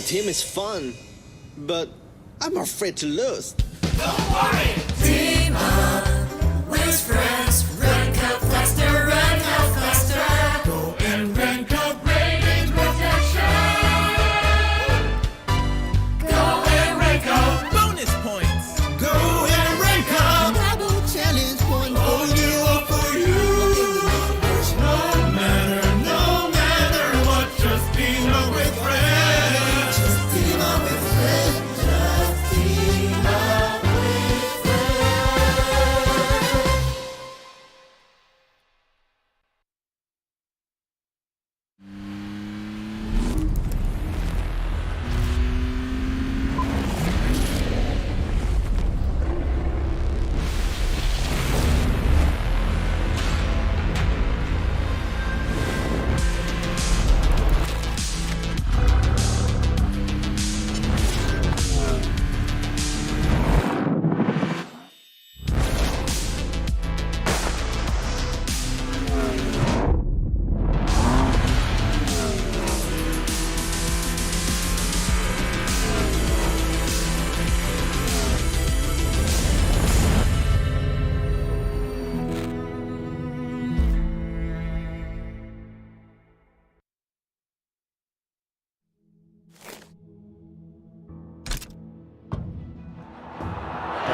team is fun, but I'm afraid to lose. Don't worry! Team up with friends. Rank up faster, rank up faster. Go and rank up rating protection. Go and rank up bonus points. Go and rank up double challenge point for you or for you. No matter what, just team up with friends. Just team up with friends. Just team up with friends.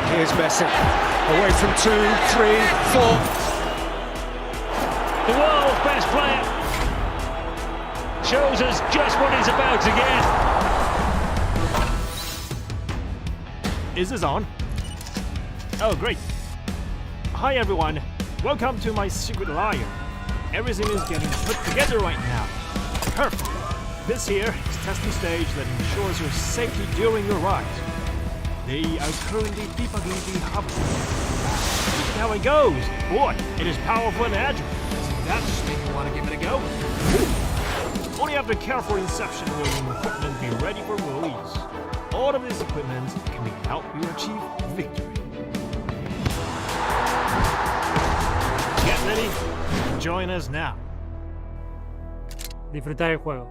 Here's Messi, away from 2, 3, 4. The world's best player shows us just what he's about to get. Is this on? Oh, great. Hi, everyone. Welcome to my secret lair. Everything is getting put together right now. Perfect. This here is testing stage that ensures your safety during your ride. They are currently debugging the hub. Look how it goes. Boy, it is powerful and agile. Doesn't that just make you want to give it a go? Only after careful inception will the equipment be ready for release. All of this equipment can help you achieve victory. Get ready. Join us now. Disfrutar el juego.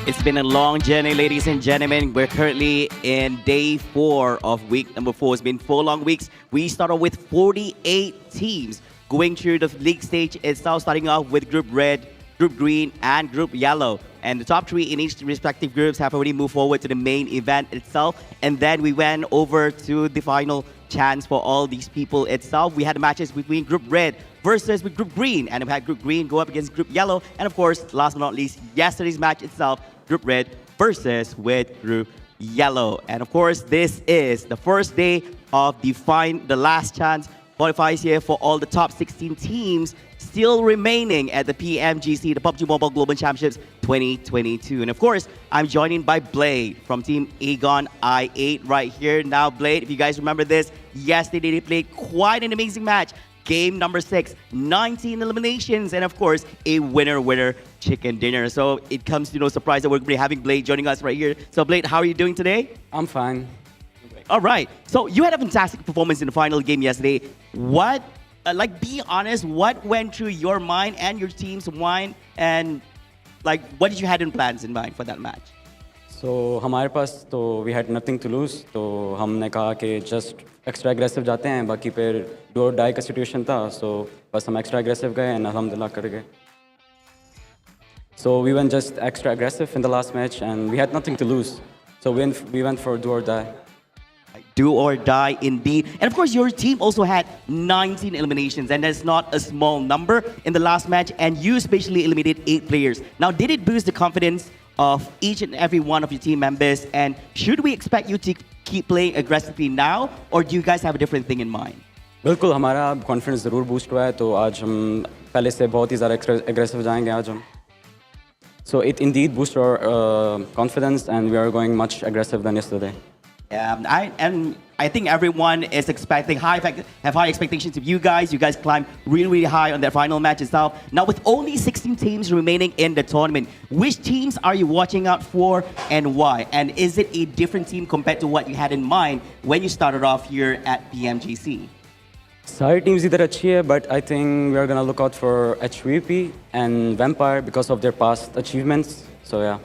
It's been a long journey, ladies and gentlemen. We're currently in day 4 of week number 4. It's been 4 long weeks. We started with 48 teams going through the league stage itself, starting off with Group Red, Group Green, and Group Yellow. And the top 3 in each respective groups have already moved forward to the main event itself. And then we went over to the final chance for all these people itself. We had matches between Group Red versus with Group Green, and we had Group Green go up against Group Yellow. And of course, last but not least, yesterday's match itself, Group Red versus with Group Yellow. And of course, this is the first day of the last chance qualifiers here for all the top 16 teams still remaining at the PMGC, the PUBG Mobile Global Championships 2022. And of course, I'm joined by Blade from Team Aegon I8 right here. Now, Blade, if you guys remember this, yesterday they played quite an amazing match. Game number 6, 19 eliminations, and of course, a winner chicken dinner. So it comes to no surprise that we're going to be having Blade joining us right here. So Blade, how are you doing today? I'm fine. All right. So you had a fantastic performance in the final game yesterday. What, be honest, what went through your mind and your team's mind, and what did you had in plans in mind for that match? So हमारे पास तो we had nothing to lose, तो हमने कहा कि just extra aggressive जाते हैं, बाकी फिर do or die का situation था, so बस हम extra aggressive गए and alhamdulillah कर गए. So we went just extra aggressive in the last match and we had nothing to lose, so we went for do or die. Do or die indeed. And of course, your team also had 19 eliminations, and that's not a small number in the last match, and you especially eliminated 8 players. Now, did it boost the confidence of each and every one of your team members, and should we expect you to keep playing aggressively now, or do you guys have a different thing in mind? बिल्कुल हमारा confidence ज़रूर boost हुआ है, तो आज हम पहले से बहुत ही ज़्यादा aggressive जाएंगे आज हम. So it indeed boosted our confidence, and we are going much aggressive than yesterday. I think everyone is expecting have high expectations of you guys. You guys climbed really high on that final match itself. Now, with only 16 teams remaining in the tournament, which teams are you watching out for and why? And is it a different team compared to what you had in mind when you started off here at PMGC? सारी teams इधर अच्छी है, but I think we are gonna look out for HVVP and Vampire because of their past achievements. So yeah.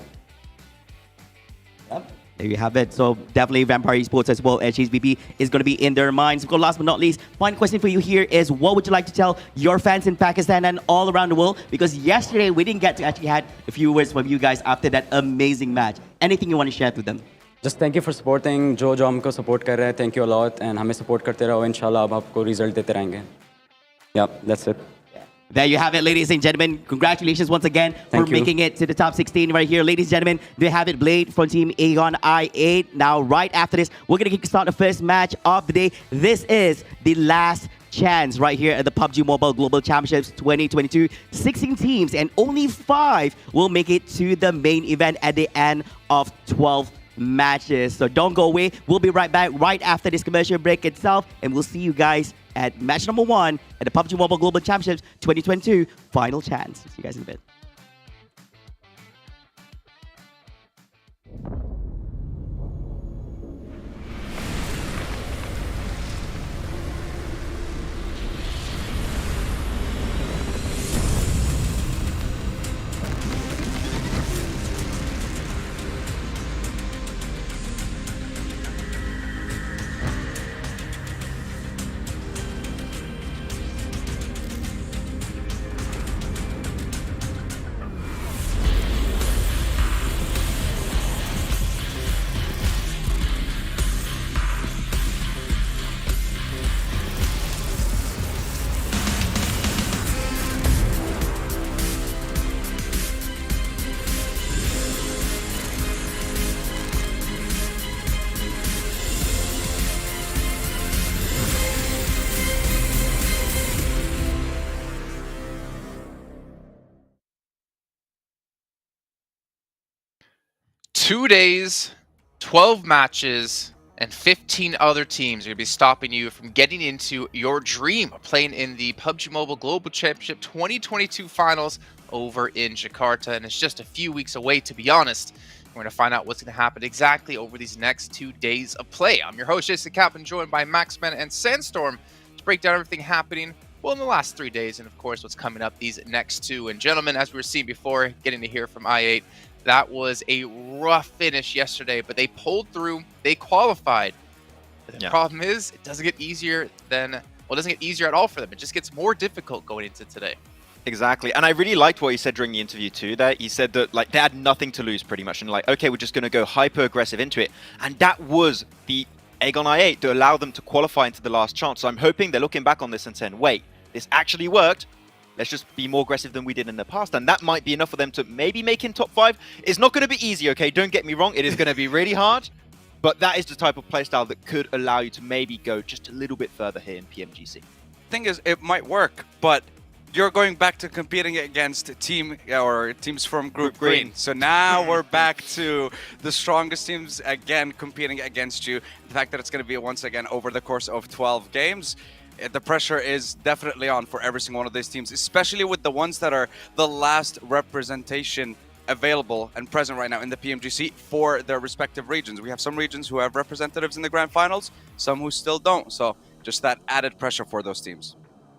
There you have it. So definitely Vampire Esports as well as HVVP is going to be in their minds. Of course, last but not least, final question for you here is, what would you like to tell your fans in Pakistan and all around the world? Because yesterday we didn't get to actually had a few words from you guys after that amazing match. Anything you want to share with them? Just thank you for supporting. जो हमको support कर रहे हैं, thank you a lot, and हमें support करते रहो. इंशाल्लाह अब आपको result देते रहेंगे. Yeah, that's it. There you have it, ladies and gentlemen. Congratulations once again for making it to the top 16 right here. Ladies and gentlemen, they have it, Blade from Team Aegon I8. Now, right after this, we're going to kickstart the first match of the day. This is the last chance right here at the PUBG Mobile Global Championships 2022. 16 teams and only 5 will make it to the main event at the end of 12 matches. So don't go away. We'll be right back right after this commercial break itself, and we'll see you guys at match number 1 at the PUBG Mobile Global Championships 2022 final chance. See you guys in a bit. 2 days, 12 matches, and 15 other teams are going to be stopping you from getting into your dream of playing in the PUBG Mobile Global Championship 2022 Finals over in Jakarta. And it's just a few weeks away, to be honest. We're going to find out what's going to happen exactly over these next 2 days of play. I'm your host, Jason Kaplan, joined by Maxman and Sandstorm to break down everything happening, well, in the last 3 days, and of course, what's coming up these next 2. And gentlemen, as we were seeing before, getting to hear from i8, that was a rough finish yesterday, but they pulled through, they qualified. But the problem is, it doesn't get easier than, well, it doesn't get easier at all for them. It just gets more difficult going into today. Exactly, and I really liked what he said during the interview too. That he said that like they had nothing to lose pretty much, and like, okay, we're just going to go hyper aggressive into it, and that was the egg on i8 to allow them to qualify into the last chance. So I'm hoping they're looking back on this and saying, wait, this actually worked. Let's just be more aggressive than we did in the past, and that might be enough for them to maybe make in top 5. It's not going to be easy, okay? Don't get me wrong. It is going to be really hard, but that is the type of playstyle that could allow you to maybe go just a little bit further here in PMGC. Thing is, it might work, but you're going back to competing against teams from Group Green. So now we're back to the strongest teams again competing against you. The fact that it's going to be once again over the course of 12 games. The pressure is definitely on for every single one of these teams, especially with the ones that are the last representation available and present right now in the PMGC for their respective regions. We have some regions who have representatives in the grand finals, some who still don't. So just that added pressure for those teams.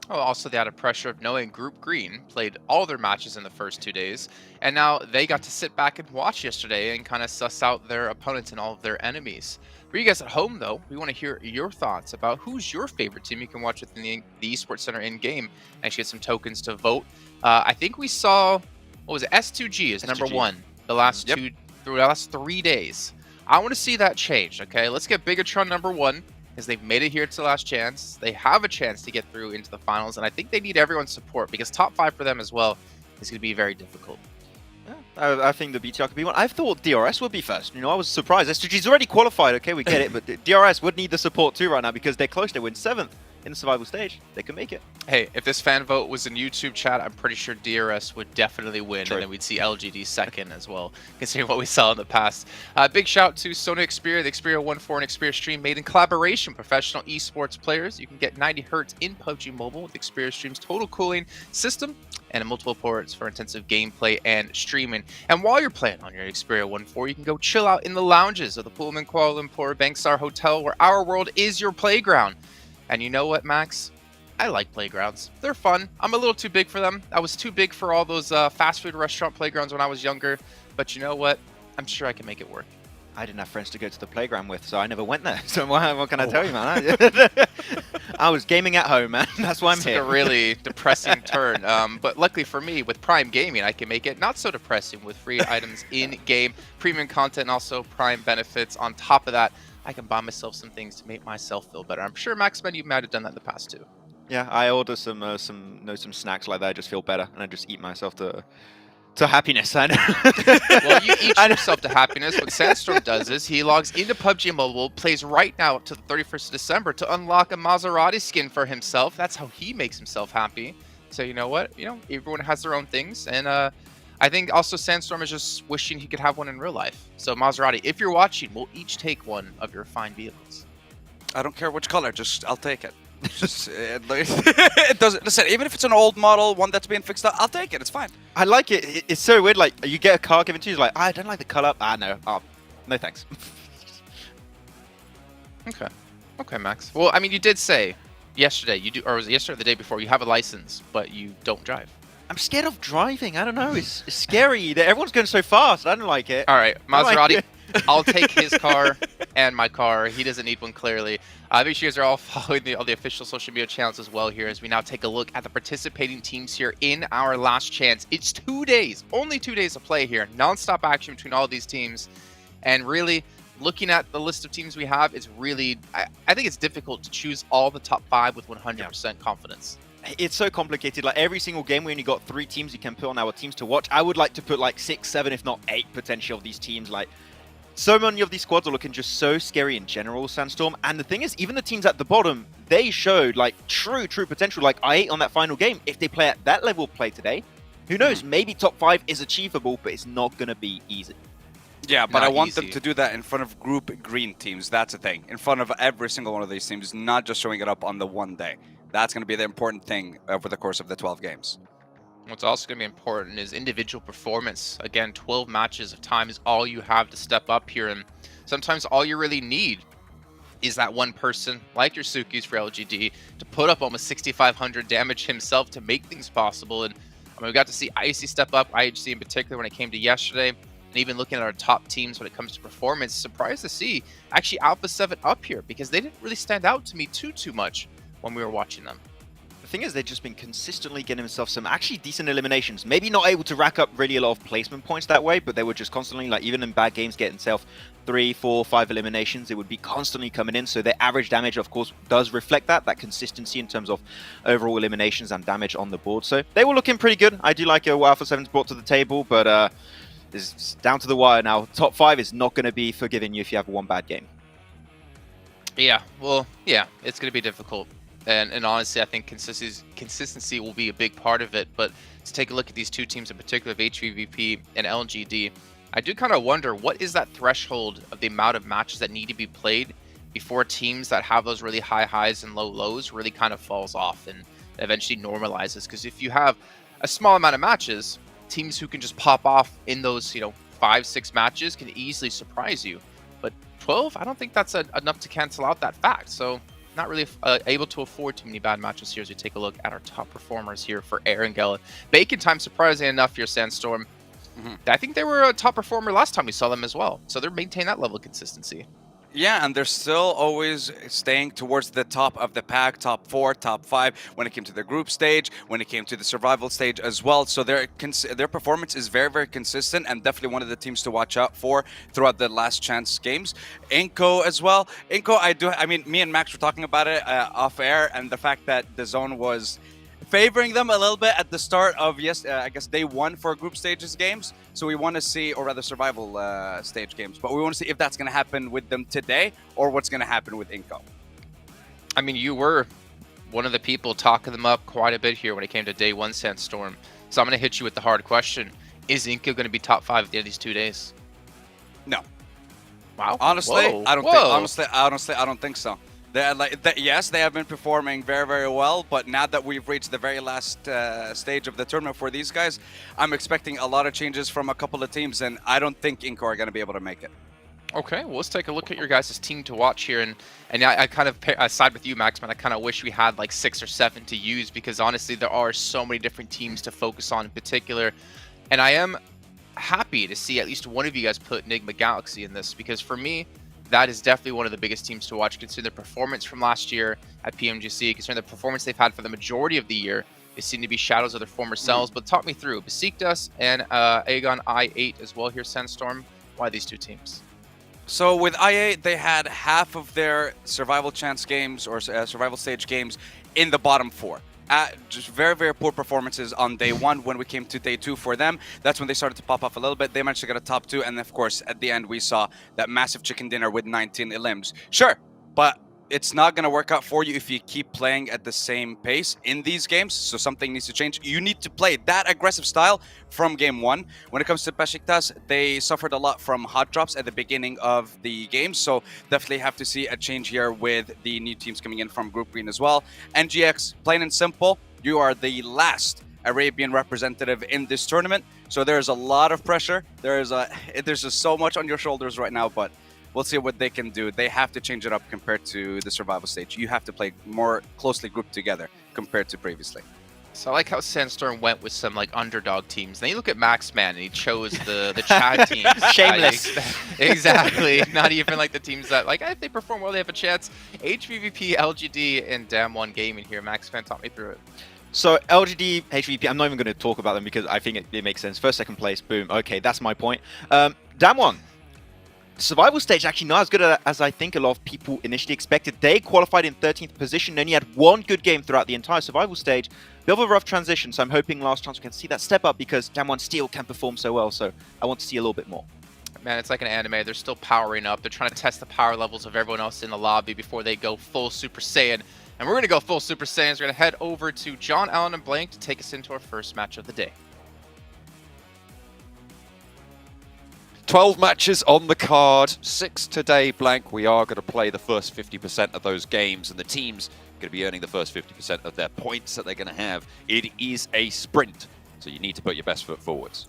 Oh, also the added pressure of knowing Group Green played all their matches in the first 2 days, and now they got to sit back and watch yesterday and kind of suss out their opponents and all of their enemies. For you guys at home, though, we want to hear your thoughts about who's your favorite team. You can watch within the Esports Center in-game and actually get some tokens to vote. I think we saw, what was it, S2G is number 1 the last through the last 3 days. I want to see that change, okay? Let's get Bigatron number 1, because they've made it here to the last chance. They have a chance to get through into the finals, and I think they need everyone's support, because top 5 for them as well is going to be very difficult. I think the BTR could be one. I thought DRS would be first. You know, I was surprised. SGG's already qualified. Okay, we get it, but DRS would need the support too right now because they're close. They win 7th in the survival stage. They can make it. Hey, if this fan vote was in YouTube chat, I'm pretty sure DRS would definitely win, and then we'd see LGD second as well, considering what we saw in the past. Big shout to Sony Xperia, the Xperia 1.4 and Xperia stream made in collaboration with professional esports players. You can get 90 Hz in PUBG Mobile with Xperia Stream's total cooling system and multiple ports for intensive gameplay and streaming. And while you're playing on your Xperia 1.4, you can go chill out in the lounges of the Pullman Kuala Lumpur Bangsar Hotel, where our world is your playground. And you know what, Max? I like playgrounds. They're fun. I'm a little too big for them. I was too big for all those fast food restaurant playgrounds when I was younger. But you know what? I'm sure I can make it work. I didn't have friends to go to the playground with, so I never went there. So what can I tell you, man? I was gaming at home, man. That's why I'm here. It's a really depressing turn. But luckily for me, with Prime Gaming, I can make it not so depressing with free items in-game, premium content, and also Prime benefits. On top of that, I can buy myself some things to make myself feel better. I'm sure, Maxman, you might have done that in the past, too. Yeah, I order some snacks like that. I just feel better, and I just eat myself to happiness. Well, you eat yourself to happiness. What Sandstorm does is he logs into PUBG Mobile, plays right now up to the 31st of December to unlock a Maserati skin for himself. That's how he makes himself happy. So you know what? You know, everyone has their own things. And I think also Sandstorm is just wishing he could have one in real life. So Maserati, if you're watching, we'll each take one of your fine vehicles. I don't care which color, I'll take it. Just it doesn't listen. Even if it's an old model, one that's being fixed up, I'll take it. It's fine. I like it. It's so weird. Like you get a car given to you, like I don't like the color. No, no thanks. Okay, Max. Well, I mean, you did say yesterday or was it yesterday or the day before, you have a license, but you don't drive. I'm scared of driving. I don't know. It's scary. Everyone's going so fast. I don't like it. All right, Maserati. I'll take his car and my car. He doesn't need one, clearly. Make sure you guys are all following all the official social media channels as well here as we now take a look at the participating teams here in our last chance. It's 2 days, only 2 days of play here. Non-stop action between all these teams. And really, looking at the list of teams we have, it's really, I think it's difficult to choose all the top 5 with 100% confidence. It's so complicated. Like every single game, we only got 3 teams you can put on our teams to watch. I would like to put like 6, 7, if not 8 potential of these teams. Like so many of these squads are looking just so scary in general, Sandstorm. And the thing is, even the teams at the bottom, they showed like true potential. Like i8 on that final game, if they play at that level of play today, who knows? Maybe top 5 is achievable, but it's not going to be easy. Yeah, but Not I want them easy. to do that in front of group green teams. That's the thing. In front of every single one of these teams, not just showing it up on the one day. That's going to be the important thing over the course of the 12 games. What's also going to be important is individual performance. Again, 12 matches of time is all you have to step up here, and sometimes all you really need is that one person, like your Sukis for LGD, to put up almost 6,500 damage himself to make things possible. And I mean, we got to see Icy step up, IHC in particular, when it came to yesterday. And even looking at our top teams when it comes to performance, surprised to see actually Alpha 7 up here, because they didn't really stand out to me too much when we were watching them. The thing is, they've just been consistently getting themselves some actually decent eliminations. Maybe not able to rack up really a lot of placement points that way, but they were just constantly, like, even in bad games, getting themselves 3, 4, 5 eliminations. It would be constantly coming in, so their average damage, of course, does reflect that consistency in terms of overall eliminations and damage on the board. So they were looking pretty good. I do like what Alpha 7's brought to the table, but it's down to the wire now. Top 5 is not going to be forgiving you if you have one bad game. Yeah, well, yeah, it's going to be difficult. And honestly, I think consistency will be a big part of it. But to take a look at these two teams in particular, of HVVP and LGD, I do kind of wonder, what is that threshold of the amount of matches that need to be played before teams that have those really high highs and low lows really kind of falls off and eventually normalizes? Because if you have a small amount of matches, teams who can just pop off in those, 5, 6 matches can easily surprise you. But 12, I don't think that's enough to cancel out that fact. So not really able to afford too many bad matches here as we take a look at our top performers here for Erangel. Bacon time, surprisingly enough here, Sandstorm. I think they were a top performer last time we saw them as well. So they're maintaining that level of consistency. Yeah, and they're still always staying towards the top of the pack, top 4, top 5, when it came to the group stage, when it came to the survival stage as well. So their performance is very, very consistent, and definitely one of the teams to watch out for throughout the last chance games. iNCO as well. iNCO, me and Max were talking about it off air, and the fact that the zone was favoring them a little bit at the start of, I guess day 1 for group stages games. So we want to see, or rather survival stage games, but we want to see if that's going to happen with them today or what's going to happen with iNCO. I mean, you were one of the people talking them up quite a bit here when it came to day 1, Sandstorm. So I'm going to hit you with the hard question. Is iNCO going to be top 5 at the end of these 2 days? No. Wow. Honestly, Whoa. I don't think. Honestly, I don't think so. Yes, they have been performing very, very well, but now that we've reached the very last stage of the tournament for these guys, I'm expecting a lot of changes from a couple of teams, and I don't think iNCO are going to be able to make it. Okay, well, let's take a look at your guys' team to watch here, and I kind of side with you, Max, man. I kind of wish we had like 6 or 7 to use, because honestly, there are so many different teams to focus on in particular, and I am happy to see at least one of you guys put Enigma Galaxy in this, because for me, that is definitely one of the biggest teams to watch, considering their performance from last year at PMGC, considering the performance they've had for the majority of the year. They seem to be shadows of their former selves. But talk me through Besiktas and Aegon I8 as well here, Sandstorm. Why these two teams? So with I8, they had half of their survival chance games or survival stage games in the bottom 4. Just very, very poor performances on day 1. When we came to day 2 for them, that's when they started to pop off a little bit. They managed to get a top 2, and of course, at the end, we saw that massive chicken dinner with 19 elims. Sure, but it's not going to work out for you if you keep playing at the same pace in these games, so something needs to change. You need to play that aggressive style from game 1. When it comes to Besiktas, they suffered a lot from hot drops at the beginning of the game, so definitely have to see a change here with the new teams coming in from Group Green as well. NGX, plain and simple, you are the last Arabian representative in this tournament, so there's a lot of pressure. There's just so much on your shoulders right now, but we'll see what they can do. They have to change it up compared to the survival stage. You have to play more closely grouped together compared to previously. So I like how Sandstorm went with some like underdog teams. Then you look at Maxman and he chose the Chad teams. Shameless. Exactly. Not even like the teams that like if they perform well, they have a chance. HVVP, LGD, and Damwon Gaming here. Maxman taught me through it. So LGD, HVP, I'm not even going to talk about them because I think it makes sense. First, second place, boom. Okay, that's my point. Damwon. Survival stage actually not as good as I think a lot of people initially expected. They qualified in 13th position, only had one good game throughout the entire survival stage. Bit of a rough transition, so I'm hoping last chance we can see that step up because Damwon still can perform so well, so I want to see a little bit more. Man, it's like an anime. They're still powering up. They're trying to test the power levels of everyone else in the lobby before they go full Super Saiyan. And we're going to go full Super Saiyans. We're going to head over to John, Allen, and Blank to take us into our first match of the day. 12 matches on the card, 6 today, Blank. We are going to play the first 50% of those games, and the team's going to be earning the first 50% of their points that they're going to have. It is a sprint, so you need to put your best foot forwards.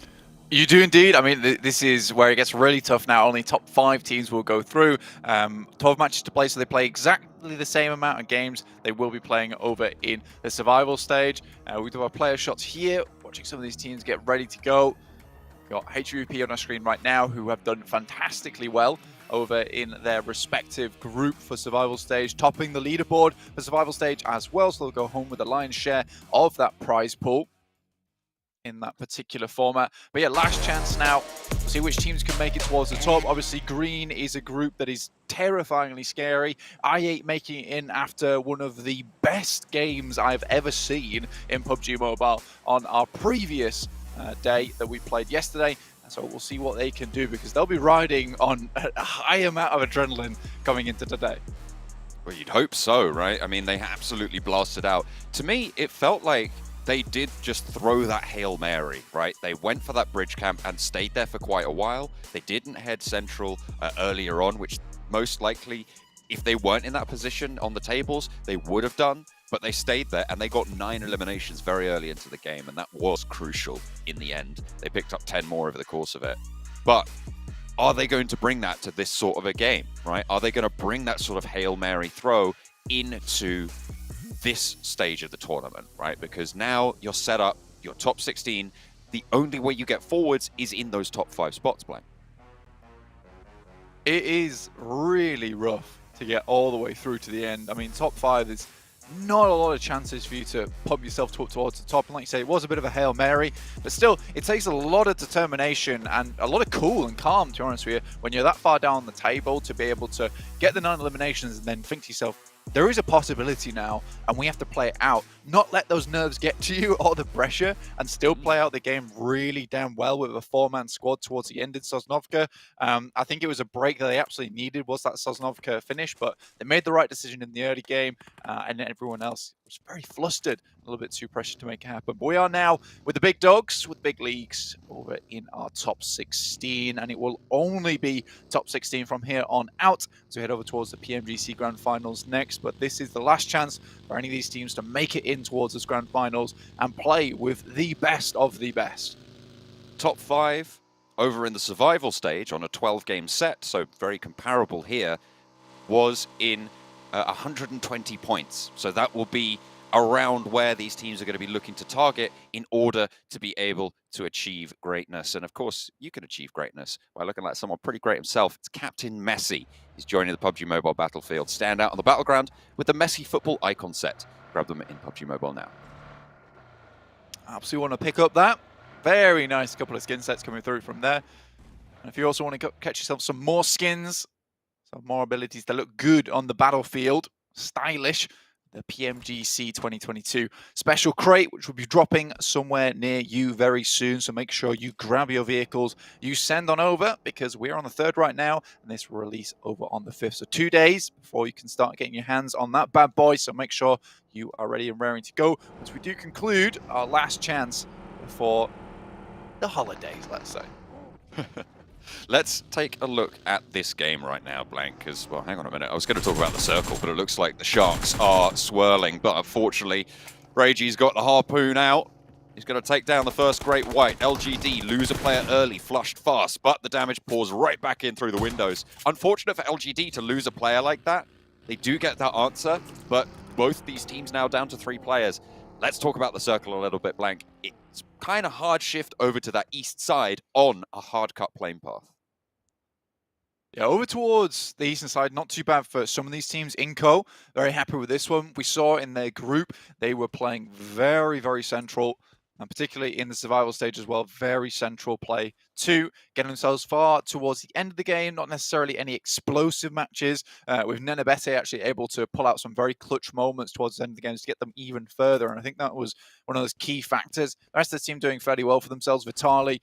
You do indeed. I mean, this is where it gets really tough now. Only top 5 teams will go through. 12 matches to play, so they play exactly the same amount of games they will be playing over in the survival stage. We do our player shots here, watching some of these teams get ready to go. We've got HVVP on our screen right now, who have done fantastically well over in their respective group for survival stage, topping the leaderboard for survival stage as well. So they'll go home with a lion's share of that prize pool in that particular format. But yeah, last chance now. We'll see which teams can make it towards the top. Obviously, green is a group that is terrifyingly scary. i8 making it in after one of the best games I've ever seen in PUBG Mobile on our previous day that we played yesterday. So we'll see what they can do, because they'll be riding on a high amount of adrenaline coming into today. Well, you'd hope so, right? I mean, they absolutely blasted out. To me, it felt like they did just throw that Hail Mary, right? They went for that bridge camp and stayed there for quite a while. They didn't head central earlier on, which most likely, if they weren't in that position on the tables, they would have done. But they stayed there, and they got 9 eliminations very early into the game, and that was crucial in the end. They picked up 10 more over the course of it. But are they going to bring that to this sort of a game, right? Are they going to bring that sort of Hail Mary throw into this stage of the tournament, right? Because now you're set up, you're top 16. The only way you get forwards is in those top 5 spots, Blank. It is really rough to get all the way through to the end. I mean, top 5 is not a lot of chances for you to pump yourself towards the top. And like you say, it was a bit of a Hail Mary, but still, it takes a lot of determination and a lot of cool and calm, to be honest with you, when you're that far down the table, to be able to get the 9 eliminations and then think to yourself, there is a possibility now, and we have to play it out. Not let those nerves get to you or the pressure, and still play out the game really damn well with a 4-man squad towards the end in Sosnovka. I think it was a break that they absolutely needed, was that Sosnovka finish, but they made the right decision in the early game, and everyone else was very flustered, a little bit too pressured to make it happen. But we are now with the big dogs, with big leagues, over in our top 16, and it will only be top 16 from here on out to head over towards the PMGC Grand Finals next. But this is the last chance for any of these teams to make it in towards this Grand Finals and play with the best of the best. Top 5 over in the survival stage on a 12-game set, so very comparable here, was in 120 points. So that will be around where these teams are going to be looking to target in order to be able to achieve greatness. And of course, you can achieve greatness by looking like someone pretty great himself. It's Captain Messi. He's joining the PUBG Mobile Battlefield. Stand out on the battleground with the Messi football icon set. Grab them in PUBG Mobile now. Absolutely want to pick up that. Very nice couple of skin sets coming through from there. And if you also want to catch yourself some more skins, some more abilities that look good on the battlefield, stylish, the PMGC 2022 special crate, which will be dropping somewhere near you very soon. So make sure you grab your vehicles, you send on over, because we're on the 3rd right now, and this will release over on the 5th. So 2 days before you can start getting your hands on that bad boy. So make sure you are ready and raring to go once we do conclude our last chance before the holidays, let's say. Let's take a look at this game right now, Blank, because, well, hang on a minute. I was going to talk about the circle, but it looks like the Sharks are swirling. But unfortunately, Reggie's got the harpoon out. He's going to take down the first Great White. LGD lose a player early, flushed fast, but the damage pours right back in through the windows. Unfortunate for LGD to lose a player like that. They do get that answer, but both these teams now down to 3 players. Let's talk about the circle a little bit, Blank. It's kind of hard shift over to that east side on a hard cut plane path. Yeah, over towards the eastern side, not too bad for some of these teams. iNCO, very happy with this one. We saw in their group, they were playing very, very central, and particularly in the survival stage as well, very central play to getting themselves far towards the end of the game, not necessarily any explosive matches, with Nenebete actually able to pull out some very clutch moments towards the end of the game to get them even further, and I think that was one of those key factors. The rest of the team doing fairly well for themselves. Vitali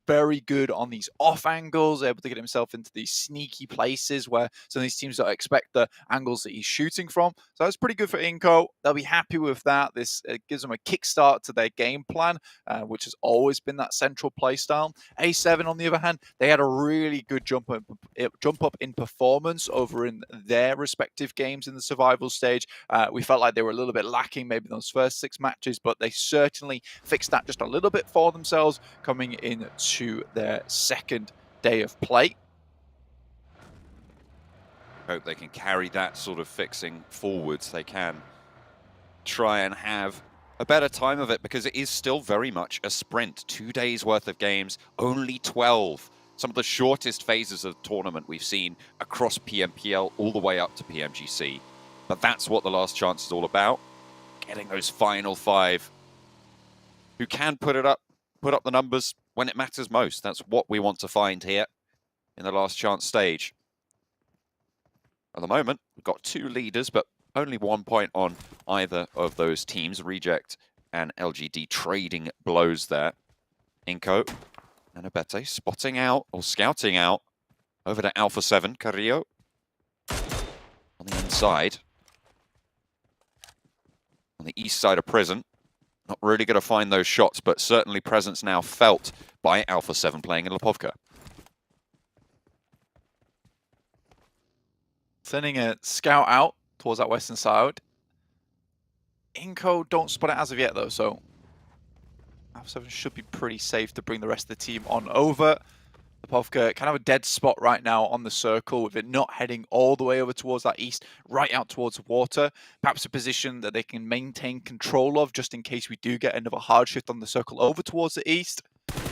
very good on these off angles, able to get himself into these sneaky places where some of these teams don't expect the angles that he's shooting from. So that's pretty good for iNCO. They'll be happy with that. This gives them a kickstart to their game plan, which has always been that central play style. A7, on the other hand, they had a really good jump up in performance over in their respective games in the survival stage. We felt like they were a little bit lacking maybe in those first 6 matches, but they certainly fixed that just a little bit for themselves coming into their second day of play. Hope they can carry that sort of fixing forwards. They can try and have a better time of it, because it is still very much a sprint. 2 days worth of games, only 12. Some of the shortest phases of the tournament we've seen across PMPL all the way up to PMGC. But that's what the last chance is all about. Getting those final 5 who can put up the numbers when it matters most. That's what we want to find here in the last chance stage. At the moment, we've got 2 leaders, but only 1 point on either of those teams. Reject and LGD trading blows there. iNCO and Abete spotting out or scouting out over to Alpha 7. Carrillo on the inside. On the east side of prison. Not really going to find those shots, but certainly presence now felt by Alpha 7 playing in Lipovka. Sending a scout out towards that western side. iNCO don't spot it as of yet, though, so Alpha 7 should be pretty safe to bring the rest of the team on over. Lipovka kind of a dead spot right now on the circle, with it not heading all the way over towards that east, right out towards water. Perhaps a position that they can maintain control of just in case we do get another hard shift on the circle over towards the east.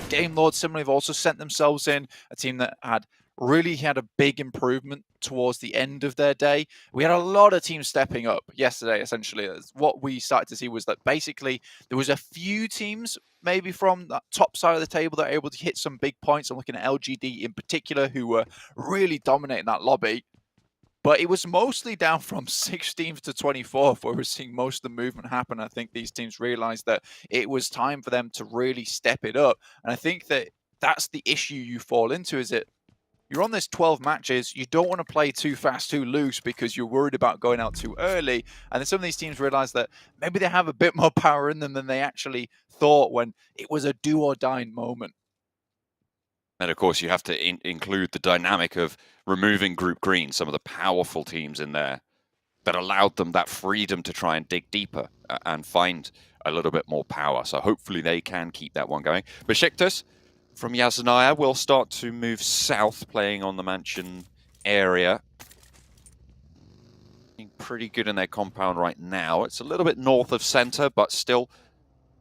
Game Lord similarly have also sent themselves in, a team that really had a big improvement towards the end of their day. We had a lot of teams stepping up yesterday, essentially. What we started to see was that basically there was a few teams maybe from that top side of the table that are able to hit some big points. I'm looking at LGD in particular, who were really dominating that lobby. But it was mostly down from 16th to 24th where we're seeing most of the movement happen. I think these teams realized that it was time for them to really step it up. And I think that that's the issue you fall into, is that you're on this 12 matches, you don't want to play too fast, too loose, because you're worried about going out too early. And then some of these teams realize that maybe they have a bit more power in them than they actually thought when it was a do or die moment. And of course, you have to include the dynamic of removing Group Green, some of the powerful teams in there, that allowed them that freedom to try and dig deeper and find a little bit more power. So hopefully they can keep that one going. Besiktas from Yasnaya will start to move south, playing on the mansion area. Being pretty good in their compound right now. It's a little bit north of center, but still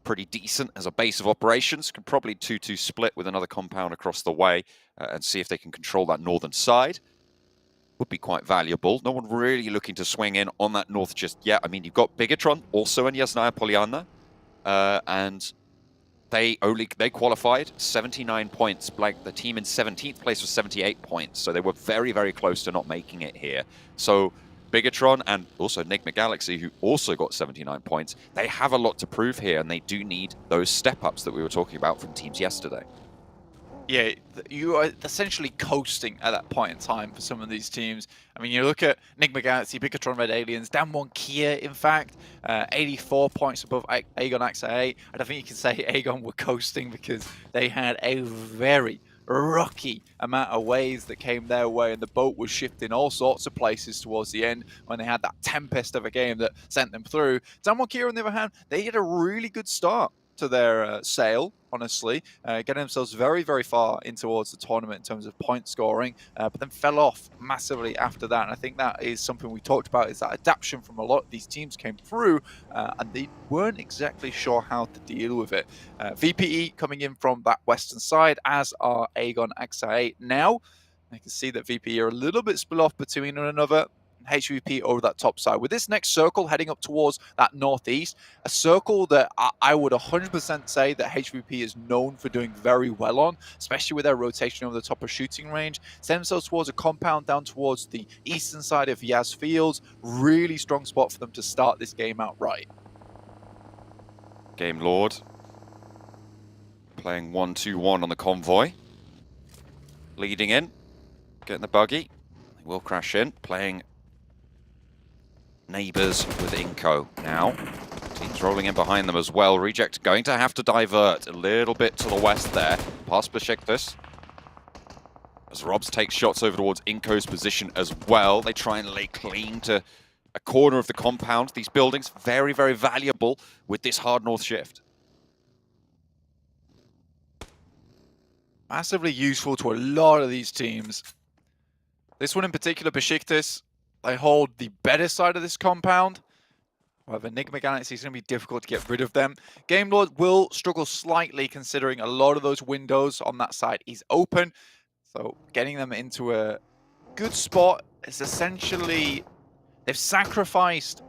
pretty decent as a base of operations. Could probably 2-2 split with another compound across the way and see if they can control that northern side. Would be quite valuable. No one really looking to swing in on that north just yet. I mean, you've got Bigatron also in Yasnaya Poliana, and they qualified 79 points. Like the team in 17th place was 78 points, so they were very, very close to not making it here. So Bigatron and also Enigma Galaxy, who also got 79 points, they have a lot to prove here, and they do need those step-ups that we were talking about from teams yesterday. Yeah, you are essentially coasting at that point in time for some of these teams. I mean, you look at Enigma Galaxy, Bigatron Red Aliens, Damwon Kia, in fact, 84 points above Aegon AXA 8. I don't think you can say Aegon were coasting, because they had a very rocky amount of waves that came their way, and the boat was shifting all sorts of places towards the end when they had that tempest of a game that sent them through. Damwon Kia, on the other hand, they had a really good start to their sail, honestly, getting themselves very, very far in towards the tournament in terms of point scoring, but then fell off massively after that. And I think that is something we talked about, is that adaptation from a lot of these teams came through, and they weren't exactly sure how to deal with it. VPE coming in from that western side, as are Aegon AXA 8 now. I can see that VPE are a little bit split off between one another. HVVP over that top side. With this next circle heading up towards that northeast, a circle that I would 100% say that HVVP is known for doing very well on, especially with their rotation over the top of shooting range. Send themselves towards a compound down towards the eastern side of Yas Fields. Really strong spot for them to start this game out right. Game Lord playing 1-2-1 on the convoy. Leading in, getting the buggy. They will crash in, playing neighbors with iNCO now. Teams rolling in behind them as well. Reject going to have to divert a little bit to the west there, past Besiktas. As Robs takes shots over towards iNCO's position as well. They try and lay claim to a corner of the compound. These buildings, very, very valuable with this hard north shift. Massively useful to a lot of these teams. This one in particular, Besiktas, they hold the better side of this compound. However, Enigma Galaxy is going to be difficult to get rid of them. Game Lord will struggle slightly considering a lot of those windows on that side is open. So getting them into a good spot is essentially, they've sacrificed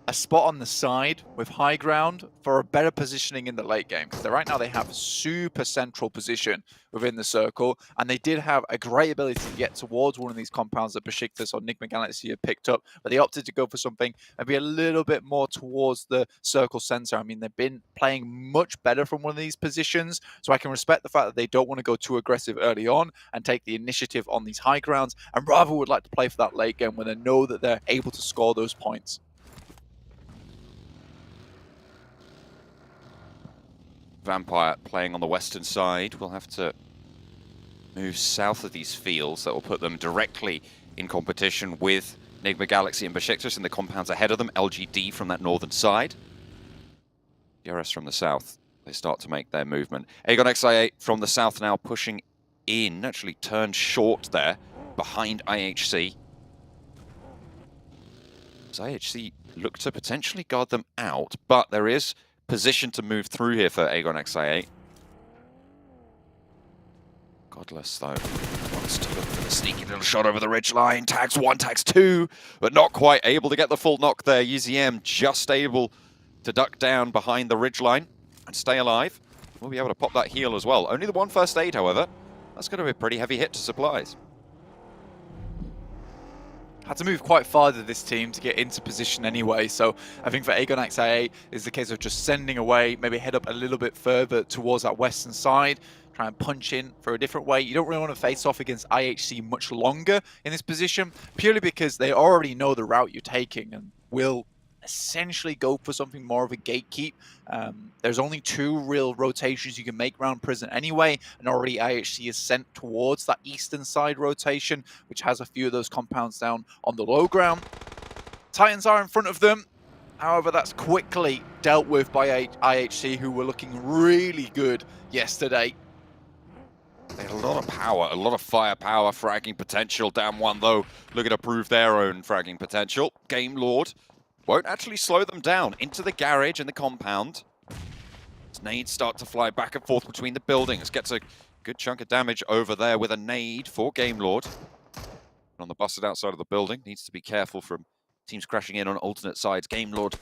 a spot on the side with high ground for a better positioning in the late game. Because right now they have a super central position within the circle, and they did have a great ability to get towards one of these compounds that Besiktas or Enigma Galaxy had picked up, but they opted to go for something and be a little bit more towards the circle center. I mean, they've been playing much better from one of these positions, so I can respect the fact that they don't want to go too aggressive early on and take the initiative on these high grounds, and rather would like to play for that late game when they know that they're able to score those points. Vampire playing on the western side will have to move south of these fields. That will put them directly in competition with Enigma Galaxy and Besiktas in the compounds ahead of them. LGD from that northern side. DRS from the south. They start to make their movement. Aegon XI8 from the south now pushing in. Actually turned short there behind IHC. As IHC look to potentially guard them out, but there is position to move through here for Aegon XI8. Godless, though, wants to look for the sneaky little shot over the ridge line. Tags 1, tags 2, but not quite able to get the full knock there. UZM just able to duck down behind the ridge line and stay alive. We'll be able to pop that heal as well. Only the 1 first aid, however. That's going to be a pretty heavy hit to supplies. Had to move quite far to this team to get into position anyway, so I think for Aegon XI8 is the case of just sending away, maybe head up a little bit further towards that western side, try and punch in for a different way. You don't really want to face off against IHC much longer in this position, purely because they already know the route you're taking and will essentially go for something more of a gatekeep. There's only 2 real rotations you can make around prison anyway, and already IHC is sent towards that eastern side rotation, which has a few of those compounds down on the low ground. Titans are in front of them. However, that's quickly dealt with by IHC, who were looking really good yesterday. They had a lot of power, a lot of firepower, fragging potential. Down 1, though, looking to prove their own fragging potential. Game Lord won't actually slow them down into the garage and the compound. As nades start to fly back and forth between the buildings. Gets a good chunk of damage over there with a nade for Game Lord. On the busted outside of the building. Needs to be careful from teams crashing in on alternate sides. Game Lord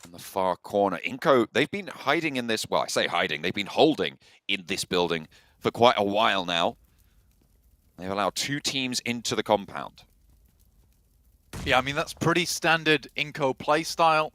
in the far corner. iNCO, they've been hiding in this, well, I say hiding, they've been holding in this building for quite a while now. They've allowed 2 teams into the compound. Yeah, I mean, that's pretty standard iNCO playstyle.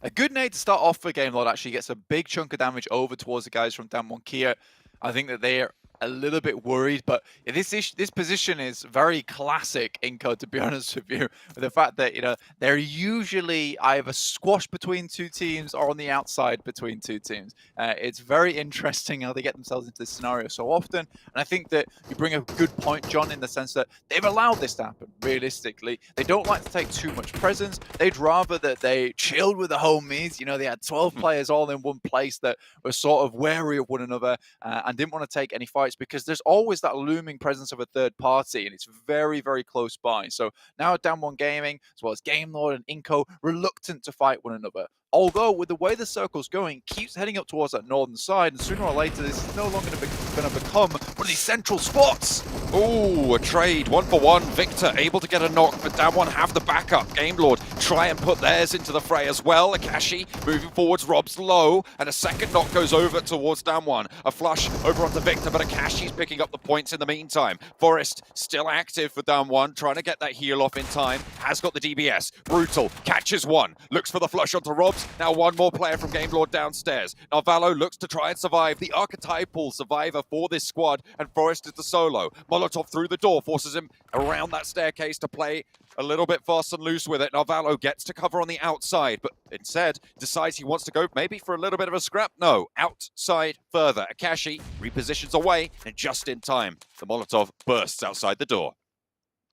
A good nade to start off for Game Lord actually gets a big chunk of damage over towards the guys from Damwon Kia. I think that they're a little bit worried, but this position is very classic iNCO, to be honest with you, with the fact that, you know, they're usually either squashed between 2 teams or on the outside between 2 teams. It's very interesting how they get themselves into this scenario so often, and I think that you bring a good point, John, in the sense that they've allowed this to happen. Realistically, they don't like to take too much presence. They'd rather that they chilled with the homies. You know, they had 12 players all in one place that were sort of wary of one another and didn't want to take any fights, because there's always that looming presence of a third party, and it's very, very close by. So now Damwon Gaming, as well as Game Lord and iNCO, reluctant to fight one another. Although, with the way the circle's going, keeps heading up towards that northern side, and sooner or later, this is no longer going to going to become one of these central spots. Ooh, a trade, 1-for-1. Victor able to get a knock, but Damwon have the backup. Gamelord try and put theirs into the fray as well. Akashi moving forwards, Rob's low, and a second knock goes over towards Damwon. A flush over onto Victor, but Akashi's picking up the points in the meantime. Forest still active for Damwon, trying to get that heal off in time. Has got the DBS. Brutal catches one, looks for the flush onto Robs. Now one more player from Gamelord downstairs. Narvalo looks to try and survive, the archetypal survivor for this squad, and Forest is the solo. Molotov through the door forces him around that staircase to play a little bit fast and loose with it. Narvalo gets to cover on the outside, but instead decides he wants to go maybe for a little bit of a scrap. No, outside further. Akashi repositions away, and just in time, the Molotov bursts outside the door.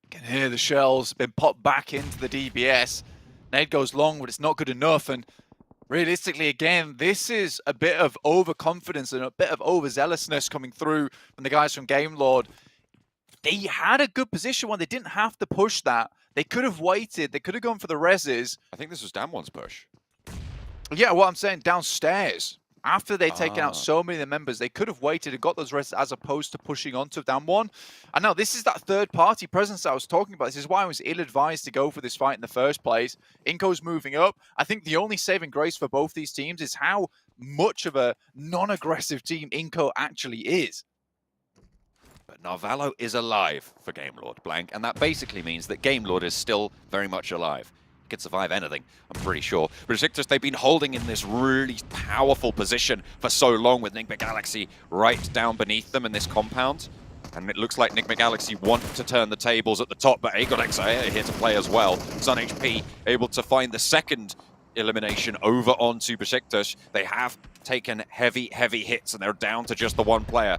You can hear the shells been popped back into the DBS. Nade goes long, but it's not good enough. And realistically, again, this is a bit of overconfidence and a bit of overzealousness coming through from the guys from Gamelord. They had a good position when they didn't have to push that. They could have waited. They could have gone for the reses. I think this was Damwon's push. Yeah, what I'm saying, downstairs. After they'd taken out so many of the members, they could have waited and got those reses as opposed to pushing onto Damwon. And now this is that third-party presence I was talking about. This is why I was ill-advised to go for this fight in the first place. iNCO's moving up. I think the only saving grace for both these teams is how much of a non-aggressive team iNCO actually is. But Narvalo is alive for Gamelord, Blank, and that basically means that Gamelord is still very much alive. He can survive anything, I'm pretty sure. But Besiktas, they've been holding in this really powerful position for so long with Nigma Galaxy right down beneath them in this compound. And it looks like Nigma Galaxy want to turn the tables at the top, but Aegon Xperia here to play as well. Sun HP able to find the second elimination over onto Besiktas. They have taken heavy hits, and they're down to just the one player.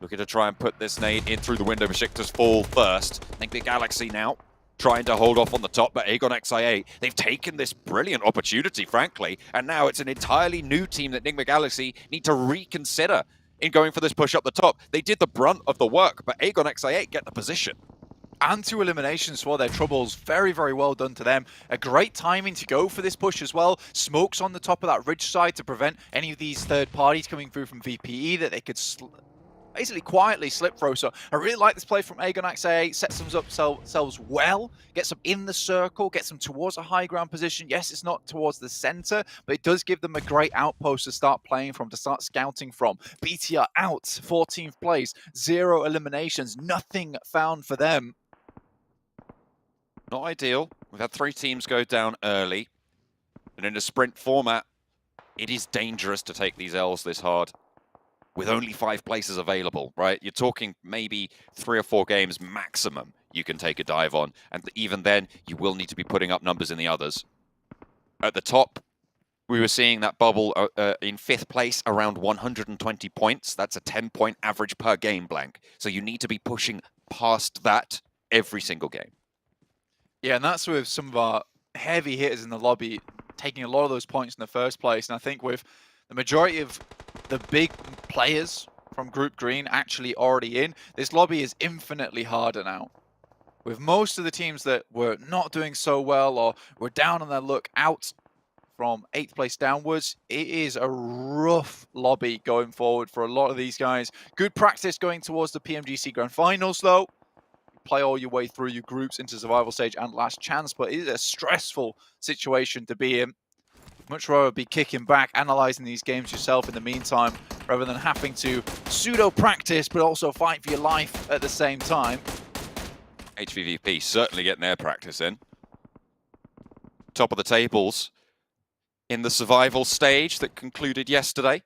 Looking to try and put this nade in through the window. Besiktas fall first. Nigma Galaxy now trying to hold off on the top, but Aegon XIA, they've taken this brilliant opportunity, frankly, and now it's an entirely new team that Nigma Galaxy need to reconsider in going for this push up the top. They did the brunt of the work, but Aegon XIA get the position. And 2 eliminations for their troubles. Very, very well done to them. A great timing to go for this push as well. Smokes on the top of that ridge side to prevent any of these third parties coming through from VPE that they could basically quietly slip throw. So I really like this play from Aegon XA. Sets themselves well, gets them in the circle, gets them towards a high ground position. Yes, it's not towards the center, but it does give them a great outpost to start playing from, to start scouting from. BTR out, 14th place, 0 eliminations, nothing found for them. Not ideal. We've had 3 teams go down early. And in a sprint format, it is dangerous to take these L's this hard. With only 5 places available, right? You're talking maybe 3 or 4 games maximum you can take a dive on. And even then, you will need to be putting up numbers in the others. At the top, we were seeing that bubble in 5th place around 120 points. That's a 10-point average per game, Blank. So you need to be pushing past that every single game. Yeah, and that's with some of our heavy hitters in the lobby taking a lot of those points in the first place. And I think with the majority of the big players from Group Green actually already in, this lobby is infinitely harder now. With most of the teams that were not doing so well or were down on their luck out from 8th place downwards, it is a rough lobby going forward for a lot of these guys. Good practice going towards the PMGC Grand Finals though. Play all your way through your groups into survival stage and last chance, but it is a stressful situation to be in. Much rather be kicking back, analysing these games yourself in the meantime, rather than having to pseudo-practice, but also fight for your life at the same time. HVVP certainly getting their practice in. Top of the tables in the survival stage that concluded yesterday,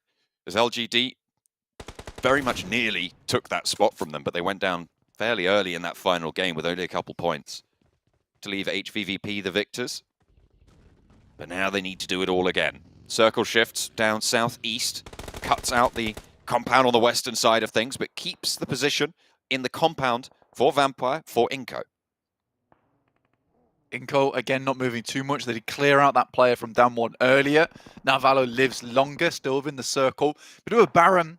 as LGD very much nearly took that spot from them, but they went down fairly early in that final game with only a couple points to leave HVVP the victors. But now they need to do it all again. Circle shifts down southeast, cuts out the compound on the western side of things, but keeps the position in the compound for Vampire, for iNCO. iNCO, again, not moving too much. They did clear out that player from Damwon earlier. Narvalo lives longer, still within the circle. But with a barren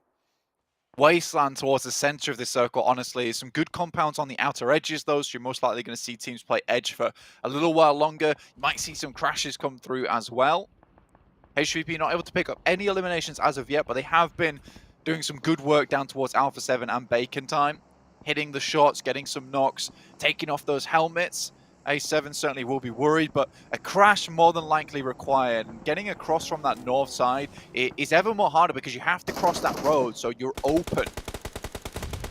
wasteland towards the center of this circle, honestly. Some good compounds on the outer edges, though, so you're most likely going to see teams play edge for a little while longer. You might see some crashes come through as well. HVP not able to pick up any eliminations as of yet, but they have been doing some good work down towards Alpha 7 and Bacon Time, hitting the shots, getting some knocks, taking off those helmets. A7 certainly will be worried, but a crash more than likely required. And getting across from that north side is ever more harder because you have to cross that road, so you're open.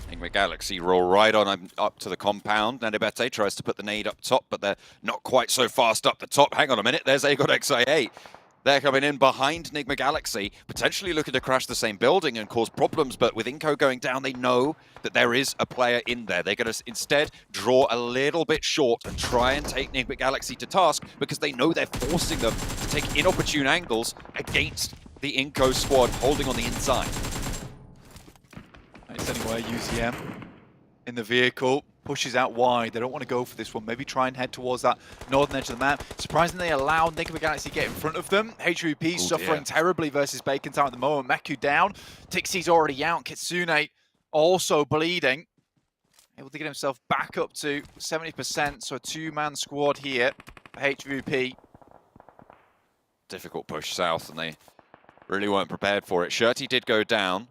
Enigma Galaxy roll right on up to the compound. Nanibete tries to put the nade up top, but they're not quite so fast up the top. Hang on a minute, there's Aegon XI8. They're coming in behind Enigma Galaxy, potentially looking to crash the same building and cause problems, but with iNCO going down, they know that there is a player in there. They're going to instead draw a little bit short and try and take Enigma Galaxy to task because they know they're forcing them to take inopportune angles against the iNCO squad holding on the inside. Nice anyway, UZM in the vehicle. Pushes out wide. They don't want to go for this one. Maybe try and head towards that northern edge of the map. Surprisingly, they allow Enigma Galaxy to get in front of them. HVVP suffering terribly versus Bacon Time at the moment. Meku down. Tixie's already out. Kitsune also bleeding. Able to get himself back up to 70%. So a two-man squad here for HVVP. Difficult push south, and they really weren't prepared for it. Shirty did go down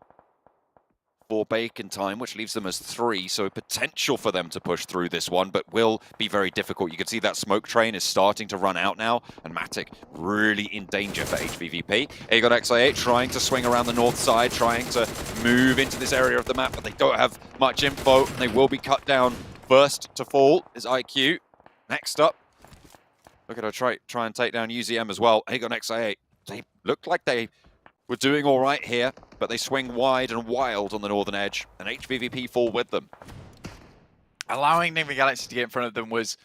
for Bacon Time, which leaves them as 3, so potential for them to push through this one, but will be very difficult. You can see that smoke train is starting to run out now, and Matic really in danger for HVVP. Aegon XI8 trying to swing around the north side, trying to move into this area of the map, but they don't have much info, and they will be cut down. First to fall is IQ. Next up, look at her try and take down UZM as well. Aegon XI8, they looked like they were doing all right here, but they swing wide and wild on the northern edge, and HVVP fall with them. Allowing Enigma Galaxy to get in front of them was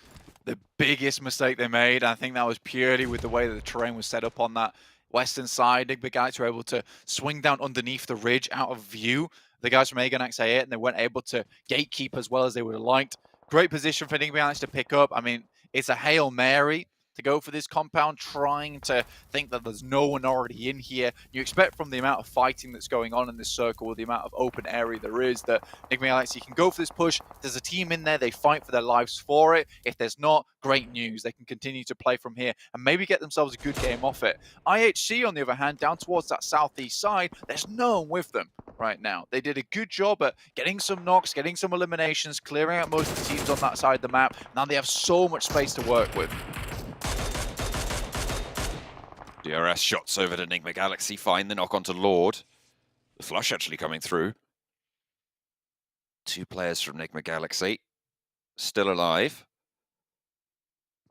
the biggest mistake they made. I think that was purely with the way that the terrain was set up on that western side. Enigma Galaxy were able to swing down underneath the ridge out of view. The guys from Aegon XI8, and they weren't able to gatekeep as well as they would have liked. Great position for Enigma Galaxy to pick up. I mean, it's a Hail Mary to go for this compound, trying to think that there's no one already in here. You expect from the amount of fighting that's going on in this circle, the amount of open area there is, that Enigma Galaxy can go for this push. If there's a team in there, they fight for their lives for it. If there's not, great news. They can continue to play from here and maybe get themselves a good game off it. IHC, on the other hand, down towards that southeast side, there's no one with them right now. They did a good job at getting some knocks, getting some eliminations, clearing out most of the teams on that side of the map. Now they have so much space to work with. DRS shots over to Enigma Galaxy, find the knock onto Lord. The flush actually coming through. 2 players from Enigma Galaxy still alive.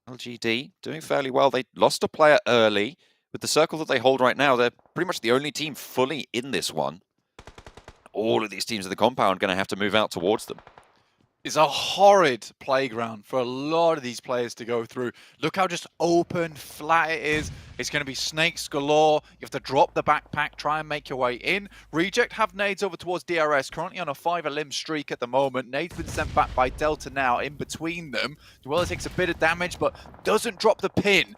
LGD doing fairly well. They lost a player early. With the circle that they hold right now, they're pretty much the only team fully in this one. All of these teams in the compound are going to have to move out towards them. It's a horrid playground for a lot of these players to go through. Look how just open, flat it is. It's going to be snakes galore. You have to drop the backpack, try and make your way in. Reject have nades over towards DRS, currently on a 5-limb streak at the moment. Nade's been sent back by Delta now in between them. Dweller takes a bit of damage, but doesn't drop the pin.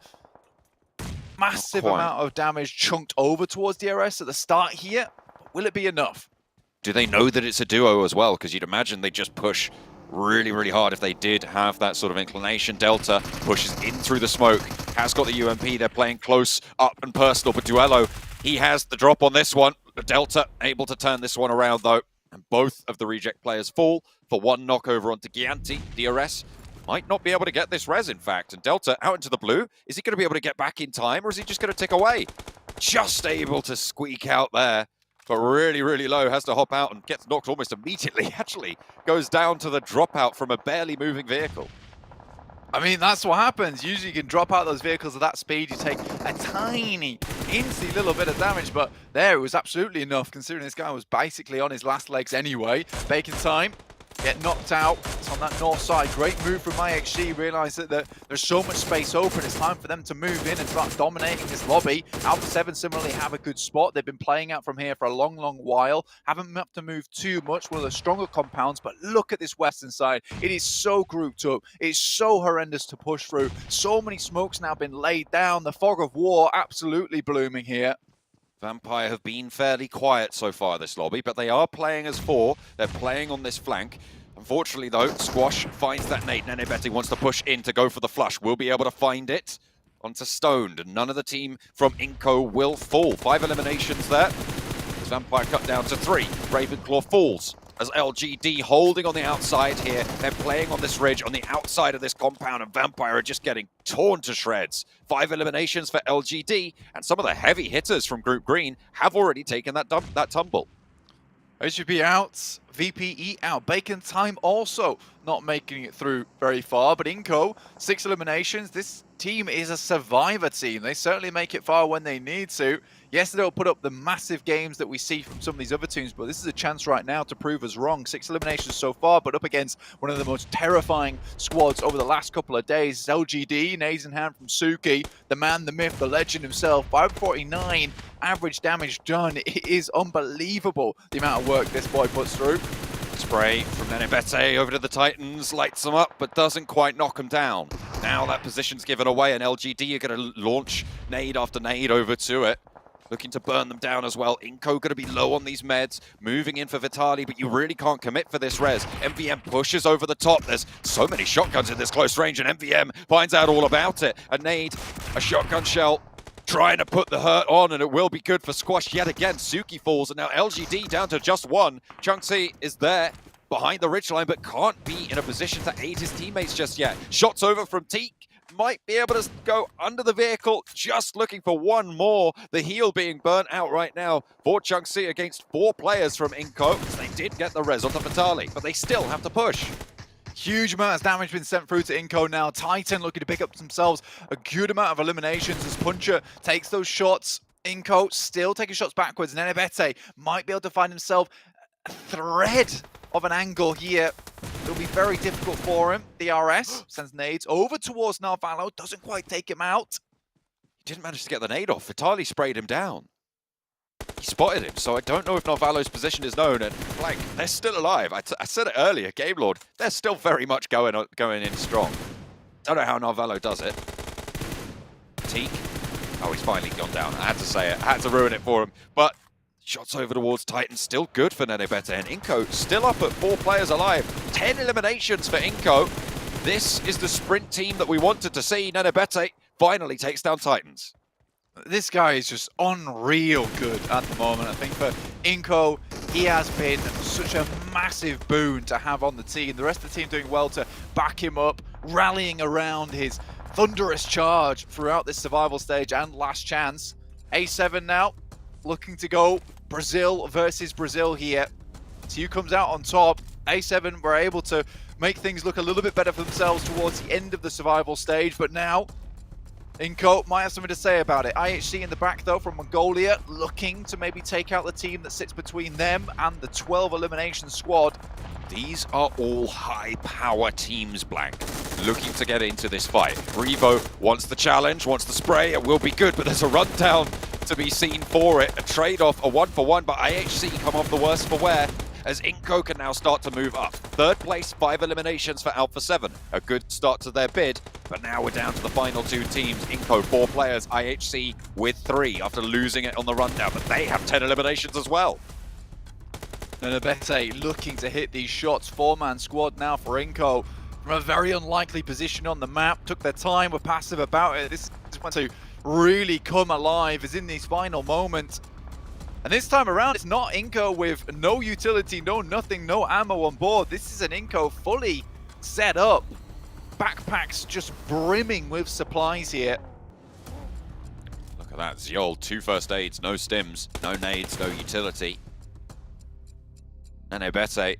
Massive amount of damage chunked over towards DRS at the start here. But will it be enough? Do they know that it's a duo as well? Because you'd imagine they just push really, really hard if they did have that sort of inclination. Delta pushes in through the smoke, has got the UMP, they're playing close up and personal, but Duello, he has the drop on this one. Delta able to turn this one around though, and both of the Reject players fall for one knockover onto Gianti. DRS might not be able to get this res, in fact, and Delta out into the blue. Is he going to be able to get back in time, or is he just going to tick away? Just able to squeak out there, but really, really low, has to hop out and gets knocked almost immediately, actually. Goes down to the dropout from a barely moving vehicle. I mean, that's what happens. Usually you can drop out those vehicles at that speed, you take a tiny, insy little bit of damage, but there it was absolutely enough, considering this guy was basically on his last legs anyway. Bacon Time, get knocked out. It's on that north side. Great move from IHC. Realize that there's so much space open. It's time for them to move in and start dominating this lobby. Alpha 7 similarly have a good spot. They've been playing out from here for a long, long while. Haven't had to move too much. One of the stronger compounds, but look at this western side. It is so grouped up. It's so horrendous to push through. So many smokes now been laid down. The fog of war absolutely blooming here. Vampire have been fairly quiet so far this lobby, but they are playing as 4. They're playing on this flank. Unfortunately, though, Squash finds that nade. Nanibete wants to push in to go for the flush. Will be able to find it onto Stoned, and none of the team from iNCO will fall. 5 eliminations there. as Vampire cut down to 3. Ravenclaw falls as LGD holding on the outside here. They're playing on this ridge on the outside of this compound, and Vampire are just getting torn to shreds. 5 eliminations for LGD, and some of the heavy hitters from Group Green have already taken that tumble. HVP out, VPE out. Bacon Time also not making it through very far, but iNCO, 6 eliminations. This team is a survivor team. They certainly make it far when they need to. Yes, they'll put up the massive games that we see from some of these other teams, but this is a chance right now to prove us wrong. 6 eliminations so far, but up against one of the most terrifying squads over the last couple of days. It's LGD, nades in hand from Suki, the man, the myth, the legend himself. 549 average damage done. It is unbelievable the amount of work this boy puts through. Spray from Nenebete over to the Titans, lights them up, but doesn't quite knock them down. Now that position's given away, and LGD are going to launch nade after nade over to it. Looking to burn them down as well. iNCO going to be low on these meds, moving in for Vitali, but you really can't commit for this res. MVM pushes over the top. There's so many shotguns in this close range, and MVM finds out all about it. A nade, a shotgun shell, trying to put the hurt on, and it will be good for Squash yet again. Suki falls, and now LGD down to just 1. Chunksy is there behind the ridgeline, but can't be in a position to aid his teammates just yet. Shots over from Teak. Might be able to go under the vehicle, just looking for one more. The heel being burnt out right now for Chunksy against 4 players from iNCO. They did get the res on the Vitali, but they still have to push. Huge amount of damage been sent through to iNCO now. Titan looking to pick up themselves a good amount of eliminations as Puncher takes those shots. iNCO still taking shots backwards. Nenebete might be able to find himself a thread of an angle here. It'll be very difficult for him. The RS sends nades over towards Narvalo. Doesn't quite take him out. He didn't manage to get the nade off. Vitali sprayed him down. He spotted him, so I don't know if Narvalo's position is known. And like, they're still alive. I said it earlier, Game Lord. They're still very much going in strong. Don't know how Narvalo does it. Teak. Oh, he's finally gone down. I had to say it. I had to ruin it for him. But shots over towards Titan, still good for Nenebete, and iNCO still up at 4 players alive. 10 eliminations for iNCO. This is the sprint team that we wanted to see. Nenebete finally takes down Titans. This guy is just unreal good at the moment. I think for iNCO, he has been such a massive boon to have on the team. The rest of the team doing well to back him up, rallying around his thunderous charge throughout this survival stage and last chance. A7 now looking to go Brazil versus Brazil here. TU comes out on top. A7 were able to make things look a little bit better for themselves towards the end of the survival stage, but now iNCO might have something to say about it. IHC in the back though from Mongolia, looking to maybe take out the team that sits between them and the 12 elimination squad. These are all high-power teams, Blank, looking to get into this fight. Revo wants the challenge, wants the spray. It will be good, but there's a rundown to be seen for it. A trade-off, a 1-for-1, but IHC come off the worst for wear as iNCO can now start to move up. 3rd place, 5 eliminations for Alpha 7. A good start to their bid, but now we're down to the final 2 teams. iNCO, 4 players, IHC with 3 after losing it on the rundown, but they have 10 eliminations as well. Nenebete looking to hit these shots. 4-man squad now for iNCO from a very unlikely position on the map. Took their time, were passive about it. This is when to really come alive is in these final moments. And this time around, it's not iNCO with no utility, no nothing, no ammo on board. This is an iNCO fully set up. Backpacks just brimming with supplies here. Look at that, Ziol, 2 first aids, no stims, no nades, no utility. Nenebete,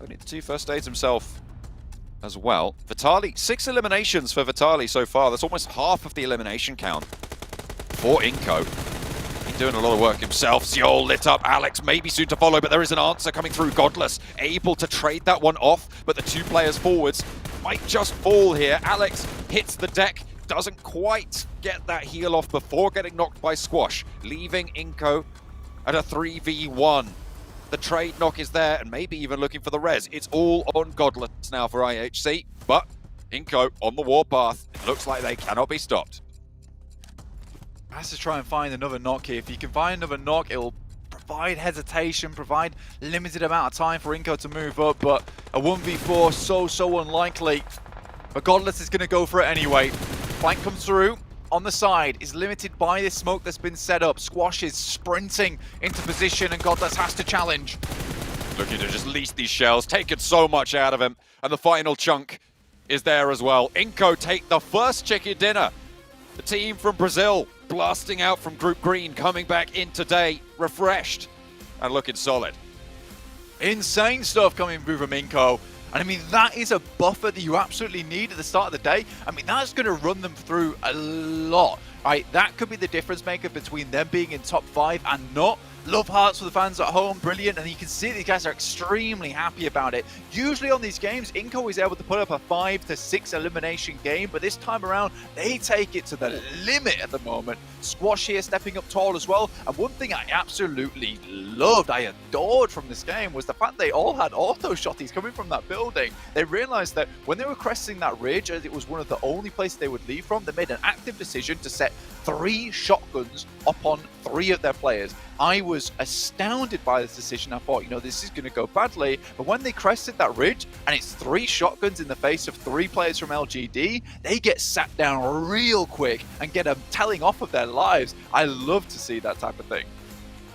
only the 2 first aids himself as well. Vitali, 6 eliminations for Vitali so far. That's almost half of the elimination count for iNCO. He's doing a lot of work himself. Ziol lit up. Alex maybe soon to follow, but there is an answer coming through. Godless able to trade that one off, but the 2 players forwards might just fall here. Alex hits the deck, doesn't quite get that heal off before getting knocked by Squash, leaving iNCO at a 3v1. The trade knock is there, and maybe even looking for the res. It's all on Godless now for IHC, but iNCO on the warpath. It looks like they cannot be stopped. Has to try and find another knock here. If you can find another knock, it'll provide hesitation, provide limited amount of time for iNCO to move up, but a 1v4 so unlikely. But Godless is going to go for it anyway. Flank comes through on the side is limited by this smoke that's been set up. Squash is sprinting into position, and Godless has to challenge. Looking to just lease these shells, taking so much out of him. And the final chunk is there as well. iNCO take the first chicken dinner. The team from Brazil blasting out from Group Green, coming back in today, refreshed and looking solid. Insane stuff coming through from iNCO. And I mean, that is a buffer that you absolutely need at the start of the day. I mean, that's going to run them through a lot. Right? That could be the difference maker between them being in top 5 and not. Love hearts for the fans at home, brilliant, and you can see these guys are extremely happy about it. Usually on these games, iNCO is able to put up a 5 to 6 elimination game, but this time around, they take it to the limit at the moment. Squash here stepping up tall as well, and one thing I absolutely loved, I adored from this game was the fact they all had auto shotties coming from that building. They realized that when they were cresting that ridge, as it was one of the only places they would leave from, they made an active decision to set 3 shotguns upon 3 of their players. I was astounded by this decision. I thought, you know, this is going to go badly. But when they crested that ridge and it's 3 shotguns in the face of 3 players from LGD, they get sat down real quick and get a telling off of their lives. I love to see that type of thing.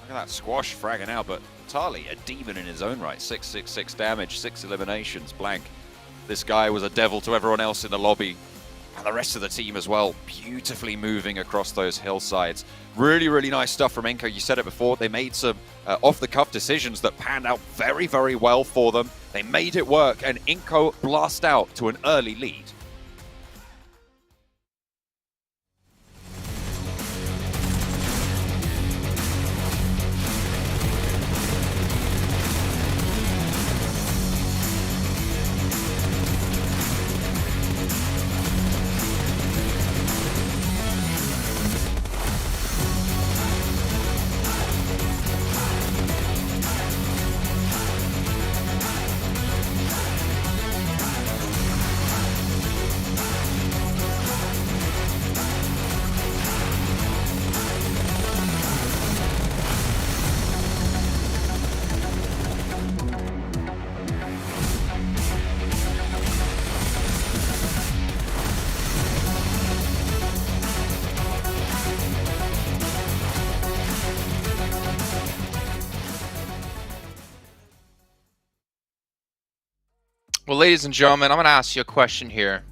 Look at that Squash fragging out, but Tali, a demon in his own right. 666 damage, 6 eliminations, blank. This guy was a devil to everyone else in the lobby. And the rest of the team as well, beautifully moving across those hillsides. Really, really nice stuff from iNCO. You said it before, they made some off-the-cuff decisions that panned out very, very well for them. They made it work, and iNCO blast out to an early lead. Well, ladies and gentlemen, I'm going to ask you a question here.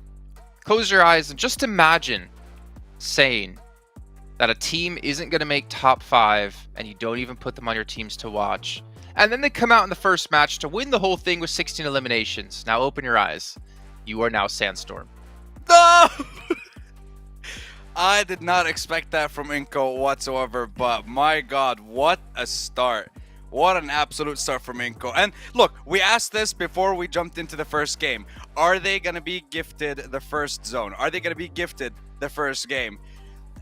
Close your eyes and just imagine saying that a team isn't going to make top 5 and you don't even put them on your teams to watch. And then they come out in the first match to win the whole thing with 16 eliminations. Now open your eyes. You are now Sandstorm. No! I did not expect that from iNCO whatsoever, but my God, what a start. What an absolute start from iNCO. And look, we asked this before we jumped into the first game. Are they going to be gifted the first zone? Are they going to be gifted the first game?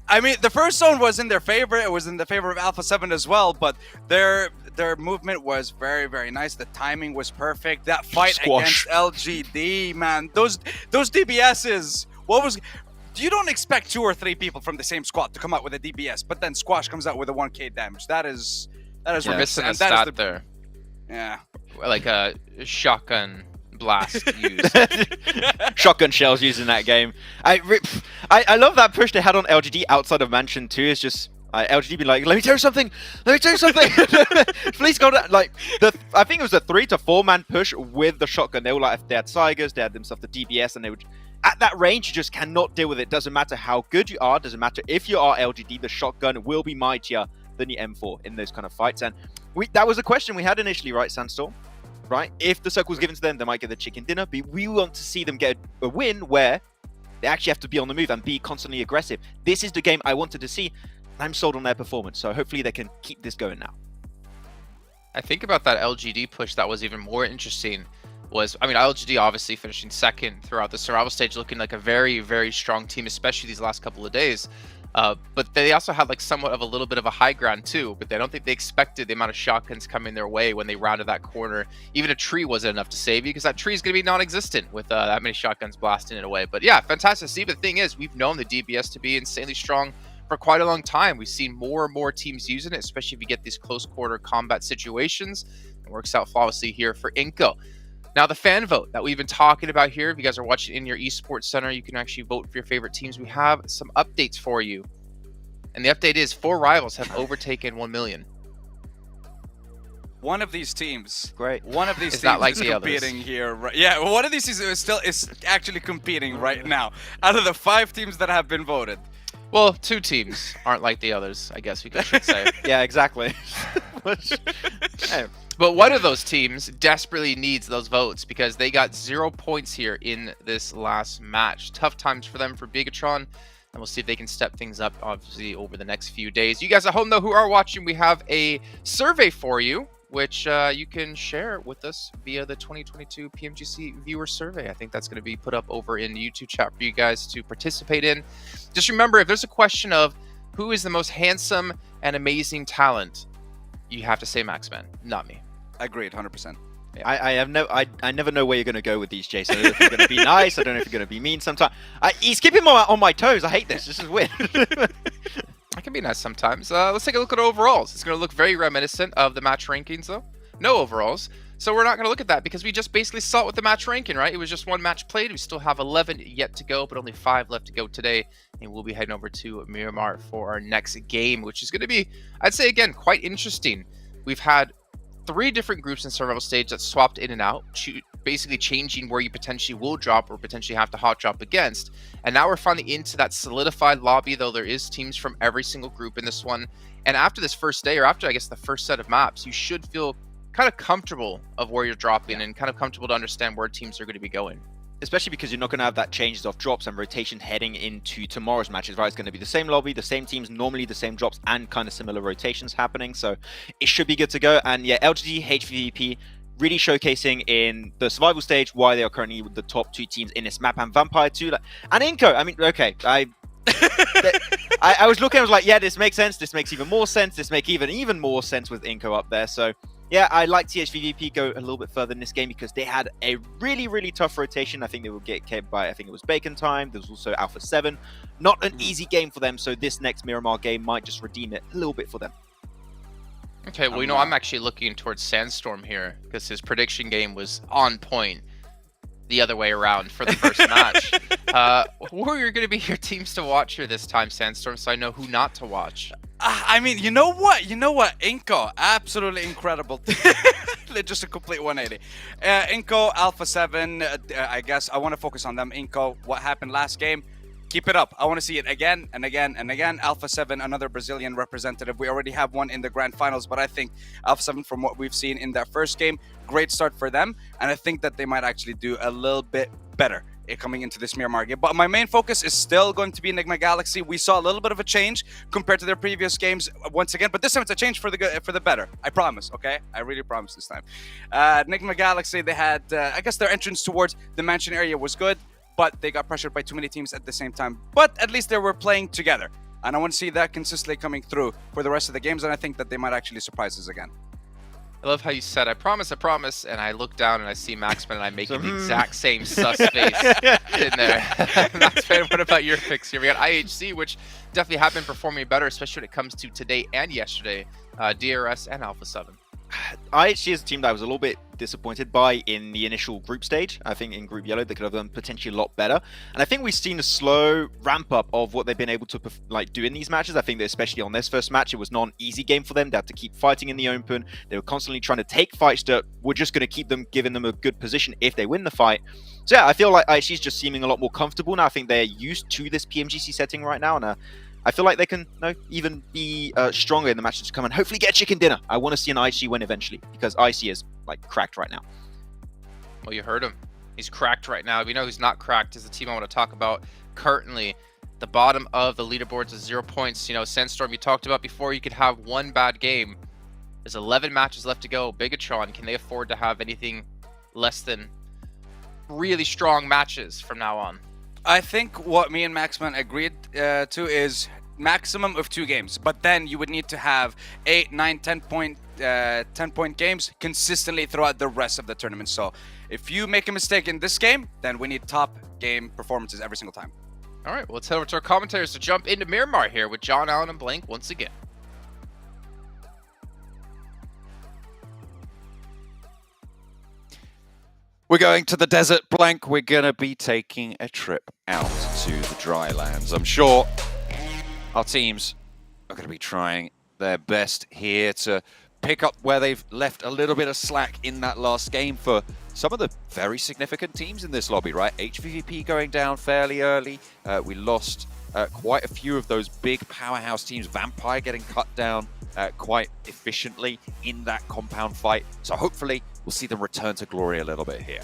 I mean, the first zone was in their favor. It was in the favor of Alpha 7 as well, but their movement was very, very nice. The timing was perfect. That fight against LGD, man. Those DBSs. You don't expect 2 or 3 people from the same squad to come out with a DBS, but then Squash comes out with a 1k damage. That is You're missing a stat there. Yeah. Like a shotgun blast used. Shotgun shells used in that game. I love that push they had on LGD outside of Mansion 2. It's just LGD being like, let me tell you something. Please go down. Like I think it was a 3 to 4 man push with the shotgun. They were like, they had Cygers, they had themselves the DBS, and they would. At that range, you just cannot deal with it. Doesn't matter how good you are. Doesn't matter if you are LGD. The shotgun will be mightier than the M4 in those kind of fights. And that was a question we had initially, right, Sandstorm? Right? If the circle's given to them, they might get the chicken dinner. But we want to see them get a win where they actually have to be on the move and be constantly aggressive. This is the game I wanted to see. I'm sold on their performance. So hopefully they can keep this going now. I think about that LGD push that was even more interesting was, I mean, LGD obviously finishing second throughout the survival stage, looking like a very, very strong team, especially these last couple of days. But they also had like somewhat of a little bit of a high ground too, but I don't think they expected the amount of shotguns coming their way when they rounded that corner. Even a tree wasn't enough to save you, because that tree is going to be non-existent with that many shotguns blasting it away. But yeah, fantastic to see. But the thing is, we've known the DBS to be insanely strong for quite a long time. We've seen more and more teams using it, especially if you get these close quarter combat situations. It works out flawlessly here for iNCO. Now, the fan vote that we've been talking about here, if you guys are watching in your esports center, you can actually vote for your favorite teams. We have some updates for you. And the update is 4 rivals have overtaken 1 million. One of these teams, Great. One of these It's teams not like is the others. competing here. Right, yeah, one of these teams is actually competing right now. Out of the 5 teams that have been voted. Well, 2 teams aren't like the others, I guess we should say. Yeah, exactly. Hey, But one of those teams desperately needs those votes because they got 0 points here in this last match. Tough times for them for Bigatron, and we'll see if they can step things up, obviously, over the next few days. You guys at home, though, who are watching, we have a survey for you, which you can share with us via the 2022 PMGC viewer survey. I think that's going to be put up over in the YouTube chat for you guys to participate in. Just remember, if there's a question of who is the most handsome and amazing talent, you have to say Maxman, not me. Agreed, 100%. Yeah. I never know where you're going to go with these, Jason. I don't know if you're going to be nice. I don't know if you're going to be mean sometimes. He's keeping me on my toes. I hate this. This is weird. I can be nice sometimes. Let's take a look at overalls. It's going to look very reminiscent of the match rankings, though. No overalls. So we're not going to look at that because we just basically saw it with the match ranking, right? It was just 1 match played. We still have 11 yet to go, but only 5 left to go today. And we'll be heading over to Miramar for our next game, which is going to be, I'd say, again, quite interesting. We've had 3 different groups in survival stage that swapped in and out, basically changing where you potentially will drop or potentially have to hot drop against. And now we're finally into that solidified lobby, though there is teams from every single group in this one. And after this first day, or after, I guess, the first set of maps, you should feel kind of comfortable of where you're dropping and kind of comfortable to understand where teams are going to be going. Especially because you're not going to have that changes of drops and rotation heading into tomorrow's matches, right? It's going to be the same lobby, the same teams, normally the same drops, and kind of similar rotations happening. So it should be good to go. And yeah, LGD, HVVP, really showcasing in the survival stage why they are currently the top 2 teams in this map. And Vampire 2, and iNCO. I mean, okay, I was looking, I was like, yeah, this makes sense. This makes even more sense. This makes even more sense with iNCO up there. So yeah, I like THVVP go a little bit further in this game because they had a really, really tough rotation. I think they will get kept by, I think it was Bacon Time. There was also Alpha 7. Not an easy game for them, so this next Miramar game might just redeem it a little bit for them. Okay, well, you know, I'm actually looking towards Sandstorm here because his prediction game was on point the other way around for the first match. Who are going to be your teams to watch here this time, Sandstorm, so I know who not to watch? I mean, you know what? iNCO, absolutely incredible. Just a complete 180. iNCO, Alpha 7, I guess I want to focus on them. iNCO, what happened last game? Keep it up. I want to see it again and again and again. Alpha 7, another Brazilian representative. We already have one in the grand finals, but I think Alpha 7, from what we've seen in that first game, great start for them. And I think that they might actually do a little bit better coming into this Miramar game. But my main focus is still going to be Enigma Galaxy. We saw a little bit of a change compared to their previous games once again, but this time it's a change for the better. I promise, okay? I really promise this time. Enigma Galaxy, they had, I guess their entrance towards the mansion area was good, but they got pressured by too many teams at the same time. But at least they were playing together. And I want to see that consistently coming through for the rest of the games, and I think that they might actually surprise us again. I love how you said, I promise, and I look down and I see Maxman and I'm making the exact same sus face in there. Maxman, what about your picks here? We got IHC, which definitely have been performing better, especially when it comes to today and yesterday, DRS and Alpha 7. IHC is a team that I was a little bit disappointed by in the initial group stage. I think in Group Yellow they could have done potentially a lot better, and I think we've seen a slow ramp up of what they've been able to do in these matches. I think that especially on this first match, it was not an easy game for them. They had to keep fighting in the open. They were constantly trying to take fights that were just going to keep them, giving them a good position if they win the fight. So yeah, I feel like IHC is just seeming a lot more comfortable now. I think they're used to this PMGC setting right now, and I feel like they can even be stronger in the matches to come and hopefully get a chicken dinner. I want to see an IC win eventually because IC is cracked right now. Well, you heard him. He's cracked right now. We know who's not cracked is the team I want to talk about currently. The bottom of the leaderboards is 0 points. You know, Sandstorm, you talked about before, you could have one bad game. There's 11 matches left to go. Bigatron, can they afford to have anything less than really strong matches from now on? I think what me and Maxman agreed to is maximum of 2 games, but then you would need to have 8, 9, 10 point games consistently throughout the rest of the tournament. So if you make a mistake in this game, then we need top game performances every single time. All right, well, let's head over to our commentators to jump into Miramar here with John, Allen, and Blank once again. We're going to the desert blank. We're going to be taking a trip out to the dry lands. I'm sure our teams are going to be trying their best here to pick up where they've left a little bit of slack in that last game for some of the very significant teams in this lobby, right? HVVP going down fairly early. We lost quite a few of those big powerhouse teams. Vampire getting cut down quite efficiently in that compound fight. So hopefully we'll see them return to glory a little bit here.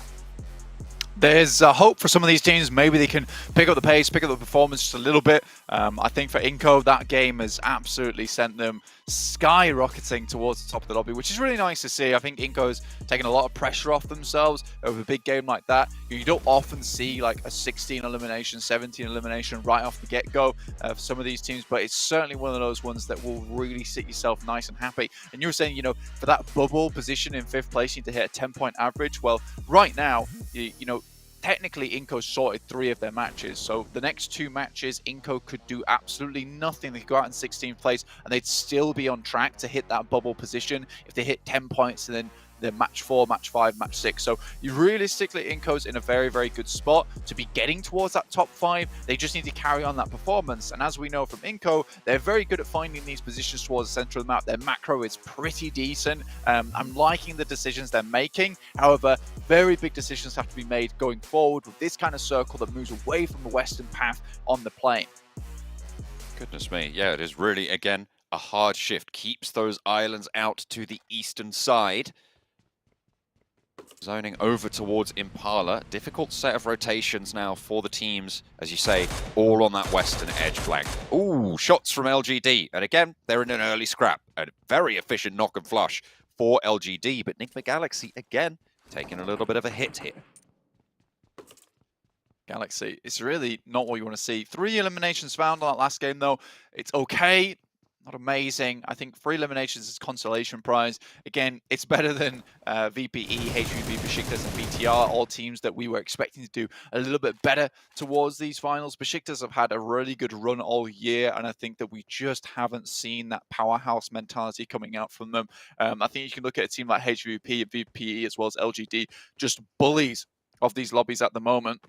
There's hope for some of these teams. Maybe they can pick up the pace, pick up the performance just a little bit. I think for iNCO, that game has absolutely sent them skyrocketing towards the top of the lobby, which is really nice to see. I think iNCO's taken a lot of pressure off themselves over a big game like that. You don't often see like a 16 elimination, 17 elimination right off the get-go for some of these teams, but it's certainly one of those ones that will really sit yourself nice and happy. And you were saying, you know, for that bubble position in 5th place, you need to hit a 10-point average. Well, right now, you know, technically iNCO sorted 3 of their matches, so the next 2 matches iNCO could do absolutely nothing. They could go out in 16th place and they'd still be on track to hit that bubble position if they hit 10 points and then match 4, match 5, match 6. So you realistically, iNCO's in a very, very good spot to be getting towards that top 5. They just need to carry on that performance. And as we know from iNCO, they're very good at finding these positions towards the center of the map. Their macro is pretty decent. I'm liking the decisions they're making. However, very big decisions have to be made going forward with this kind of circle that moves away from the western path on the plane. Goodness me. Yeah, it is really, again, a hard shift. Keeps those islands out to the eastern side. Zoning over towards Impala. Difficult set of rotations now for the teams, as you say, all on that western edge flank. Ooh, shots from LGD. And again, they're in an early scrap. A very efficient knock and flush for LGD, but Enigma Galaxy, again, taking a little bit of a hit here. Galaxy, it's really not what you want to see. 3 eliminations found on that last game, though. It's okay. Not amazing. I think 3 eliminations is consolation prize. Again, it's better than VPE, HVV, Besiktas, and BTR, all teams that we were expecting to do a little bit better towards these finals. Besiktas have had a really good run all year, and I think that we just haven't seen that powerhouse mentality coming out from them. I think you can look at a team like HVP and VPE as well as LGD, just bullies of these lobbies at the moment.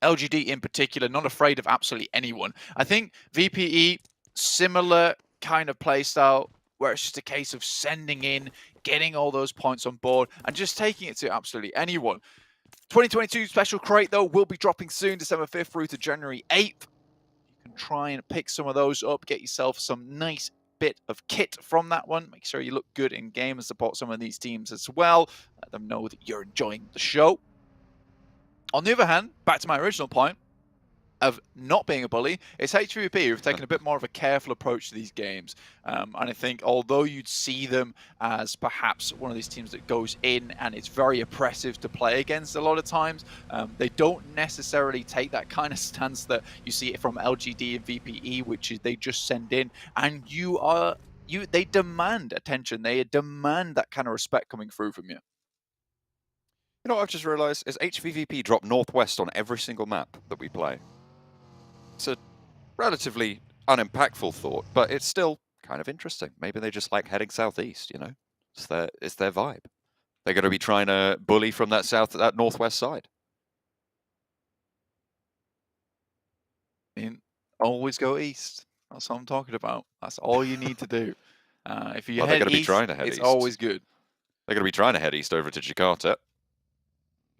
LGD in particular, not afraid of absolutely anyone. I think VPE, similar kind of play style where it's just a case of sending in, getting all those points on board and just taking it to absolutely anyone. 2022 special crate though will be dropping soon, December 5th through to January 8th. You can try and pick some of those up, get yourself some nice bit of kit from that one. Make sure you look good in game and support some of these teams as well. Let them know that you're enjoying the show. On the other hand, back to my original point of not being a bully, it's HVP who've taken a bit more of a careful approach to these games. And I think although you'd see them as perhaps one of these teams that goes in and it's very oppressive to play against a lot of times, they don't necessarily take that kind of stance that you see it from LGD and VPE, which is they just send in and they demand attention. They demand that kind of respect coming through from you. You know what I've just realized is HVVP drop northwest on every single map that we play. It's a relatively unimpactful thought, but it's still kind of interesting. Maybe they just like heading southeast, you know? It's their vibe. They're going to be trying to bully from that northwest side. I mean, always go east. That's what I'm talking about. That's all you need to do. If you head east, it's always good. They're going to be trying to head east over to Jakarta.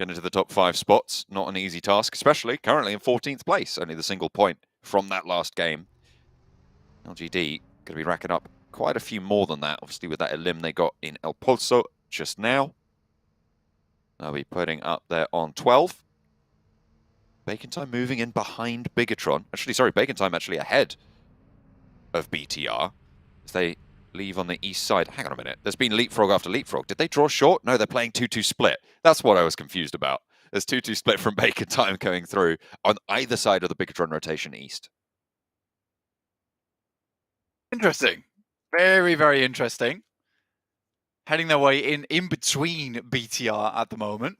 Get into the top 5 spots, not an easy task, especially currently in 14th place. Only the single point from that last game. LGD going to be racking up quite a few more than that, obviously with that elim they got in El Pozo just now. They'll be putting up there on 12. Bacon Time moving in behind Bigatron. Actually, sorry, Bacon Time actually ahead of BTR as they leave on the east side. Hang on a minute. There's been leapfrog after leapfrog. Did they draw short? No, they're playing 2-2 split. That's what I was confused about. There's 2-2 split from Bacon Time going through on either side of the Bigatron rotation east. Interesting. Very, very interesting. Heading their way in between BTR at the moment.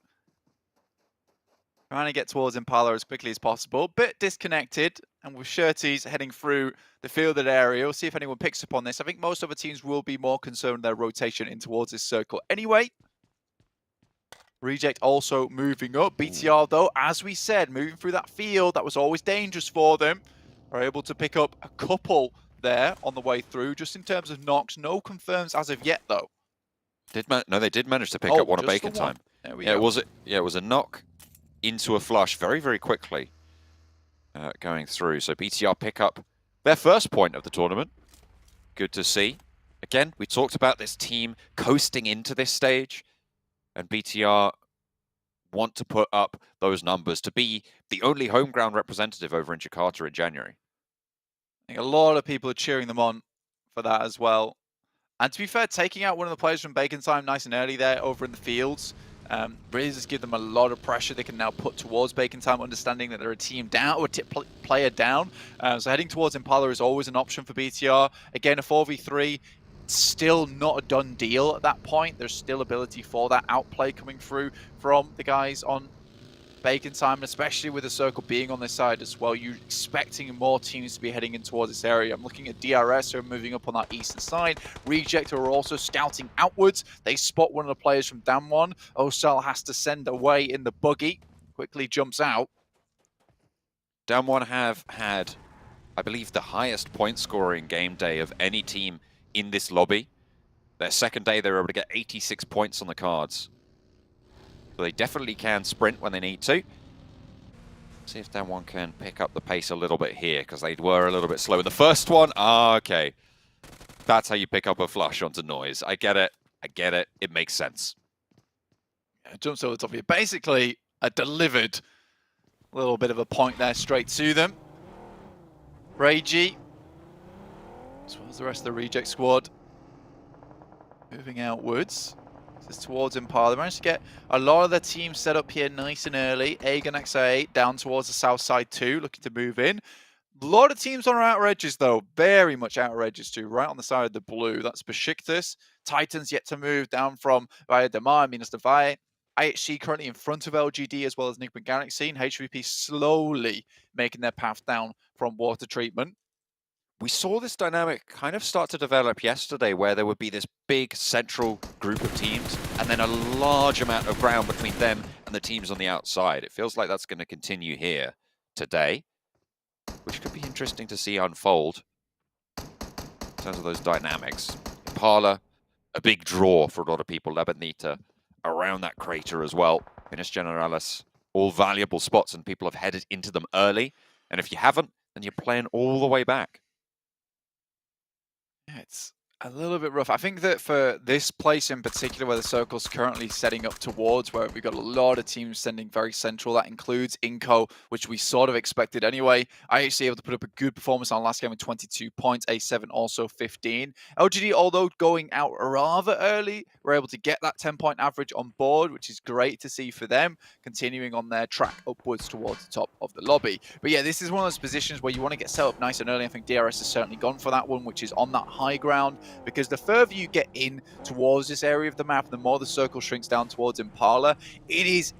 Trying to get towards Impala as quickly as possible. Bit disconnected. And with Shirties heading through the fielded area, we'll see if anyone picks up on this. I think most other teams will be more concerned with their rotation in towards this circle anyway. Reject also moving up. BTR, though, as we said, moving through that field, that was always dangerous for them. Are able to pick up a couple there on the way through, just in terms of knocks. No confirms as of yet, though. No, they did manage to pick up one at bacon time. There we go. It was a knock into a flush very, very quickly going through. So BTR pick up their first point of the tournament. Good to see. Again, we talked about this team coasting into this stage, and BTR want to put up those numbers to be the only home ground representative over in Jakarta in January. I think a lot of people are cheering them on for that as well. And to be fair, taking out one of the players from Bacon Time nice and early there over in the fields really just give them a lot of pressure they can now put towards Bacon Time, understanding that they're a team down or a player down. So heading towards Impala is always an option for BTR. Again, a 4v3. Still not a done deal at that point. There's still ability for that outplay coming through from the guys on Bacon Time, and especially with the circle being on this side as well. You're expecting more teams to be heading in towards this area. I'm looking at DRS who are moving up on that eastern side. Reject are also scouting outwards. They spot one of the players from Damwon. Osal has to send away in the buggy. Quickly jumps out. Damwon have had, I believe, the highest point scoring game day of any team in this lobby. Their second day, they were able to get 86 points on the cards. So they definitely can sprint when they need to. See if Damwon can pick up the pace a little bit here, because they were a little bit slow in the first one. Okay. That's how you pick up a flush onto Noise. I get it. I get it. It makes sense. Yeah, jumps over the top of you. Basically, a delivered little bit of a point there straight to them. Ragey, as well as the rest of the Reject squad, moving outwards. This is towards Impala. They managed to get a lot of their team set up here nice and early. Aegon XA down towards the south side too, looking to move in. A lot of teams on our outer edges though, very much outer edges too, right on the side of the blue. That's Besiktas. Titans yet to move down from Via de Mar, Minas de Valle. IHC currently in front of LGD as well as Enigma Galaxy, and HVP slowly making their path down from water treatment. We saw this dynamic kind of start to develop yesterday, where there would be this big central group of teams and then a large amount of ground between them and the teams on the outside. It feels like that's going to continue here today, which could be interesting to see unfold in terms of those dynamics. Impala, a big draw for a lot of people. Labanita around that crater as well. Finis Generalis, all valuable spots, and people have headed into them early. And if you haven't, then you're playing all the way back. Yeah, it's a little bit rough. I think that for this place in particular, where the circle's currently setting up towards, where we've got a lot of teams sending very central, that includes iNCO, which we sort of expected anyway. IHC able to put up a good performance on last game with 22 points, A7 also 15. LGD, although going out rather early, were able to get that 10-point average on board, which is great to see for them, continuing on their track upwards towards the top of the lobby. But yeah, this is one of those positions where you want to get set up nice and early. I think DRS has certainly gone for that one, which is on that high ground, because the further you get in towards this area of the map, the more the circle shrinks down towards Impala. It is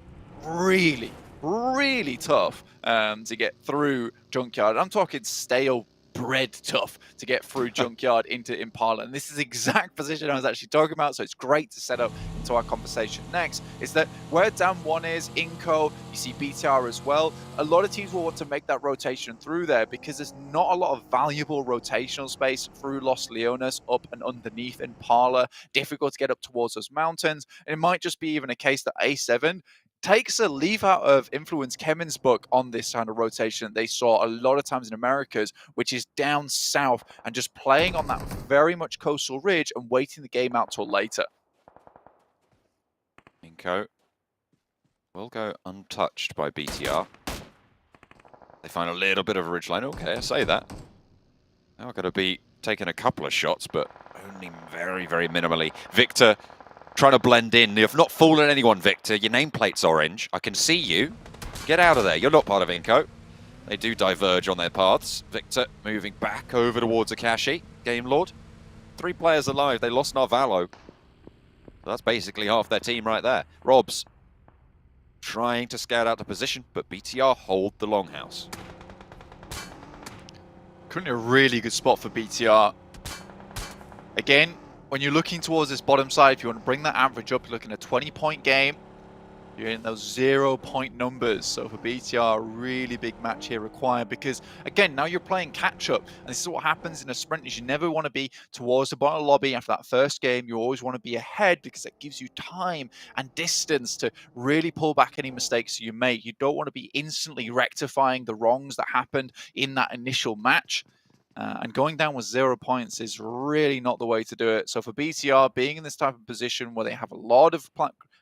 really, really tough to get through Junkyard. I'm talking stale bread tough to get through Junkyard into Impala, and this is the exact position I was actually talking about, so it's great to set up into our conversation next. Is that where Damwon is, iNCO, you see BTR as well. A lot of teams will want to make that rotation through there because there's not a lot of valuable rotational space through Los Leones, up and underneath Impala. Difficult to get up towards those mountains, and it might just be even a case that A7 takes a leaf out of Influence Kevin's book on this kind of rotation they saw a lot of times in Americas, which is down south and just playing on that very much coastal ridge and waiting the game out till later. iNCO will go untouched by BTR. They find a little bit of a ridgeline. Okay, I say that. Now going to be taking a couple of shots, but only very, very minimally. Victor trying to blend in. You've not fallen anyone, Victor. Your nameplate's orange. I can see you. Get out of there. You're not part of iNCO. They do diverge on their paths. Victor moving back over towards Akashi. Game Lord. 3 players alive. They lost Narvalo. So that's basically half their team right there. Robs trying to scout out the position, but BTR hold the longhouse. Currently a really good spot for BTR. Again, when you're looking towards this bottom side, if you want to bring that average up, you're looking at a 20-point game. You're in those 0-point numbers. So for BTR, a really big match here required because, again, now you're playing catch-up. And this is what happens in a sprint is you never want to be towards the bottom of the lobby after that first game. You always want to be ahead because it gives you time and distance to really pull back any mistakes you make. You don't want to be instantly rectifying the wrongs that happened in that initial match. And going down with 0 points is really not the way to do it. So for BTR, being in this type of position where they have a lot of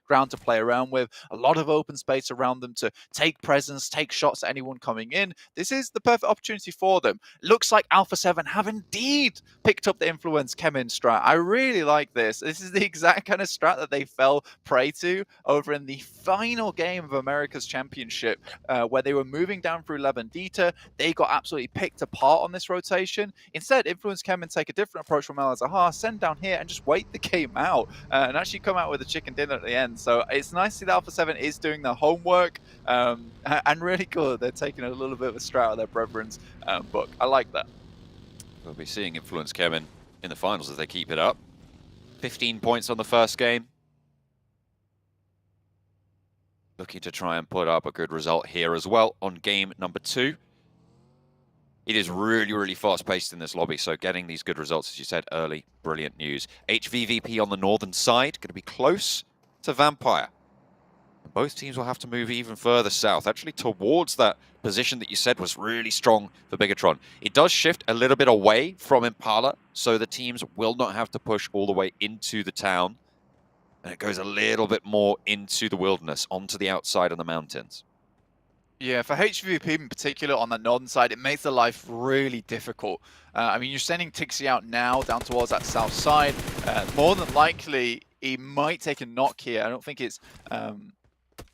ground to play around with, a lot of open space around them to take presence, take shots at anyone coming in, this is the perfect opportunity for them. Looks like Alpha 7 have indeed picked up the influence Kemin strat. I really like this. This is the exact kind of strat that they fell prey to over in the final game of America's Championship, where they were moving down through Levandita. They got absolutely picked apart on this rotation. Instead, Influence Kemin take a different approach from El Azahar, send down here and just wait the game out and actually come out with a chicken dinner at the end. So it's nice to see that Alpha 7 is doing their homework and really cool. They're taking a little bit of a strat out of their brethren's book. I like that. We'll be seeing Influence Kemin in the finals if they keep it up. 15 points on the first game. Looking to try and put up a good result here as well on game number 2. It is really, really fast-paced in this lobby, so getting these good results, as you said, early, brilliant news. HVVP on the northern side, going to be close to Vampire. And both teams will have to move even further south, actually towards that position that you said was really strong for Bigatron. It does shift a little bit away from Impala, so the teams will not have to push all the way into the town. And it goes a little bit more into the wilderness, onto the outside of the mountains. Yeah, for HVVP in particular on the northern side, it makes their life really difficult. I mean, you're sending Tixie out now down towards that south side. More than likely, he might take a knock here. I don't think it's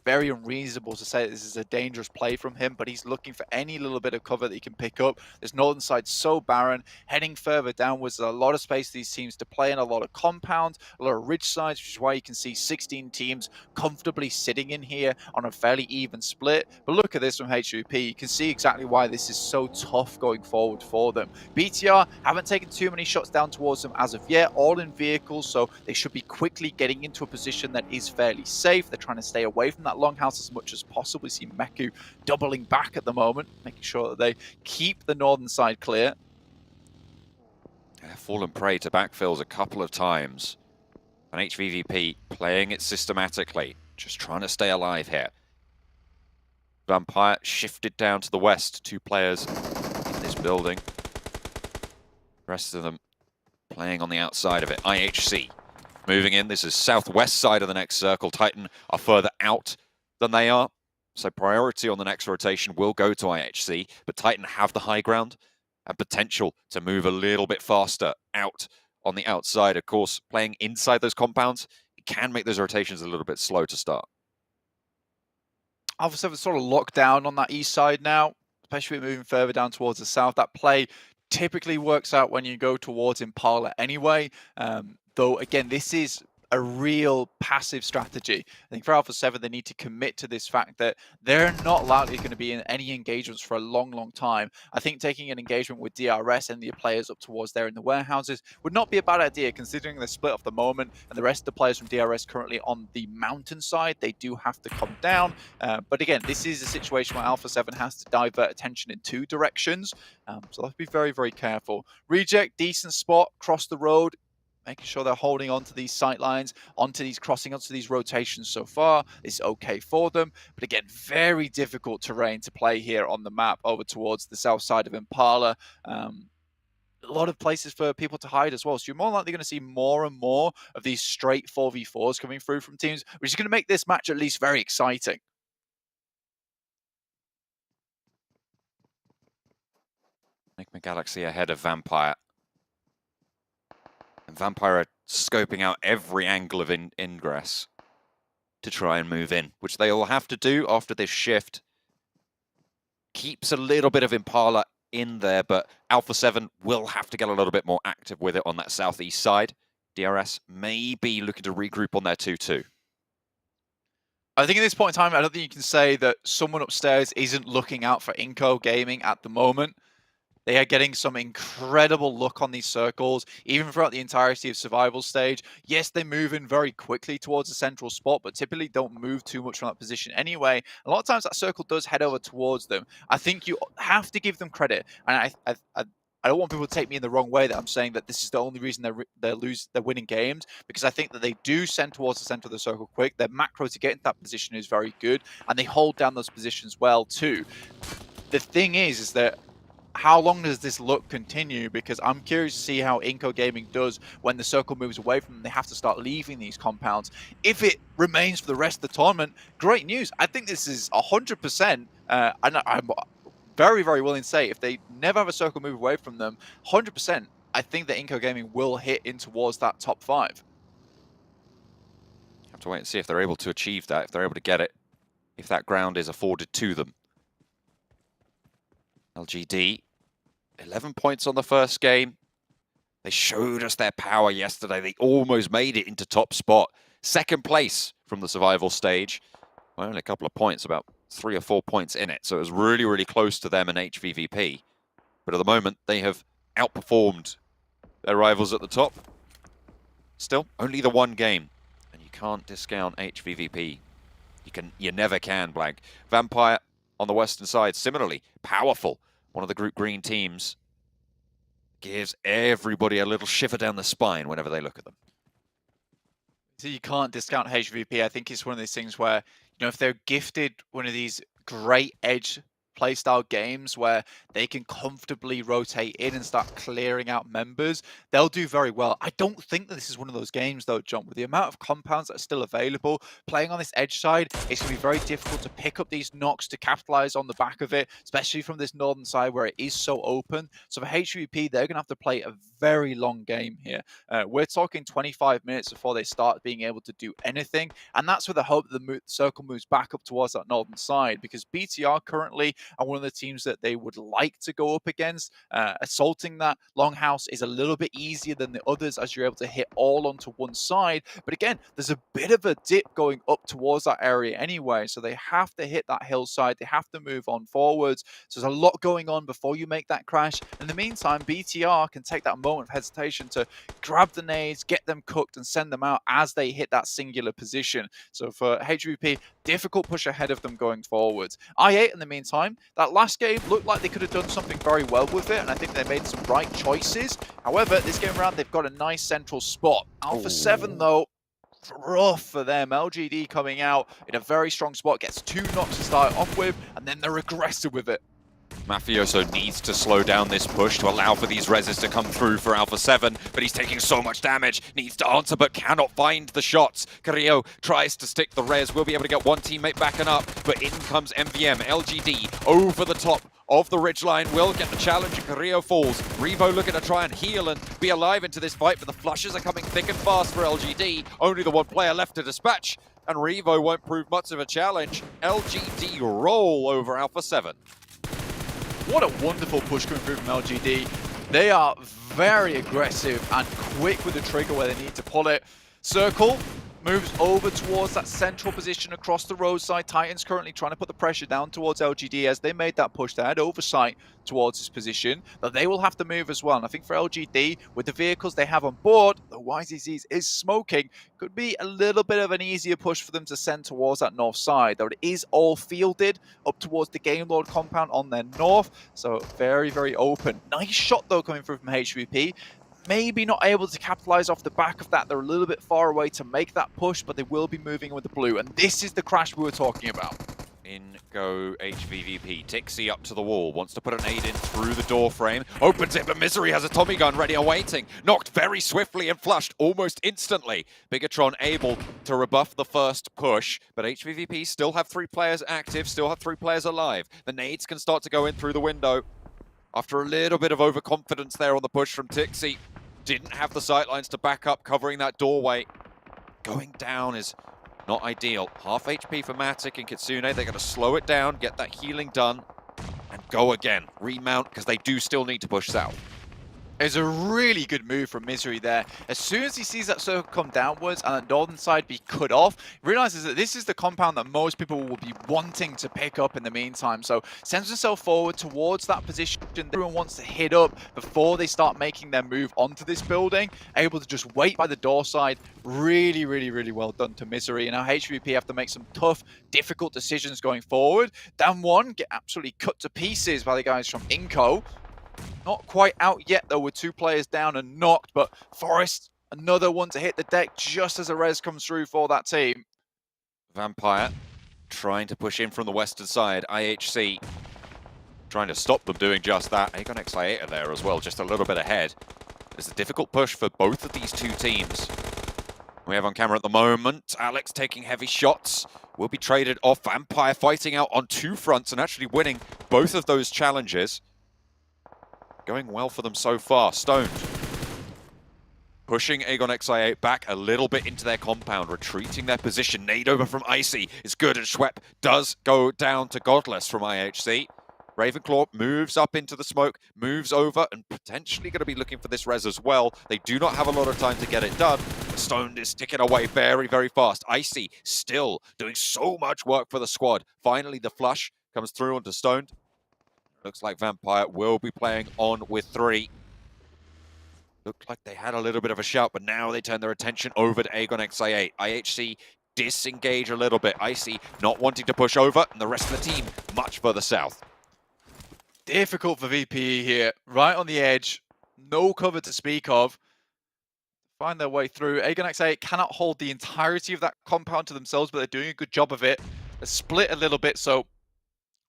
very unreasonable to say that this is a dangerous play from him, but he's looking for any little bit of cover that he can pick up. This northern side so barren. Heading further downwards, there's a lot of space for these teams to play in, a lot of compounds, a lot of ridge sides, which is why you can see 16 teams comfortably sitting in here on a fairly even split. But look at this from HVP. You can see exactly why this is so tough going forward for them. BTR haven't taken too many shots down towards them as of yet, all in vehicles, so they should be quickly getting into a position that is fairly safe. They're trying to stay away from that longhouse as much as possible. We see Meku doubling back at the moment, making sure that they keep the northern side clear. Yeah, fallen prey to backfills a couple of times. And HVVP playing it systematically, just trying to stay alive here. Vampire shifted down to the west, 2 players in this building. The rest of them playing on the outside of it. IHC moving in. This is southwest side of the next circle. Titan are further out than they are. So priority on the next rotation will go to IHC, but Titan have the high ground and potential to move a little bit faster out on the outside. Of course, playing inside those compounds, it can make those rotations a little bit slow to start. Alpha 7 sort of locked down on that east side now, especially moving further down towards the south. That play typically works out when you go towards Impala anyway. Though, again, this is a real passive strategy. I think for Alpha 7, they need to commit to this fact that they're not likely going to be in any engagements for a long, long time. I think taking an engagement with DRS and the players up towards there in the warehouses would not be a bad idea, considering the split of the moment and the rest of the players from DRS currently on the mountain side. They do have to come down. But again, this is a situation where Alpha 7 has to divert attention in 2 directions. So let's be very, very careful. Reject, decent spot, cross the road, making sure they're holding on to these sight lines, onto these crossing, onto these rotations so far is okay for them. But again, very difficult terrain to play here on the map over towards the south side of Impala. A lot of places for people to hide as well. So you're more likely going to see more and more of these straight 4v4s coming through from teams, which is going to make this match at least very exciting. Enigma Galaxy ahead of Vampire. And Vampire are scoping out every angle of ingress to try and move in, which they will have to do after this shift. Keeps a little bit of Impala in there, but Alpha 7 will have to get a little bit more active with it on that southeast side. DRS may be looking to regroup on their 2-2. I think at this point in time, I don't think you can say that someone upstairs isn't looking out for iNCO Gaming at the moment. They are getting some incredible luck on these circles, even throughout the entirety of survival stage. Yes, they move in very quickly towards the central spot, but typically don't move too much from that position anyway. A lot of times that circle does head over towards them. I think you have to give them credit, and I don't want people to take me in the wrong way that I'm saying that this is the only reason they're winning games, because I think that they do send towards the center of the circle quick. Their macro to get into that position is very good, and they hold down those positions well too. The thing is that how long does this look continue? Because I'm curious to see how iNCO Gaming does when the circle moves away from them. They have to start leaving these compounds. If it remains for the rest of the tournament, great news. I think this is 100%, and I'm very, very willing to say if they never have a circle move away from them, 100%, I think that iNCO Gaming will hit in towards that top 5. Have to wait and see if they're able to achieve that, if they're able to get it, if that ground is afforded to them. LGD, 11 points on the first game. They showed us their power yesterday. They almost made it into top spot. Second place from the survival stage. Well, only a couple of points, about 3 or 4 points in it. So it was really, really close to them and HVVP. But at the moment, they have outperformed their rivals at the top. Still, only the one game. And you can't discount HVVP. You never can, Blank. Vampire on the western side, similarly, powerful. One of the group green teams gives everybody a little shiver down the spine whenever they look at them. So you can't discount HVP. I think it's one of those things where, if they're gifted one of these great edge playstyle games where they can comfortably rotate in and start clearing out members, they'll do very well. I don't think that this is one of those games though, John, with the amount of compounds that are still available, playing on this edge side, it's going to be very difficult to pick up these knocks to capitalize on the back of it, especially from this northern side where it is so open. So for HVP, they're going to have to play a very long game here. We're talking 25 minutes before they start being able to do anything, and that's with the hope that the circle moves back up towards that northern side, because BTR currently are one of the teams that they would like to go up against. Assaulting that longhouse is a little bit easier than the others as you're able to hit all onto one side. But again, there's a bit of a dip going up towards that area anyway, so they have to hit that hillside. They have to move on forwards. So there's a lot going on before you make that crash. In the meantime, BTR can take that moment of hesitation to grab the nades, get them cooked, and send them out as they hit that singular position. So for HVP, difficult push ahead of them going forwards. I8, in the meantime, that last game looked like they could have done something very well with it, and I think they made some right choices. However, this game around, they've got a nice central spot. Alpha 7, though, rough for them. LGD coming out in a very strong spot, gets 2 knocks to start off with, and then they're aggressive with it. Mafioso needs to slow down this push to allow for these reses to come through for Alpha 7, but he's taking so much damage, needs to answer but cannot find the shots. Carrillo tries to stick the res, will be able to get one teammate backing up, but in comes MVM. LGD over the top of the ridgeline, will get the challenge, and Carrillo falls. Revo looking to try and heal and be alive into this fight, but the flushes are coming thick and fast for LGD. Only the one player left to dispatch, and Revo won't prove much of a challenge. LGD roll over Alpha 7. What a wonderful push coming through from LGD. They are very aggressive and quick with the trigger where they need to pull it. Circle moves over towards that central position across the roadside. Titans currently trying to put the pressure down towards LGD as they made that push. They had oversight towards this position, but they will have to move as well. And I think for LGD, with the vehicles they have on board, the YZZ is smoking, could be a little bit of an easier push for them to send towards that north side, though it is all fielded up towards the Game Lord compound on their north, so very, very open. Nice shot, though, coming through from HVP. Maybe not able to capitalize off the back of that. They're a little bit far away to make that push, but they will be moving with the blue. And this is the crash we were talking about. In go HVVP. Tixie up to the wall. Wants to put an aid in through the door frame. Opens it, but Misery has a Tommy gun ready and waiting. Knocked very swiftly and flushed almost instantly. Bigatron able to rebuff the first push, but HVVP still have 3 players active, still have 3 players alive. The nades can start to go in through the window. After a little bit of overconfidence there on the push from Tixie. Didn't have the sightlines to back up, covering that doorway. Going down is not ideal. Half HP for Matic and Kitsune. They're going to slow it down, get that healing done, and go again. Remount, because they do still need to push south. It's a really good move from Misery there. As soon as he sees that circle come downwards and the northern side be cut off, he realizes that this is the compound that most people will be wanting to pick up in the meantime. So sends himself forward towards that position everyone wants to hit up before they start making their move onto this building. Able to just wait by the door side. Really, really, really well done to Misery. And now HVP have to make some tough, difficult decisions going forward. Damwon get absolutely cut to pieces by the guys from iNCO. Not quite out yet, though, with 2 players down and knocked, but Forest, another one to hit the deck just as a res comes through for that team. Vampire trying to push in from the western side. IHC trying to stop them doing just that. Aegon XI8 are there as well, just a little bit ahead. It's a difficult push for both of these 2 teams. We have on camera at the moment, Alex taking heavy shots. Will be traded off. Vampire fighting out on 2 fronts and actually winning both of those challenges. Going well for them so far. Stoned. Pushing Aegon XI8 back a little bit into their compound, retreating their position. Nade over from Icy is good, and Schwepp does go down to Godless from IHC. Ravenclaw moves up into the smoke, moves over, and potentially going to be looking for this res as well. They do not have a lot of time to get it done. Stoned is ticking away very, very fast. Icy still doing so much work for the squad. Finally, the flush comes through onto Stoned. Looks like Vampire will be playing on with 3. Looked like they had a little bit of a shout, but now they turn their attention over to Aegon XI8. IHC disengage a little bit. Icy not wanting to push over, and the rest of the team much further south. Difficult for VPE here. Right on the edge. No cover to speak of. Find their way through. Aegon XI8 cannot hold the entirety of that compound to themselves, but they're doing a good job of it. They're split a little bit, so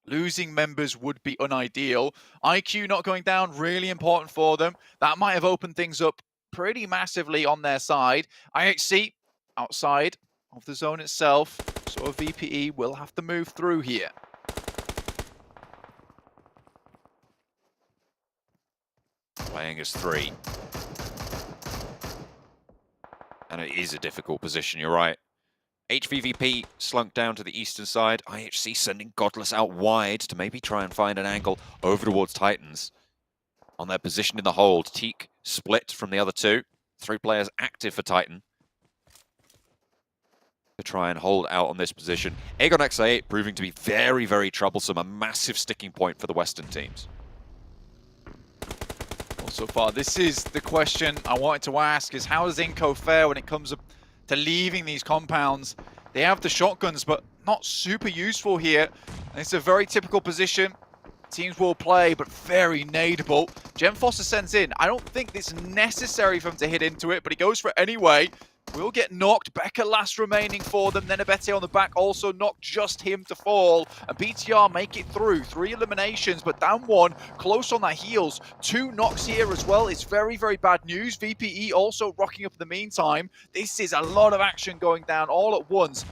losing members would be unideal. IQ not going down, really important for them. That might have opened things up pretty massively on their side. IHC outside of the zone itself, so a VPE will have to move through here. Playing as 3. And it is a difficult position, you're right. HVVP slunk down to the eastern side. IHC sending Godless out wide to maybe try and find an angle over towards Titans. On their position in the hold, Teak split from the other 2. 3 players active for Titan. To try and hold out on this position. Aegon XI8 proving to be very, very troublesome. A massive sticking point for the Western teams. Well, so far, this is the question I wanted to ask, is how does iNCO fare when it comes to leaving these compounds? They have the shotguns, but not super useful here. And it's a very typical position. Teams will play, but very nadeable. Gem Foster sends in. I don't think it's necessary for him to hit into it, but he goes for it anyway. Will get knocked. Becca last remaining for them. Then Abete on the back also knocked just him to fall. And BTR make it through. 3 eliminations, but down 1. Close on their heels. 2 knocks here as well. It's very, very bad news. VPE also rocking up in the meantime. This is a lot of action going down all at once.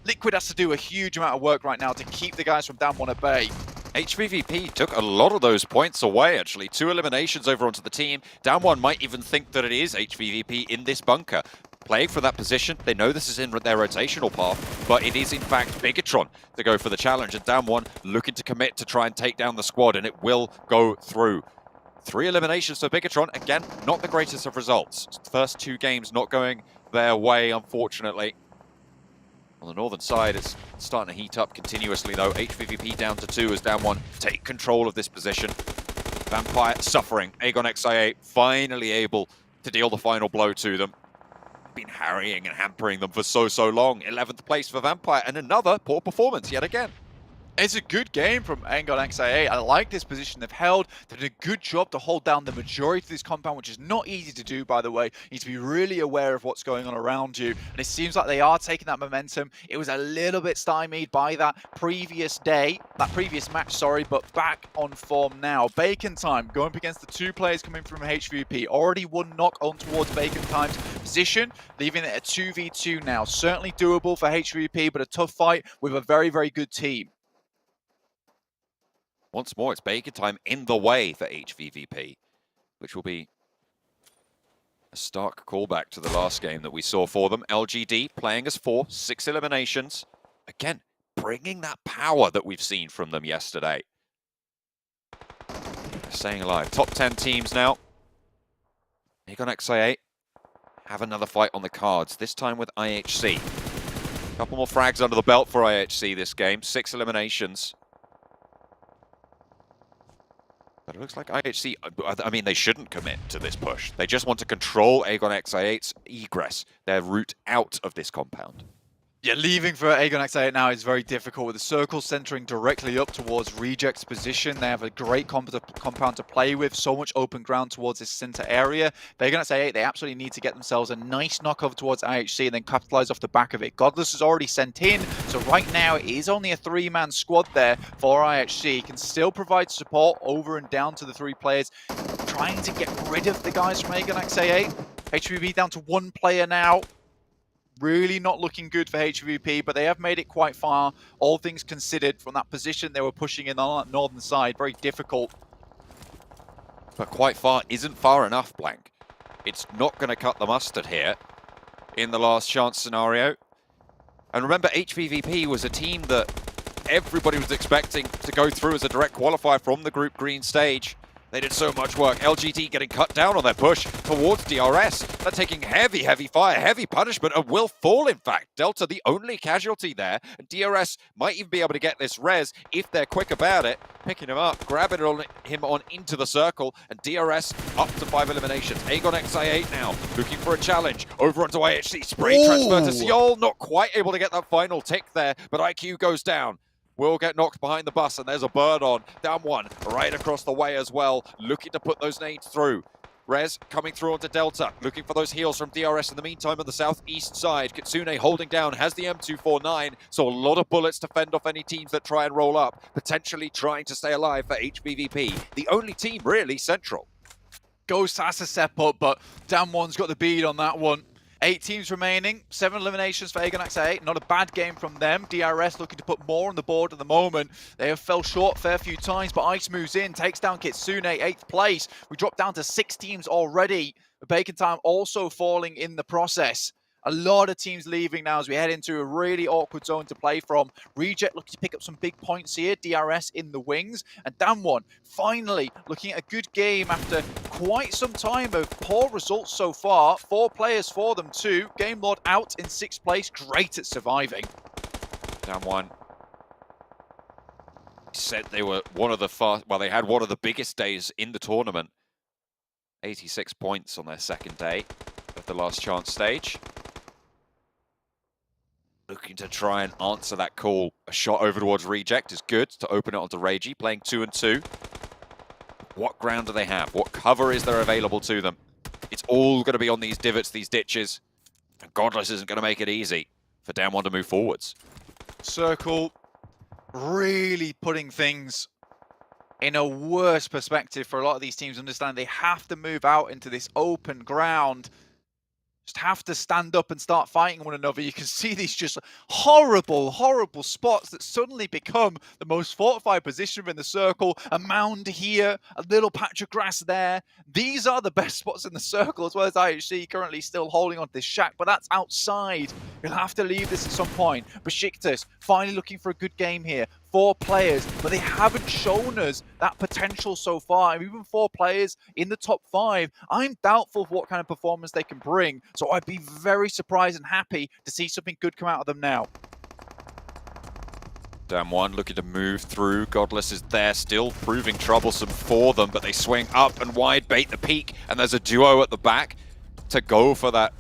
Liquid has to do a huge amount of work right now to keep the guys from down 1 at bay. HVVP took a lot of those points away, actually. 2 eliminations over onto the team. Down 1 might even think that it is HVVP in this bunker. Playing for that position, they know this is in their rotational path, but it is in fact Bigatron to go for the challenge, and down 1 looking to commit to try and take down the squad, and it will go through. 3 eliminations for Bigatron, again, not the greatest of results. First 2 games not going their way, unfortunately. On the northern side, it's starting to heat up continuously, though. HVVP down to 2 as down 1 take control of this position. Vampire suffering. Aegon XI8 finally able to deal the final blow to them. Been harrying and hampering them for so long. 11th place for Vampire, and another poor performance yet again. It's a good game from Aegon XI8. I like this position they've held. They did a good job to hold down the majority of this compound, which is not easy to do, by the way. You need to be really aware of what's going on around you. And it seems like they are taking that momentum. It was a little bit stymied by that previous match, sorry, but back on form now. Bacon Time going up against the 2 players coming from HVP. Already 1 knock on towards Bacon Time's position, leaving it a 2v2 now. Certainly doable for HVP, but a tough fight with a very, very good team. Once more, it's Bacon Time in the way for HVVP, which will be a stark callback to the last game that we saw for them. LGD playing as 4, 6 eliminations. Again, bringing that power that we've seen from them yesterday. Staying alive. Top 10 teams now. Aegon XI8 have another fight on the cards, this time with IHC. A couple more frags under the belt for IHC this game, 6 eliminations. But it looks like IHC, I mean, they shouldn't commit to this push. They just want to control Aegon XI8's egress, their route out of this compound. Yeah, leaving for Aegon XI8 now is very difficult, with the circle centering directly up towards Reject's position. They have a great compound to play with, so much open ground towards this center area. For Aegon XI8, they absolutely need to get themselves a nice knockover towards IHC and then capitalize off the back of it. Godless is already sent in, so right now it is only a 3-man squad there for IHC. Can still provide support over and down to the 3 players, trying to get rid of the guys from Aegon XI8. HVVP down to 1 player now. Really not looking good for HVVP, but they have made it quite far, all things considered, from that position they were pushing in on that northern side. Very difficult. But quite far isn't far enough, Blank. It's not going to cut the mustard here in the last chance scenario. And remember, HVVP was a team that everybody was expecting to go through as a direct qualifier from the Group Green stage. They did so much work. LGD getting cut down on their push towards DRS. They're taking heavy fire, heavy punishment, and will fall, in fact. Delta, the only casualty there. And DRS might even be able to get this res if they're quick about it. Picking him up, grabbing him on into the circle, and DRS up to 5 eliminations. Aegon XI8 now, looking for a challenge. Over onto IHC, spray transfer to Seoul. Not quite able to get that final tick there, but IQ goes down. Will get knocked behind the bus, and there's a bird on. Down 1, right across the way as well. Looking to put those nades through. Rez coming through onto Delta, looking for those heals from DRS in the meantime on the southeast side. Kitsune holding down, has the M249, so a lot of bullets to fend off any teams that try and roll up, potentially trying to stay alive for HVVP. The only team really central. Ghost has to step up, but Damn One's got the bead on that one. 8 teams remaining, 7 eliminations for Aegon XI8. Not a bad game from them. DRS looking to put more on the board at the moment. They have fell short a fair few times, but Ice moves in, takes down Kitsune, 8th place. We drop down to 6 teams already. Bacon Time also falling in the process. A lot of teams leaving now as we head into a really awkward zone to play from. Reject looking to pick up some big points here. DRS in the wings. And Damn One finally looking at a good game after quite some time of poor results so far. 4 players for them too. Game Lord out in 6th place. Great at surviving. Damn One said they were one of the they had one of the biggest days in the tournament. 86 points on their second day of the last chance stage. Looking to try and answer that call. A shot over towards Reject is good to open it onto Reiji, playing 2 and 2. What ground do they have? What cover is there available to them? It's all going to be on these divots, these ditches. And Godless isn't going to make it easy for Damn One to move forwards. Circle really putting things in a worse perspective for a lot of these teams. Understand they have to move out into this open ground. Just have to stand up and start fighting one another. You can see these just horrible spots that suddenly become the most fortified position in the circle. A mound here, a little patch of grass there. These are the best spots in the circle, as well as IHC currently still holding on to this shack, but that's outside. You'll have to leave this at some point. Besiktas finally looking for a good game here. 4 players, but they haven't shown us that potential so far. And even 4 players in the top 5, I'm doubtful of what kind of performance they can bring. So I'd be very surprised and happy to see something good come out of them now. Damn One looking to move through. Godless is there, still proving troublesome for them, but they swing up and wide, bait the peak, and there's a duo at the back to go for that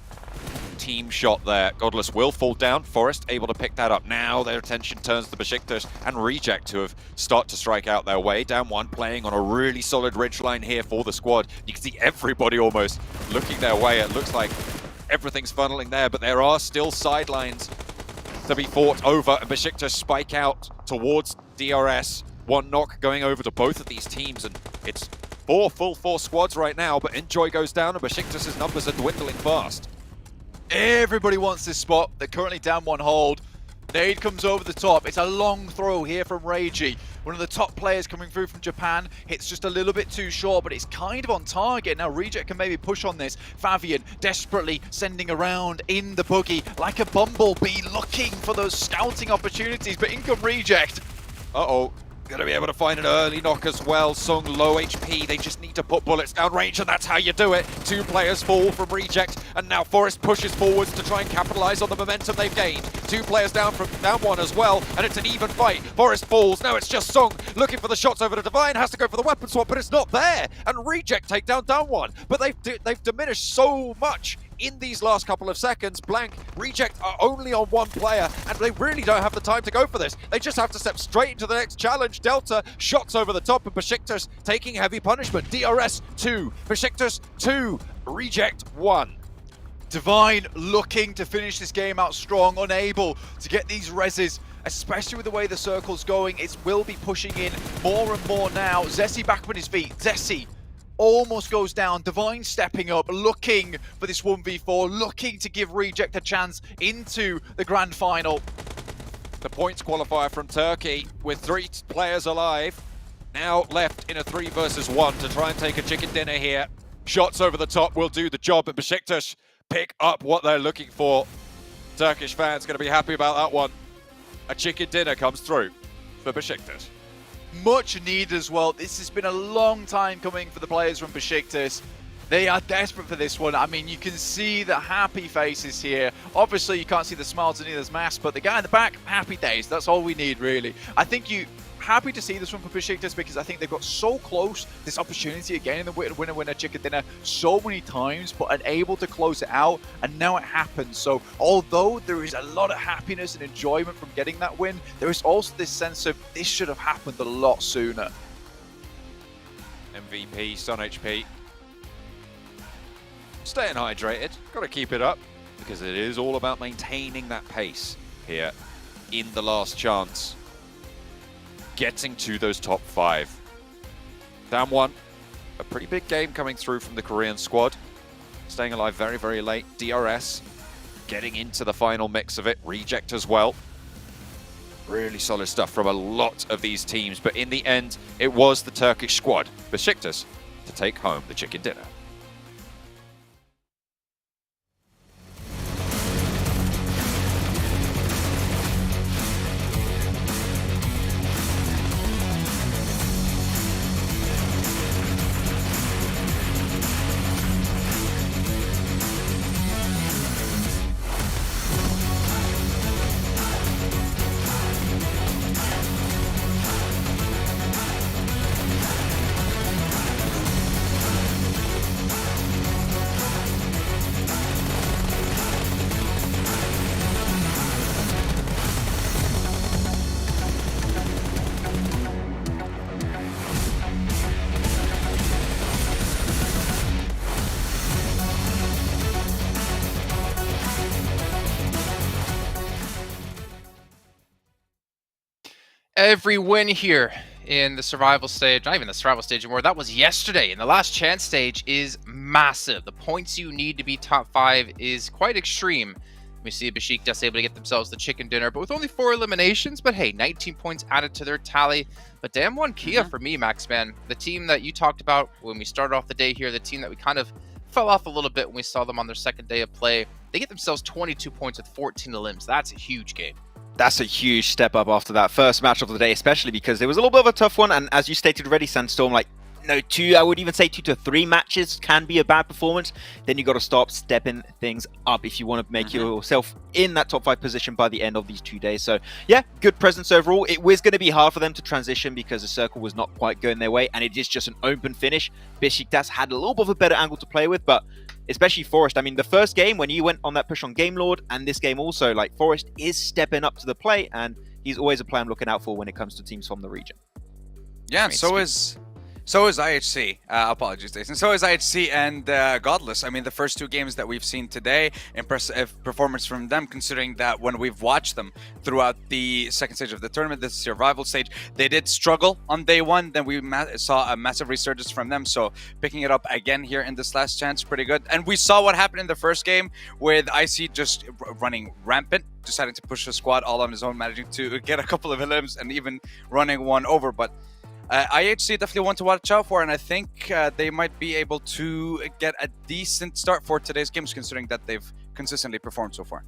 team shot there. Godless will fall down. Forest able to pick that up. Now their attention turns to Besiktas and Reject, who have started to strike out their way. Down 1 playing on a really solid ridgeline here for the squad. You can see everybody almost looking their way. It looks like everything's funneling there, but there are still sidelines to be fought over, and Besiktas spike out towards DRS. 1 knock going over to both of these teams, and it's 4 full force squads right now, but Enjoy goes down and Besiktas' numbers are dwindling fast. Everybody wants this spot. They're currently down 1 hold. Nade comes over the top. It's a long throw here from Reiji. One of the top players coming through from Japan. Hits just a little bit too short, but it's kind of on target. Now Reject can maybe push on this. Fabian desperately sending around in the buggy like a bumblebee, looking for those scouting opportunities, but in come Reject. Uh-oh. going to be able to find an early knock as well. Sung low HP. They just need to put bullets down range, and that's how you do it. 2 players fall from Reject, and now Forest pushes forwards to try and capitalize on the momentum they've gained. 2 players down from down 1 as well, and it's an even fight. Forest falls. Now it's just Sung looking for the shots over to Divine. Has to go for the weapon swap, but it's not there. And Reject take down 1. But they've diminished so much in these last couple of seconds. Blank, Reject are only on 1 player, and they really don't have the time to go for this. They just have to step straight into the next challenge. Delta shots over the top, and Besiktas taking heavy punishment. DRS 2, Besiktas 2, Reject 1. Divine looking to finish this game out strong, unable to get these reses, especially with the way the circle's going. It will be pushing in more and more now. Zessi back up on his feet. Zessi almost goes down. Divine stepping up, looking for this 1v4, looking to give Reject a chance into the grand final. The points qualifier from Turkey with 3 players alive. Now left in a 3 versus 1 to try and take a chicken dinner here. Shots over the top will do the job, and Besiktas pick up what they're looking for. Turkish fans going to be happy about that one. A chicken dinner comes through for Besiktas. Much needed as well. This has been a long time coming for the players from Besiktas. They are desperate for this one. I mean, you can see the happy faces here. Obviously, you can't see the smiles in either's mask, but the guy in the back, happy days. That's all we need, really. I think happy to see this one for Besiktas, because I think they've got so close this opportunity again in the winner chicken dinner so many times, but unable to close it out, and now it happens. So although there is a lot of happiness and enjoyment from getting that win, there is also this sense of this should have happened a lot sooner. MVP, Sun HP. Staying hydrated, got to keep it up, because it is all about maintaining that pace here in the last chance. Getting to those top 5. Down 1, a pretty big game coming through from the Korean squad. Staying alive very, very late. DRS getting into the final mix of it. Reject as well. Really solid stuff from a lot of these teams, but in the end, it was the Turkish squad, Besiktas, to take home the chicken dinner. Every win here in the survival stage, not even the survival stage anymore, that was yesterday, and the last chance stage is massive. The points you need to be top 5 is quite extreme. We see Besiktas able to get themselves the chicken dinner, but with only 4 eliminations. But hey, 19 points added to their tally. But damn one Kia for me, Max, man. The team that you talked about when we started off the day here, the team that we kind of fell off a little bit when we saw them on their second day of play. They get themselves 22 points with 14 elims. That's a huge game. That's a huge step up after that first match of the day, especially because it was a little bit of a tough one. And as you stated already, Sandstorm, like, I would even say 2 to 3 matches can be a bad performance. Then you got to start stepping things up if you want to make yourself in that top 5 position by the end of these 2 days. So yeah, good presence overall. It was going to be hard for them to transition because the circle was not quite going their way, and it is just an open finish. Besiktas had a little bit of a better angle to play with, but especially Forest. I mean, the first game when you went on that push on Game Lord, and this game also, like, Forest is stepping up to the plate, and he's always a player I'm looking out for when it comes to teams from the region. Yeah, so is IHC. Apologies, Jason. So is IHC and Godless. I mean, the first 2 games that we've seen today, impressive performance from them, considering that when we've watched them throughout the second stage of the tournament, the survival stage, they did struggle on day 1. Then we saw a massive resurgence from them. So picking it up again here in this last chance, pretty good. And we saw what happened in the first game with IC just running rampant, deciding to push the squad all on his own, managing to get a couple of elims and even running one over. But IHC definitely one to watch out for, and I think they might be able to get a decent start for today's games, considering that they've consistently performed so far.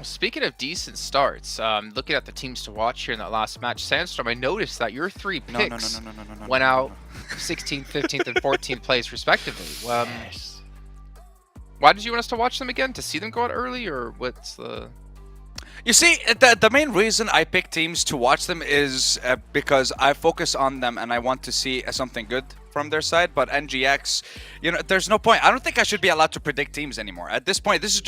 Speaking of decent starts, looking at the teams to watch here in that last match, Sandstorm, I noticed that your three picks went out 16th, 15th, and 14th place respectively. Why did you want us to watch them again? To see them go out early, or what's the... You see, the main reason I pick teams to watch them is because I focus on them and I want to see something good from their side. But NGX, you know, there's no point. I don't think I should be allowed to predict teams anymore. At this point, this is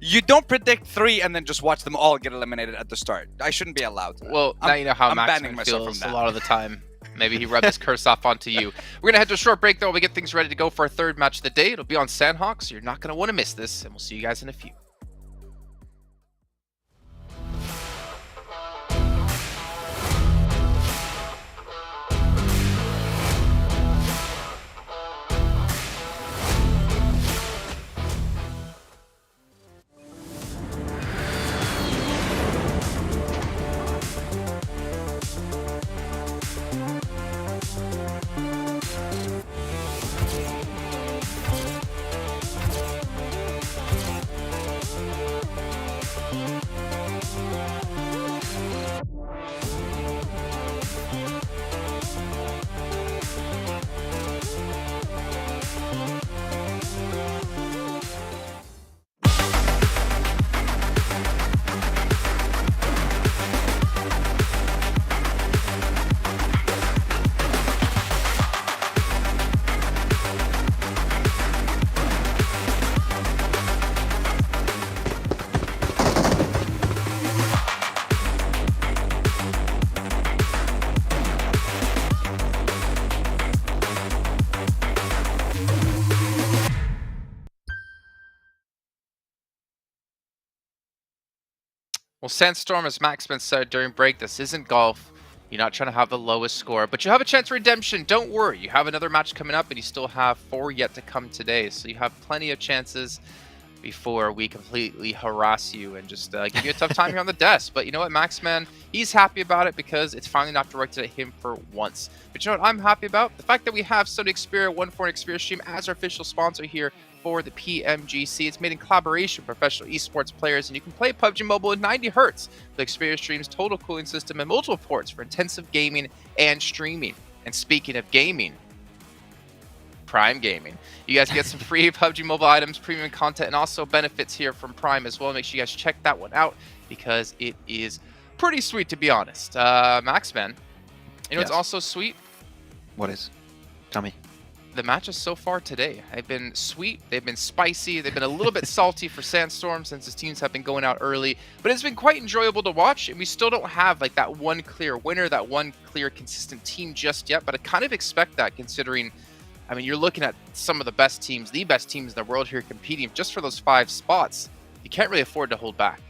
you don't predict 3 and then just watch them all get eliminated at the start. I shouldn't be allowed. Well, now you know how Maxman feels a lot of the time. Maybe he rubbed his curse off onto you. We're going to head to a short break, though, while we get things ready to go for our third match of the day. It'll be on Sanhok, so you're not going to want to miss this, and we'll see you guys in a few. Well, Sandstorm, as Maxman said during break, this isn't golf. You're not trying to have the lowest score, but you have a chance for redemption. Don't worry. You have another match coming up, and you still have 4 yet to come today. So you have plenty of chances before we completely harass you and just give you a tough time here on the desk. But you know what, Maxman, he's happy about it because it's finally not directed at him for once. But you know what I'm happy about? The fact that we have Sony Xperia 1.4 Xperia Stream as our official sponsor here for the PMGC. It's made in collaboration with professional esports players, and you can play PUBG Mobile at 90 Hz with Xperia Stream's total cooling system and multiple ports for intensive gaming and streaming. And speaking of gaming, Prime Gaming. You guys get some free PUBG Mobile items, premium content, and also benefits here from Prime as well. Make sure you guys check that one out because it is pretty sweet, to be honest. Maxman, you know what's also sweet? What is? Tell me. The matches so far today have been sweet, they've been spicy, they've been a little bit salty for Sandstorm since his teams have been going out early, but it's been quite enjoyable to watch, and we still don't have like that one clear winner, that one clear consistent team just yet, but I kind of expect that considering, I mean, you're looking at some of the best teams, the best teams in the world here competing just for those 5 spots. You can't really afford to hold back.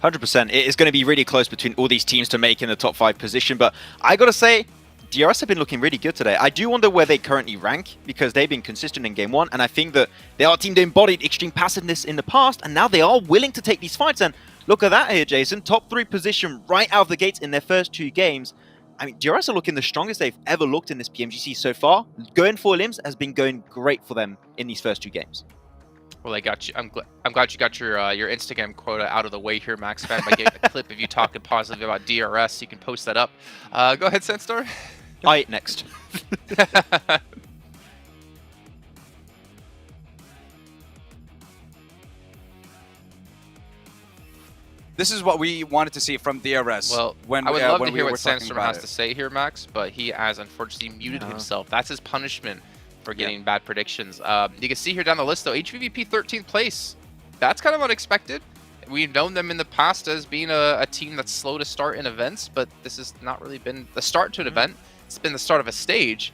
100%. It is going to be really close between all these teams to make in the top 5 position, but I got to say, DRS have been looking really good today. I do wonder where they currently rank because they've been consistent in Game 1, and I think that they are a team that embodied extreme passiveness in the past, and now they are willing to take these fights. And look at that here, Jason. Top 3 position right out of the gates in their first 2 games. I mean, DRS are looking the strongest they've ever looked in this PMGC so far. Going for limbs has been going great for them in these first 2 games. Well, I got you. I'm glad you got your Instagram quota out of the way here, Max Fan, by getting a clip of you talking positively about DRS. You can post that up. Go ahead, Sandstorm. Next. This is what we wanted to see from DRS. Well, I would love to hear what Sandstorm has to say here, Max, but he has unfortunately muted himself. That's his punishment for getting bad predictions. You can see here down the list, though, HVVP 13th place. That's kind of unexpected. We've known them in the past as being a team that's slow to start in events, but this has not really been the start to an event. It's been the start of a stage,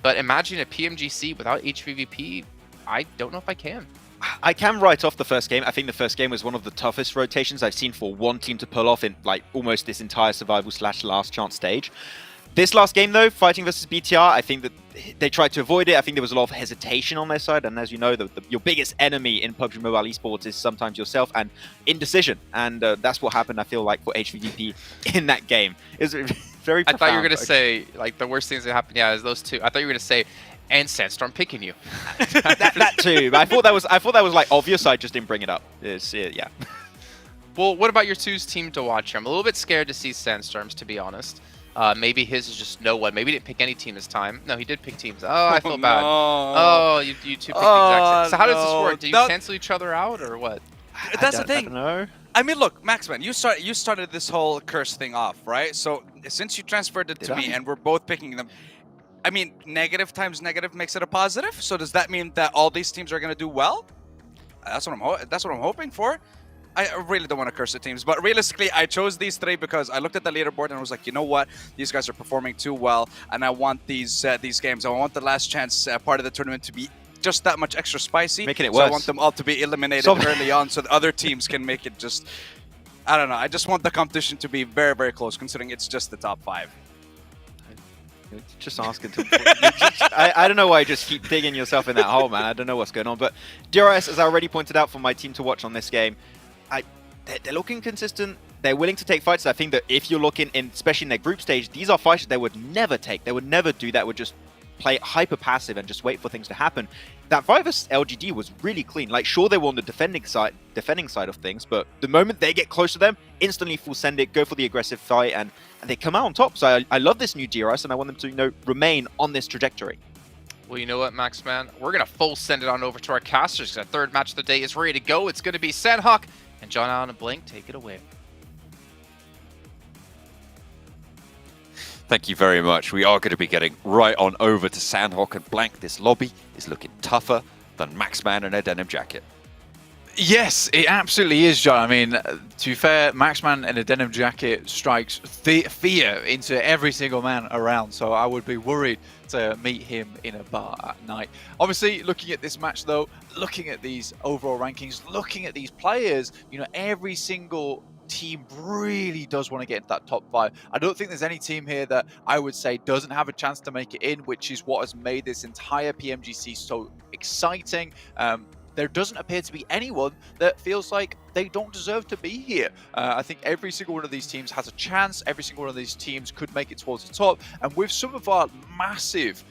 but imagine a PMGC without HVVP, I don't know if I can. I can write off the first game. I think the first game was one of the toughest rotations I've seen for one team to pull off in like almost this entire survival / last chance stage. This last game though, fighting versus BTR, I think that they tried to avoid it. I think there was a lot of hesitation on their side, and as you know, your biggest enemy in PUBG Mobile Esports is sometimes yourself and indecision, and that's what happened, I feel like, for HVVP in that game. It was very profound. I thought you were going to say, like, the worst things that happened, is those 2. I thought you were going to say, and Sandstorm picking you. that too. But I thought that was like obvious. I just didn't bring it up. Yeah. Well, what about your two's team to watch here? I'm a little bit scared to see Sandstorms, to be honest. Maybe his is just no one. Maybe he didn't pick any team this time. No, he did pick teams. Oh, I feel bad. Oh, you two picked the exact same. So how does this work? Do you cancel each other out or what? That's the thing. I don't know. I mean, look, Maxman, you started this whole curse thing off, right? So since you transferred it to me and we're both picking them, I mean, negative times negative makes it a positive. So does that mean that all these teams are going to do well? That's what I'm hoping for. I really don't want to curse the teams, but realistically, I chose these three because I looked at the leaderboard and I was like, you know what? These guys are performing too well, and I want these games. I want the last chance part of the tournament to be just that much extra spicy. Making it so worse. I want them all to be eliminated early on, so the other teams can make it just. I don't know. I just want the competition to be very, very close, considering it's just the top 5. Just asking to. I don't know why you just keep digging yourself in that hole, man. I don't know what's going on. But DRS, as I already pointed out for my team to watch on this game, they're looking consistent. They're willing to take fights. I think that if you're looking in, especially in their group stage, these are fights they would never take. They would never do that. Would just play hyper passive and just wait for things to happen. That fight versus LGD was really clean. Like, sure, they were on the defending side of things, but the moment they get close to them, instantly full send it, go for the aggressive fight, and they come out on top. So I love this new DRS, and I want them to, you know, remain on this trajectory. Well, you know what, Maxman? We're going to full send it on over to our casters. Our third match of the day is ready to go. It's going to be Sanhok and John Allen and Blink. Take it away. Thank you very much. We are going to be getting right on over to Sanhok and Blank. This lobby is looking tougher than Maxman and a denim jacket. Yes, it absolutely is, John. I mean, to be fair, Maxman in a denim jacket strikes fear into every single man around, so I would be worried to meet him in a bar at night. Obviously, looking at this match, though, looking at these overall rankings, looking at these players, you know, every single team really does want to get into that top 5. I don't think there's any team here that I would say doesn't have a chance to make it in, which is what has made this entire PMGC so exciting. There doesn't appear to be anyone that feels like they don't deserve to be here. I think every single one of these teams has a chance. Every single one of these teams could make it towards the top. And with some of our massive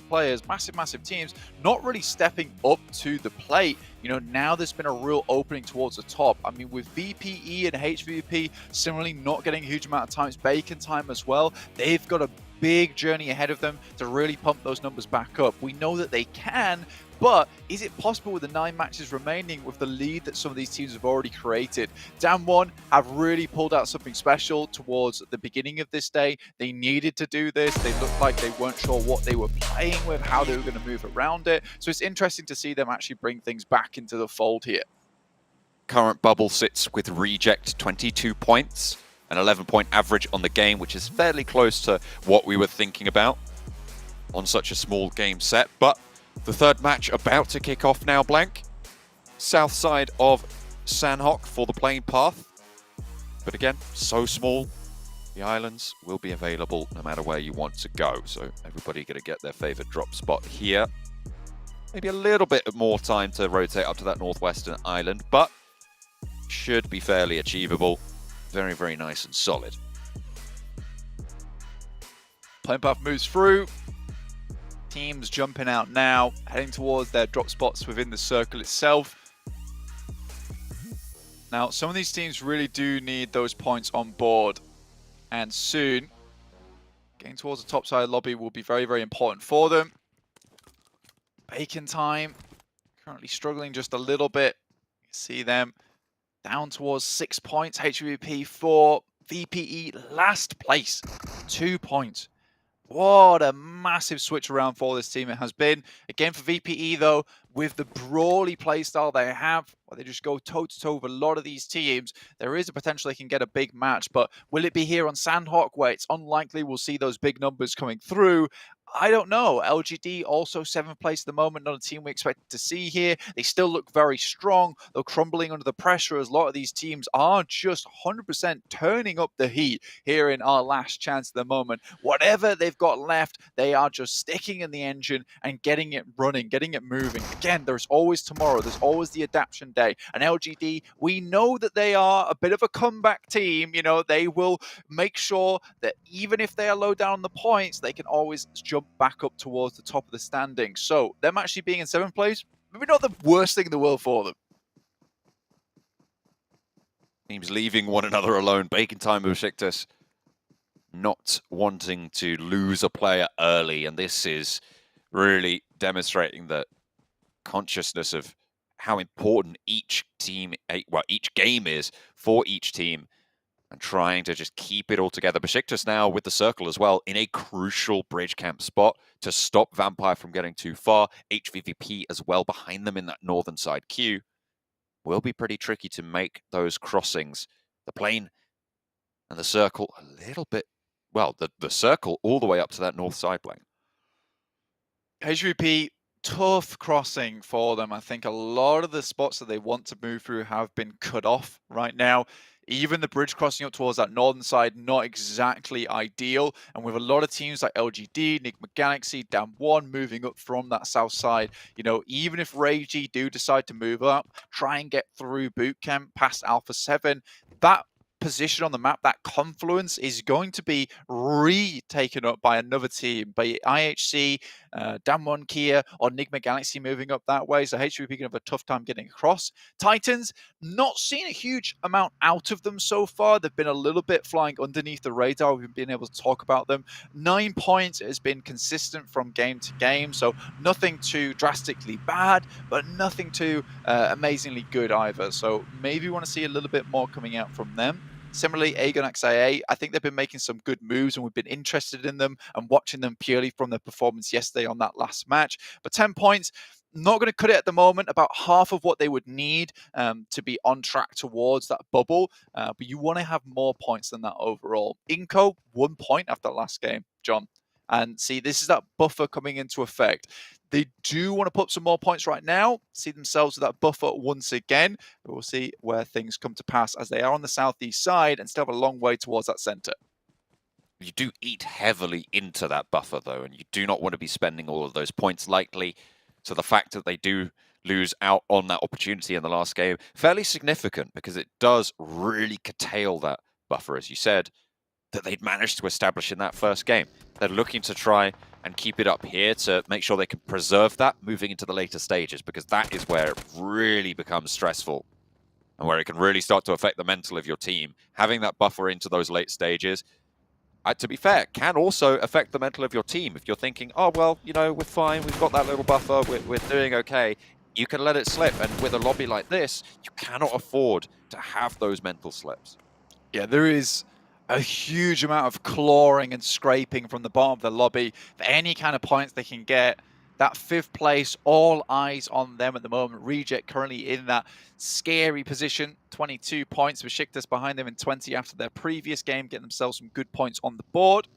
players, massive teams not really stepping up to the plate, you know, now there's been a real opening towards the top. I mean, with VPE and HVVP similarly not getting a huge amount of time, it's Bacon time as well. They've got a big journey ahead of them to really pump those numbers back up. We know that they can, but is it possible with the 9 matches remaining with the lead that some of these teams have already created? Damwon have really pulled out something special towards the beginning of this day. They needed to do this. They looked like they weren't sure what they were playing with, how they were going to move around it. So it's interesting to see them actually bring things back into the fold here. Current bubble sits with Reject 22 points, an 11-point average on the game, which is fairly close to what we were thinking about on such a small game set. But the third match about to kick off now, Blank. South side of Sanhok for the playing path. But again, so small, the islands will be available no matter where you want to go. So everybody going to get their favorite drop spot here. Maybe a little bit more time to rotate up to that northwestern island, but should be fairly achievable. Very, very nice and solid. Playing path moves through. Teams jumping out now, heading towards their drop spots within the circle itself. Now, some of these teams really do need those points on board, and soon getting towards the top side lobby will be very, very important for them. Bacon time, currently struggling just a little bit. You see them down towards 6 points. HVVP 4, VPE last place, 2 points. What a massive switch around for this team it has been. Again, for VPE, though, with the brawly playstyle they have, where they just go toe-to-toe with a lot of these teams, there is a potential they can get a big match. But will it be here on Sanhok, where it's unlikely we'll see those big numbers coming through? I don't know. LGD also 7th place at the moment, not a team we expected to see here. They still look very strong. They're crumbling under the pressure as a lot of these teams are just 100% turning up the heat here in our last chance at the moment. Whatever they've got left, they are just sticking in the engine and getting it running, getting it moving. Again, there's always tomorrow. There's always the adaptation day. And LGD, we know that they are a bit of a comeback team. You know, they will make sure that even if they are low down on the points, they can always jump back up towards the top of the standing. So them actually being in 7th place, maybe not the worst thing in the world for them. Teams leaving one another alone. Bacon time with Besiktas not wanting to lose a player early, and this is really demonstrating the consciousness of how important each team, well, each game is for each team, and trying to just keep it all together. Besiktas now with the circle as well in a crucial bridge camp spot to stop Vampire from getting too far. HVVP as well behind them in that northern side queue. Will be pretty tricky to make those crossings. The plane and the circle a little bit, well, the circle all the way up to that north side plane. HVP, tough crossing for them. I think a lot of the spots that they want to move through have been cut off right now. Even the bridge crossing up towards that northern side, not exactly ideal. And with a lot of teams like LGD, Enigma Galaxy, Dam1 moving up from that south side, you know, even if Rage do decide to move up, try and get through boot camp past Alpha 7, that position on the map, that confluence is going to be retaken up by another team, by IHC, Dam1 Kia, or Enigma Galaxy moving up that way. So HVP going to have a tough time getting across. Titans, not seen a huge amount out of them so far. They've been a little bit flying underneath the radar. We've been able to talk about them. 9 points has been consistent from game to game, so nothing too drastically bad, but nothing too amazingly good either. So maybe we want to see a little bit more coming out from them. Similarly, Aegon XIA, I think they've been making some good moves and we've been interested in them and watching them purely from their performance yesterday on that last match. But 10 points, not going to cut it at the moment, about half of what they would need to be on track towards that bubble. But you want to have more points than that overall. iNCO, 1 point after the last game, John. And see, this is that buffer coming into effect. They do want to put some more points right now, see themselves with that buffer once again. But we'll see where things come to pass as they are on the southeast side and still have a long way towards that center. You do eat heavily into that buffer, though, and you do not want to be spending all of those points lightly. So the fact that they do lose out on that opportunity in the last game, fairly significant because it does really curtail that buffer, as you said, that they'd managed to establish in that first game. They're looking to try and keep it up here to make sure they can preserve that moving into the later stages, because that is where it really becomes stressful and where it can really start to affect the mental of your team. Having that buffer into those late stages, to be fair, can also affect the mental of your team. If you're thinking, oh, well, you know, we're fine, we've got that little buffer, we're doing okay, you can let it slip. And with a lobby like this, you cannot afford to have those mental slips. Yeah, there is a huge amount of clawing and scraping from the bottom of the lobby for any kind of points they can get. That 5th place, all eyes on them at the moment. Reject currently in that scary position, 22 points. Besiktas behind them in 20 after their previous game, getting themselves some good points on the board.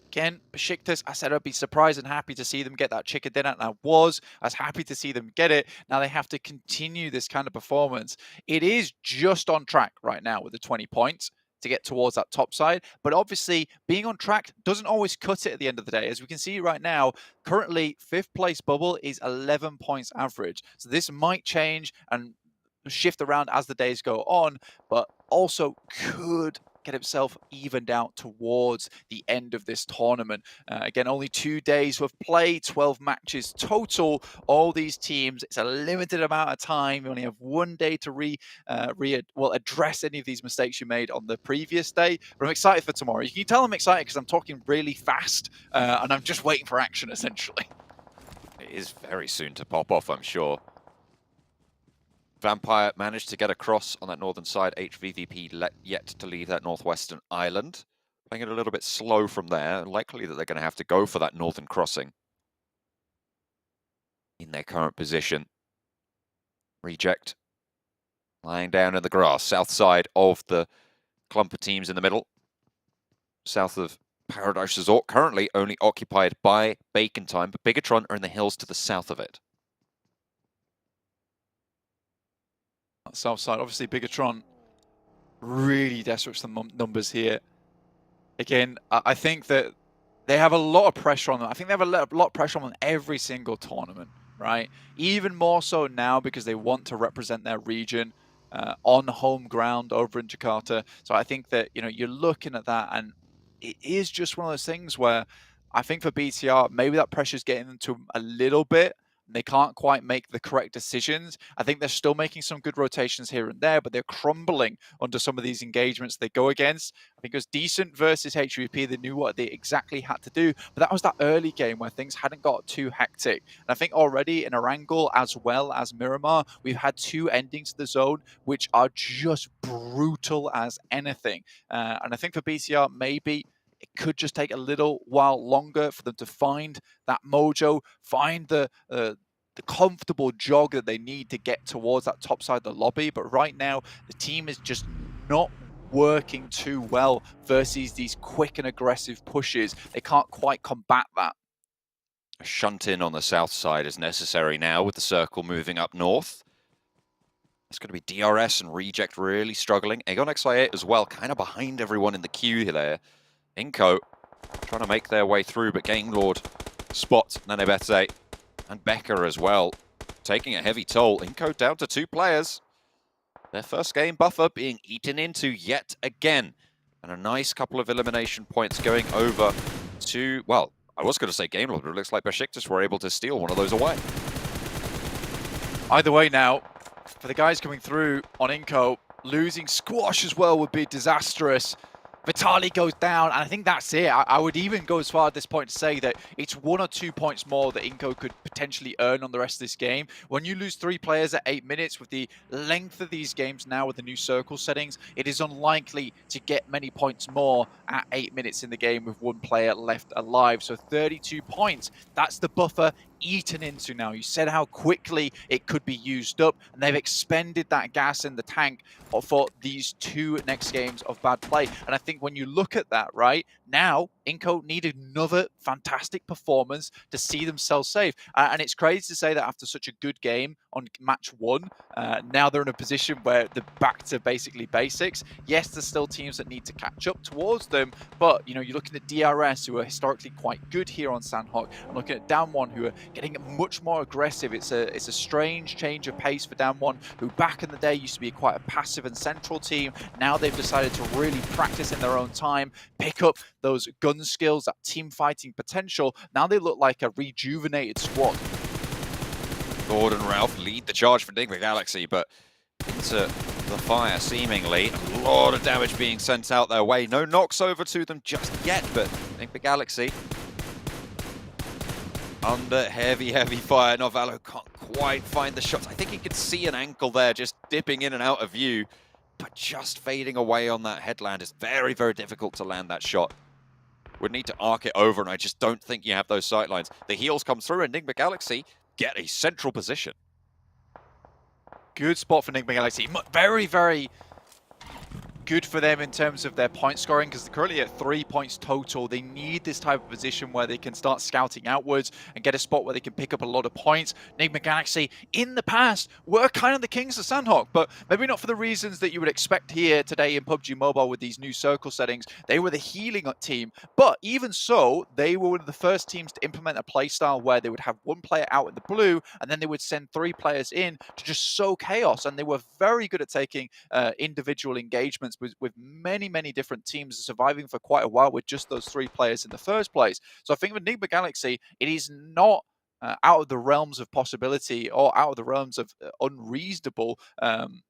Again, Besiktas, I said I'd be surprised and happy to see them get that chicken dinner, and I was happy to see them get it. Now they have to continue this kind of performance. It is just on track right now with the 20 points to get towards that top side, but obviously being on track doesn't always cut it at the end of the day. As we can see right now, currently 5th place bubble is 11 points average. So this might change and shift around as the days go on, but also could get himself evened out towards the end of this tournament. Again, only 2 days of play, 12 matches total. All these teams, it's a limited amount of time. You only have 1 day to address any of these mistakes you made on the previous day. But I'm excited for tomorrow. You can tell I'm excited because I'm talking really fast and I'm just waiting for action, essentially. It is very soon to pop off, I'm sure. Vampire managed to get across on that northern side. HVVP yet to leave that northwestern island. Playing it a little bit slow from there. Likely that they're going to have to go for that northern crossing in their current position. Reject lying down in the grass. South side of the clump of teams in the middle. South of Paradise Resort. Currently only occupied by Bacon Time, but Bigatron are in the hills to the south of it. South side, obviously Bigatron really desperate for some numbers here. Again, I think that they have a lot of pressure on them. I think they have a lot of pressure on them every single tournament, right? Even more so now because they want to represent their region on home ground over in Jakarta. So I think that, you know, you're looking at that and it is just one of those things where I think for BTR, maybe that pressure is getting into them a little bit. They can't quite make the correct decisions. I think they're still making some good rotations here and there, but they're crumbling under some of these engagements they go against. I think it was decent versus HVP. They knew what they exactly had to do, but that was that early game where things hadn't got too hectic. And I think already in Erangel as well as Miramar, we've had 2 endings to the zone, which are just brutal as anything. And I think for BCR, maybe it could just take a little while longer for them to find that mojo, find the comfortable jog that they need to get towards that top side of the lobby. But right now, the team is just not working too well versus these quick and aggressive pushes. They can't quite combat that. A shunt in on the south side is necessary now with the circle moving up north. It's going to be DRS and Reject really struggling. Aegon XY8 as well, kind of behind everyone in the queue there. iNCO trying to make their way through, but Game Lord spots Nanebete and Becker as well, taking a heavy toll. iNCO down to 2 players. Their first game buffer being eaten into yet again. And a nice couple of elimination points going over to, well, I was going to say Game Lord, but it looks like Besiktas were able to steal one of those away. Either way now, for the guys coming through on iNCO, losing Squash as well would be disastrous. Vitali goes down, and I think that's it. I would even go as far at this point to say that it's 1 or 2 points more that iNCO could potentially earn on the rest of this game. When you lose 3 players at 8 minutes, with the length of these games now with the new circle settings, it is unlikely to get many points more at 8 minutes in the game with 1 player left alive. So 32 points, that's the buffer eaten into now. You said how quickly it could be used up, and they've expended that gas in the tank for these 2 next games of bad play. And I think when you look at that, right, now iNCO need another fantastic performance to see themselves safe. And it's crazy to say that after such a good game on match 1, now they're in a position where they're back to basically basics. Yes, there's still teams that need to catch up towards them, but you know, you're looking at DRS, who are historically quite good here on Sanhok. I'm looking at Down1, who are getting much more aggressive. It's a strange change of pace for Down1, who back in the day used to be quite a passive and central team. Now they've decided to really practice in their own time, pick up those gun skills, that team fighting potential. Now they look like a rejuvenated squad. Gordon Ralph lead the charge for Enigma Galaxy, but into the fire seemingly. A lot of damage being sent out their way. No knocks over to them just yet, but Enigma Galaxy under heavy fire. Novalo can't quite find the shots. I think he could see an ankle there just dipping in and out of view, but just fading away on that headland is very difficult to land that shot. Would need to arc it over, and I just don't think you have those sightlines. The heals come through, and Enigma Galaxy get a central position. Good spot for Enigma Galaxy. Very good for them in terms of their point scoring, because they're currently at 3 points total. They need this type of position where they can start scouting outwards and get a spot where they can pick up a lot of points. Enigma Galaxy, in the past, were kind of the kings of Sanhok, but maybe not for the reasons that you would expect here today in PUBG Mobile with these new circle settings. They were the healing team, but even so, they were one of the first teams to implement a playstyle where they would have 1 player out in the blue, and then they would send 3 players in to just sow chaos, and they were very good at taking individual engagements with many different teams, surviving for quite a while with just those 3 players in the first place. So I think with Enigma Galaxy, it is not out of the realms of possibility or out of the realms of unreasonable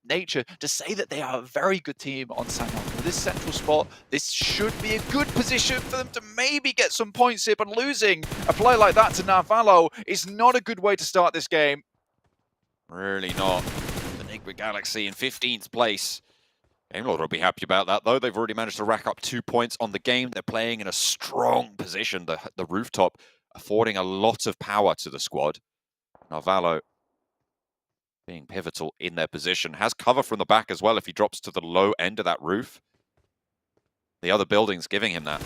nature to say that they are a very good team on Sanhok. With this central spot, this should be a good position for them to maybe get some points here, but losing a play like that to Navalo is not a good way to start this game. Really not. Enigma Galaxy in 15th place. Game Lord will be happy about that, though. They've already managed to rack up 2 points on the game. They're playing in a strong position. The rooftop affording a lot of power to the squad. Navalo being pivotal in their position. Has cover from the back as well if he drops to the low end of that roof. The other building's giving him that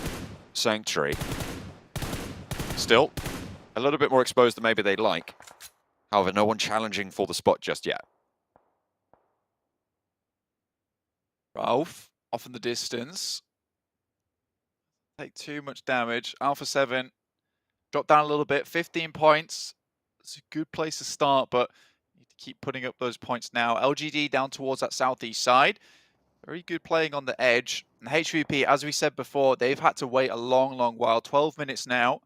sanctuary. Still, a little bit more exposed than maybe they'd like. However, no one challenging for the spot just yet. Ralph, off in the distance. Take too much damage. Alpha 7, drop down a little bit. 15 points. It's a good place to start, but you need to keep putting up those points now. LGD down towards that southeast side. Very good playing on the edge. And HVP, as we said before, they've had to wait a long while. 12 minutes now.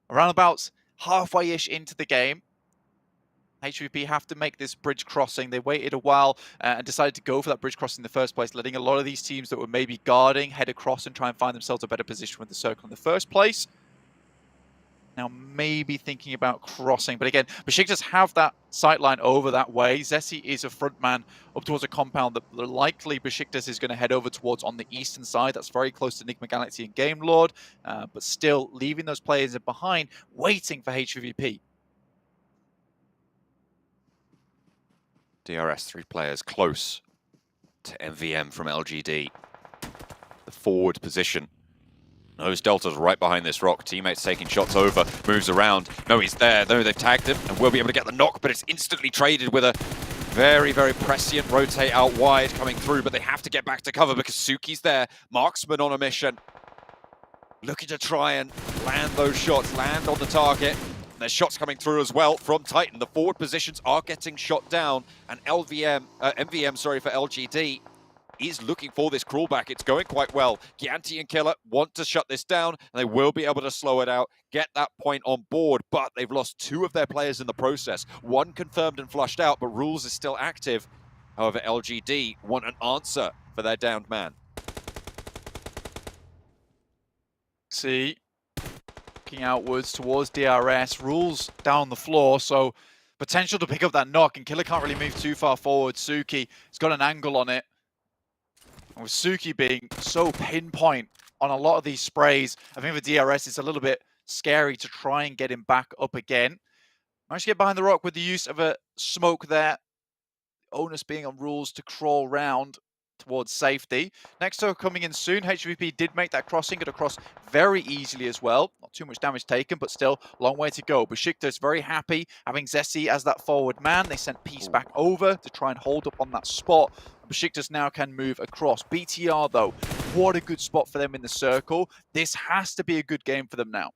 Around about halfway-ish into the game. HVP have to make this bridge crossing. They waited a while and decided to go for that bridge crossing in the first place, letting a lot of these teams that were maybe guarding head across and try and find themselves a better position with the circle in the first place. Now maybe thinking about crossing, but again, Besiktas have that sight line over that way. Zessi is a front man up towards a compound that likely Besiktas is going to head over towards on the eastern side. That's very close to Enigma Galaxy and Game Lord, but still leaving those players behind, waiting for HVVP. DRS, 3 players close to MVM from LGD. The forward position. Knows Delta's right behind this rock. Teammates taking shots over, moves around. No, he's there. No, they've tagged him and will be able to get the knock, but it's instantly traded with a very, very prescient rotate out wide coming through, but they have to get back to cover because Suki's there. Marksman on a mission. Looking to try and land those shots, land on the target. There's shots coming through as well from Titan. The forward positions are getting shot down, and MVM, sorry, for LGD is looking for this crawlback. It's going quite well. Gianti and Killer want to shut this down, and they will be able to slow it out, get that point on board, but they've lost 2 of their players in the process. 1 confirmed and flushed out, but Rules is still active. However, LGD want an answer for their downed man. See, looking outwards towards DRS, Rules down the floor, so potential to pick up that knock, and Killer can't really move too far forward. Suki has got an angle on it. And with Suki being so pinpoint on a lot of these sprays, I think for DRS it's a little bit scary to try and get him back up again. Managed to get behind the rock with the use of a smoke there. Onus being on Rules to crawl round towards safety. Next to coming in soon, HVP did make that crossing, got across very easily as well. Not too much damage taken, but still long way to go. Besiktas very happy having Zessi as that forward man. They sent Peace back over to try and hold up on that spot. Besiktas now can move across. BTR though, what a good spot for them in the circle. This has to be a good game for them now.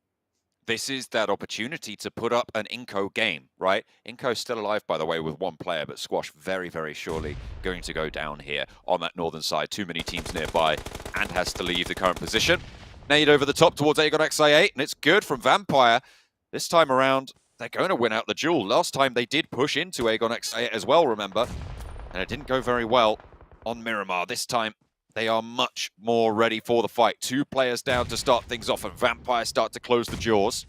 This is that opportunity to put up an iNCO game, right? iNCO's still alive, by the way, with 1 player, but Squash very, very surely going to go down here on that northern side. Too many teams nearby and has to leave the current position. Nade over the top towards Aegon XI8, and it's good from Vampire. This time around, they're going to win out the duel. Last time they did push into Aegon XI8 as well, remember? And it didn't go very well on Miramar. This time, they are much more ready for the fight. 2 players down to start things off, and Vampire start to close the jaws.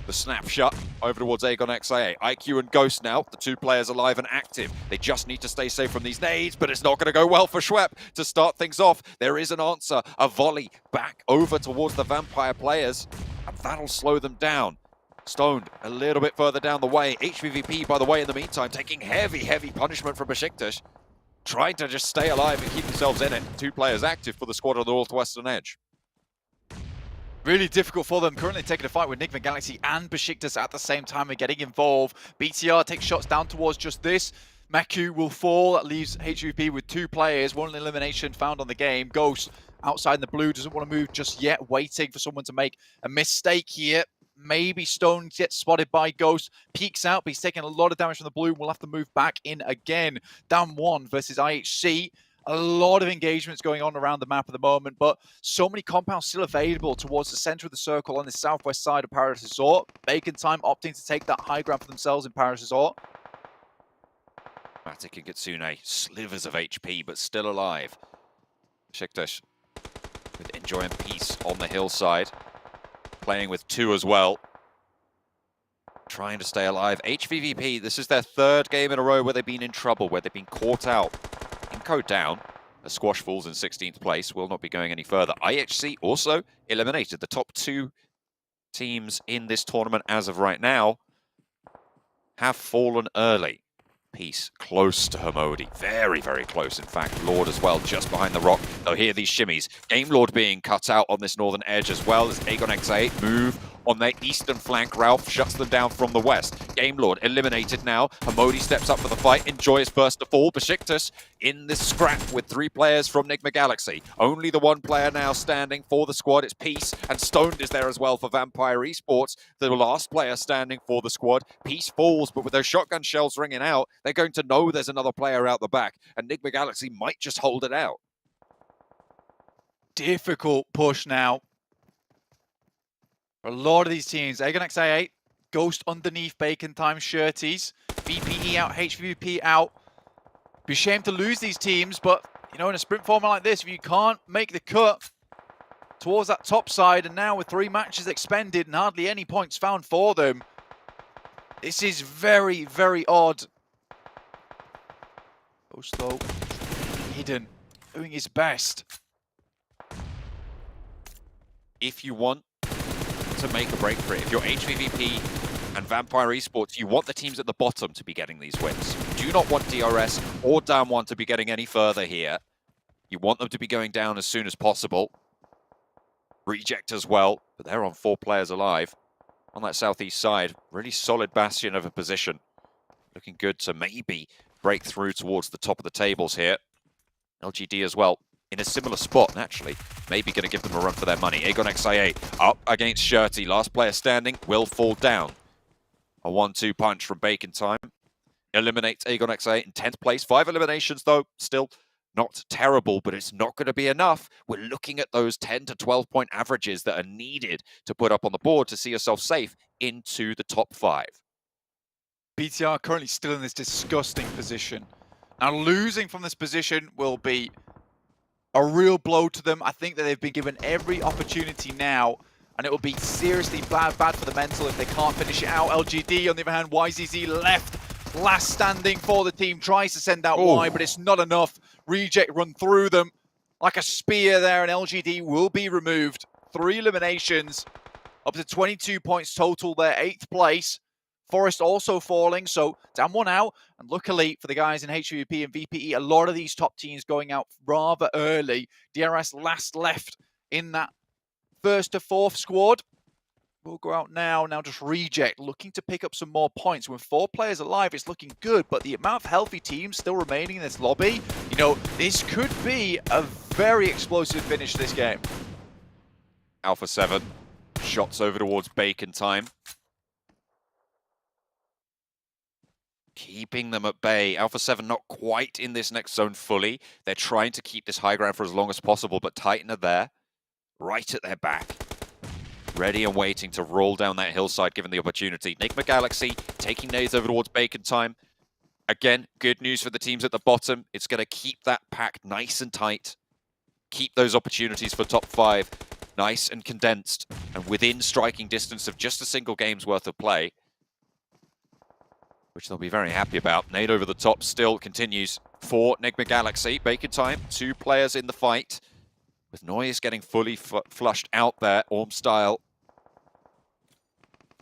The snapshot over towards Aegon XIA. IQ and Ghost now, the 2 players alive and active. They just need to stay safe from these nades, but it's not going to go well for Schwepp to start things off. There is an answer, a volley back over towards the Vampire players, and that'll slow them down. Stoned a little bit further down the way. HVVP, by the way, in the meantime, taking heavy, heavy punishment from Besiktas. Trying to just stay alive and keep themselves in it. 2 players active for the squad on the northwestern edge. Really difficult for them. Currently taking a fight with Enigma Galaxy and Besiktas at the same time and getting involved. BTR takes shots down towards just this. Maku will fall. That leaves HVP with 2 players. 1 elimination found on the game. Ghost outside in the blue doesn't want to move just yet. Waiting for someone to make a mistake here. Maybe Stone gets spotted by Ghost, peeks out, but he's taking a lot of damage from the blue. We'll have to move back in again. Down 1 versus IHC. A lot of engagements going on around the map at the moment, but so many compounds still available towards the center of the circle on the southwest side of Paradise Resort. Bacon Time opting to take that high ground for themselves in Paradise Resort. Matic and Kitsune, slivers of HP, but still alive. Besiktas with Enjoy and Peace on the hillside. Playing with 2 as well. Trying to stay alive. HVVP, this is their 3rd game in a row where they've been in trouble, where they've been caught out. iNCO down. A Squash falls in 16th place. Will not be going any further. IHC also eliminated. The top 2 teams in this tournament as of right now have fallen early. Peace close to Hermodi. Very, very close, in fact. Lord as well, just behind the rock. They'll hear these shimmies. Game Lord being cut out on this northern edge as well as Aegon X8 move on their eastern flank. Ralph shuts them down from the west. Game Lord eliminated now. Hermodi steps up for the fight. Enjoy his first to fall. Besiktas in this scrap with 3 players from Enigma Galaxy. Only the 1 player now standing for the squad. It's Peace, and Stoned is there as well for Vampire Esports. The last player standing for the squad. Peace falls, but with those shotgun shells ringing out, they're going to know there's another player out the back, and Enigma Galaxy might just hold it out. Difficult push now. A lot of these teams, Aegon XA8 Ghost underneath Bacon Time shirties. VPE out, HVVP out. Be ashamed to lose these teams, but you know, in a sprint format like this, if you can't make the cut towards that top side, and now with 3 matches expended and hardly any points found for them, this is very, very odd. Ghost though, hidden, doing his best. If you want to make a break for it, if you're HVVP and Vampire Esports, you want the teams at the bottom to be getting these wins. You do not want DRS or Down1 to be getting any further here. You want them to be going down as soon as possible. Reject as well, but they're on 4 players alive on that southeast side. Really solid bastion of a position. Looking good to maybe break through towards the top of the tables here. LGD as well, in a similar spot, naturally. Maybe going to give them a run for their money. Aegon XIA up against Shirty. Last player standing will fall down. A 1-2 punch from Bacon Time. Eliminates Aegon XIA in 10th place. 5 eliminations, though. Still not terrible, but it's not going to be enough. We're looking at those 10 to 12 point averages that are needed to put up on the board to see yourself safe into the top 5. BTR currently still in this disgusting position. Now, losing from this position will be a real blow to them. I think that they've been given every opportunity now, and it will be seriously bad for the mental if they can't finish it out. LGD, on the other hand, YZZ left, last standing for the team, tries to send out Y, but it's not enough. Reject run through them like a spear there, and LGD will be removed. 3 eliminations, up to 22 points total there, 8th place. Forest also falling, so down 1 out. And luckily for the guys in HVVP and VPE, a lot of these top teams going out rather early. DRS last left in that 1st to 4th squad. We'll go out now. Now just Reject, looking to pick up some more points. With 4 players alive, it's looking good, but the amount of healthy teams still remaining in this lobby, you know, this could be a very explosive finish to this game. Alpha 7, shots over towards Bacon Time. Keeping them at bay. Alpha 7 not quite in this next zone fully. They're trying to keep this high ground for as long as possible, but Titan are there, right at their back. Ready and waiting to roll down that hillside given the opportunity. Enigma Galaxy taking nades over towards Bacon Time. Again, good news for the teams at the bottom. It's going to keep that pack nice and tight. Keep those opportunities for top 5 nice and condensed and within striking distance of just a single game's worth of play, which they'll be very happy about. Nade over the top still continues for Enigma Galaxy. Bacon Time, 2 players in the fight, with Noise getting fully flushed out there, Orm style.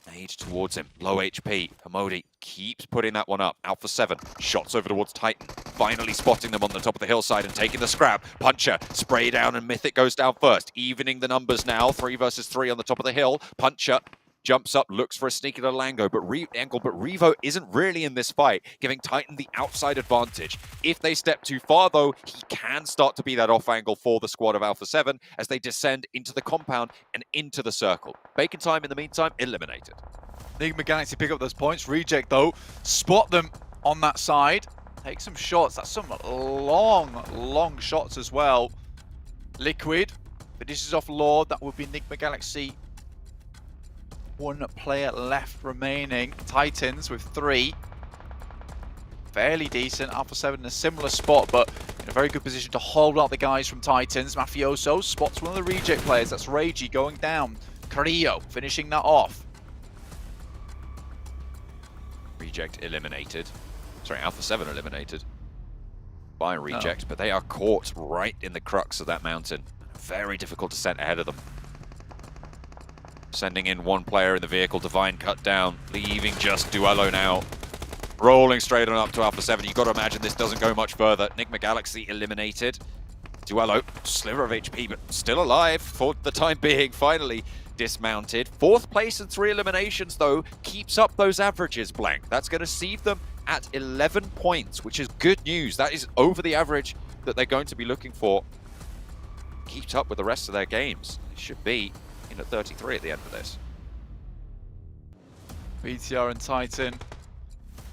Nade towards him, low HP. Hamodi keeps putting that one up. Alpha 7, shots over towards Titan. Finally spotting them on the top of the hillside and taking the scrap. Puncher, spray down, and Mythic goes down first. Evening the numbers now, 3 versus 3 on the top of the hill. Puncher jumps up, looks for a sneaky little angle, but Revo isn't really in this fight, giving Titan the outside advantage. If they step too far, though, he can start to be that off angle for the squad of Alpha 7 as they descend into the compound and into the circle. Bacon Time, in the meantime, eliminated. Enigma Galaxy pick up those points. Reject, though, spot them on that side. Take some shots. That's some long shots as well. Liquid finishes off Lord. That would be Enigma Galaxy. 1 player left remaining. Titans with 3. Fairly decent. Alpha 7 in a similar spot, but in a very good position to hold out the guys from Titans. Mafioso spots one of the Reject players. That's Reiji going down. Carrillo finishing that off. Reject eliminated. Sorry, Alpha 7 eliminated by Reject, but they are caught right in the crux of that mountain. Very difficult descent ahead of them. Sending in 1 player in the vehicle, Divine cut down, leaving just Duello now. Rolling straight on up to Alpha 7. You've got to imagine this doesn't go much further. Enigma Galaxy eliminated. Duello, sliver of HP, but still alive for the time being. Finally dismounted. 4th place and 3 eliminations, though, keeps up those averages, Blank. That's going to see them at 11 points, which is good news. That is over the average that they're going to be looking for. Keeps up with the rest of their games. It should be in at 33 at the end of this. BTR and Titan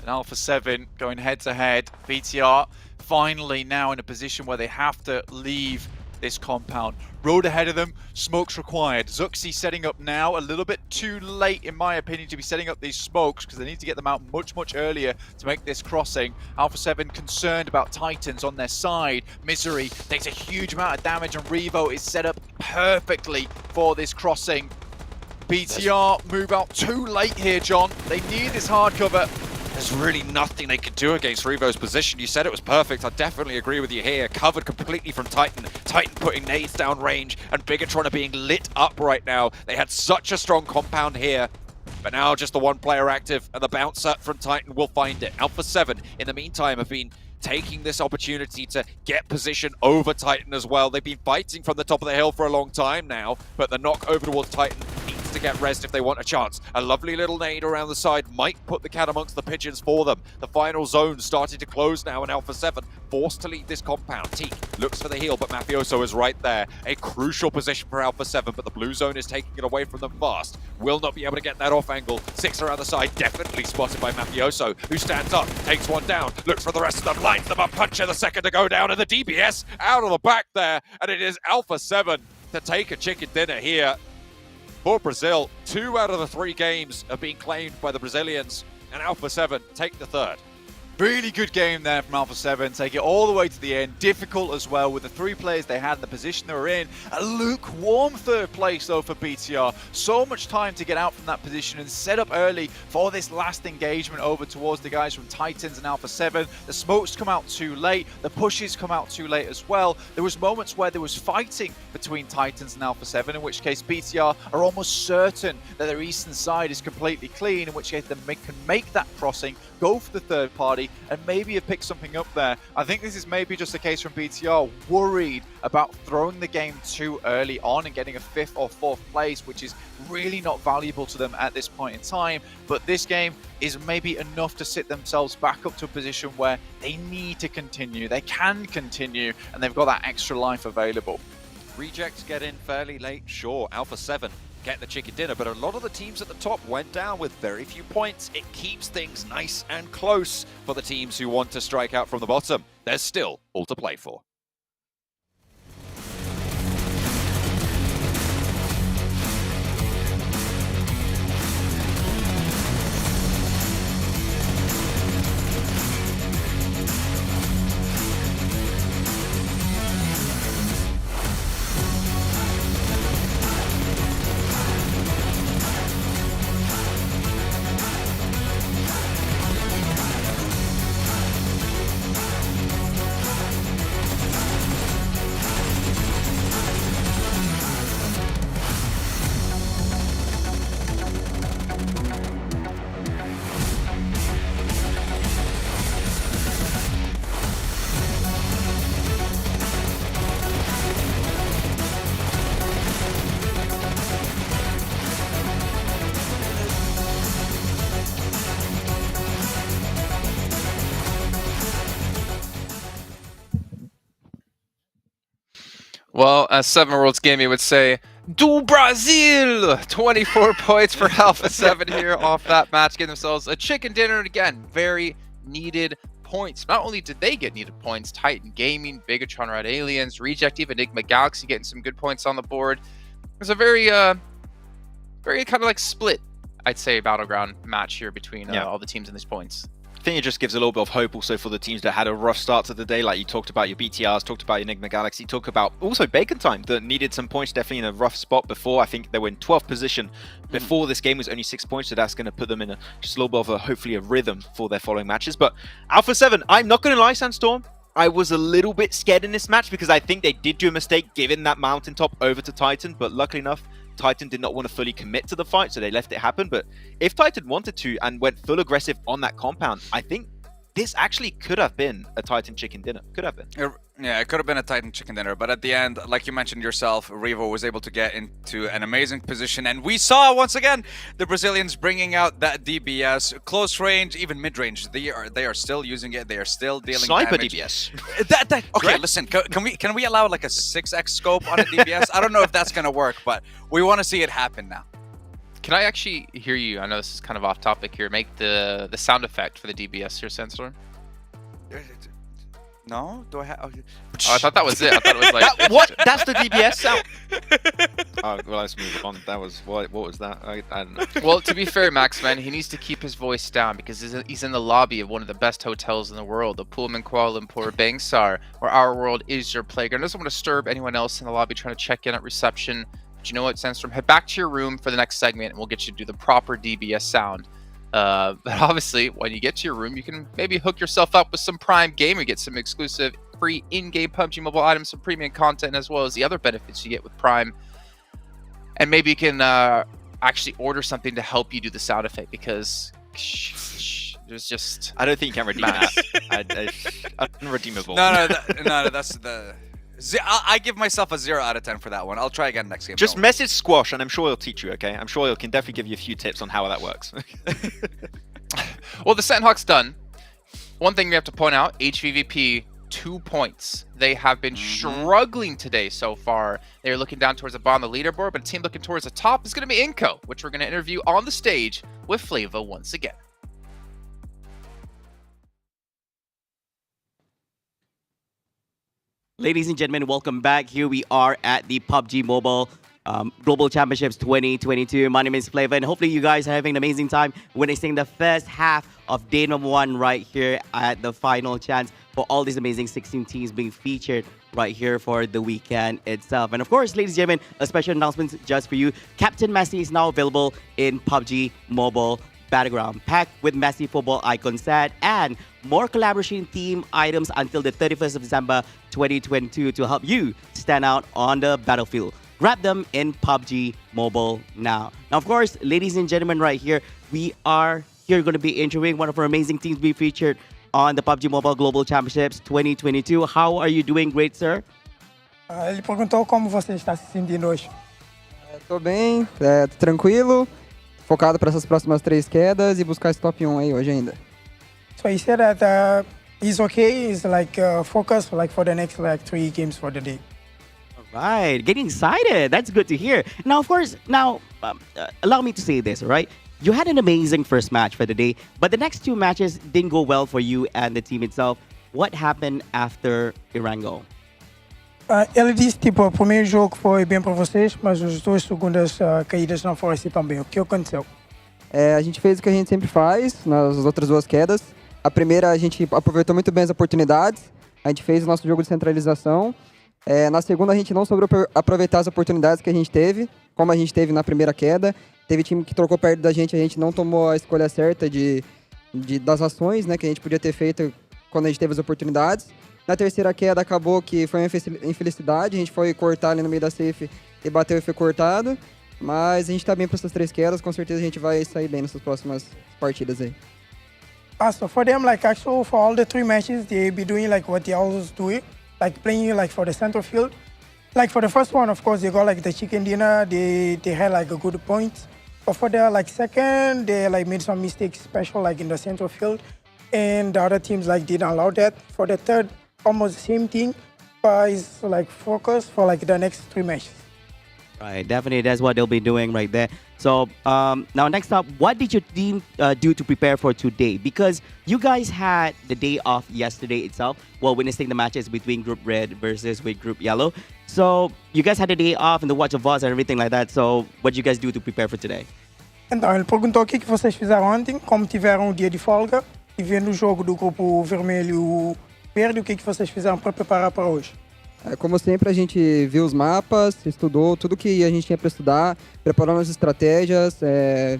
and Alpha 7 going head to head. BTR finally now in a position where they have to leave this compound. Road ahead of them, smokes required. Zuxi setting up now, a little bit too late in my opinion to be setting up these smokes because they need to get them out much earlier to make this crossing. Alpha 7 concerned about Titans on their side. Misery takes a huge amount of damage and Revo is set up perfectly for this crossing. BTR move out too late here, John. They need this hard cover. There's really nothing they could do against Revo's position. You said it was perfect. I definitely agree with you here. Covered completely from Titan. Titan putting nades down range, and Bigatron are being lit up right now. They had such a strong compound here. But now just the one player active, and the bouncer from Titan will find it. Alpha 7, in the meantime, have been taking this opportunity to get position over Titan as well. They've been fighting from the top of the hill for a long time now, but the knock over towards Titan needs to get rezzed if they want a chance. A lovely little nade around the side might put the cat amongst the pigeons for them. The final zone starting to close now, and Alpha 7 forced to leave this compound. Teak looks for the heal, but Mafioso is right there. A crucial position for Alpha 7, but the blue zone is taking it away from them fast. Will not be able to get that off angle. 6 around the side, definitely spotted by Mafioso, who stands up, takes one down, looks for the rest of them, lines them up, puncher the second to go down, and the DBS out of the back there, and it is Alpha 7 to take a chicken dinner here. For Brazil, 2 out of the 3 games have been claimed by the Brazilians, and Alpha 7 take the third. Really good game there from Alpha 7, take it all the way to the end. Difficult as well with the 3 players they had in the position they were in. A lukewarm third place though for BTR. So much time to get out from that position and set up early for this last engagement over towards the guys from Titans and Alpha 7. The smokes come out too late, the pushes come out too late as well. There was moments where there was fighting between Titans and Alpha 7, in which case BTR are almost certain that their eastern side is completely clean, in which case they can make that crossing, go for the third party, and maybe have picked something up there. I think this is maybe just a case from BTR, worried about throwing the game too early on and getting a 5th or 4th place, which is really not valuable to them at this point in time. But this game is maybe enough to sit themselves back up to a position where they need to continue, they can continue, and they've got that extra life available. Rejects get in fairly late, sure. Alpha 7 get the chicken dinner, but a lot of the teams at the top went down with very few points. It keeps things nice and close for the teams who want to strike out from the bottom. There's still all to play for. Well, as 7 Worlds Gaming would say, do Brazil! 24 points for Alpha 7 here off that match, getting themselves a chicken dinner. And again, very needed points. Not only did they get needed points, Titan Gaming, Bigatron Red Aliens, Reject, even Enigma Galaxy getting some good points on the board. It was a very kind of like split, I'd say, battleground match here between all the teams in these points. I think it just gives a little bit of hope also for the teams that had a rough start to the day. Like you talked about your BTRs, talked about Enigma Galaxy, talked about also Bacon Time that needed some points, definitely in a rough spot before. I think they were in 12th position before this game was only 6 points, so that's going to put them in just a little bit of hopefully a rhythm for their following matches. But Alpha 7, I'm not going to lie, Sandstorm, I was a little bit scared in this match because I think they did do a mistake giving that mountaintop over to Titan, but luckily enough, Titan did not want to fully commit to the fight, so they left it happen. But if Titan wanted to and went full aggressive on that compound, I think this actually could have been a Titan chicken dinner. Could have been. Yeah, it could have been a Titan chicken dinner, but at the end, like you mentioned yourself, Revo was able to get into an amazing position, and we saw once again the Brazilians bringing out that DBS, close range, even mid range. They are still using it. They are still dealing Sniper damage. DBS. Okay, listen. Can we allow like a 6x scope on a DBS? I don't know if that's gonna work, but we want to see it happen now. Can I actually hear you? I know this is kind of off topic here. Make the sound effect for the DBS here, Sandstorm. No? Do I have? Okay. Oh, I thought that was it. I thought it was like What? That's the DBS sound. Oh, well, let's move on. That was what was that? I don't know. Well, to be fair, Max, man, he needs to keep his voice down because he's in the lobby of one of the best hotels in the world, the Pullman Kuala Lumpur Bangsar, where our world is your playground. Doesn't want to disturb anyone else in the lobby trying to check in at reception. But you know what, Sandstorm? Head back to your room for the next segment, and we'll get you to do the proper DBS sound. But obviously, when you get to your room, you can maybe hook yourself up with some Prime Gamer, get some exclusive free in-game PUBG Mobile items, some premium content, as well as the other benefits you get with Prime. And maybe you can actually order something to help you do the sound effect because there's just... I don't think you can redeem that. Unredeemable. No, that's the... I give myself a 0 out of 10 for that one. I'll try again next game. Just message Squash, and I'm sure he'll teach you. Okay, I'm sure he can definitely give you a few tips on how that works. Well, the Sanhok's done. One thing we have to point out: HVVP 2 points. They have been struggling today so far. They're looking down towards the bottom of the leaderboard, but a team looking towards the top is going to be iNCO, which we're going to interview on the stage with Flava once again. Ladies and gentlemen, welcome back. Here we are at the PUBG Mobile Global Championships 2022. My name is Flava, and hopefully you guys are having an amazing time witnessing the first half of day number 1 right here at the final chance for all these amazing 16 teams being featured right here for the weekend itself. And of course, ladies and gentlemen, a special announcement just for you. Captain Messi is now available in PUBG Mobile Battleground, packed with Messi football icon set and more collaboration theme items until the 31st of December 2022 to help you stand out on the battlefield. Grab them in PUBG Mobile now. Now, of course, ladies and gentlemen, right here, we are here going to be interviewing one of our amazing teams be featured on the PUBG Mobile Global Championships 2022. How are you doing, great sir? Ele perguntou como você está se sentindo hoje. Tô bem, tô tranquilo, focado para essas próximas 3 quedas e buscar esse top 1 aí hoje ainda. So he said that he's okay, he's like focused like for the next like 3 games for the day. All right, getting excited. That's good to hear. Now, of course, allow me to say this, all right? You had an amazing first match for the day, but the next 2 matches didn't go well for you and the team itself. What happened after Erangel? Ele disse, tipo, o primeiro jogo foi bem para vocês, mas as 2 segundas caídas não foram assim tão bem. O que aconteceu? A gente fez o que a gente sempre faz nas outras 2 quedas. A primeira, a gente aproveitou muito bem as oportunidades. A gente fez o nosso jogo de centralização. Na segunda, a gente não soube aproveitar as oportunidades que a gente teve, como a gente teve na primeira queda. Teve time que trocou perto da gente, a gente não tomou a escolha certa das ações, né, que a gente podia ter feito quando a gente teve as oportunidades. Na terceira queda, acabou que foi uma infelicidade. A gente foi cortar ali no meio da safe e bateu e foi cortado. Mas a gente tá bem para essas 3 quedas. Com certeza a gente vai sair bem nessas próximas partidas aí. So for them, like actually for all the 3 matches, they be doing like what they always do, like playing like for the center field. Like for the first one, of course, they got like the chicken dinner. They had like a good point. But for the like second, they like made some mistakes, especially like in the center field, and the other teams like didn't allow that. For the third, almost the same thing, but it's like focus for like the next 3 matches. Right, definitely that's what they'll be doing right there. So now next up, what did your team do to prepare for today? Because you guys had the day off yesterday itself while witnessing the matches between Group Red versus with Group Yellow. So you guys had the day off and the watch of us and everything like that. So what did you guys do to prepare for today? Então, ele perguntou o que vocês fizeram ontem, como tiveram um dia de folga, e vendo o jogo do grupo vermelho e o verde, o que vocês fizeram para preparar para hoje? Como sempre, a gente viu os mapas, estudou tudo que a gente tinha para estudar, preparou as estratégias,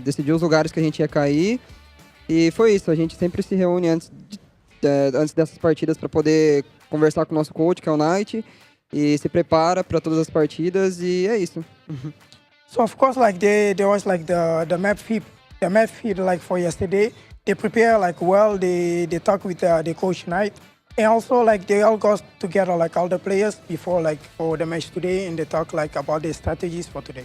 decidiu os lugares que a gente ia cair. E foi isso, a gente sempre se reúne antes dessas partidas para poder conversar com o nosso coach, que é o Knight, e se prepara para todas as partidas, e é isso. So of course, like there was like the map feed like for yesterday. They prepare like well. They talk with the coach Knight. And also, like, they all got together, like, all the players before, like, for the match today, and they talk, like, about the strategies for today.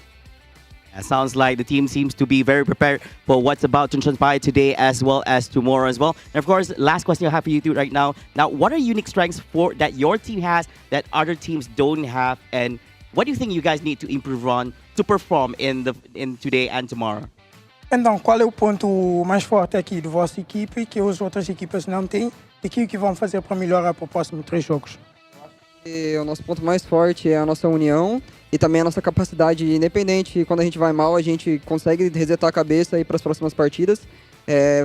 It sounds like the team seems to be very prepared for what's about to transpire today as well as tomorrow as well. And, of course, last question I have for you two right now. Now, what are unique strengths that your team has that other teams don't have? And what do you think you guys need to improve on to perform in today and tomorrow? Então, qual é o ponto mais forte aqui da vossa equipe que as outras equipas não têm? que vão fazer para melhorar para os próximos 3 jogos? E o nosso ponto mais forte é a nossa união e também a nossa capacidade independente. Quando a gente vai mal, a gente consegue resetar a cabeça e ir para as próximas partidas.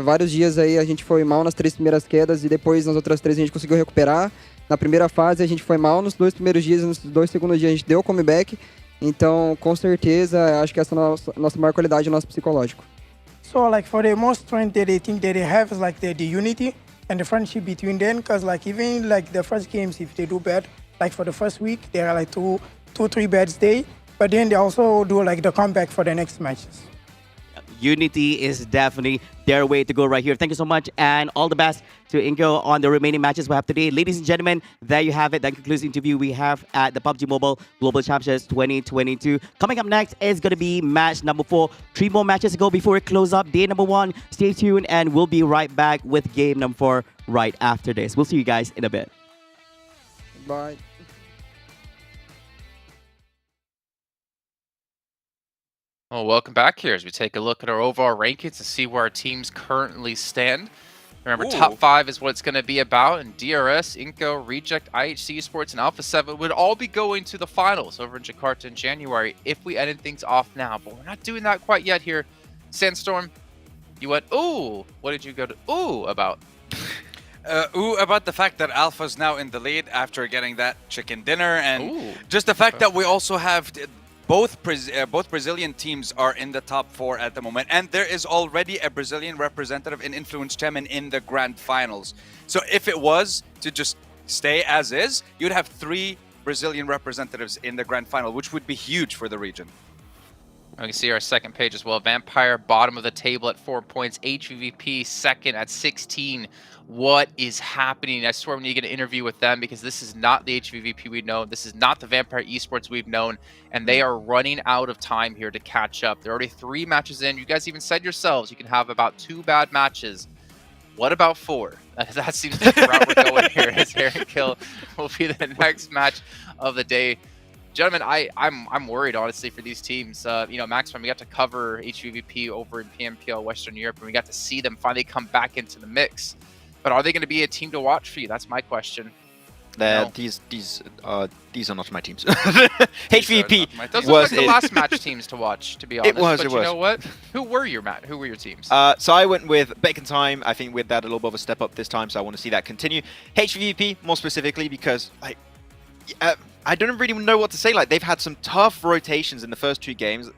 Vários dias aí a gente foi mal nas 3 primeiras quedas e depois nas outras 3 a gente conseguiu recuperar. Na primeira fase a gente foi mal nos 2 primeiros dias, nos 2 segundos dias a gente deu o comeback. Então, com certeza, acho que essa é a nossa maior qualidade, o nosso psicológico. So like for the most strength that they think that they have is like the unity and the friendship between them, because like even like the first games, if they do bad, like for the first week, there are like two, 3 bad days, but then they also do like the comeback for the next matches. Unity is definitely their way to go right here. Thank you so much, and all the best to iNCO on the remaining matches we have today. Ladies and gentlemen, there you have it. That concludes the interview we have at the PUBG Mobile Global Championships 2022. Coming up next is going to be match number 4. 3 more matches to go before we close up day number 1. Stay tuned, and we'll be right back with game number 4 right after this. We'll see you guys in a bit. Bye. Well, welcome back here as we take a look at our overall rankings to see where our teams currently stand. Remember, top 5 is what it's going to be about, and DRS, iNCO, Reject, IHC Esports, and Alpha 7 would all be going to the finals over in Jakarta in January if we ended things off now. But we're not doing that quite yet here. Sandstorm, you went, ooh. What did you go to ooh about? Ooh, about the fact that Alpha's now in the lead after getting that chicken dinner, and just the fact that we also have both Brazilian teams are in the top 4 at the moment, and there is already a Brazilian representative in Influence Chairman in the grand finals. So if it was to just stay as is, you'd have 3 Brazilian representatives in the grand final, which would be huge for the region. We can see our second page as well. Vampire, bottom of the table at 4 points. HVVP, second at 16. What is happening? I swear we need to get an interview with them, because this is not the HVVP we've known. This is not the Vampire Esports we've known. And they are running out of time here to catch up. They're already 3 matches in. You guys even said yourselves you can have about 2 bad matches. What about 4? That seems like the route we're going here, as Erangel will be the next match of the day. Gentlemen, I'm worried, honestly, for these teams. You know, Maximum, we got to cover HVVP over in PMPL Western Europe, and we got to see them finally come back into the mix. But are they going to be a team to watch for you? That's my question. No. These are not my teams. HVVP Those look like the last match teams to watch, to be honest. It was. But you know what? Who were your teams? So I went with Bacon Time. I think with that a little bit of a step up this time, so I want to see that continue. HVVP more specifically because I don't really know what to say. Like, they've had some tough rotations in the first 2 games,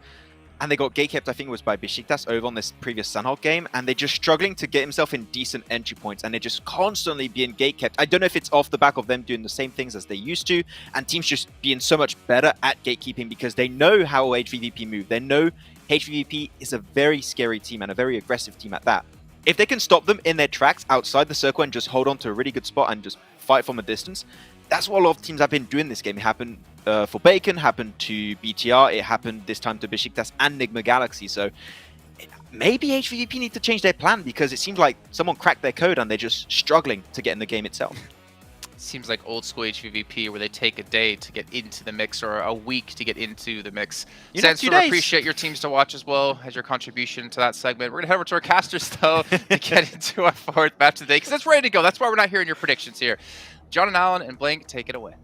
and they got gatekept, I think it was by Besiktas over on this previous Sanhok game, and they're just struggling to get himself in decent entry points, and they're just constantly being gatekept. I don't know if it's off the back of them doing the same things as they used to, and teams just being so much better at gatekeeping because they know how HVVP move. They know HVVP is a very scary team and a very aggressive team at that. If they can stop them in their tracks outside the circle and just hold on to a really good spot and just fight from a distance, that's what a lot of teams have been doing this game. It happened for Bacon, happened to BTR, it happened this time to Besiktas and Nigma Galaxy. So maybe HVVP need to change their plan, because it seems like someone cracked their code and they're just struggling to get in the game itself. Seems like old school HVVP, where they take a day to get into the mix, or a week to get into the mix. Sandstorm, appreciate your teams to watch as well as your contribution to that segment. We're going to head over to our casters, though, to get into our 4th match of the day, because it's ready to go. That's why we're not hearing your predictions here. John and Alan and Blank, take it away.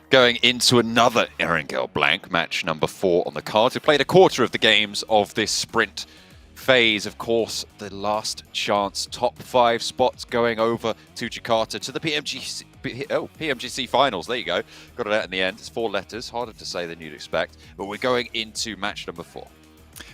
Going into another Erangel Blank, match number 4 on the cards. We played a quarter of the games of this sprint phase. Of course, the last chance top 5 spots going over to Jakarta, to the PMGC Finals. There you go. Got it out in the end. It's 4 letters, harder to say than you'd expect. But we're going into match number 4.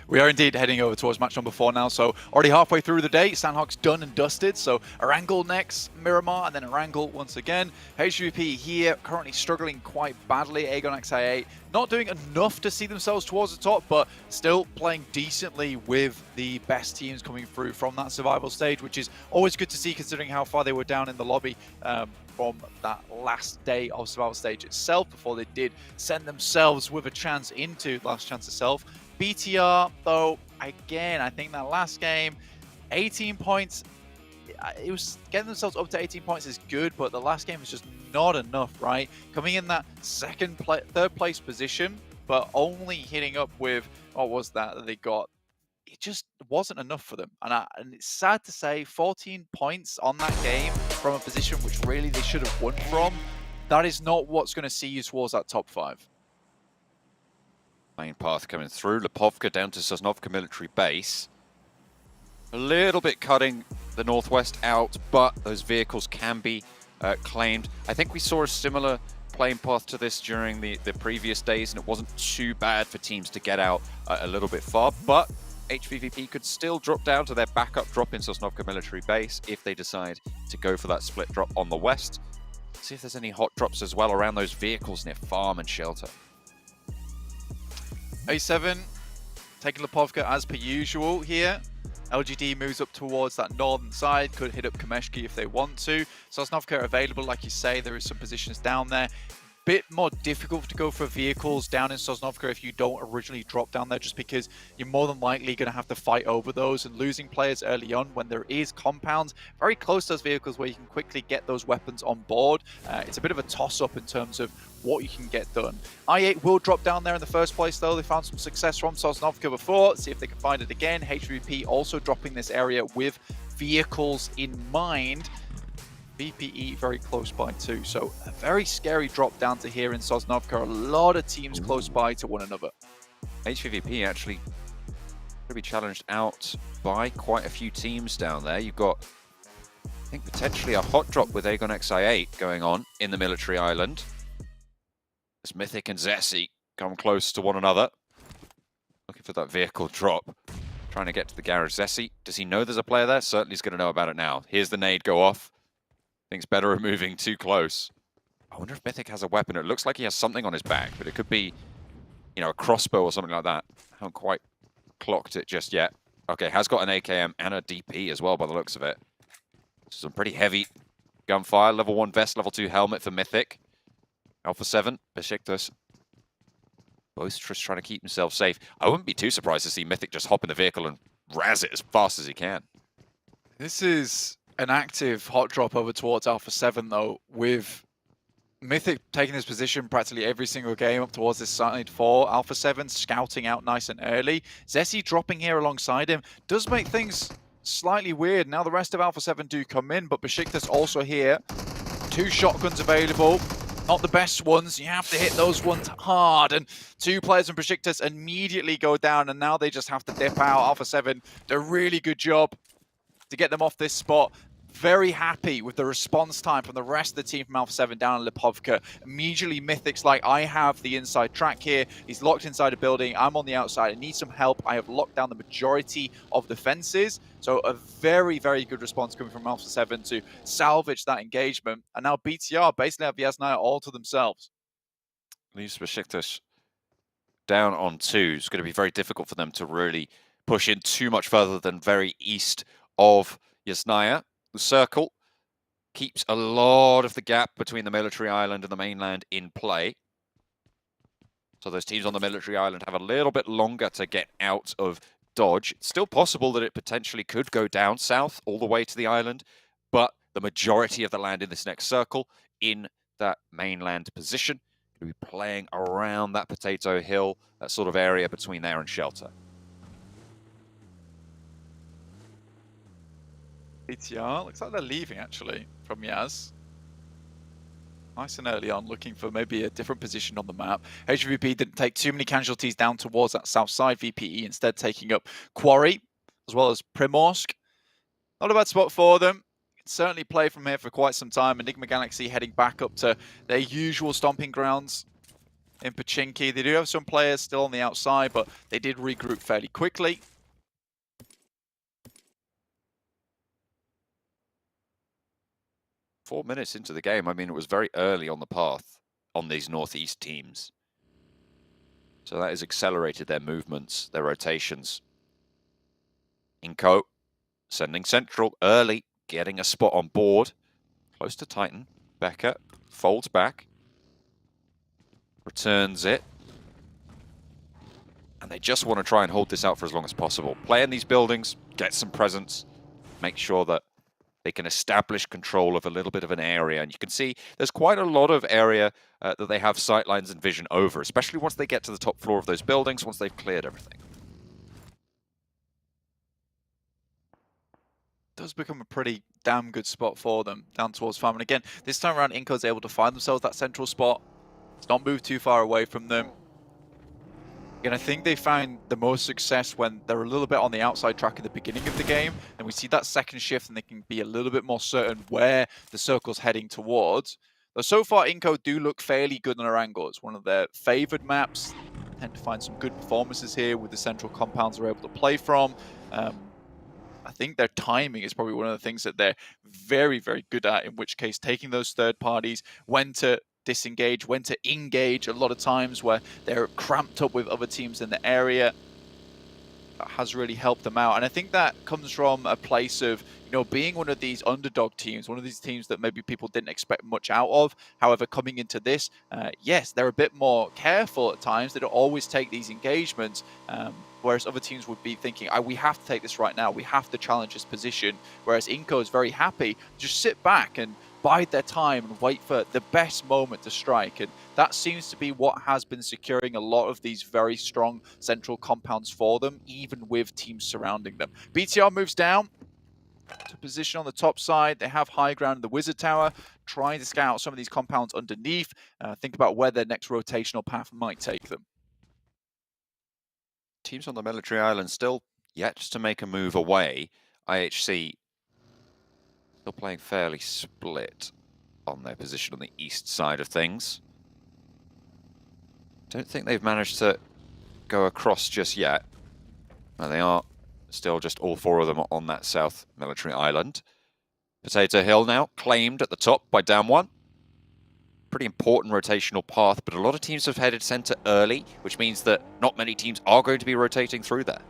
We are indeed heading over towards match number 4 now, so already halfway through the day. Sanhok's done and dusted, so Erangel next, Miramar, and then Erangel once again. HVP here currently struggling quite badly. Aegon XI8 not doing enough to see themselves towards the top, but still playing decently with the best teams coming through from that survival stage, which is always good to see, considering how far they were down in the lobby from that last day of survival stage itself, before they did send themselves with a chance into last chance itself. BTR, though, again, I think that last game, 18 points, it was getting themselves up to 18 points is good, but the last game is just not enough, right? Coming in that 3rd place position, but only hitting up with, what was that they got? it just wasn't enough for them. And it's sad to say, 14 points on that game from a position which really they should have won from. That is not what's going to see you towards that top 5. Main path coming through. Lipovka down to Sosnovka military base. A little bit cutting the northwest out, but those vehicles can be claimed. I think we saw a similar playing path to this during the previous days, and it wasn't too bad for teams to get out a little bit far, but HVVP could still drop down to their backup drop in Sosnovka military base if they decide to go for that split drop on the west. See if there's any hot drops as well around those vehicles near farm and shelter. A7 taking Lipovka as per usual here. LGD moves up towards that northern side, could hit up Kameshki if they want to. Sosnovka available, like you say, there is some positions down there. Bit more difficult to go for vehicles down in Sosnovka if you don't originally drop down there, just because you're more than likely going to have to fight over those, and losing players early on when there is compounds very close to those vehicles where you can quickly get those weapons on board. It's a bit of a toss-up in terms of what you can get done. I8 will drop down there in the first place though. They found some success from Sosnovka before. See if they can find it again. HVP also dropping this area with vehicles in mind. VPE very close by too, so a very scary drop down to here in Sosnovka. A lot of teams close by to one another. HVVP actually going to be challenged out by quite a few teams down there. You've got, I think, potentially a hot drop with Aegon XI8 going on in the military island. As Mythic and Zessi come close to one another. Looking for that vehicle drop. Trying to get to the garage. Zessi, does he know there's a player there? Certainly he's going to know about it now. Here's the nade go off. Thinks better of moving too close. I wonder if Mythic has a weapon. It looks like he has something on his back, but it could be, you know, a crossbow or something like that. I haven't quite clocked it just yet. Okay, has got an AKM and a DP as well by the looks of it. Some pretty heavy gunfire. Level 1 vest, level 2 helmet for Mythic. Alpha 7, Besiktas. Both just trying to keep himself safe. I wouldn't be too surprised to see Mythic just hop in the vehicle and razz it as fast as he can. This is an active hot drop over towards Alpha 7 though, with Mythic taking this position practically every single game up towards this side 4. Alpha 7 scouting out nice and early. Zessi dropping here alongside him does make things slightly weird. Now the rest of Alpha 7 do come in, but Besiktas also here. 2 shotguns available. Not the best ones. You have to hit those ones hard. And 2 players from Besiktas immediately go down, and now they just have to dip out. Alpha 7 did a really good job to get them off this spot. Very happy with the response time from the rest of the team from Alpha 7 down in Lipovka. Immediately Mythic's like, I have the inside track here. He's locked inside a building. I'm on the outside. I need some help. I have locked down the majority of the fences. So a very, very good response coming from Alpha 7 to salvage that engagement. And now BTR basically have Yasnaya all to themselves. Leaves Besiktas down on 2. It's going to be very difficult for them to really push in too much further than very east of Yasnaya. The circle keeps a lot of the gap between the military island and the mainland in play. So those teams on the military island have a little bit longer to get out of dodge. It's still possible that it potentially could go down south all the way to the island, but the majority of the land in this next circle in that mainland position going to be playing around that potato hill, that sort of area between there and shelter. BTR, looks like they're leaving actually from Yaz. Nice and early on, looking for maybe a different position on the map. HVP didn't take too many casualties down towards that south side. VPE instead taking up Quarry, as well as Primorsk. Not a bad spot for them. Can certainly play from here for quite some time. Enigma Galaxy heading back up to their usual stomping grounds in Pachinki. They do have some players still on the outside, but they did regroup fairly quickly. Four minutes into the game, I mean, it was very early on the path on these northeast teams. So that has accelerated their movements, their rotations. iNCO sending central early, getting a spot on board. Close to Titan. Becker folds back. Returns it. And they just want to try and hold this out for as long as possible. Play in these buildings, get some presence, make sure that they can establish control of a little bit of an area. And you can see there's quite a lot of area that they have sightlines and vision over, especially once they get to the top floor of those buildings, once they've cleared everything. does become a pretty damn good spot for them down towards farm. And again, this time around, iNCO's able to find themselves that central spot. It's not moved too far away from them. And I think they found the most success when they're a little bit on the outside track at the beginning of the game, and we see that second shift and they can be a little bit more certain where the circle's heading towards. Though so far, iNCO do look fairly good on Erangel. It's one of their favored maps. Tend to find some good performances here with the central compounds they're able to play from. I think their timing is probably one of the things that they're very, very good at, in which case taking those third parties, when to disengage, when to engage, a lot of times where they're cramped up with other teams in the area. That has really helped them out. And I think that comes from a place of, you know, being one of these underdog teams, one of these teams that maybe people didn't expect much out of. However, coming into this, yes, they're a bit more careful at times. They don't always take these engagements, whereas other teams would be thinking, we have to take this right now. We have to challenge this position. Whereas iNCO is very happy to just sit back and bide their time and wait for the best moment to strike. And that seems to be what has been securing a lot of these very strong central compounds for them, even with teams surrounding them. BTR moves down to position on the top side. They have high ground in the Wizard Tower, trying to scout some of these compounds underneath. Think about where their next rotational path might take them. Teams on the military island still yet to make a move away. IHC still playing fairly split on their position on the east side of things. Don't think they've managed to go across just yet. No, they are still just all four of them on that south military island. Potato Hill now claimed at the top by down one. Pretty important rotational path, but a lot of teams have headed center early, which means that not many teams are going to be rotating through there.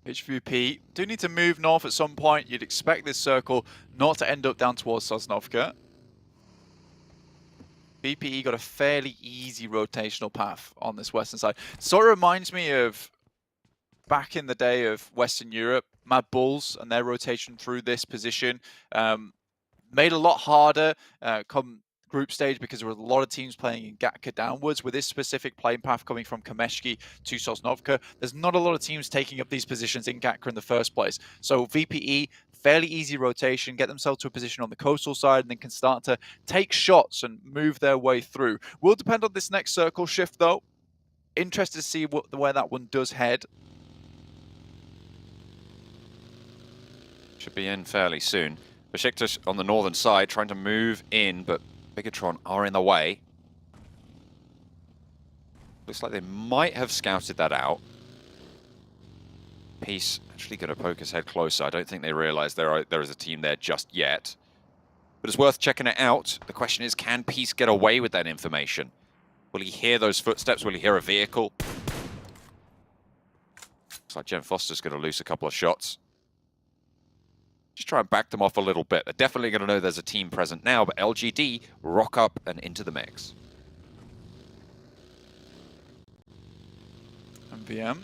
HVVP do need to move north at some point. You'd expect this circle not to end up down towards Sosnovka. VPE got a fairly easy rotational path on this western side. Sort of reminds me of back in the day of Western Europe, Mad Bulls and their rotation through this position. Made a lot harder come group stage because there were a lot of teams playing in Gatka downwards. With this specific playing path coming from Kameshki to Sosnovka, there's not a lot of teams taking up these positions in Gatka in the first place. So VPE, fairly easy rotation, get themselves to a position on the coastal side, and then can start to take shots and move their way through. Will depend on this next circle shift, though. Interested to see where that one does head. Should be in fairly soon. Besiktas on the northern side trying to move in, but Bigatron are in the way. Looks like they might have scouted that out. Peace actually going to poke his head closer. I don't think they realize there is a team there just yet. But it's worth checking it out. The question is, can Peace get away with that information? Will he hear those footsteps? Will he hear a vehicle? Looks like Jen Foster's going to lose a couple of shots. Just try and back them off a little bit. They're definitely going to know there's a team present now, but LGD rock up and into the mix. MVM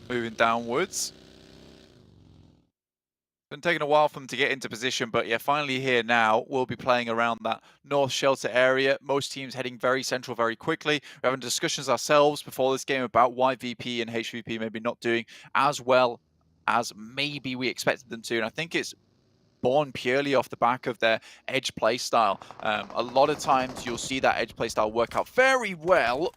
moving downwards. Been taking a while for them to get into position, but yeah, finally here now. We'll be playing around that north shelter area. Most teams heading very central very quickly. We're having discussions ourselves before this game about why VP and HVP maybe not doing as well as maybe we expected them to, and I think it's born purely off the back of their edge play style. A lot of times you'll see that edge play style work out very well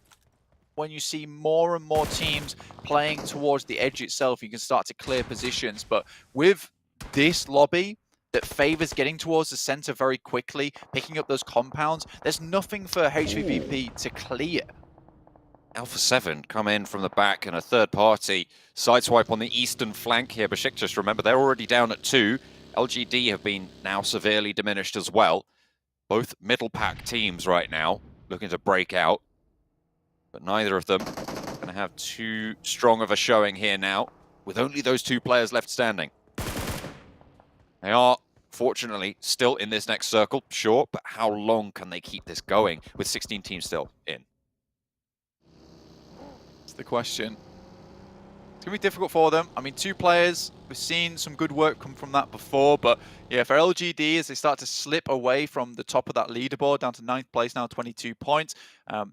when you see more and more teams playing towards the edge itself. You can start to clear positions, but with this lobby that favors getting towards the center very quickly, picking up those compounds, there's nothing for HVVP to clear. Alpha 7 come in from the back, and a third party sideswipe on the eastern flank here. Besiktas, remember, they're already down at 2. LGD have been now severely diminished as well. Both middle pack teams right now looking to break out, but neither of them going to have too strong of a showing here now, with only those two players left standing. They are, fortunately, still in this next circle, sure, but how long can they keep this going with 16 teams still in? The question. It's going to be difficult for them. I mean, 2 players, we've seen some good work come from that before, but yeah, for LGD, as they start to slip away from the top of that leaderboard down to 9th place now, 22 points,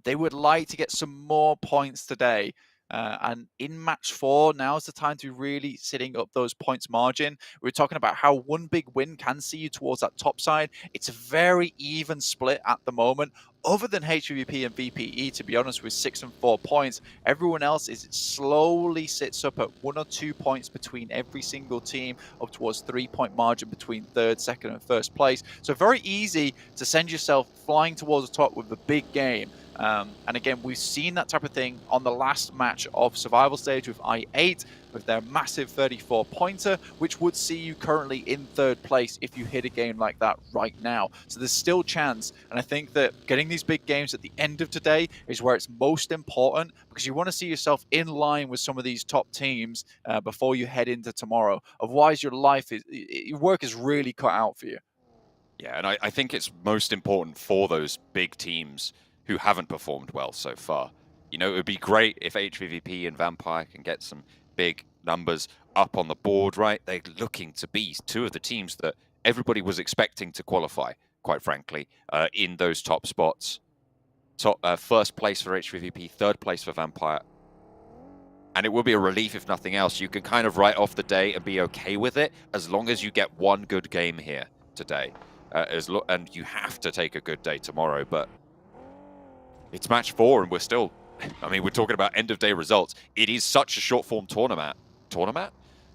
they would like to get some more points today And in match 4, now's the time to be really sitting up those points margin. We're talking about how one big win can see you towards that top side. It's a very even split at the moment. Other than HVVP and VPE, to be honest, with 6 and 4 points, everyone else is slowly sits up at 1 or 2 points between every single team, up towards 3-point margin between third, second, and first place. So very easy to send yourself flying towards the top with the big game. And again, we've seen that type of thing on the last match of Survival Stage with i8, with their massive 34-pointer, which would see you currently in third place if you hit a game like that right now. So there's still chance, and I think that getting these big games at the end of today is where it's most important, because you want to see yourself in line with some of these top teams before you head into tomorrow. Otherwise, your work is really cut out for you. Yeah, and I think it's most important for those big teams who haven't performed well so far. You know, it would be great if HVVP and Vampire can get some big numbers up on the board, right? They're looking to be 2 of the teams that everybody was expecting to qualify, quite frankly, in those top spots. First place for HVVP, third place for Vampire. And it will be a relief if nothing else. You can kind of write off the day and be okay with it as long as you get one good game here today. And you have to take a good day tomorrow, but it's match 4 and we're still, I mean, we're talking about end of day results. It is such a short form tournament.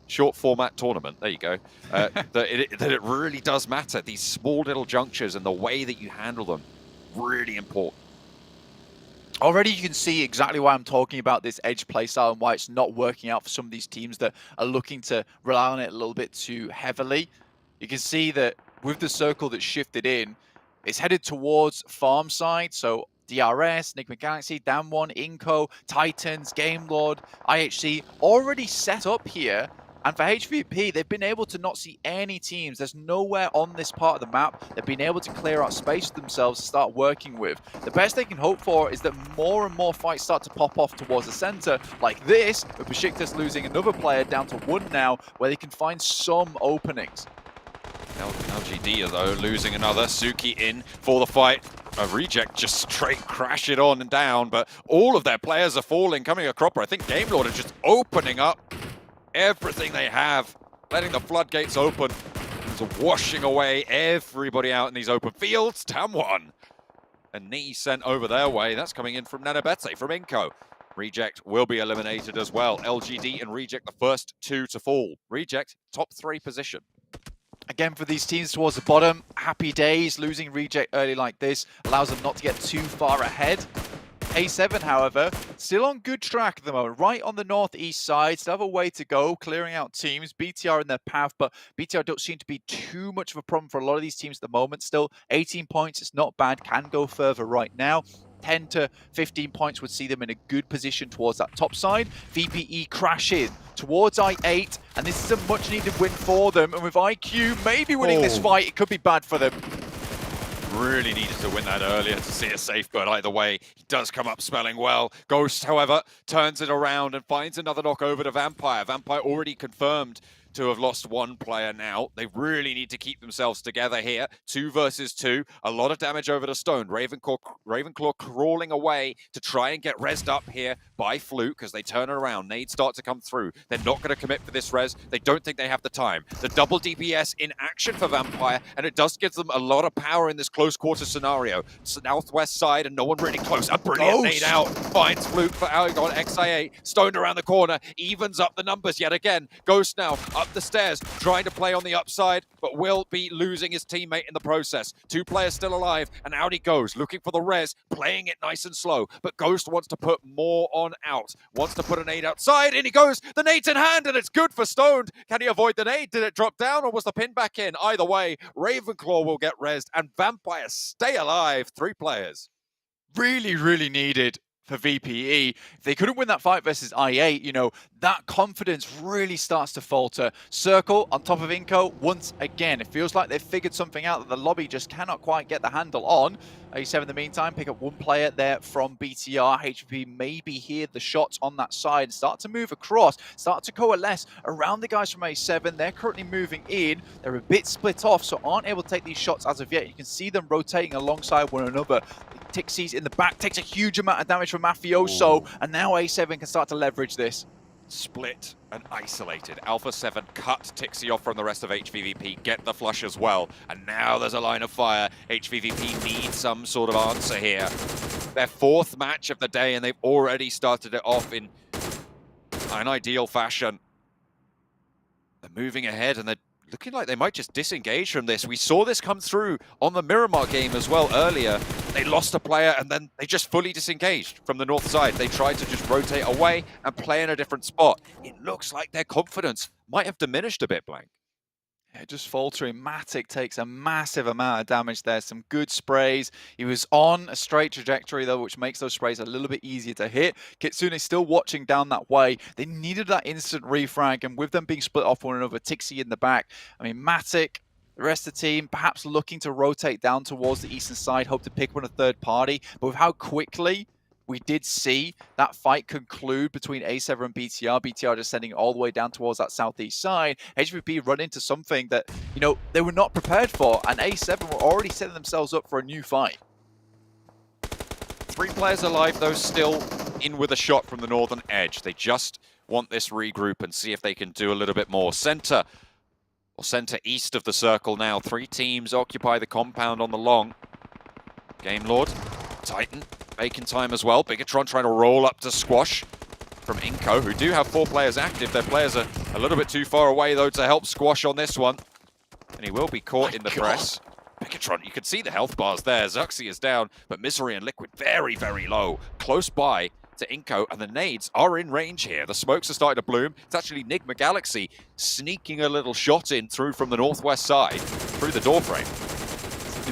Short format tournament, there you go. that it really does matter. These small little junctures and the way that you handle them, really important. Already you can see exactly why I'm talking about this edge playstyle and why it's not working out for some of these teams that are looking to rely on it a little bit too heavily. You can see that with the circle that's shifted in, it's headed towards farm side, so DRS, Enigma Galaxy, Damwon, iNCO, Titans, Game Lord, IHC already set up here. And for HVP, they've been able to not see any teams. There's nowhere on this part of the map they've been able to clear out space for themselves to start working with. The best they can hope for is that more and more fights start to pop off towards the center, like this, with Besiktas losing another player down to 1 now, where they can find some openings. LGD, though, losing another. Suki in for the fight. A reject just straight crash it on and down, but all of their players are falling, coming a cropper. I think Game Lord are just opening up everything they have, letting the floodgates open. Just washing away everybody out in these open fields. Damwon. A knee sent over their way. That's coming in from Nanobete, from iNCO. Reject will be eliminated as well. LGD and Reject, the first 2 to fall. Reject, top 3 position. Again, for these teams towards the bottom, happy days. Losing Reject early like this allows them not to get too far ahead. A7, however, still on good track at the moment, right on the northeast side. Still have a way to go, clearing out teams. BTR in their path, but BTR don't seem to be too much of a problem for a lot of these teams at the moment. Still, 18 points, it's not bad, can go further right now. 10 to 15 points would see them in a good position towards that top side. VPE crash in towards i8, and this is a much needed win for them. And with IQ maybe winning this fight, it could be bad for them. Really needed to win that earlier to see a safe, but either way, he does come up smelling well. Ghost, however, turns it around and finds another knock over to Vampire. Vampire already confirmed to have lost 1 player now. They really need to keep themselves together here. 2 versus 2. A lot of damage over to Stone. Ravenclaw crawling away to try and get rezzed up here by Fluke as they turn it around. Nades start to come through. They're not going to commit for this res. They don't think they have the time. The double DPS in action for Vampire, and it does give them a lot of power in this close quarter scenario. Southwest side and no one really close. A brilliant nade out. Finds Fluke for Algon. XI8 stoned around the corner. Evens up the numbers yet again. Ghost now up the stairs, trying to play on the upside, but will be losing his teammate in the process. 2 players still alive, and out he goes, looking for the res, playing it nice and slow, but Ghost wants to put more on out, wants to put a nade outside, and he goes, the nade's in hand, and it's good for Stoned. Can he avoid the nade? Did it drop down, or was the pin back in? Either way, Ravenclaw will get rezzed, and Vampire stay alive. 3 players. Really, really needed for VPE. If they couldn't win that fight versus i8, you know, that confidence really starts to falter. Circle on top of iNCO once again. It feels like they've figured something out that the lobby just cannot quite get the handle on. A7 in the meantime, pick up 1 player there from BTR. HVP maybe hear the shots on that side, start to move across, start to coalesce around the guys from A7. They're currently moving in. They're a bit split off, so aren't able to take these shots as of yet. You can see them rotating alongside one another. They Tixie's in the back, takes a huge amount of damage from Mafioso, and now A7 can start to leverage this. Split and isolated. Alpha 7 cut Tixie off from the rest of HVVP, get the flush as well, and now there's a line of fire. HVVP needs some sort of answer here. Their 4th match of the day, and they've already started it off in an ideal fashion. They're moving ahead, and they're looking like they might just disengage from this. We saw this come through on the Miramar game as well earlier. They lost a player and then they just fully disengaged from the north side. They tried to just rotate away and play in a different spot. It looks like their confidence might have diminished a bit, Blank. Yeah, just faltering. Matic takes a massive amount of damage there. Some good sprays. He was on a straight trajectory, though, which makes those sprays a little bit easier to hit. Kitsune still watching down that way. They needed that instant refrag, and with them being split off one another, Tixie in the back. I mean, Matic, the rest of the team, perhaps looking to rotate down towards the eastern side, hope to pick one a third party. But with how quickly we did see that fight conclude between A7 and BTR. BTR just sending it all the way down towards that southeast side. HVP run into something that, you know, they were not prepared for, and A7 were already setting themselves up for a new fight. 3 players alive, though, still in with a shot from the northern edge. They just want this regroup and see if they can do a little bit more. Center east of the circle now. 3 teams occupy the compound on the long. Game Lord, Titan, Bacon time as well. Bigatron trying to roll up to squash from iNCO, who do have 4 players active. Their players are a little bit too far away, though, to help squash on this one. And he will be caught in the press. Bigatron, you can see the health bars there. Zuxi is down, but Misery and Liquid very, very low. Close by to iNCO, and the nades are in range here. The smokes are starting to bloom. It's actually Nigma Galaxy sneaking a little shot in through from the northwest side, through the doorframe.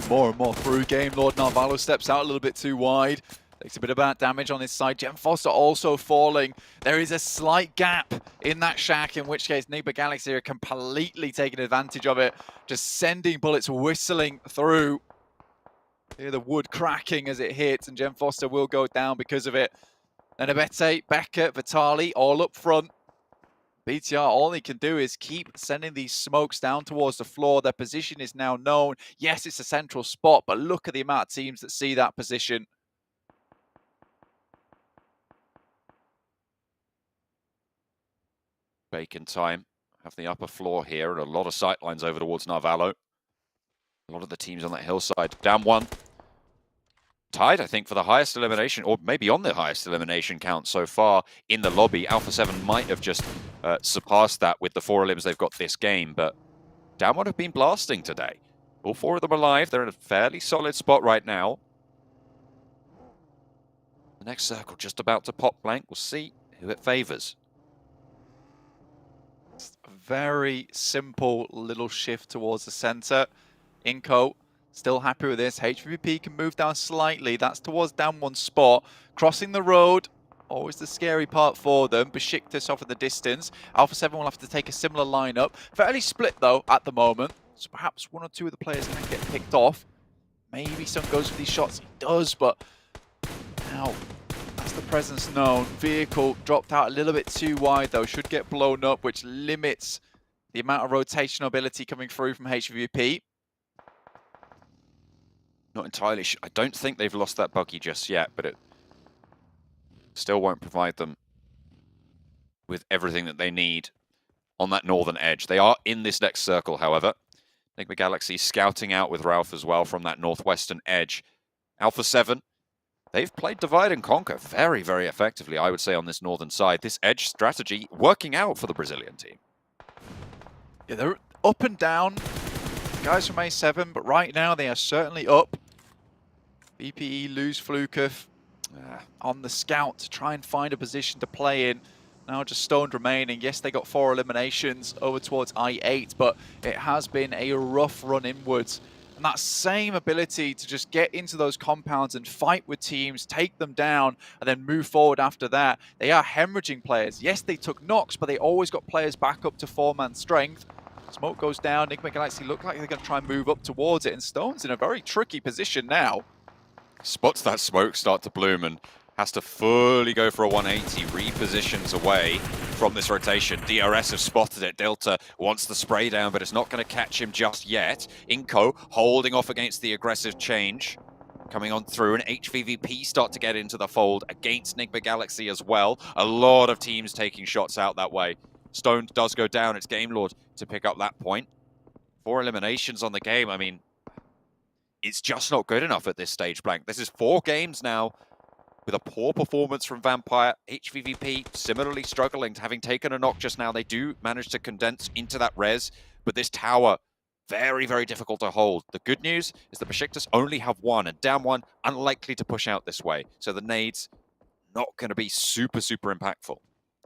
More and more through. Game Lord Narvalo steps out a little bit too wide. Takes a bit of bad damage on his side. Gem Foster also falling. There is a slight gap in that shack, in which case Nigma Galaxy are completely taking advantage of it. Just sending bullets whistling through. Hear the wood cracking as it hits, and Gem Foster will go down because of it. And Abete, Becker, Vitali all up front. BTR, all he can do is keep sending these smokes down towards the floor. Their position is now known. Yes, it's a central spot, but look at the amount of teams that see that position. Bacon time. Have the upper floor here, and a lot of sightlines over towards Narvalo. A lot of the teams on that hillside. Down 1. Tied, I think, for the highest elimination, or maybe on the highest elimination count so far in the lobby. Alpha 7 might have just surpassed that with the 4 elims they've got this game, but Down 1 have been blasting today. All 4 of them alive. They're in a fairly solid spot right now. The next circle just about to pop, Blank. We'll see who it favors. Very simple little shift towards the center. iNCO still happy with this. HVP can move down slightly. That's towards down 1 spot. Crossing the road, always the scary part for them. Besiktas off in the distance. Alpha 7 will have to take a similar lineup. Fairly split, though, at the moment. So perhaps 1 or 2 of the players can get picked off. Maybe Sun goes for these shots. He does, but now that's the presence known. Vehicle dropped out a little bit too wide, though. Should get blown up, which limits the amount of rotational ability coming through from HVP. Not entirely sure. I don't think they've lost that buggy just yet, but it still won't provide them with everything that they need on that northern edge. They are in this next circle, however. Nigma Galaxy scouting out with Ralph as well from that northwestern edge. Alpha 7, they've played divide and conquer very, very effectively, I would say, on this northern side. This edge strategy working out for the Brazilian team. Yeah, they're up and down, guys from A7, but right now they are certainly up. BPE lose Flukov on the scout to try and find a position to play in. Now just stoned remaining. Yes, they got 4 eliminations over towards I8, but it has been a rough run inwards. And that same ability to just get into those compounds and fight with teams, take them down, and then move forward after that. They are hemorrhaging players. Yes, they took knocks, but they always got players back up to 4-man strength. Smoke goes down. Nigma Galaxy look like they're going to try and move up towards it, and Stone's in a very tricky position now. Spots that smoke start to bloom and has to fully go for a 180, repositions away from this rotation. DRS have spotted it. Delta wants the spray down, but it's not going to catch him just yet. iNCO holding off against the aggressive change. coming on through, and HVVP start to get into the fold against Enigma Galaxy as well. A lot of teams taking shots out that way. Stone does go down. It's Game Lord to pick up that point. 4 eliminations on the game. I mean, it's just not good enough at this stage, Blank. This is 4 games now with a poor performance from Vampire. HVVP similarly struggling, having taken a knock just now. They do manage to condense into that res, but this tower, very, very difficult to hold. The good news is the Besiktas only have 1, and down 1, unlikely to push out this way. So the nades not going to be super, super impactful.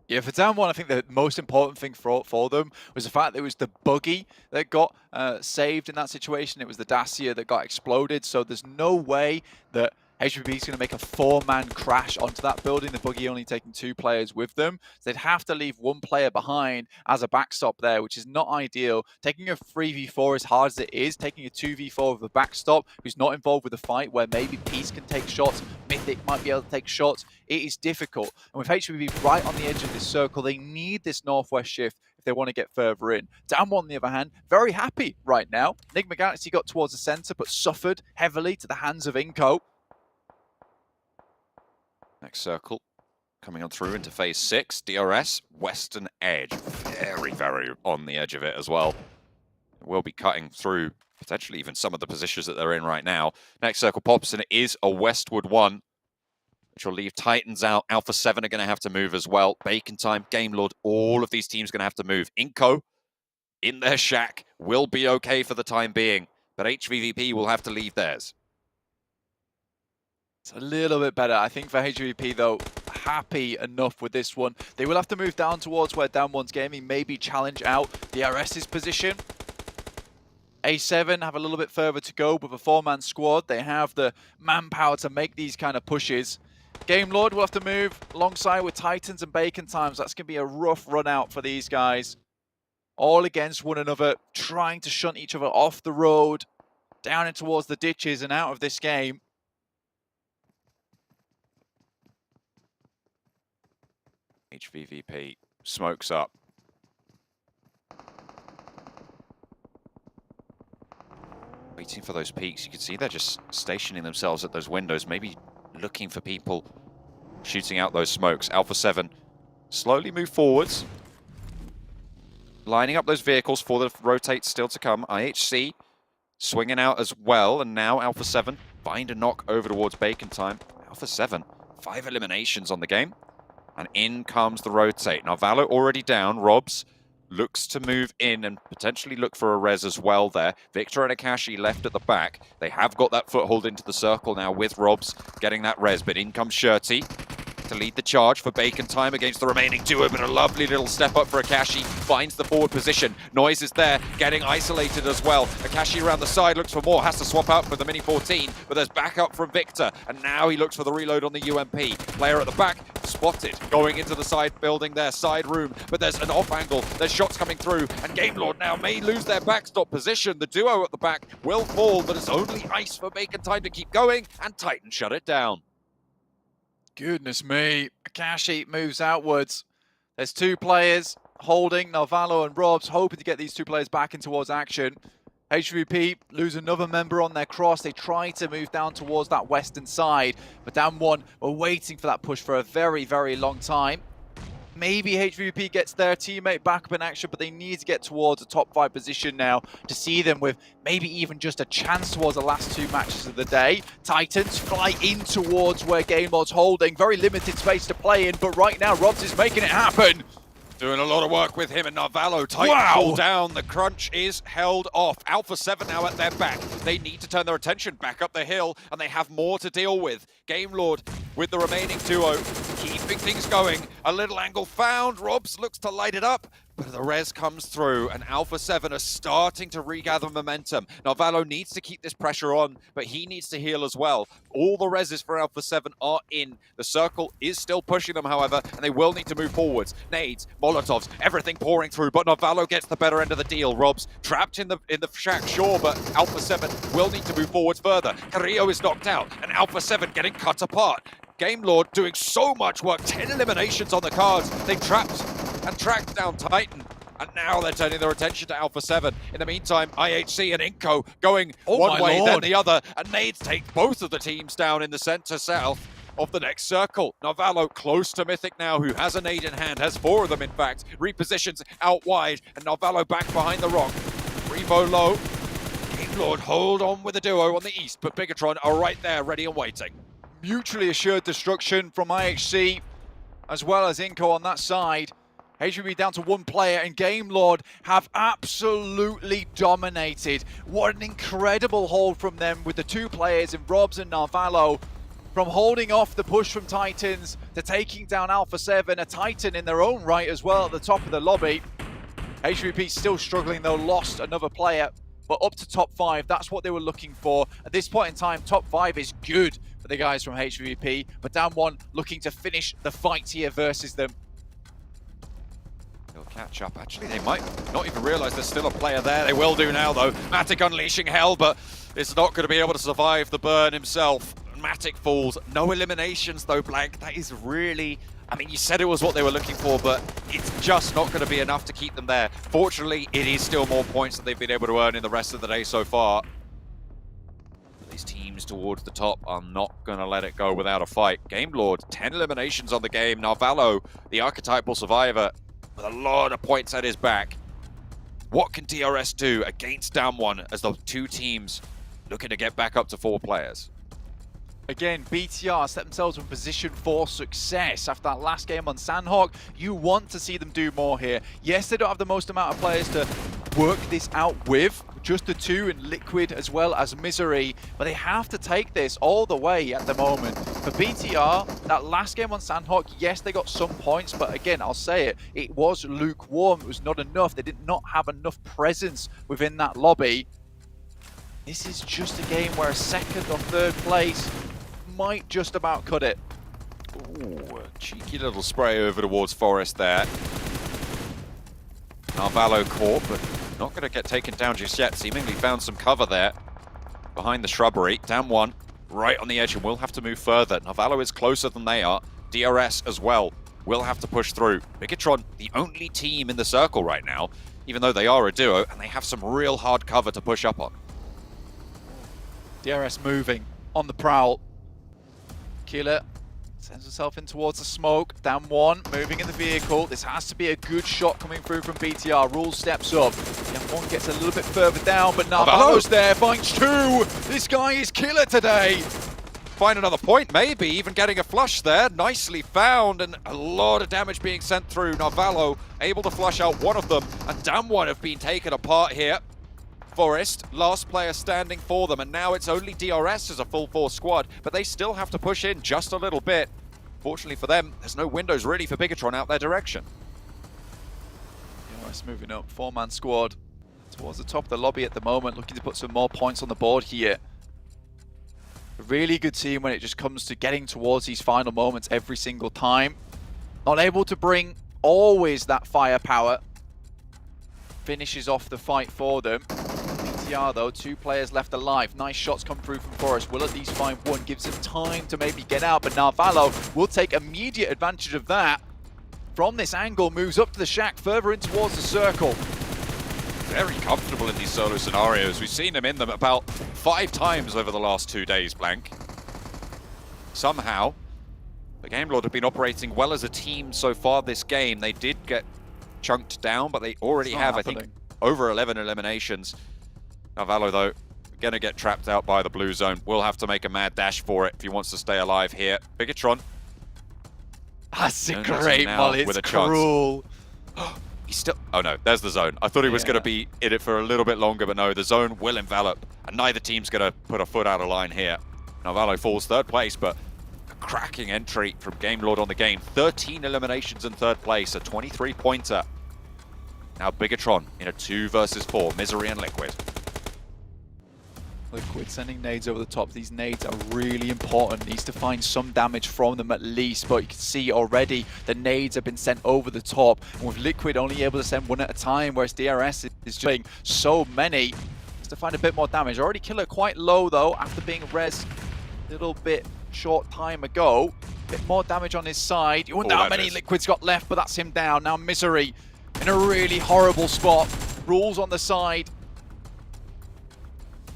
Yeah, for down 1, I think the most important thing for them was the fact that it was the buggy that got saved in that situation. It was the Dacia that got exploded, so there's no way that HVP is going to make a 4-man crash onto that building, the buggy only taking 2 players with them. So they'd have to leave 1 player behind as a backstop there, which is not ideal. Taking a 3v4 as hard as it is, taking a 2v4 with a backstop who's not involved with the fight, where maybe Peace can take shots, Mythic might be able to take shots, it is difficult. And with HVP right on the edge of this circle, they need this northwest shift if they want to get further in. Down 1, on the other hand, very happy right now. Enigma Galaxy got towards the center, but suffered heavily to the hands of iNCO. Next circle coming on through into phase 6. DRS, western edge. Very, very on the edge of it as well. We'll be cutting through potentially even some of the positions that they're in right now. Next circle pops, and it is a westward one, which will leave Titans out. Alpha 7 are going to have to move as well. Bacon Time, Game Lord, all of these teams are going to have to move. iNCO in their shack will be okay for the time being, but HVVP will have to leave theirs. It's a little bit better. I think for HVP, though, happy enough with this one. They will have to move down towards where down 1's gaming, maybe challenge out the RS's position. A7 have a little bit further to go with a 4-man squad. They have the manpower to make these kind of pushes. Game Lord will have to move alongside with Titans and Bacon Times. That's going to be a rough run out for these guys. All against one another, trying to shunt each other off the road, down and towards the ditches and out of this game. HVVP smokes up. Waiting for those peaks. You can see they're just stationing themselves at those windows, maybe looking for people shooting out those smokes. Alpha 7 slowly move forwards, lining up those vehicles for the rotates still to come. IHC swinging out as well, and now Alpha 7 find a knock over towards Bacon Time. Alpha 7, 5 eliminations on the game. And in comes the rotate. Now, Valo already down. Robs looks to move in and potentially look for a res as well there. Victor and Akashi left at the back. They have got that foothold into the circle now with Robs getting that res. But in comes Shirty to lead the charge for Bacon Time against the remaining duo, but a lovely little step up for Akashi, finds the forward position. Noise is there, getting isolated as well. Akashi around the side, looks for more, has to swap out for the Mini 14, but there's backup from Victor, and now he looks for the reload on the UMP. Player at the back, spotted, going into the side building there, side room, but there's an off angle, there's shots coming through, and Game Lord now may lose their backstop position. The duo at the back will fall, but it's only ice for Bacon Time to keep going, and Titan shut it down. Goodness me. Akashi moves outwards. There's 2 players holding, Narvalo and Robs, hoping to get these 2 players back in towards action. HVP lose another member on their cross. They try to move down towards that western side, but down 1 were waiting for that push for a very, very long time. Maybe HVP gets their teammate back up in action, but they need to get towards a top 5 position now to see them with maybe even just a chance towards the last 2 matches of the day. Titans fly in towards where Game Lord's holding. Very limited space to play in, but right now Robs is making it happen. Doing a lot of work with him and Narvalo. Titan pull down. The crunch is held off. Alpha 7 now at their back. They need to turn their attention back up the hill, and they have more to deal with. Game Lord with the remaining duo, keeping things going. A little angle found. Robs looks to light it up, but the res comes through, and Alpha 7 are starting to regather momentum. Narvalo needs to keep this pressure on, but he needs to heal as well. All the reses for Alpha 7 are in. The circle is still pushing them, however, and they will need to move forwards. Nades, Molotovs, everything pouring through, but Narvalo gets the better end of the deal. Robs trapped in the shack, sure, but Alpha 7 will need to move forwards further. Carrillo is knocked out, and Alpha 7 getting cut apart. Game Lord doing so much work, 10 eliminations on the cards. They trapped and tracked down Titan. And now they're turning their attention to Alpha 7. In the meantime, IHC and iNCO going one way, then the other. And nades take both of the teams down in the center south of the next circle. Narvalo close to Mythic now, who has a nade in hand, has 4 of them in fact. Repositions out wide, and Narvalo back behind the rock. Revo low. Game Lord hold on with the duo on the east, but Bigatron are right there, ready and waiting. Mutually assured destruction from IHC, as well as iNCO on that side. HVVP down to 1 player, and Game Lord have absolutely dominated. What an incredible hold from them with the 2 players in Robs and Narvalo. From holding off the push from Titans to taking down Alpha 7, a Titan in their own right as well at the top of the lobby. HVVP still struggling though, lost another player, but up to top 5, that's what they were looking for. At this point in time, top 5 is good for the guys from HVVP, but down 1 looking to finish the fight here versus them. They'll catch up. Actually, they might not even realize there's still a player there. They will do now though. Matic unleashing hell, but it's not going to be able to survive the burn himself. Matic falls. No eliminations though, Blank. That is really... I mean, you said it was what they were looking for, but it's just not going to be enough to keep them there. Fortunately, it is still more points that they've been able to earn in the rest of the day so far. These teams towards the top are not going to let it go without a fight. Game Lord, 10 eliminations on the game. Narvalo, the archetypal survivor, with a lot of points at his back. What can DRS do against down 1 as the 2 teams looking to get back up to 4 players? Again, BTR set themselves in position for success after that last game on Sanhok. You want to see them do more here. Yes, they don't have the most amount of players to work this out with, just the 2 in Liquid as well as Misery, but they have to take this all the way at the moment. For BTR, that last game on Sanhok, yes, they got some points, but again, I'll say it, it was lukewarm. It was not enough. They did not have enough presence within that lobby. This is just a game where a 2nd or 3rd place might just about cut it. Ooh, a cheeky little spray over towards Forest there. Narvalo caught, but not going to get taken down just yet. Seemingly found some cover there behind the shrubbery. Down 1, right on the edge, and will have to move further. Narvalo is closer than they are. DRS as well will have to push through. Bigatron, the only team in the circle right now, even though they are a duo, and they have some real hard cover to push up on. DRS moving on the prowl. Killer sends himself in towards the smoke. Down 1, moving in the vehicle. This has to be a good shot coming through from BTR. Rule steps up. Down 1 gets a little bit further down, but Narvalo's there, finds 2. This guy is killer today. Find another point, maybe, even getting a flush there. Nicely found, and a lot of damage being sent through. Narvalo able to flush out 1 of them, and down 1 have been taken apart here. Forest, last player standing for them, and now it's only DRS as a full force squad, but they still have to push in just a little bit. Fortunately for them, there's no windows really for Bigatron out their direction. DRS moving up, 4-man squad towards the top of the lobby at the moment, looking to put some more points on the board here. A really good team when it just comes to getting towards these final moments every single time. Not able to bring always that firepower. Finishes off the fight for them. BTR though, 2 players left alive. Nice shots come through from Forest. Will at least find 1. Gives him time to maybe get out, but Narvalo will take immediate advantage of that. From this angle, moves up to the shack, further in towards the circle. Very comfortable in these solo scenarios. We've seen him in them about 5 times over the last 2 days, Blank. Somehow, the Game Lord have been operating well as a team so far this game. They did get chunked down, but they already have, I think, over 11 eliminations. Narvalo, though, gonna get trapped out by the blue zone. Will have to make a mad dash for it if he wants to stay alive here. Bigatron. That's a great molly. It's cruel. He's still... Oh, no, there's the zone. I thought he was going to be in it for a little bit longer, but no, the zone will envelop, and neither team's going to put a foot out of line here. Narvalo falls 3rd place, but a cracking entry from Game Lord on the game. 13 eliminations in 3rd place, a 23-pointer. Now Bigatron in a 2 versus 4, Misery and Liquid. Liquid sending nades over the top. These nades are really important. Needs to find some damage from them at least, but you can see already the nades have been sent over the top, and with Liquid only able to send 1 at a time, whereas DRS is doing so many. Just to find a bit more damage. Already Killer quite low though, after being res a little bit short time ago. Bit more damage on his side. You wonder how many Liquids got left, but that's him down. Now Misery in in a really horrible spot. Rules on the side.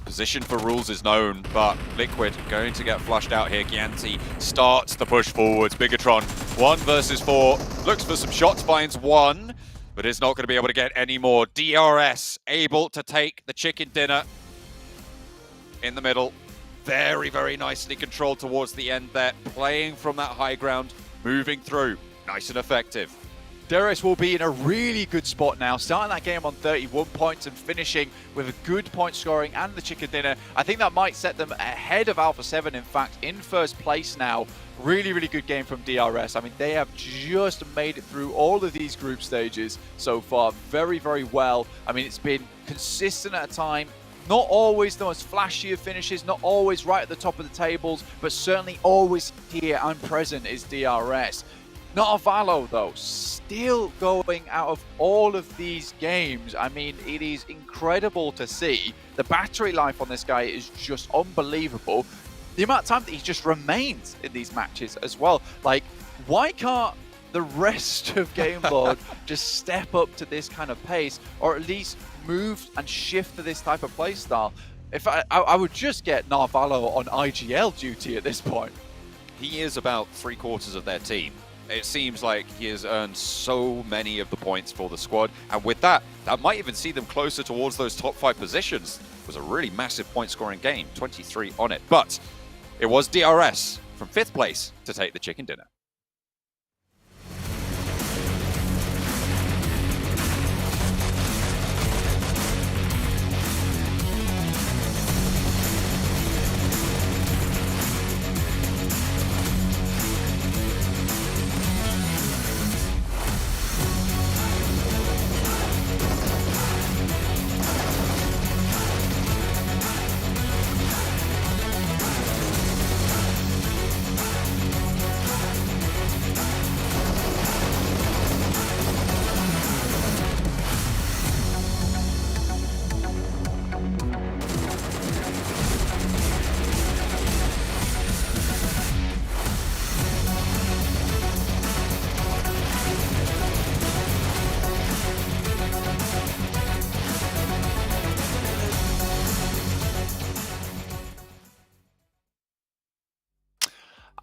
Position for Rules is known, but Liquid going to get flushed out here. Gianti starts to push forwards. Bigatron, 1 versus 4. Looks for some shots, finds 1, but is not going to be able to get any more. DRS able to take the chicken dinner in the middle. Very, very nicely controlled towards the end there. Playing from that high ground, moving through. Nice and effective. DRS will be in a really good spot now, starting that game on 31 points and finishing with a good point scoring and the chicken dinner. I think that might set them ahead of Alpha 7, in fact, in first place now. Really, really good game from DRS. I mean, they have just made it through all of these group stages so far very, very well. I mean, it's been consistent at a time. Not always the most flashy of finishes, not always right at the top of the tables, but certainly always here and present is DRS. Narvalo, though, still going out of all of these games. I mean, it is incredible to see. The battery life on this guy is just unbelievable. The amount of time that he just remains in these matches as well. Like, why can't the rest of Game Lord just step up to this kind of pace, or at least move and shift to this type of play style? If I would just get Narvalo on IGL duty at this point. He is about 3/4 of their team. It seems like he has earned so many of the points for the squad, and with that, that might even see them closer towards those top 5 positions. It was a really massive point scoring game, 23 on it, but it was DRS from 5th place to take the chicken dinner.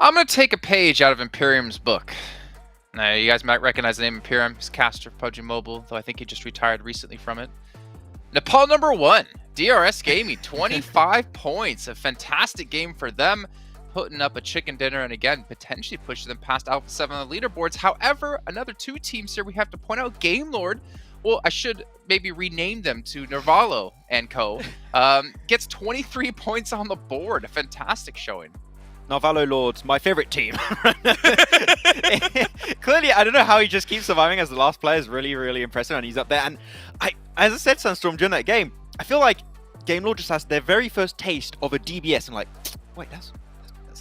I'm going to take a page out of Imperium's book. Now, you guys might recognize the name Imperium. He's caster of PUBG Mobile, though I think he just retired recently from it. Nepal number 1, DRS Gaming, 25 points. A fantastic game for them, putting up a chicken dinner and again, potentially pushing them past Alpha 7 on the leaderboards. However, another 2 teams here we have to point out. Game Lord, well, I should maybe rename them to Narvalo and Co. Gets 23 points on the board. A fantastic showing. Narvalo Lords, my favorite team. Clearly, I don't know how he just keeps surviving as the last player. Is really, really impressive, and he's up there. And as I said, Sunstorm, during that game, I feel like Game Lord just has their very first taste of a DBS, and like, wait, that's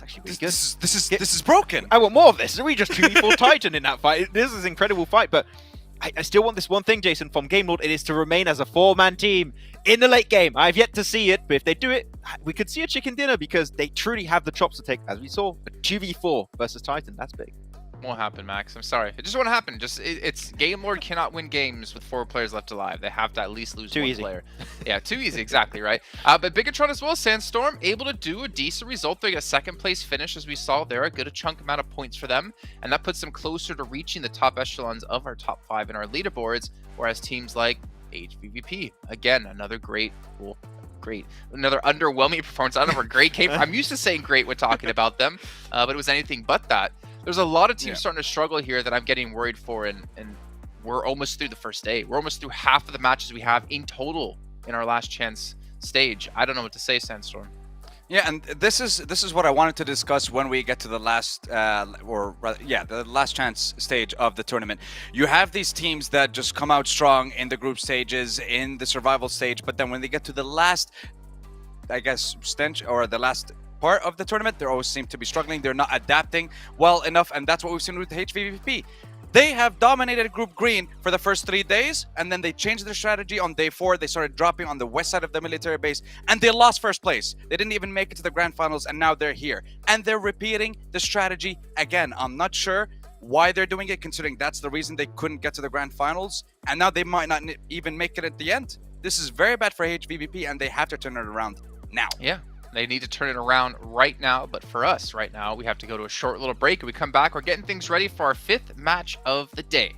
actually really good. This is broken. I want more of this. Are we just 2v4 Titan in that fight? This is an incredible fight, but I still want this one thing, Jason, from Game Lord. It is to remain as a 4-man team in the late game. I've yet to see it, but if they do it, we could see a chicken dinner because they truly have the chops to take, as we saw, a 2v4 versus Titan. That's big. Won't happen, Max. I'm sorry. It just won't happen. It's Game Lord cannot win games with 4 players left alive. They have to at least lose one player. Yeah, too easy. Exactly, right? But Bigatron as well, Sandstorm, able to do a decent result. They get a 2nd place finish, as we saw there. A good chunk amount of points for them. And that puts them closer to reaching the top echelons of our top 5 in our leaderboards. Whereas teams like HVVP, again, another another underwhelming performance. I don't know where great came from. I'm used to saying great when talking about them, but it was anything but that. There's a lot of teams starting to struggle here that I'm getting worried for, and we're almost through the first day. We're almost through half of the matches we have in total in our last chance stage. I don't know what to say, Sandstorm. Yeah, and this is what I wanted to discuss when we get to the last, the last chance stage of the tournament. You have these teams that just come out strong in the group stages, in the survival stage, but then when they get to the last, I guess, stench or the last part of the tournament, they always seem to be struggling. They're not adapting well enough, and that's what we've seen with HVVP. They have dominated Group Green for the first 3 days, and then they changed their strategy on day 4. They started dropping on the west side of the military base, and they lost first place. They didn't even make it to the grand finals, and now they're here. And they're repeating the strategy again. I'm not sure why they're doing it, considering that's the reason they couldn't get to the grand finals, and now they might not even make it at the end. This is very bad for HVVP, and they have to turn it around now. Yeah, they need to turn it around right now. But for us right now, we have to go to a short little break. And we come back, we're getting things ready for our 5th match of the day.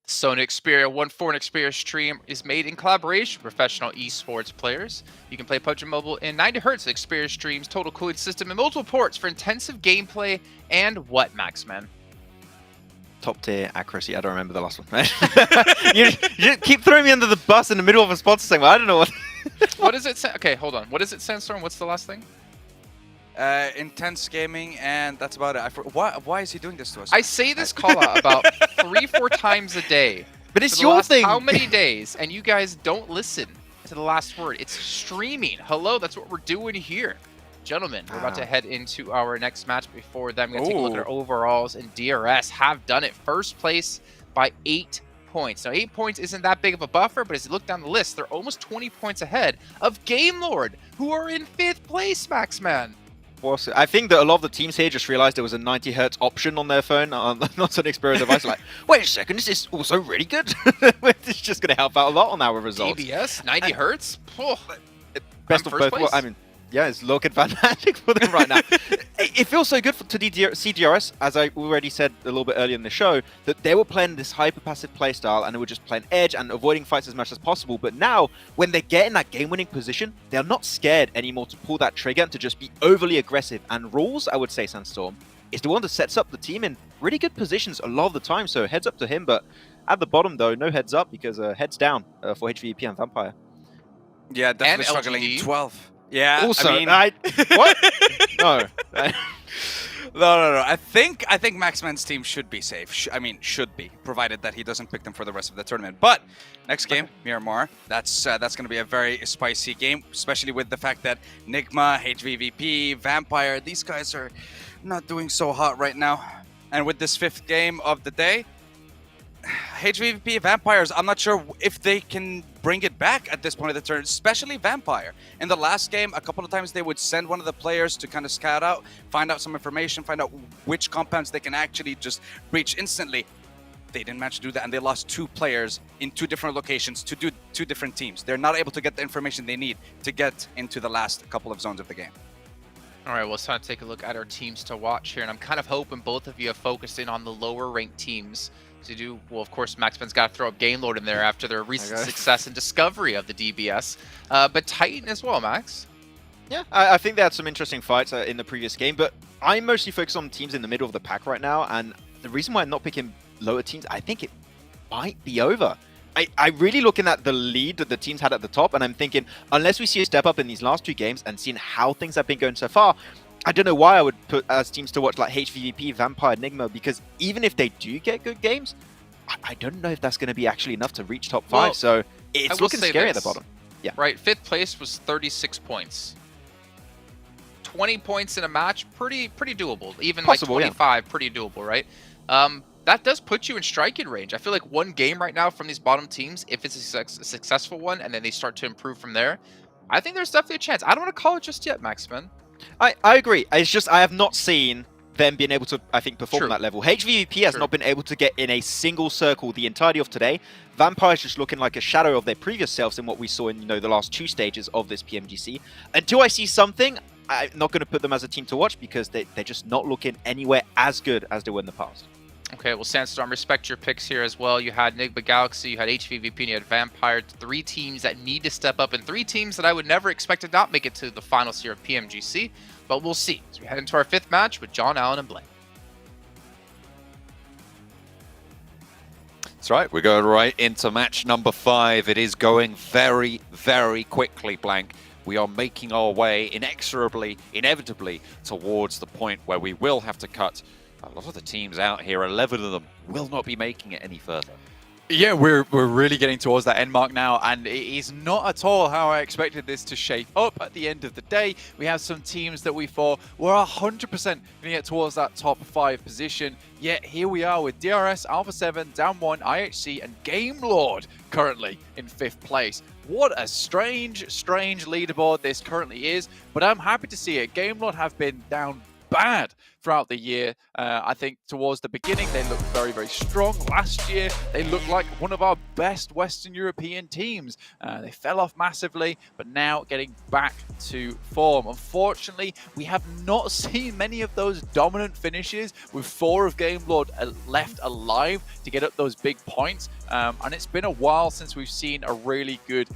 Sony Xperia 1.4 Xperia stream is made in collaboration with professional esports players. You can play PUBG Mobile in 90 Hz Xperia streams, total cooling system, and multiple ports for intensive gameplay. And what, Maxman? Top tier accuracy. I don't remember the last one. you just keep throwing me under the bus in the middle of a sponsor segment. I don't know what. What does it say? Okay, hold on. What does it, Sandstorm? What's the last thing? Intense gaming, and that's about it. Why is he doing this to us? I say this call out about 3-4 times a day. But it's your thing. How many days? And you guys don't listen to the last word. It's streaming. Hello, that's what we're doing here. Gentlemen, we're about to head into our next match. Before then, we're going to take a look at our overalls, and DRS have done it. First place by 8 points. Now, 8 points isn't that big of a buffer, but as you look down the list, they're almost 20 points ahead of Gamelord, who are in 5th place, Maxman. I think that a lot of the teams here just realized there was a 90 Hz option on their phone, not on Xperia device. Like, wait a second, this is also really good. It's just going to help out a lot on our results. DBS, 90 Hz? Oh, best of both. Well, I mean, yeah, it's look advantage for them right now. It feels so good to see DRS, as I already said a little bit earlier in the show, that they were playing this hyper-passive playstyle and they were just playing edge and avoiding fights as much as possible. But now, when they get in that game-winning position, they're not scared anymore to pull that trigger and to just be overly aggressive. And Rules, I would say, Sandstorm, is the one that sets up the team in really good positions a lot of the time. So heads up to him, but at the bottom, though, no heads up because heads down for HVVP and Vampire. Yeah, definitely struggling in 12. Yeah, also, I mean, what? No. No. I think Maxman's team should be safe. Should be, provided that he doesn't pick them for the rest of the tournament. But next game, Miramar. That's going to be a very spicy game, especially with the fact that Nigma, HVVP, Vampire, these guys are not doing so hot right now. And with this 5th game of the day, HVVP Vampires, I'm not sure if they can bring it back at this point of the turn, especially Vampire. In the last game, a couple of times they would send one of the players to kind of scout out, find out some information, find out which compounds they can actually just breach instantly. They didn't manage to do that, and they lost 2 players in 2 different locations to do 2 different teams. They're not able to get the information they need to get into the last couple of zones of the game. All right, well, it's time to take a look at our teams to watch here, and I'm kind of hoping both of you have focused in on the lower-ranked teams. To do well, of course, Maxman's got to throw up Gamelord in there after their recent success and discovery of the DBS, but Titan as well, Max. Yeah, I think they had some interesting fights in the previous game, but I'm mostly focused on teams in the middle of the pack right now, and the reason why I'm not picking lower teams, I think it might be over. I'm really looking at the lead that the teams had at the top, and I'm thinking, unless we see a step up in these last 2 games and seeing how things have been going so far, I don't know why I would put as teams to watch like HVVP, Vampire, Enigma, because even if they do get good games, I don't know if that's going to be actually enough to reach top 5. Well, so it's looking scary at the bottom. Yeah. Right. 5th place was 36 points. 20 points in a match, pretty doable. Even possible, like 25, pretty doable, right? That does put you in striking range. I feel like one game right now from these bottom teams, if it's a successful one, and then they start to improve from there, I think there's definitely a chance. I don't want to call it just yet, Maxman. I agree. It's just I have not seen them being able to, I think, perform at that level. HVVP has not been able to get in a single circle the entirety of today. Vampire's just looking like a shadow of their previous selves in what we saw in, you know, the last 2 stages of this PMGC. Until I see something, I'm not going to put them as a team to watch because they're just not looking anywhere as good as they were in the past. Okay, well, Sandstorm, respect your picks here as well. You had Enigma Galaxy, you had HVVP, and you had Vampire. 3 teams that need to step up, and 3 teams that I would never expect to not make it to the finals here of PMGC. But we'll see as we head into our 5th match with John, Allen, and Blaine. That's right, we're going right into match number 5. It is going very, very quickly, Blank. We are making our way inexorably, inevitably, towards the point where we will have to cut a lot of the teams out here. 11 of them will not be making it any further. Yeah, we're really getting towards that end mark now, and it is not at all how I expected this to shape up at the end of the day. We have some teams that we thought were 100% going to get towards that top 5 position, yet here we are with DRS, Alpha 7, Down 1, IHC, and Game Lord currently in 5th place. What a strange leaderboard this currently is, but I'm happy to see it. Game Lord have been down bad throughout the year. I think towards the beginning they looked very, very strong. Last year they looked like one of our best Western European teams. They fell off massively, but now getting back to form. Unfortunately, we have not seen many of those dominant finishes with 4 of Game Lord left alive to get up those big points. And it's been a while since we've seen a really good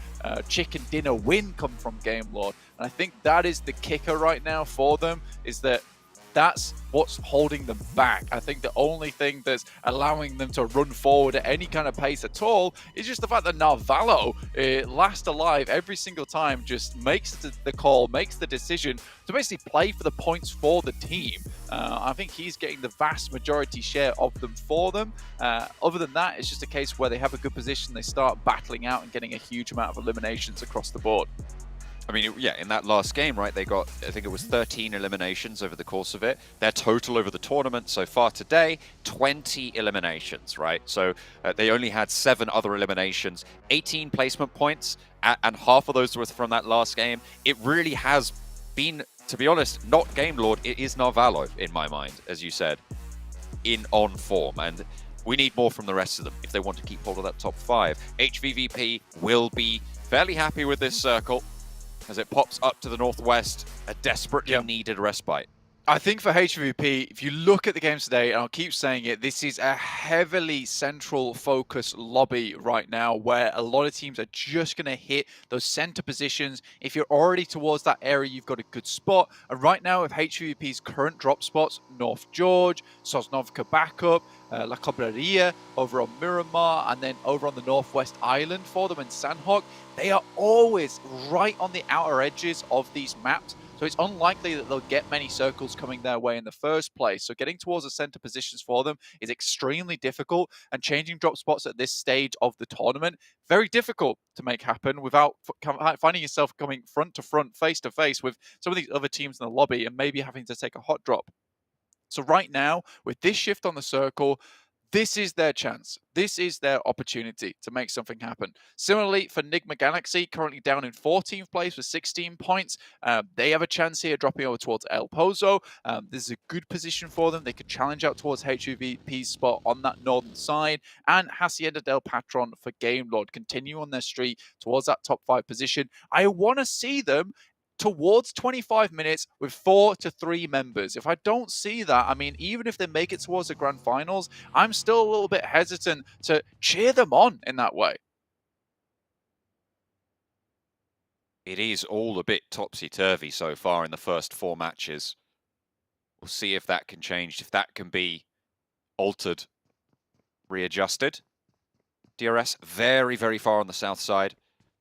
chicken dinner win come from Game Lord. And I think that is the kicker right now for them, is that that's what's holding them back. I think the only thing that's allowing them to run forward at any kind of pace at all is just the fact that Narvalo, last alive every single time, just makes the call, makes the decision to basically play for the points for the team. I think he's getting the vast majority share of them for them. Other than that, it's just a case where they have a good position, they start battling out and getting a huge amount of eliminations across the board. I mean, yeah, in that last game, right, they got, I think it was 13 eliminations over the course of it. Their total over the tournament so far today, 20 eliminations, right? So they only had 7 other eliminations, 18 placement points, and half of those were from that last game. It really has been, to be honest, not Game Lord, it is Narvalo, in my mind, as you said, on form. And we need more from the rest of them if they want to keep hold of that top 5. HVVP will be fairly happy with this circle, as it pops up to the northwest, a desperately needed respite. I think for HVVP, if you look at the games today, and I'll keep saying it, this is a heavily central focus lobby right now, where a lot of teams are just going to hit those center positions. If you're already towards that area, you've got a good spot. And right now, with HVVP's current drop spots, North George, Sosnovka backup, La Cobreria over on Miramar, and then over on the Northwest Island for them in Sanhok, they are always right on the outer edges of these maps. So it's unlikely that they'll get many circles coming their way in the first place. So getting towards the center positions for them is extremely difficult, and changing drop spots at this stage of the tournament, very difficult to make happen without finding yourself coming front to front, face to face with some of these other teams in the lobby and maybe having to take a hot drop. So right now, with this shift on the circle, this is their chance. This is their opportunity to make something happen. Similarly, for Enigma Galaxy, currently down in 14th place with 16 points. They have a chance here dropping over towards El Pozo. This is a good position for them. They could challenge out towards HVVP's spot on that northern side. And Hacienda del Patron for Game Lord continue on their streak towards that top 5 position. I want to see them towards 25 minutes with 4 to 3 members. If I don't see that, I mean, even if they make it towards the grand finals, I'm still a little bit hesitant to cheer them on in that way. It is all a bit topsy-turvy so far in the first 4 matches. We'll see if that can change, if that can be altered, readjusted. DRS very, very far on the south side.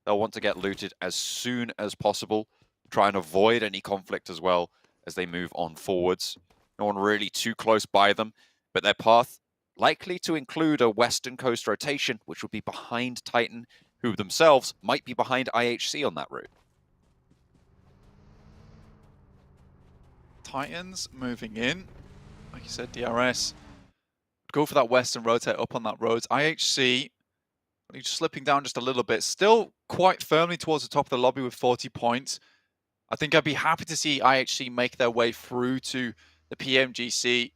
They'll want to get looted as soon as possible. Try and avoid any conflict as well as they move on forwards. No one really too close by them, but their path likely to include a western coast rotation, which would be behind Titan, who themselves might be behind IHC on that route. Titans moving in. Like you said, DRS. Go for that western rotate up on that road. IHC just slipping down just a little bit. Still quite firmly towards the top of the lobby with 40 points. I think I'd be happy to see IHC make their way through to the PMGC,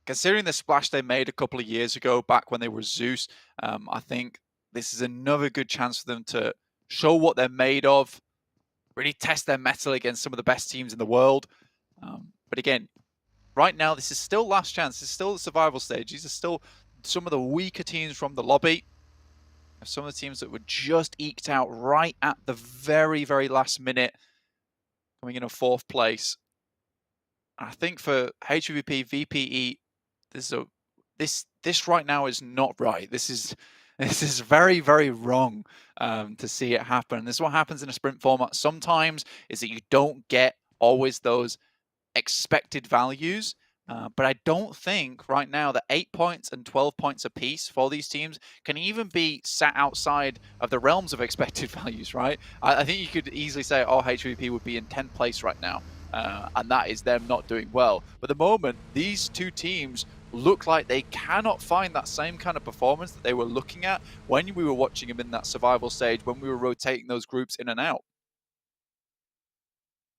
considering the splash they made a couple of years ago back when they were Zeus, I think this is another good chance for them to show what they're made of, really test their mettle against some of the best teams in the world. But again, right now, this is still last chance. This is still the survival stage. These are still some of the weaker teams from the lobby. Some of the teams that were just eked out right at the very, very last minute, coming in 4th place. I think for HVVP, VPE, this right now is not right. This is very, very wrong to see it happen. This is what happens in a sprint format. Sometimes is that you don't get always those expected values. But I don't think right now that 8 points and 12 points apiece for these teams can even be sat outside of the realms of expected values, right? I think you could easily say, oh, HVP would be in 10th place right now. And that is them not doing well. But at the moment, these two teams look like they cannot find that same kind of performance that they were looking at when we were watching them in that survival stage, when we were rotating those groups in and out.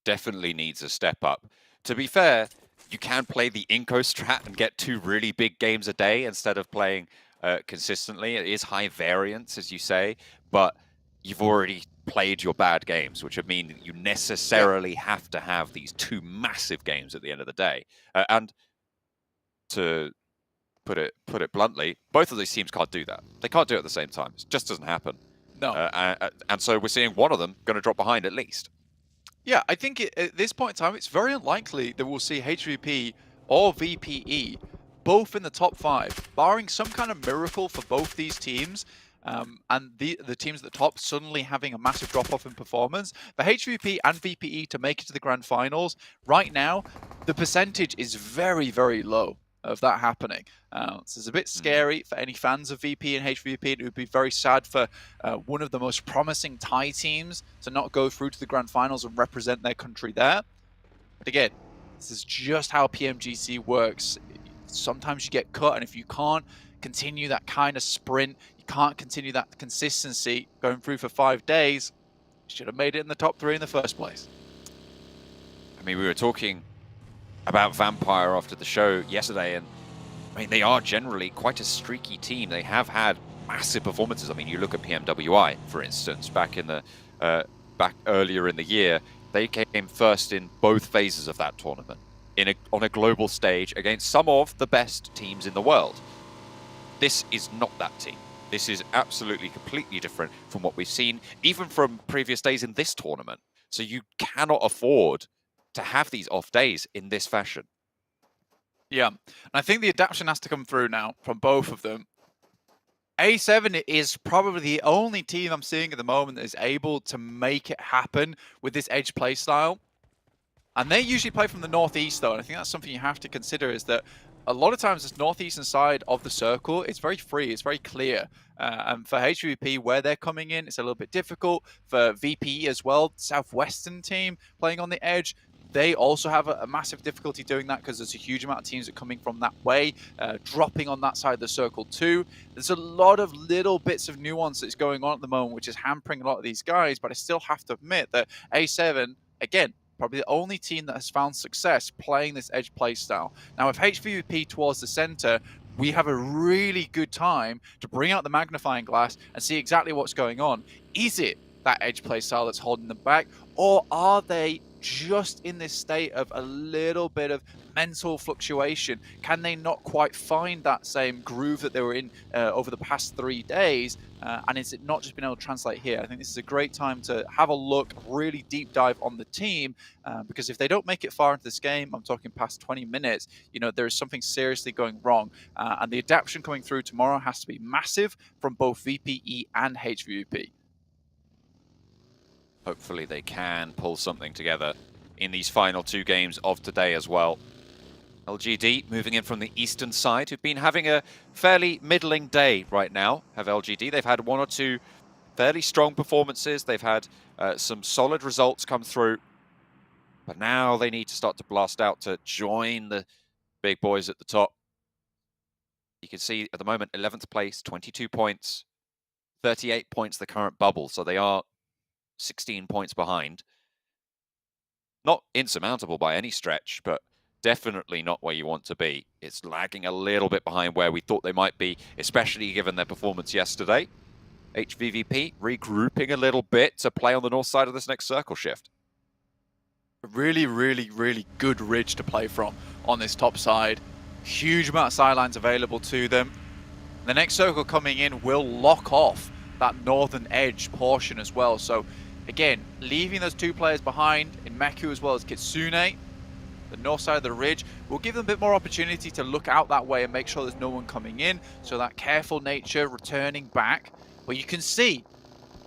Definitely needs a step up. To be fair, you can play the iNCO strat and get 2 really big games a day instead of playing consistently. It is high variance, as you say, but you've already played your bad games, which would mean that you necessarily have to have these 2 massive games at the end of the day. And to put it bluntly, both of these teams can't do that. They can't do it at the same time. It just doesn't happen. No. And so we're seeing one of them going to drop behind at least. Yeah, I think at this point in time, it's very unlikely that we'll see HVP or VPE both in the top 5, barring some kind of miracle for both these teams, and the teams at the top suddenly having a massive drop-off in performance. For HVP and VPE to make it to the grand finals, right now, the percentage is very, very low of that happening. So it's a bit scary for any fans of VP and HVP. It would be very sad for one of the most promising Thai teams to not go through to the grand finals and represent their country there. But again, this is just how PMGC works. Sometimes you get cut, and if you can't continue that kind of sprint, you can't continue that consistency going through for 5 days, you should have made it in the top 3 in the first place. I mean, we were talking about Vampire after the show yesterday, and I mean, they are generally quite a streaky team. They have had massive performances. I mean, you look at PMWI, for instance, back earlier in the year, they came first in both phases of that tournament on a global stage against some of the best teams in the world. This is not that team. This is absolutely completely different from what we've seen, even from previous days in this tournament. So you cannot afford to have these off days in this fashion. Yeah, and I think the adaptation has to come through now from both of them. A7 is probably the only team I'm seeing at the moment that is able to make it happen with this edge play style. And they usually play from the northeast, though, and I think that's something you have to consider, is that a lot of times this northeastern side of the circle, it's very free, it's very clear. And for HVP, where they're coming in, it's a little bit difficult. For VPE as well, southwestern team playing on the edge, they also have a massive difficulty doing that because there's a huge amount of teams that are coming from that way, dropping on that side of the circle too. There's a lot of little bits of nuance that's going on at the moment, which is hampering a lot of these guys, but I still have to admit that A7, again, probably the only team that has found success playing this edge play style. Now, with HVP towards the center, we have a really good time to bring out the magnifying glass and see exactly what's going on. Is it that edge play style that's holding them back, or are they just in this state of a little bit of mental fluctuation? Can they not quite find that same groove that they were in over the past 3 days? And is it not just been able to translate here? I think this is a great time to have a look, really deep dive on the team, because if they don't make it far into this game, I'm talking past 20 minutes, you know, there is something seriously going wrong. And the adaptation coming through tomorrow has to be massive from both VPE and HVVP. Hopefully they can pull something together in these final 2 games of today as well. LGD moving in from the eastern side, who've been having a fairly middling day right now, have LGD. They've had 1 or 2 fairly strong performances. They've had some solid results come through. But now they need to start to blast out to join the big boys at the top. You can see at the moment, 11th place, 22 points, 38 points the current bubble. So they are 16 points behind. Not insurmountable by any stretch, but definitely not where you want to be. It's lagging a little bit behind where we thought they might be, especially given their performance yesterday. HVVP regrouping a little bit to play on the north side of this next circle shift. A really, really, really good ridge to play from on this top side. Huge amount of sidelines available to them. The next circle coming in will lock off that northern edge portion as well. So again, leaving those two players behind in Meku as well as Kitsune, the north side of the ridge, will give them a bit more opportunity to look out that way and make sure there's no one coming in. So that careful nature returning back. But you can see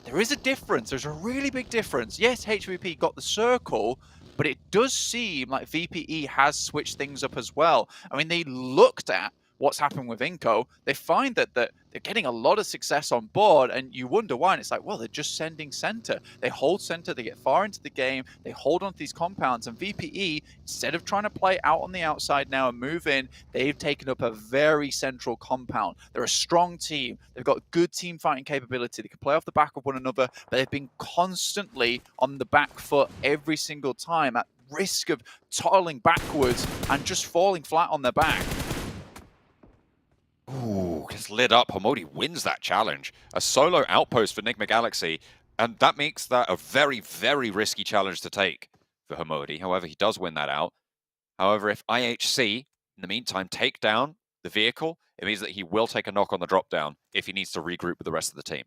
there is a difference. There's a really big difference. Yes, HVP got the circle, but it does seem like VPE has switched things up as well. I mean, they looked at what's happened with iNCO. They find that they're getting a lot of success on board, and you wonder why. And it's like, well, they're just sending center. They hold center, they get far into the game, they hold on to these compounds, and VPE, instead of trying to play out on the outside now and move in, they've taken up a very central compound. They're a strong team. They've got good team fighting capability. They can play off the back of one another, but they've been constantly on the back foot every single time at risk of toddling backwards and just falling flat on their back. Ooh, gets lit up. Hamodi wins that challenge. A solo outpost for Enigma Galaxy, and that makes that a very, very risky challenge to take for Hamodi. However, he does win that out. However, if IHC, in the meantime, take down the vehicle, it means that he will take a knock on the drop down if he needs to regroup with the rest of the team.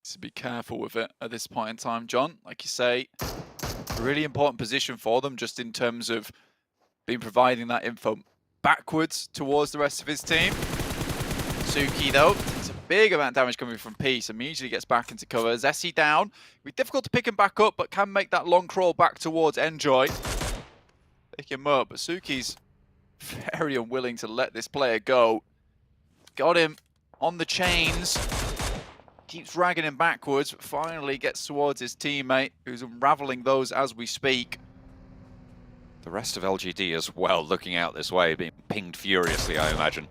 So be careful with it at this point in time, John. Like you say, a really important position for them just in terms of been providing that info backwards towards the rest of his team. Suki, though, it's a big amount of damage coming from Peace. Immediately gets back into cover. Zessie down. It'll be difficult to pick him back up, but can make that long crawl back towards Enjoy. Pick him up, but Suki's very unwilling to let this player go. Got him on the chains. Keeps dragging him backwards, but finally gets towards his teammate, who's unraveling those as we speak. The rest of LGD as well, looking out this way, being pinged furiously, I imagine.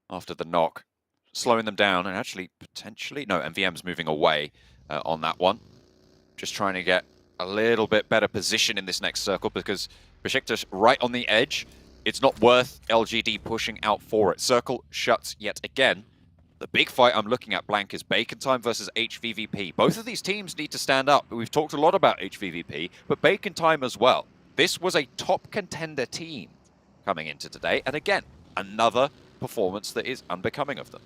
After the knock, slowing them down, and actually, potentially... No, MVM's moving away on that one. Just trying to get a little bit better position in this next circle, because Besiktas right on the edge. It's not worth LGD pushing out for it. Circle shuts yet again. The big fight I'm looking at, Blank, is Bacon Time versus HVVP. Both of these teams need to stand up. We've talked a lot about HVVP, but Bacon Time as well. This was a top contender team coming into today, and again, another performance that is unbecoming of them.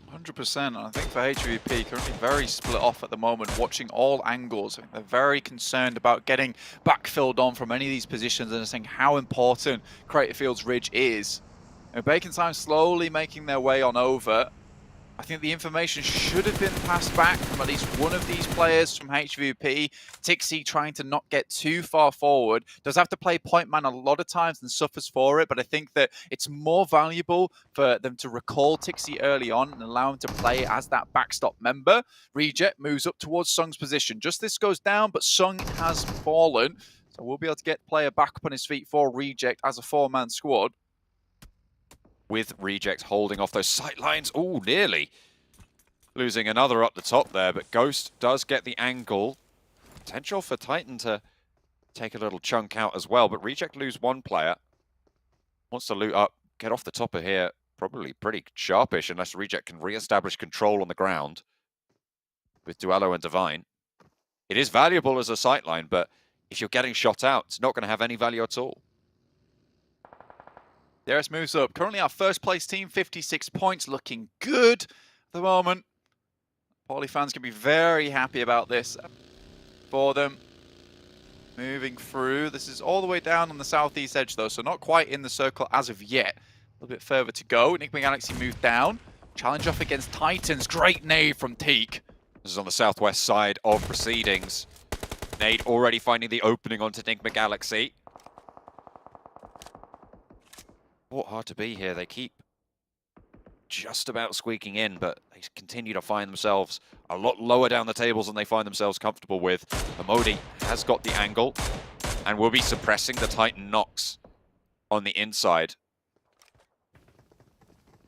100%, and I think for HVP, currently very split off at the moment, watching all angles. They're very concerned about getting backfilled on from any of these positions and saying how important Crater Fields Ridge is. Bacon Time slowly making their way on over. I think the information should have been passed back from at least one of these players from HVP. Tixie trying to not get too far forward. Does have to play point man a lot of times and suffers for it, but I think that it's more valuable for them to recall Tixie early on and allow him to play as that backstop member. Reject moves up towards Sung's position. Just this goes down, but Sung has fallen. So we'll be able to get player back up on his feet for Reject as a four-man squad. With Reject holding off those sight lines. Ooh, nearly losing another up the top there, but Ghost does get the angle. Potential for Titan to take a little chunk out as well, but Reject lose one player. Wants to loot up, get off the top of here. Probably pretty sharpish unless Reject can re-establish control on the ground with Duello and Divine. It is valuable as a sightline, but if you're getting shot out, it's not going to have any value at all. Darius moves up. Currently our first place team, 56 points, looking good at the moment. Poly fans can be very happy about this for them. Moving through. This is all the way down on the southeast edge though, so not quite in the circle as of yet. A little bit further to go. Enigma Galaxy moved down. Challenge off against Titans. Great nade from Teak. This is on the southwest side of proceedings. Nade already finding the opening onto Enigma Galaxy. Fought hard to be here. They keep just about squeaking in, but they continue to find themselves a lot lower down the tables than they find themselves comfortable with. Hamodi has got the angle and will be suppressing the Titan knocks on the inside.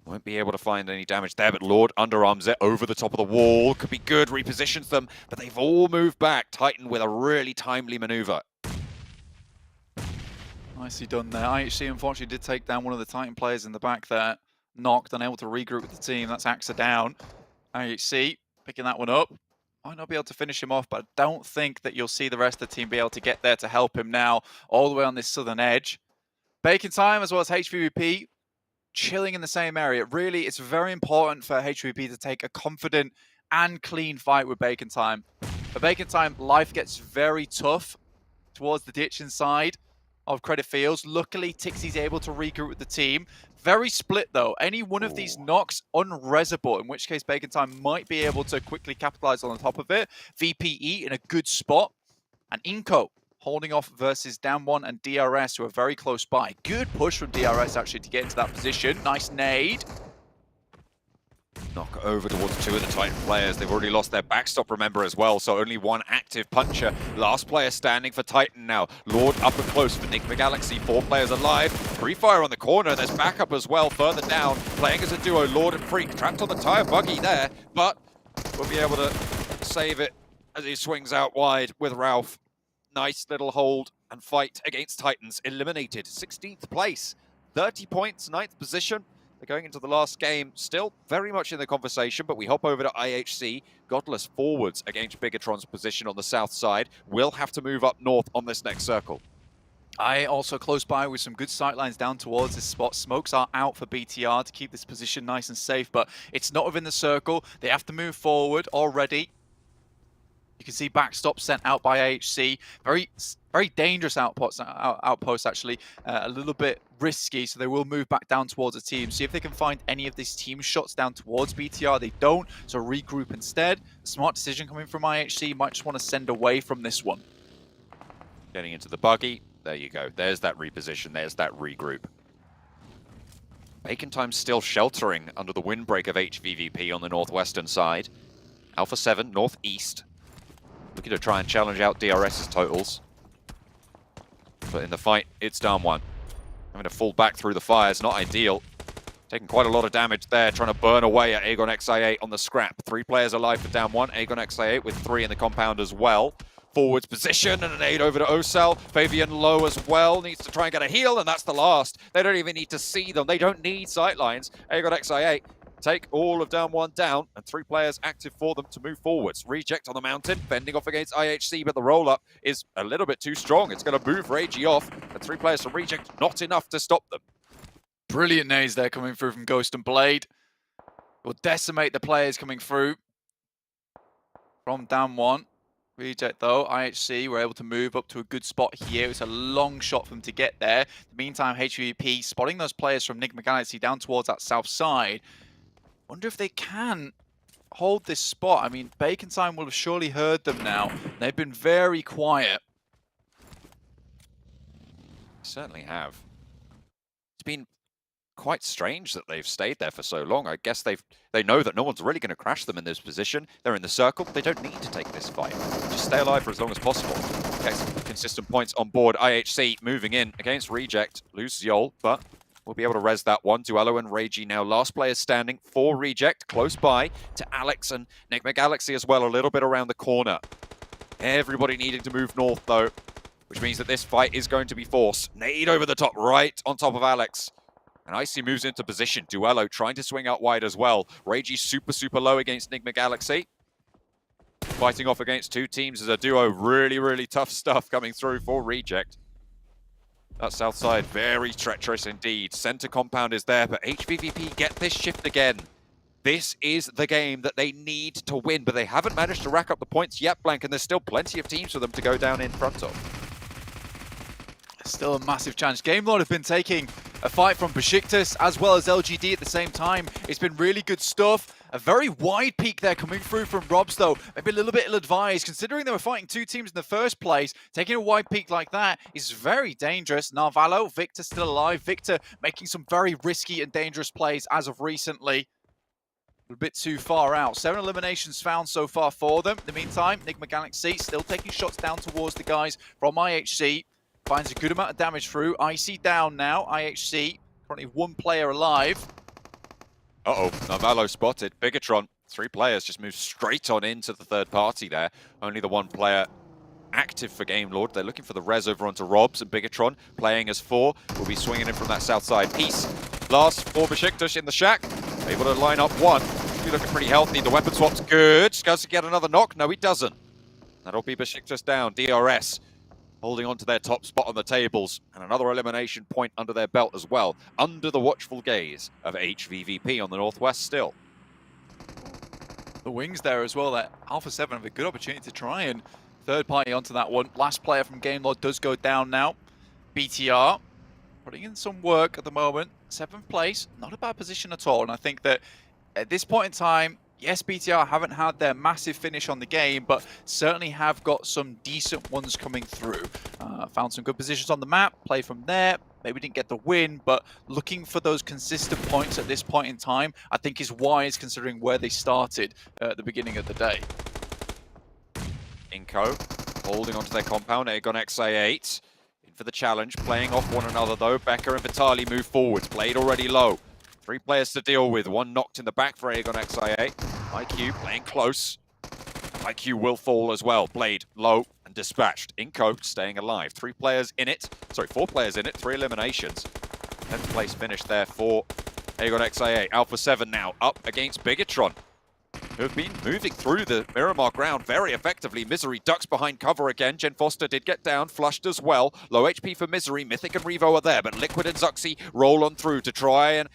Won't be able to find any damage there, but Lord underarms it over the top of the wall. Could be good, repositions them, but they've all moved back. Titan with a really timely maneuver. Nicely done there. IHC unfortunately did take down one of the Titan players in the back there. Knocked, unable to regroup with the team. That's Axa down. IHC picking that one up. Might not be able to finish him off, but I don't think that you'll see the rest of the team be able to get there to help him now, all the way on this southern edge. Bacon Time as well as HVVP chilling in the same area. Really, it's very important for HVVP to take a confident and clean fight with Bacon Time. For Bacon Time, life gets very tough towards the ditch inside of Credit Fields. Luckily, Tixie's able to regroup with the team. Very split, though. Any one of these knocks, unresable, in which case Bacon Time might be able to quickly capitalize on the top of it. VPE in a good spot. And iNCO holding off versus Down1 and DRS, who are very close by. Good push from DRS, actually, to get into that position. Nice nade. Knock over towards two of the Titan players. They've already lost their backstop, remember, as well, so only one active puncher. Last player standing for Titan now. Lord up and close for Nigma Galaxy. 4 players alive. Free Fire on the corner. There's backup as well further down. Playing as a duo, Lord and Freak. Trapped on the tire buggy there, but we'll be able to save it as he swings out wide with Ralph. Nice little hold and fight against Titans. Eliminated. 16th place. 30 points, 9th position. They're going into the last game, still very much in the conversation, but we hop over to IHC. Godless forwards against Bigatron's position on the south side. Will have to move up north on this next circle. I also close by with some good sightlines down towards this spot. Smokes are out for BTR to keep this position nice and safe, but it's not within the circle. They have to move forward already. You can see backstop sent out by AHC. Very dangerous outpost actually. A little bit risky, so they will move back down towards the team. See if they can find any of these team shots down towards BTR. They don't, so regroup instead. Smart decision coming from IHC. Might just want to send away from this one. Getting into the buggy. There you go. There's that reposition. There's that regroup. Bacon Time still sheltering under the windbreak of HVVP on the northwestern side. Alpha 7 northeast. Looking to try and challenge out DRS's totals. But in the fight, it's down 1. Having to fall back through the fire is not ideal. Taking quite a lot of damage there, trying to burn away at Aegon XI8 on the scrap. 3 players alive for down 1. Aegon XI8 with 3 in the compound as well. Forwards position and an aid over to Osel. Fabian low as well. Needs to try and get a heal, and that's the last. They don't even need to see them. They don't need sightlines. Aegon XI8 take all of down 1 down, and 3 players active for them to move forwards. Reject on the mountain, fending off against IHC, but the roll-up is a little bit too strong. It's going to move Ragey off, and 3 players from Reject, not enough to stop them. Brilliant nades there coming through from Ghost and Blade. Will decimate the players coming through from down 1. Reject though, IHC were able to move up to a good spot here. It's a long shot for them to get there. In the meantime, HVP spotting those players from Nigma Galaxy down towards that south side. Wonder if they can hold this spot. I mean, Bacon Time will have surely heard them now. They've been very quiet. Certainly have. It's been quite strange that they've stayed there for so long. I guess they know that no one's really going to crash them in this position. They're in the circle. They don't need to take this fight. Just stay alive for as long as possible. Okay, some consistent points on board. IHC moving in against Reject. Loses Yol, but we'll be able to res that one. Duello and Ragey now. Last player standing for Reject. Close by to Alex and Nigma Galaxy as well. A little bit around the corner. Everybody needing to move north though, which means that this fight is going to be forced. Nade over the top, right on top of Alex. And Icy moves into position. Duello trying to swing out wide as well. Ragey super low against Nigma Galaxy. Fighting off against 2 teams as a duo. Really tough stuff coming through for Reject. That south side, very treacherous indeed. Center compound is there, but HVVP get this shift again. This is the game that they need to win, but they haven't managed to rack up the points yet, Blank, and there's still plenty of teams for them to go down in front of. Still a massive challenge. Gamelord have been taking a fight from Besiktas as well as LGD at the same time. It's been really good stuff. A very wide peak there coming through from Robs, though. Maybe a little bit ill-advised, considering they were fighting 2 teams in the first place. Taking a wide peak like that is very dangerous. Narvalo, Victor still alive. Victor making some very risky and dangerous plays as of recently. A bit too far out. 7 eliminations found so far for them. In the meantime, Nigma Galaxy still taking shots down towards the guys from IHC. Finds a good amount of damage through. IC down now. IHC, currently 1 player alive. Uh-oh, Navallo spotted. Bigatron, 3 players just moved straight on into the third party there. Only the 1 player active for Game Lord. They're looking for the res over onto Robs, and Bigatron playing as 4 will be swinging in from that south side. Peace. Last for Besiktas in the shack. Able to line up 1. He's looking pretty healthy. The weapon swap's good. Does he get another knock? No, he doesn't. That'll be Besiktas down. DRS holding on to their top spot on the tables, and another elimination point under their belt as well, under the watchful gaze of HVVP on the northwest still. The wings there as well, that Alpha 7 have a good opportunity to try and third party onto that one. Last player from Game Lord does go down now. BTR putting in some work at the moment. 7th place, not a bad position at all. And I think that at this point in time, yes, BTR haven't had their massive finish on the game, but certainly have got some decent ones coming through. Found some good positions on the map, play from there. Maybe didn't get the win, but looking for those consistent points at this point in time, I think is wise considering where they started at the beginning of the day. iNCO holding onto their compound. Aegon XA8 in for the challenge, playing off one another though. Becker and Vitali move forwards. Blade already low. 3 players to deal with. 1 knocked in the back for Aegon XA8. iNCO playing close. iNCO will fall as well. Blade low and dispatched. iNCO staying alive. 3 players in it. Sorry, 4 players in it. 3 eliminations. 10th place finish there for Aegon XA8. Alpha 7 now up against Bigatron, who have been moving through the Miramar ground very effectively. Misery ducks behind cover again. Jen Foster did get down, flushed as well. Low HP for Misery. Mythic and Revo are there, but Liquid and Zuxi roll on through to try and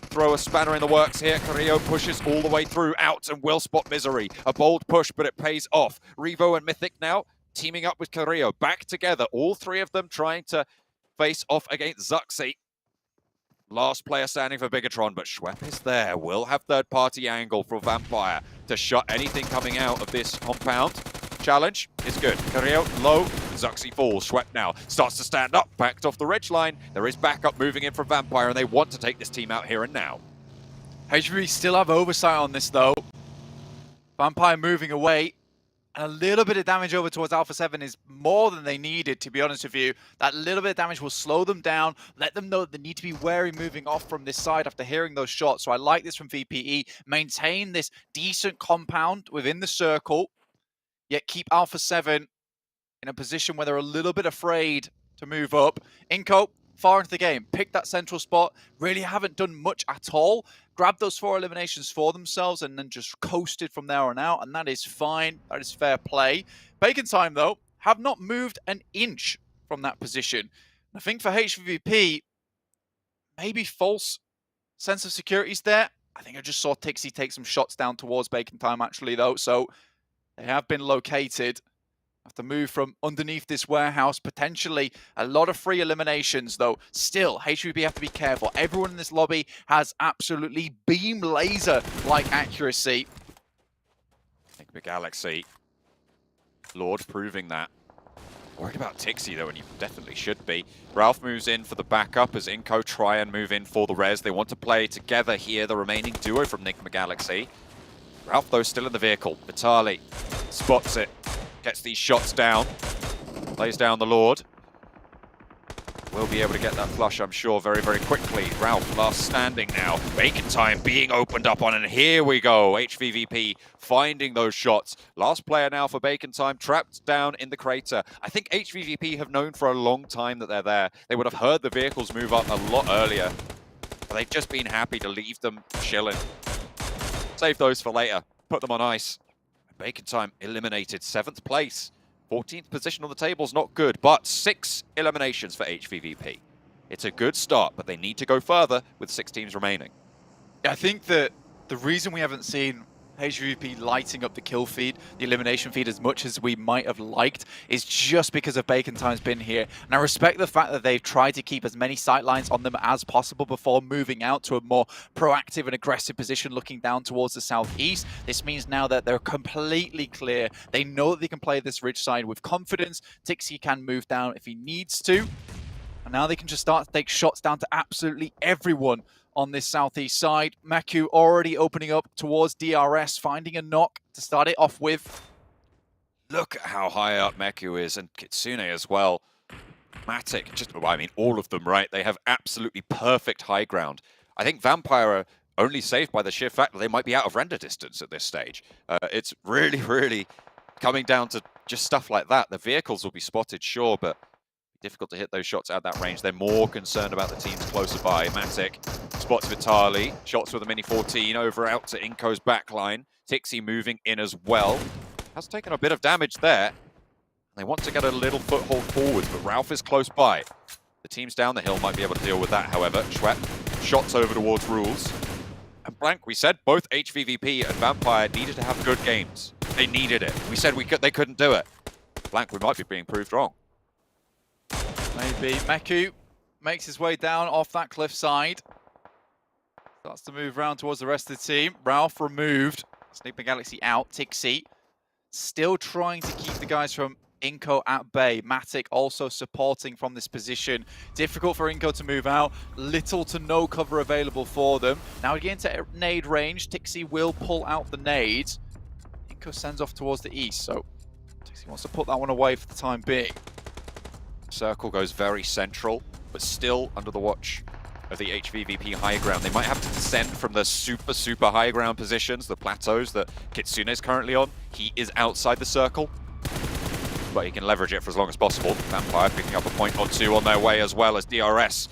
throw a spanner in the works here. Carrillo pushes all the way through, out, and will spot Misery. A bold push, but it pays off. Revo and Mythic now teaming up with Carrillo. Back together, all 3 of them trying to face off against Zuxi. Last player standing for Bigatron, but Schwepp is there. Will have third-party angle for Vampire to shut anything coming out of this compound. Challenge is good. Carrillo low, Zuxi falls. Schwepp now starts to stand up, backed off the ridge line. There is backup moving in from Vampire, and they want to take this team out here and now. HVP still have oversight on this though. Vampire moving away. And a little bit of damage over towards Alpha 7 is more than they needed, to be honest with you. That little bit of damage will slow them down, let them know that they need to be wary moving off from this side after hearing those shots. So I like this from VPE. Maintain this decent compound within the circle, yet keep Alpha 7 in a position where they're a little bit afraid to move up. iNCO, far into the game, picked that central spot, really haven't done much at all. Grabbed those 4 eliminations for themselves and then just coasted from there on out, and that is fine. That is fair play. Bacon Time, though, have not moved an inch from that position. And I think for HVVP, maybe false sense of security is there. I think I just saw Tixie take some shots down towards Bacon Time, actually, though, so they have been located. Have to move from underneath this warehouse, potentially a lot of free eliminations, though. Still, HVP have to be careful. Everyone in this lobby has absolutely beam laser-like accuracy. Enigma Galaxy. Lord proving that. Worried about Tixie, though, and you definitely should be. Ralph moves in for the backup as iNCO try and move in for the res. They want to play together here, the remaining duo from Enigma Galaxy. Ralph, though, still in the vehicle. Vitali spots it. Gets these shots down, lays down the Lord. Will be able to get that flush, I'm sure, very, very quickly. Ralph, last standing now. Bacon Time being opened up on, and here we go. HVVP finding those shots. Last player now for Bacon Time, trapped down in the crater. I think HVVP have known for a long time that they're there. They would have heard the vehicles move up a lot earlier, but they've just been happy to leave them chilling. Save those for later. Put them on ice. Bacon Time eliminated 7th place. 14th position on the table is not good, but 6 eliminations for HVVP. It's a good start, but they need to go further with 6 teams remaining. I think that the reason we haven't seen HVP lighting up the kill feed, the elimination feed as much as we might have liked is just because of Bacon Time's been here. And I respect the fact that they've tried to keep as many sight lines on them as possible before moving out to a more proactive and aggressive position looking down towards the southeast. This means now that they're completely clear. They know that they can play this ridge side with confidence. Tixie can move down if he needs to. And now they can just start to take shots down to absolutely everyone on this southeast side. Maku already opening up towards DRS, finding a knock to start it off with. Look at how high up Meku is, and Kitsune as well. Matic, just, I mean, all of them, right? They have absolutely perfect high ground. I think Vampire are only saved by the sheer fact that they might be out of render distance at this stage. It's really, really coming down to just stuff like that. The vehicles will be spotted, sure, but difficult to hit those shots at that range. They're more concerned about the teams closer by. Matic spots Vitali, shots with a Mini 14 over out to iNCO's backline. Tixi moving in as well. Has taken a bit of damage there. They want to get a little foothold forwards, but Ralph is close by. The teams down the hill might be able to deal with that, however. Schwepp shots over towards Rules. And Blank, we said both HVVP and Vampire needed to have good games. They needed it. We said they couldn't do it. Blank, we might be being proved wrong. Maybe. Meku makes his way down off that cliff side. Starts to move around towards the rest of the team. Ralph removed. Sleeping Galaxy out. Tixi still trying to keep the guys from iNCO at bay. Matic also supporting from this position. Difficult for iNCO to move out. Little to no cover available for them. Now again to nade range. Tixi will pull out the nades. iNCO sends off towards the east, so Tixi wants to put that one away for the time being. Circle goes very central, but still under the watch of the HVVP high ground. They might have to descend from the super high ground positions, the plateaus that Kitsune is currently on. He is outside the circle, but he can leverage it for as long as possible. Vampire picking up a point or two on their way, as well as DRS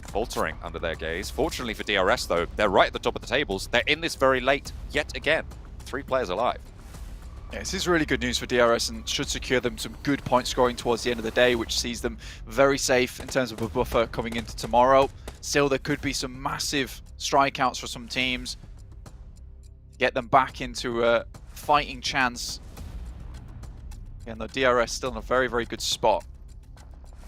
faltering under their gaze. Fortunately for DRS though, they're right at the top of the tables. They're in this very late yet again. 3 players alive. Yeah, this is really good news for DRS and should secure them some good point scoring towards the end of the day, which sees them very safe in terms of a buffer coming into tomorrow. Still, there could be some massive strikeouts for some teams. Get them back into a fighting chance. Again, though, DRS still in a very, very good spot.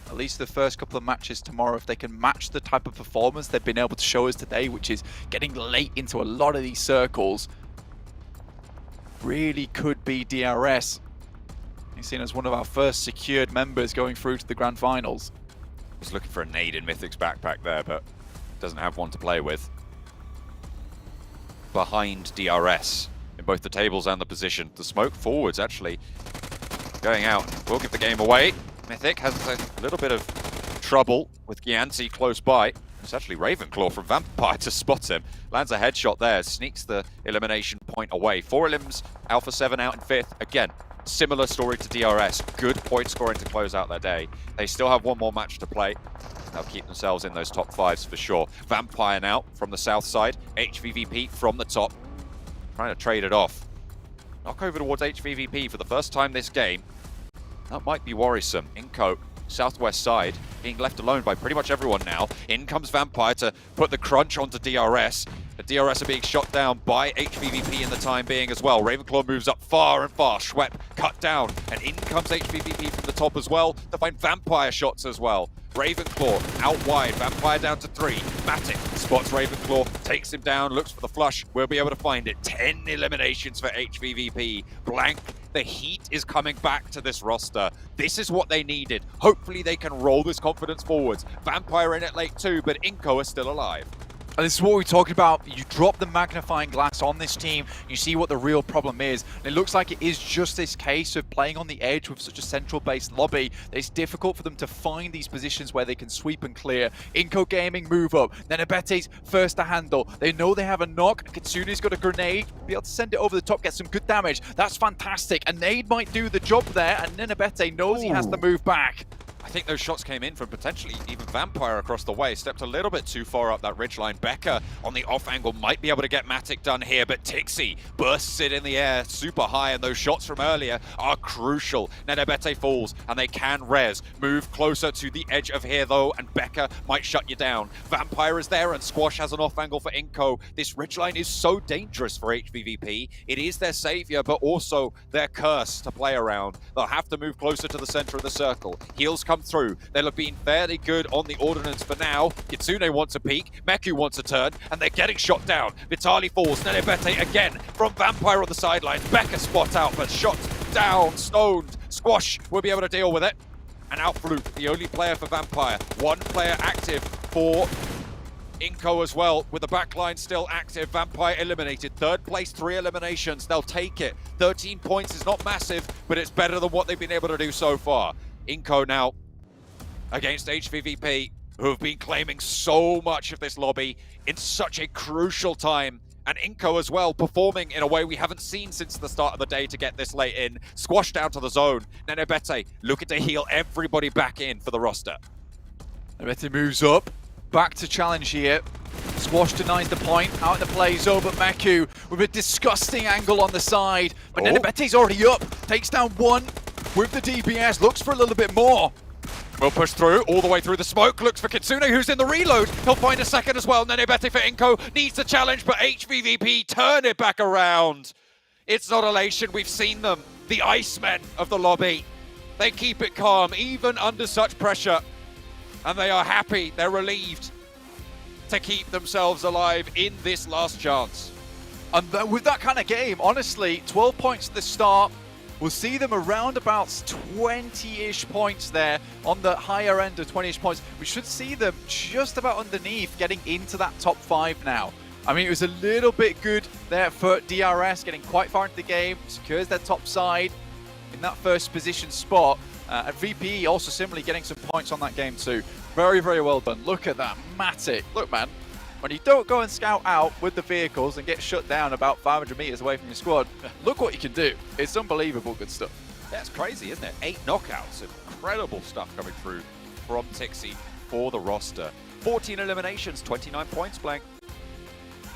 At least the first couple of matches tomorrow, if they can match the type of performance they've been able to show us today, which is getting late into a lot of these circles, really could be DRS. He's seen as one of our first secured members going through to the grand finals. Was looking for a nade in Mythic's backpack there, but doesn't have one to play with. Behind DRS in both the tables and the position. The smoke forwards actually going out. Will give the game away. Mythic has a little bit of trouble with Gianti close by. It's actually Ravenclaw from Vampire to spot him. Lands a headshot there, sneaks the elimination point away. 4 elims, Alpha 7 out in 5th. Again, similar story to DRS. Good point scoring to close out their day. They still have one more match to play. They'll keep themselves in those top 5s for sure. Vampire now from the south side. HVVP from the top. Trying to trade it off. Knock over towards HVVP for the first time this game. That might be worrisome. iNCO, southwest side, being left alone by pretty much everyone now. In comes Vampire to put the crunch onto DRS. The DRS are being shot down by HVVP in the time being as well. Ravenclaw moves up far and far. Schwepp cut down. And in comes HVVP from the top as well to find Vampire shots as well. Ravenclaw out wide. Vampire down to 3. Matic spots Ravenclaw, takes him down, looks for the flush. We'll be able to find it. 10 eliminations for HVVP. Blank. The heat is coming back to this roster. This is what they needed. Hopefully they can roll this confidence forwards. Vampire in it late too, but iNCO are still alive. And this is what we're talking about. You drop the magnifying glass on this team, you see what the real problem is. And it looks like it is just this case of playing on the edge with such a central-based lobby that it's difficult for them to find these positions where they can sweep and clear. iNCO Gaming move up. Nenebete's first to handle. They know they have a knock. Kitsune's got a grenade. Be able to send it over the top, get some good damage. That's fantastic. A nade might do the job there, and Nenebete knows he has to move back. I think those shots came in from potentially even Vampire across the way. Stepped a little bit too far up that ridgeline. Becca on the off angle might be able to get Matic done here, but Tixi bursts it in the air super high, and those shots from earlier are crucial. Nenebete falls, and they can res. Move closer to the edge of here, though, and Becca might shut you down. Vampire is there, and Squash has an off angle for iNCO. This ridgeline is so dangerous for HVVP. It is their savior, but also their curse to play around. They'll have to move closer to the center of the circle. Heals come through. They'll have been fairly good on the ordnance for now. Kitsune wants a peek, Meku wants a turn, and they're getting shot down. Vitali falls, Nenebete again from Vampire on the sidelines. Becca spot out, but shot down, stoned. Squash will be able to deal with it. And out Flute, the only player for Vampire. 1 player active for iNCO as well, with the backline still active. Vampire eliminated. 3rd place, 3 eliminations. They'll take it. 13 points is not massive, but it's better than what they've been able to do so far. iNCO now against HVVP. who've been claiming so much of this lobby in such a crucial time. And iNCO as well, performing in a way we haven't seen since the start of the day to get this late in. Squashed down to the zone. Nenebete looking to heal everybody back in for the roster. Nenebete moves up, back to challenge here. Squash denies the point, out in the play zone, but Meku with a disgusting angle on the side. But Nenebete's already up, takes down one with the DPS, looks for a little bit more. Will push through, all the way through the smoke, looks for Kitsune, who's in the reload. He'll find a second as well. Nenebete for iNCO, needs the challenge, but HVVP turn it back around. It's not elation, we've seen them. The Icemen of the lobby. They keep it calm, even under such pressure. And they are happy, they're relieved to keep themselves alive in this last chance. And with that kind of game, honestly, 12 points at the start, we'll see them around about 20-ish points there on the higher end of 20-ish points. We should see them just about underneath getting into that top 5 now. I mean, it was a little bit good there for DRS, getting quite far into the game, secures their top side in that first position spot. And VPE also similarly getting some points on that game too. Very, very well done. Look at that, Matic. Look, man, when you don't go and scout out with the vehicles and get shut down about 500 meters away from your squad, look what you can do. It's unbelievable good stuff. That's crazy, isn't it? 8 knockouts, incredible stuff coming through from Tixi for the roster. 14 eliminations, 29 points, Blank.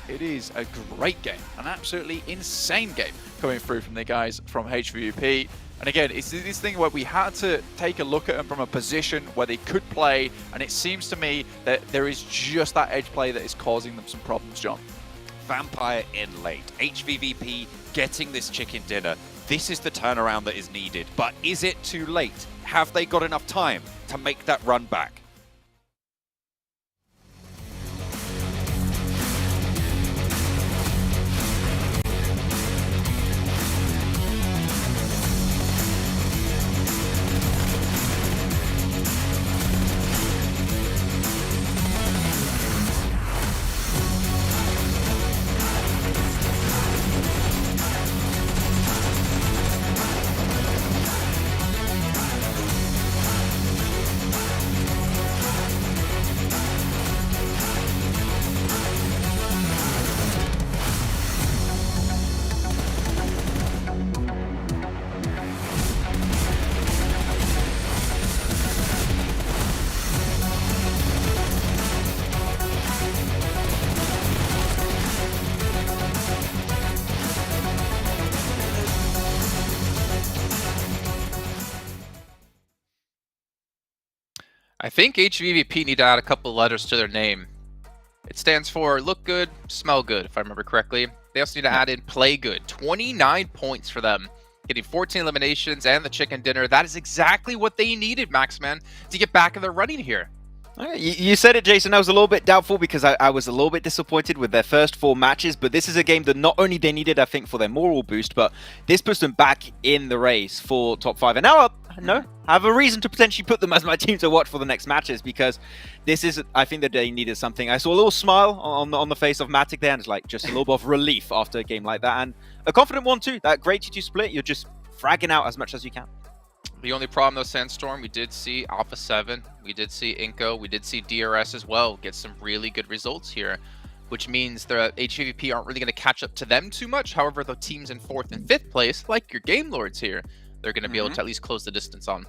It is a great game, an absolutely insane game coming through from the guys from HVVP. And again, it's this thing where we had to take a look at them from a position where they could play, and it seems to me that there is just that edge play that is causing them some problems, John. Vampire in late. HVVP getting this chicken dinner. This is the turnaround that is needed. But is it too late? Have they got enough time to make that run back? I think HVVP need to add a couple of letters to their name. It stands for look good, smell good, if I remember correctly. They also need to add in play good. 29 points for them. Getting 14 eliminations and the chicken dinner. That is exactly what they needed, Maxman, to get back in the running here. You said it, Jason. I was a little bit doubtful because I was a little bit disappointed with their first 4 matches, but this is a game that not only they needed, I think, for their moral boost, but this puts them back in the race for top 5. And now I have a reason to potentially put them as my team to watch for the next matches, because this is, I think that they needed something. I saw a little smile on the face of Matic there, and it's like just a little bit of relief after a game like that. And a confident one too. That great 2-2 split, you're just fragging out as much as you can. The only problem though, Sandstorm, we did see Alpha 7, we did see iNCO, we did see DRS as well get some really good results here, which means the HVVP aren't really going to catch up to them too much. However, the teams in 4th and 5th place, like your Game Lords here, they're going to be able to at least close the distance on.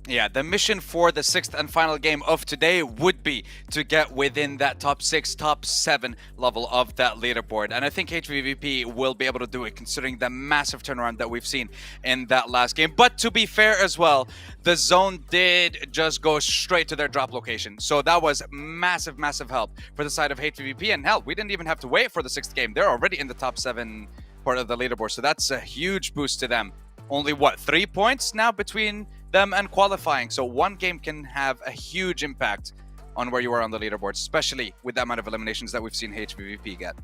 Yeah, the mission for the 6th and final game of today would be to get within that top 6, top 7 level of that leaderboard. And I think HVVP will be able to do it considering the massive turnaround that we've seen in that last game. But to be fair as well, the zone did just go straight to their drop location. So that was massive, massive help for the side of HVVP. And hell, we didn't even have to wait for the 6th game. They're already in the top 7 part of the leaderboard. So that's a huge boost to them. Only, what, 3 points now between them and qualifying. So one game can have a huge impact on where you are on the leaderboard, especially with the amount of eliminations that we've seen HVVP get.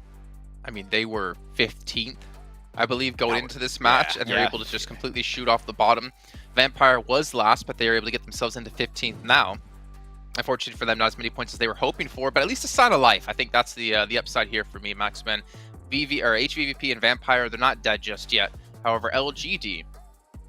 I mean, they were 15th, I believe, going into this match, and they're able to just completely shoot off the bottom. Vampire was last, but they were able to get themselves into 15th now. Unfortunately for them, not as many points as they were hoping for, but at least a sign of life. I think that's the upside here for me, Maxman. HVVP and Vampire, they're not dead just yet. However, LGD,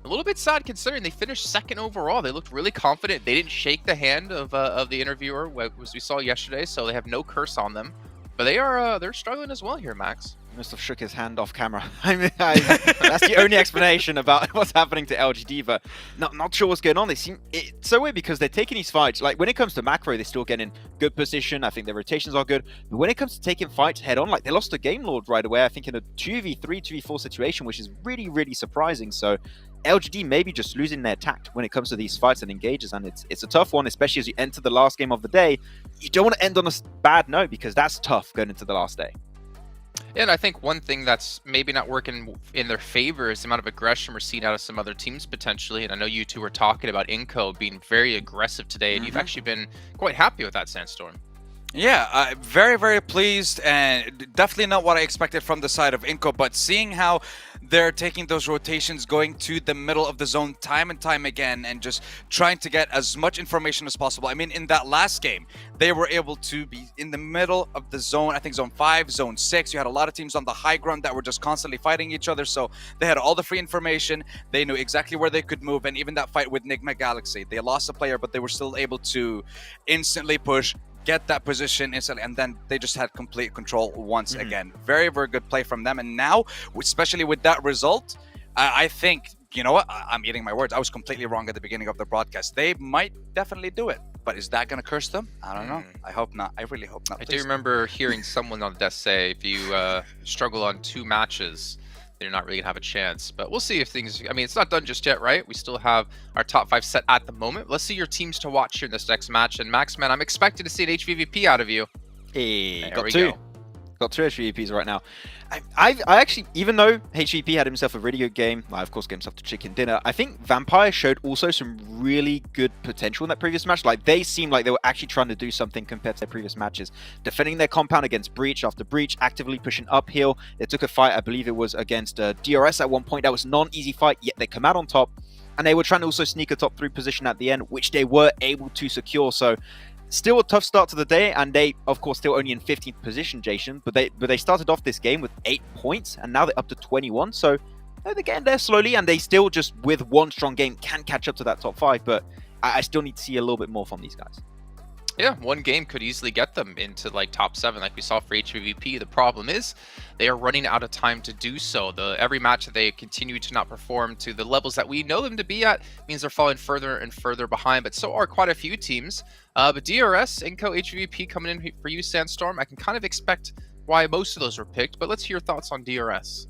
A little bit sad considering they finished second overall. They looked really confident. They didn't shake the hand of the interviewer, as we saw yesterday, so they have no curse on them. But they're struggling as well here, Max. He must have shook his hand off camera. I mean, that's the only explanation about what's happening to LGD, but not sure what's going on. They seem it's so weird because they're taking these fights. Like when it comes to macro, they still get in good position. I think their rotations are good. But when it comes to taking fights head on, like they lost to Game Lord right away, I think in a 2v3, 2v4 situation, which is really, really surprising. So LGD maybe just losing their tact when it comes to these fights and engages, and it's a tough one, especially as you enter the last game of the day. You don't want to end on a bad note because that's tough going into the last day. Yeah, and I think one thing that's maybe not working in their favor is the amount of aggression we're seeing out of some other teams potentially. And I know you two were talking about iNCO being very aggressive today, and you've actually been quite happy with that, Sandstorm. Yeah, very, very pleased, and definitely not what I expected from the side of iNCO, but seeing how they're taking those rotations, going to the middle of the zone time and time again, and just trying to get as much information as possible. I mean, in that last game, they were able to be in the middle of the zone, I think zone 5, zone 6. You had a lot of teams on the high ground that were just constantly fighting each other, so they had all the free information. They knew exactly where they could move, and even that fight with Nigma Galaxy, they lost a player, but they were still able to instantly push, get that position instantly, and then they just had complete control once again. Very, very good play from them. And now, especially with that result, I think, you know what, I'm eating my words. I was completely wrong at the beginning of the broadcast. They might definitely do it, but is that going to curse them? I don't know. I hope not. I really hope not. I do remember hearing someone on the desk say if you struggle on 2 matches, they're not really gonna have a chance. But we'll see if things, I mean, it's not done just yet, right? We still have our top 5 set at the moment. Let's see your teams to watch here in this next match. And Max, man, I'm expecting to see an HVVP out of you. Hey, got 2. Got 2 HVVPs right now. I actually, even though HVP had himself a really good game, I of course gave himself to chicken dinner, I think Vampire showed also some really good potential in that previous match. Like, they seemed like they were actually trying to do something compared to their previous matches. Defending their compound against Breach after Breach, actively pushing uphill. They took a fight, I believe it was against DRS at one point. That was a non-easy fight, yet they come out on top. And they were trying to also sneak a top 3 position at the end, which they were able to secure. So still a tough start to the day, and they, of course, still only in 15th position, Jason. But they started off this game with 8 points, and now they're up to 21. So they're getting there slowly, and they still just, with one strong game, can catch up to that top 5. But I still need to see a little bit more from these guys. Yeah, one game could easily get them into like top 7 like we saw for HVVP. The problem is they are running out of time to do so. Every match that they continue to not perform to the levels that we know them to be at means they're falling further and further behind, but so are quite a few teams. But DRS, iNCO, HVVP coming in for you, Sandstorm. I can kind of expect why most of those were picked, but let's hear your thoughts on DRS.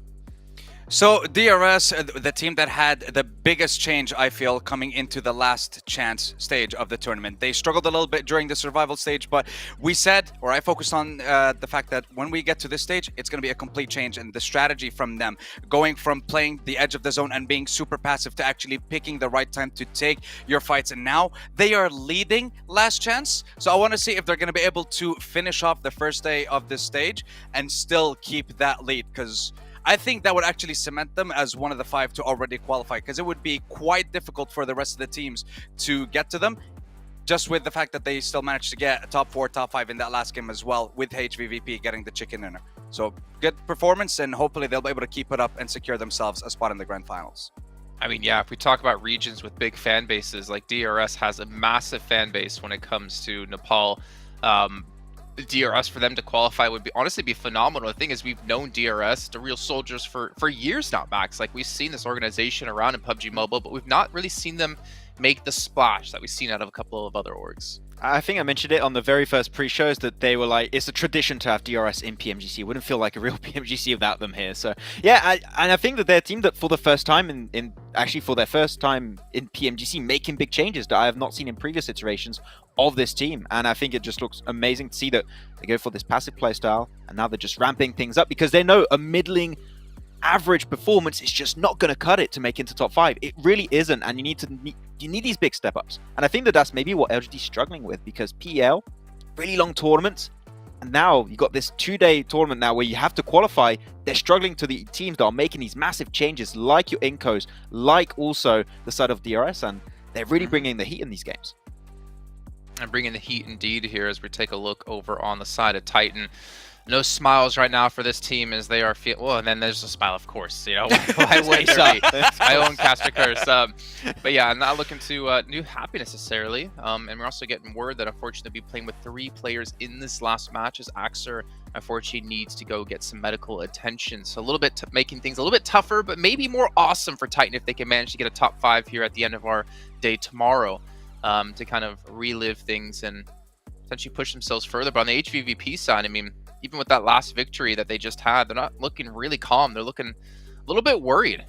So DRS, the team that had the biggest change, I feel, coming into the last chance stage of the tournament. They struggled a little bit during the survival stage, but we said, or I focused on the fact that when we get to this stage, it's going to be a complete change in the strategy from them, going from playing the edge of the zone and being super passive to actually picking the right time to take your fights. And now they are leading last chance. So I want to see if they're going to be able to finish off the first day of this stage and still keep that lead, because I think that would actually cement them as one of the 5 to already qualify, because it would be quite difficult for the rest of the teams to get to them, just with the fact that they still managed to get a top 4, top 5 in that last game as well, with HVVP getting the chicken dinner. So good performance, and hopefully they'll be able to keep it up and secure themselves a spot in the grand finals. I mean, yeah, if we talk about regions with big fan bases, like DRS has a massive fan base when it comes to Nepal. DRS for them to qualify would honestly be phenomenal. The thing is, we've known DRS, the real soldiers, for years now, Max. Like, we've seen this organization around in PUBG Mobile, but we've not really seen them make the splash that we've seen out of a couple of other orgs. I think I mentioned it on the very first pre-shows that they were like, it's a tradition to have DRS in PMGC. It wouldn't feel like a real PMGC without them here. So yeah, and I think that they're a team that for the first time for their first time in PMGC, making big changes that I have not seen in previous iterations of this team. And I think it just looks amazing to see that they go for this passive play style, and now they're just ramping things up because they know a middling average performance is just not going to cut it to make into top 5. It really isn't, and you need these big step ups. And I think that that's maybe what LGD is struggling with, because PL, really long tournaments, and now you got this 2-day tournament now where you have to qualify. They're struggling to the teams that are making these massive changes, like your iNCOs, like also the side of DRS, and they're really bringing the heat in these games. And bringing the heat indeed here as we take a look over on the side of Titan. No smiles right now for this team as they are well, and then there's a smile, of course. You know, why would there be? I own Caster Curse. But yeah, I'm not looking to new happiness necessarily. And we're also getting word that unfortunately we'll be playing with 3 players in this last match as Axer unfortunately needs to go get some medical attention. So a little bit making things a little bit tougher, but maybe more awesome for Titan if they can manage to get a top 5 here at the end of our day tomorrow, to kind of relive things and potentially push themselves further. But on the HVVP side, I mean, even with that last victory that they just had, they're not looking really calm. They're looking a little bit worried.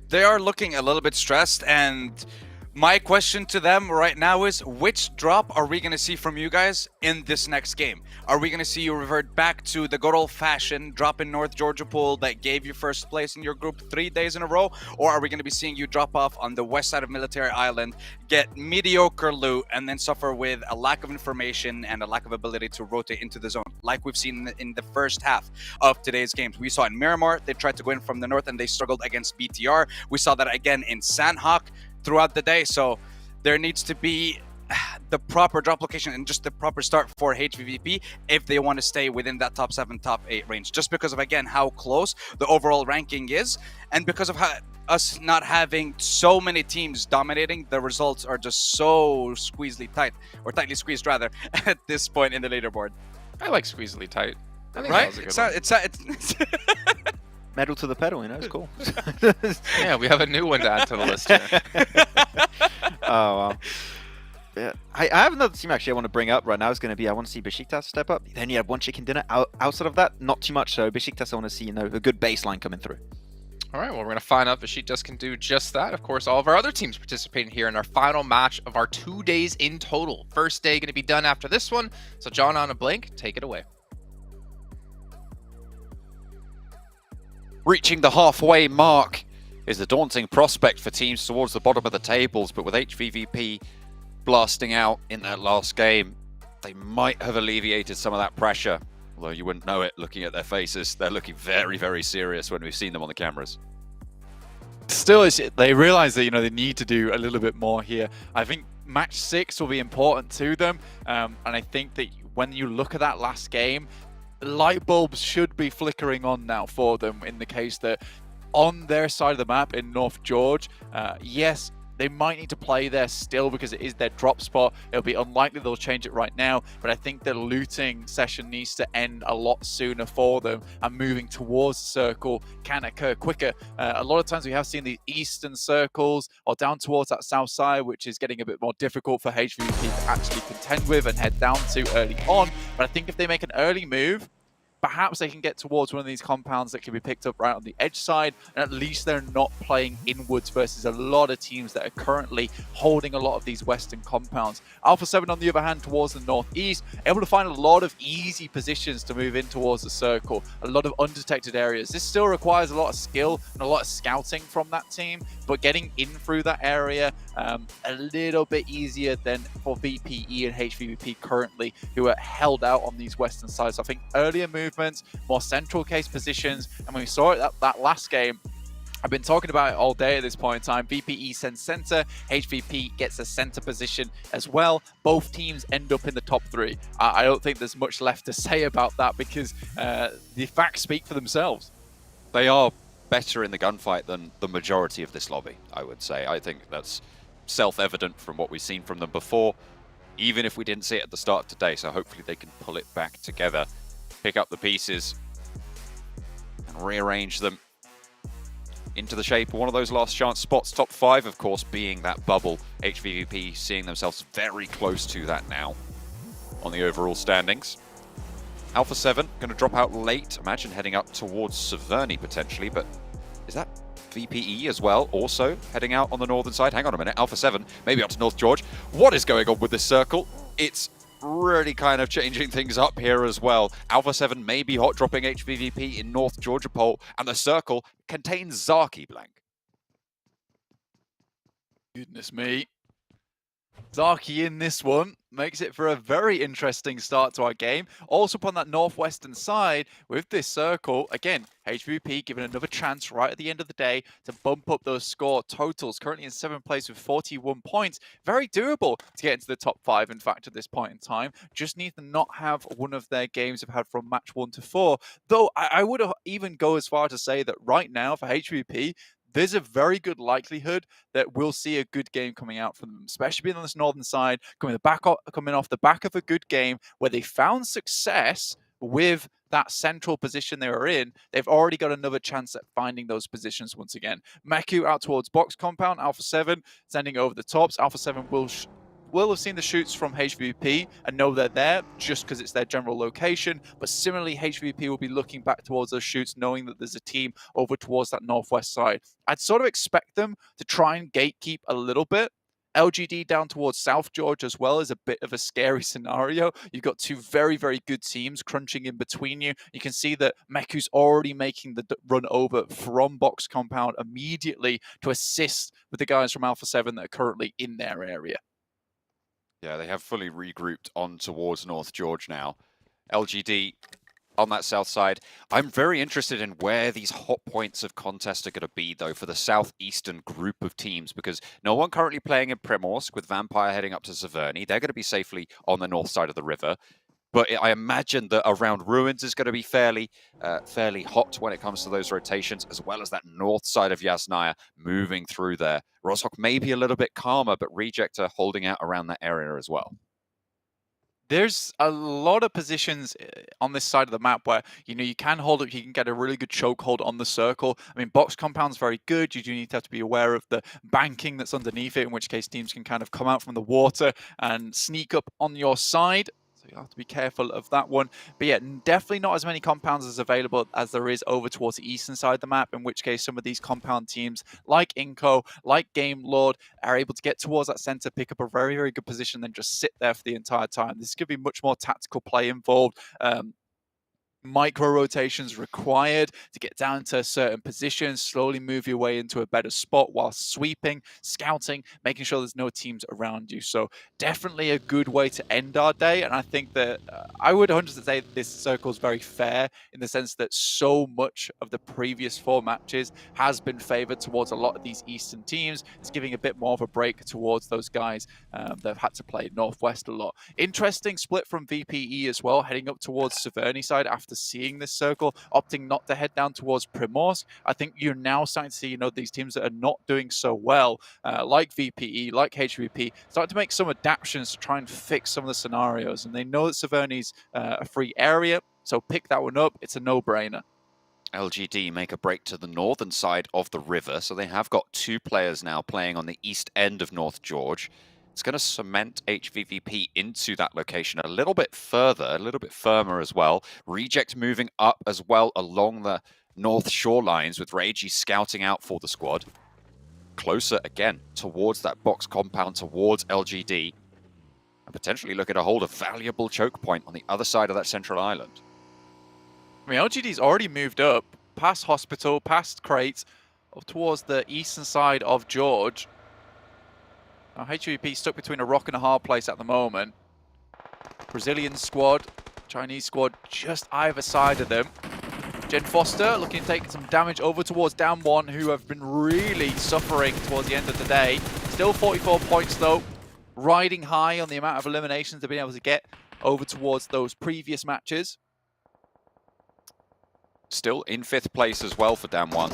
They are looking a little bit stressed, and my question to them right now is, which drop are we going to see from you guys in this next game? Are we going to see you revert back to the good old-fashioned drop in North Georgia pool that gave you first place in your group 3 days in a row? Or are we going to be seeing you drop off on the west side of Military Island, get mediocre loot, and then suffer with a lack of information and a lack of ability to rotate into the zone, like we've seen in the first half of today's games? We saw in Miramar, they tried to go in from the north and they struggled against BTR. We saw that again in Sanhok throughout the day. So there needs to be the proper drop location and just the proper start for HVVP if they want to stay within that top 7, top 8 range, just because of, again, how close the overall ranking is, and because of how us not having so many teams dominating, the results are just so squeezely tight, or tightly squeezed rather, at this point in the leaderboard. I like squeezely tight. I think right? that was a good one. Medal to the pedal, you know, it's cool. Yeah, we have a new one to add to the list here. Oh, wow. Yeah. I have another team actually I want to bring up right now. Is going to be, I want to see Besiktas step up. Then you have one chicken dinner. Outside of that, not too much. So Besiktas, I want to see, you know, a good baseline coming through. All right, well, we're going to find out if Besiktas can do just that. Of course, all of our other teams participating here in our final match of our 2 days in total. First day going to be done after this one. So John on a blank, take it away. Reaching the halfway mark is a daunting prospect for teams towards the bottom of the tables, but with HVVP blasting out in that last game, they might have alleviated some of that pressure. Although you wouldn't know it looking at their faces. They're looking very, very serious when we've seen them on the cameras. Still, they realize that, you know, they need to do a little bit more here. I think match 6 will be important to them, and I think that when you look at that last game, light bulbs should be flickering on now for them, in the case that on their side of the map in North George, yes, they might need to play there still because it is their drop spot. It'll be unlikely they'll change it right now, but I think the looting session needs to end a lot sooner for them, and moving towards the circle can occur quicker. A lot of times we have seen the eastern circles or down towards that south side, which is getting a bit more difficult for HVVP to actually contend with and head down to early on. But I think if they make an early move, perhaps they can get towards one of these compounds that can be picked up right on the edge side, and at least they're not playing inwards versus a lot of teams that are currently holding a lot of these western compounds. Alpha 7, on the other hand, towards the northeast, able to find a lot of easy positions to move in towards the circle, a lot of undetected areas. This still requires a lot of skill and a lot of scouting from that team, but getting in through that area a little bit easier than for VPE and HVVP currently, who are held out on these western sides. So I think earlier movements, more central case positions, and when we saw it that last game, I've been talking about it all day at this point in time. VPE sends center, HVP gets a center position as well. Both teams end up in the top 3. I don't think there's much left to say about that because the facts speak for themselves. They are better in the gunfight than the majority of this lobby, I would say. I think that's self-evident from what we've seen from them before, even if we didn't see it at the start of today. So hopefully they can pull it back together, pick up the pieces, and rearrange them into the shape of one of those last chance spots. Top 5, of course, being that bubble. HVVP seeing themselves very close to that now on the overall standings. Alpha 7 going to drop out late. Imagine heading up towards Severny potentially, but is that VPE as well also heading out on the northern side? Hang on a minute, Alpha 7 maybe up to North George. What is going on with this circle? It's really kind of changing things up here as well. Alpha 7 may be hot dropping HVVP in North Georgia pole, and the circle contains Zaki blank. Goodness me. Zaki in this one makes it for a very interesting start to our game. Also upon that northwestern side with this circle, again, HVVP given another chance right at the end of the day to bump up those score totals. Currently in 7th place with 41 points. Very doable to get into the top 5, in fact, at this point in time. Just need to not have one of their games they've had from match 1 to 4. Though I would even go as far to say that right now for HVVP, there's a very good likelihood that we'll see a good game coming out from them, especially being on this northern side, coming off the back of a good game where they found success with that central position they were in. They've already got another chance at finding those positions once again. Meku out towards box compound, Alpha 7 sending over the tops. Alpha 7 will have seen the shoots from HVVP and know they're there just because it's their general location. But similarly, HVVP will be looking back towards those shoots, knowing that there's a team over towards that northwest side. I'd sort of expect them to try and gatekeep a little bit. LGD down towards South George as well is a bit of a scary scenario. You've got two very, very good teams crunching in between you. You can see that Meku's already making the run over from box compound immediately to assist with the guys from Alpha 7 that are currently in their area. Yeah, they have fully regrouped on towards North George now. LGD on that south side. I'm very interested in where these hot points of contest are going to be, though, for the southeastern group of teams, because no one currently playing in Primorsk, with Vampire heading up to Severny. They're going to be safely on the north side of the river. But I imagine that around Ruins is going to be fairly hot when it comes to those rotations, as well as that north side of Yasnaya moving through there. Rozhok may be a little bit calmer, but Reject are holding out around that area as well. There's a lot of positions on this side of the map where, you can hold up, you can get a really good chokehold on the circle. I mean, box compound's very good. You do need to have to be aware of the banking that's underneath it, in which case teams can kind of come out from the water and sneak up on your side. So you have to be careful of that one. But yeah, definitely not as many compounds as available as there is over towards the eastern side of the map, in which case some of these compound teams like iNCO, like Game Lord, are able to get towards that center, pick up a very, very good position, then just sit there for the entire time. This is going to be much more tactical play involved. Micro rotations required to get down to certain positions, slowly move your way into a better spot while sweeping, scouting, making sure there's no teams around you. So definitely a good way to end our day. And I think that I would 100% say this circle is very fair in the sense that so much of the previous 4 matches has been favored towards a lot of these eastern teams. It's giving a bit more of a break towards those guys that have had to play Northwest a lot. Interesting split from VPE as well, heading up towards Severny side after seeing this circle, opting not to head down towards Primorsk. I think you're now starting to see, these teams that are not doing so well, like VPE, like HVP, starting to make some adaptations to try and fix some of the scenarios. And they know that Severny's a free area, so pick that one up. It's a no-brainer. LGD make a break to the northern side of the river, so they have got 2 players now playing on the east end of North George. It's going to cement HVVP into that location a little bit further, a little bit firmer as well. Reject moving up as well along the north shorelines, with Reiji scouting out for the squad. Closer again towards that box compound, towards LGD. And potentially looking to hold a valuable choke point on the other side of that central island. I mean, LGD's already moved up past Hospital, past Crates, up towards the eastern side of George. Now, HVP stuck between a rock and a hard place at the moment. Brazilian squad, Chinese squad just either side of them. Jen Foster looking to take some damage over towards Down 1, who have been really suffering towards the end of the day. Still 44 points though, riding high on the amount of eliminations they've been able to get over towards those previous matches. Still in 5th place as well for Down 1.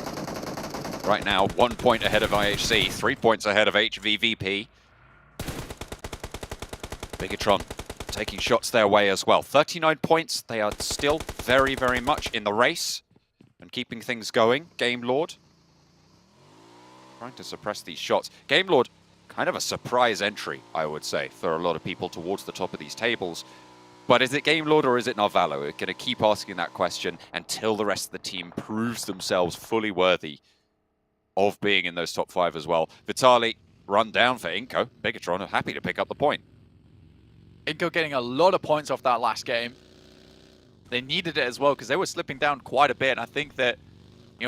Right now, 1 point ahead of IHC, 3 points ahead of HVVP. Bigatron taking shots their way as well. 39 points. They are still very, very much in the race and keeping things going. Game Lord trying to suppress these shots. Game Lord, kind of a surprise entry, I would say, for a lot of people towards the top of these tables. But is it Game Lord or is it Narvalo? We're going to keep asking that question until the rest of the team proves themselves fully worthy of being in those top 5 as well. Vitali run down for iNCO. Bigatron are happy to pick up the point. iNCO getting a lot of points off that last game. They needed it as well because they were slipping down quite a bit. And I think that,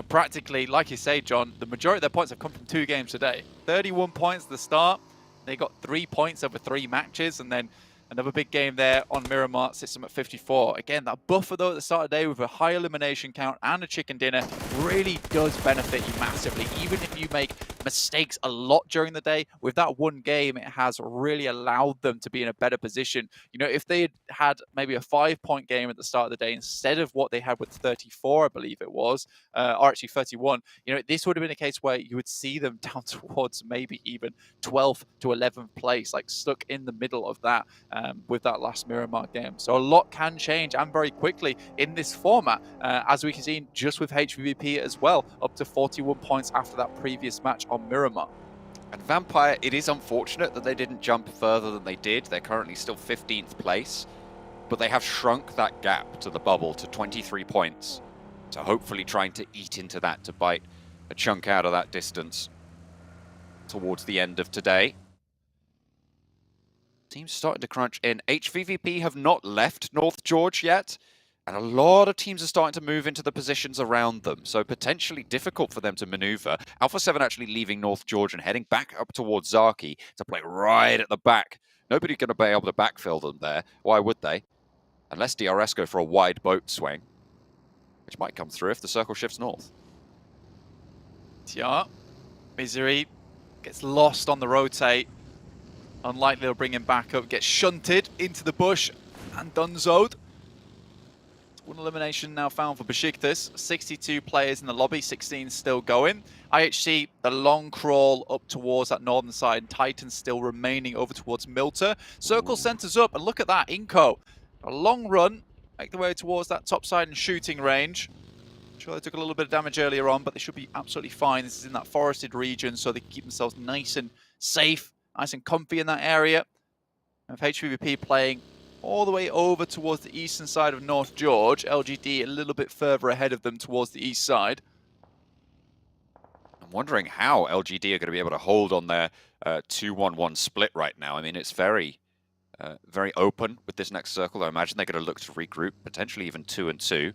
practically, like you say, John, the majority of their points have come from 2 games today. 31 points at the start. They got 3 points over 3 matches, and then another big game there on Miramar sits them at 54. Again, that buffer though at the start of the day with a high elimination count and a chicken dinner really does benefit you massively. Even if you make mistakes a lot during the day, with that one game, it has really allowed them to be in a better position. You know, if they had had maybe a 5-point game at the start of the day instead of what they had with 34, I believe it was, or actually 31, you know, this would have been a case where you would see them down towards maybe even 12th to 11th place, like stuck in the middle of that. With that last Miramar game. So a lot can change and very quickly in this format, as we can see just with HVVP as well, up to 41 points after that previous match on Miramar. And Vampire, it is unfortunate that they didn't jump further than they did. They're currently still 15th place, but they have shrunk that gap to the bubble to 23 points. So hopefully trying to eat into that to bite a chunk out of that distance towards the end of today. Teams starting to crunch in. HVVP have not left North George yet, and a lot of teams are starting to move into the positions around them, so potentially difficult for them to maneuver. Alpha 7 actually leaving North George and heading back up towards Zaki to play right at the back. Nobody's going to be able to backfill them there. Why would they? Unless DRS go for a wide boat swing, which might come through if the circle shifts north. Yeah, Misery gets lost on the rotate. Unlikely they'll bring him back up. Gets shunted into the bush and dunzoed. One elimination now found for Besiktas. 62 players in the lobby, 16 still going. IHC, the long crawl up towards that northern side. And Titan still remaining over towards Milter. Circle centers up, and look at that, iNCO. A long run, make the way towards that top side and shooting range. Sure, they took a little bit of damage earlier on, but they should be absolutely fine. This is in that forested region, so they can keep themselves nice and safe. Nice and comfy in that area. And with HVVP playing all the way over towards the eastern side of North George, LGD a little bit further ahead of them towards the east side. I'm wondering how LGD are going to be able to hold on their 2-1-1 split right now. I mean, it's very open with this next circle. I imagine they're going to look to regroup, potentially even 2-2.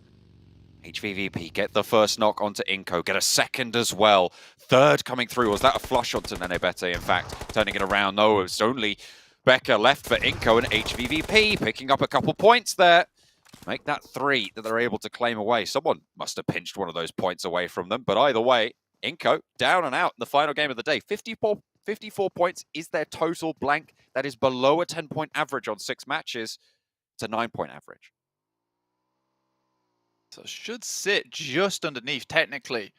HVVP get the first knock onto iNCO, get a second as well. Third coming through. Was that a flush onto Nenebete, in fact? Turning it around. No, it's only Becca left for iNCO, and HVVP picking up a couple points there. Make that 3 that they're able to claim away. Someone must have pinched one of those points away from them. But either way, iNCO down and out in the final game of the day. 54 points is their total blank. That is below a 10-point average on 6 matches. It's a 9-point average. So it should sit just underneath, technically,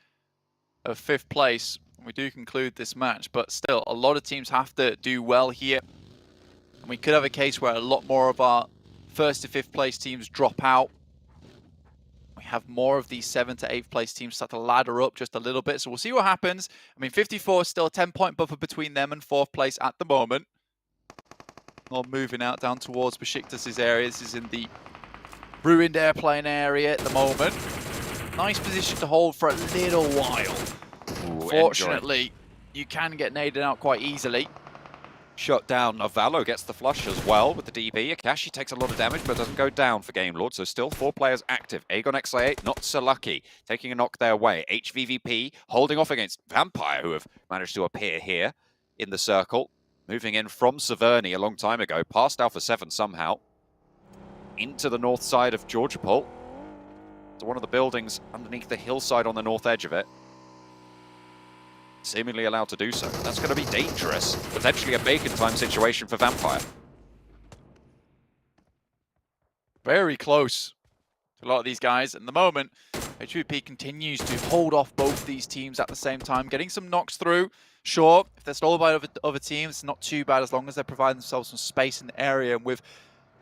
of 5th place. We do conclude this match, but still, a lot of teams have to do well here. And we could have a case where a lot more of our 1st to 5th place teams drop out. We have more of these 7th to 8th place teams start to ladder up just a little bit. So we'll see what happens. I mean, 54 is still a 10-point buffer between them and 4th place at the moment. Or moving out down towards Besiktas' area. This is in the ruined airplane area at the moment. Nice position to hold for a little while. Ooh, Fortunately, you can get naded out quite easily. Shut down. Navalo gets the flush as well with the DB. Akashi takes a lot of damage, but doesn't go down for Game Lord, so still 4 players active. Aegon XI8, not so lucky, taking a knock their way. HVVP holding off against Vampire, who have managed to appear here in the circle. Moving in from Severny a long time ago, past Alpha 7 somehow. Into the north side of Georgopol, to one of the buildings underneath the hillside on the north edge of it. Seemingly allowed to do so. That's going to be dangerous. Potentially a bacon time situation for Vampire. Very close to a lot of these guys. At the moment, HVP continues to hold off both these teams at the same time, getting some knocks through. Sure, if they're stalled by other teams, it's not too bad as long as they're providing themselves some space in the area. And with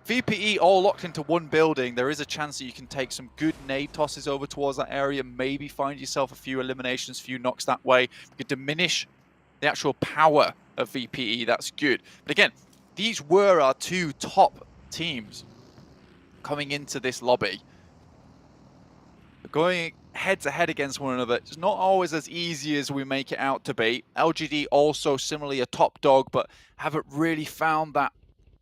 VPE all locked into one building, there is a chance that you can take some good nade tosses over towards that area, maybe find yourself a few eliminations, a few knocks that way. You could diminish the actual power of VPE, that's good. But again, these were our 2 top teams coming into this lobby. Going head-to-head against one another, it's not always as easy as we make it out to be. LGD also similarly a top dog, but haven't really found that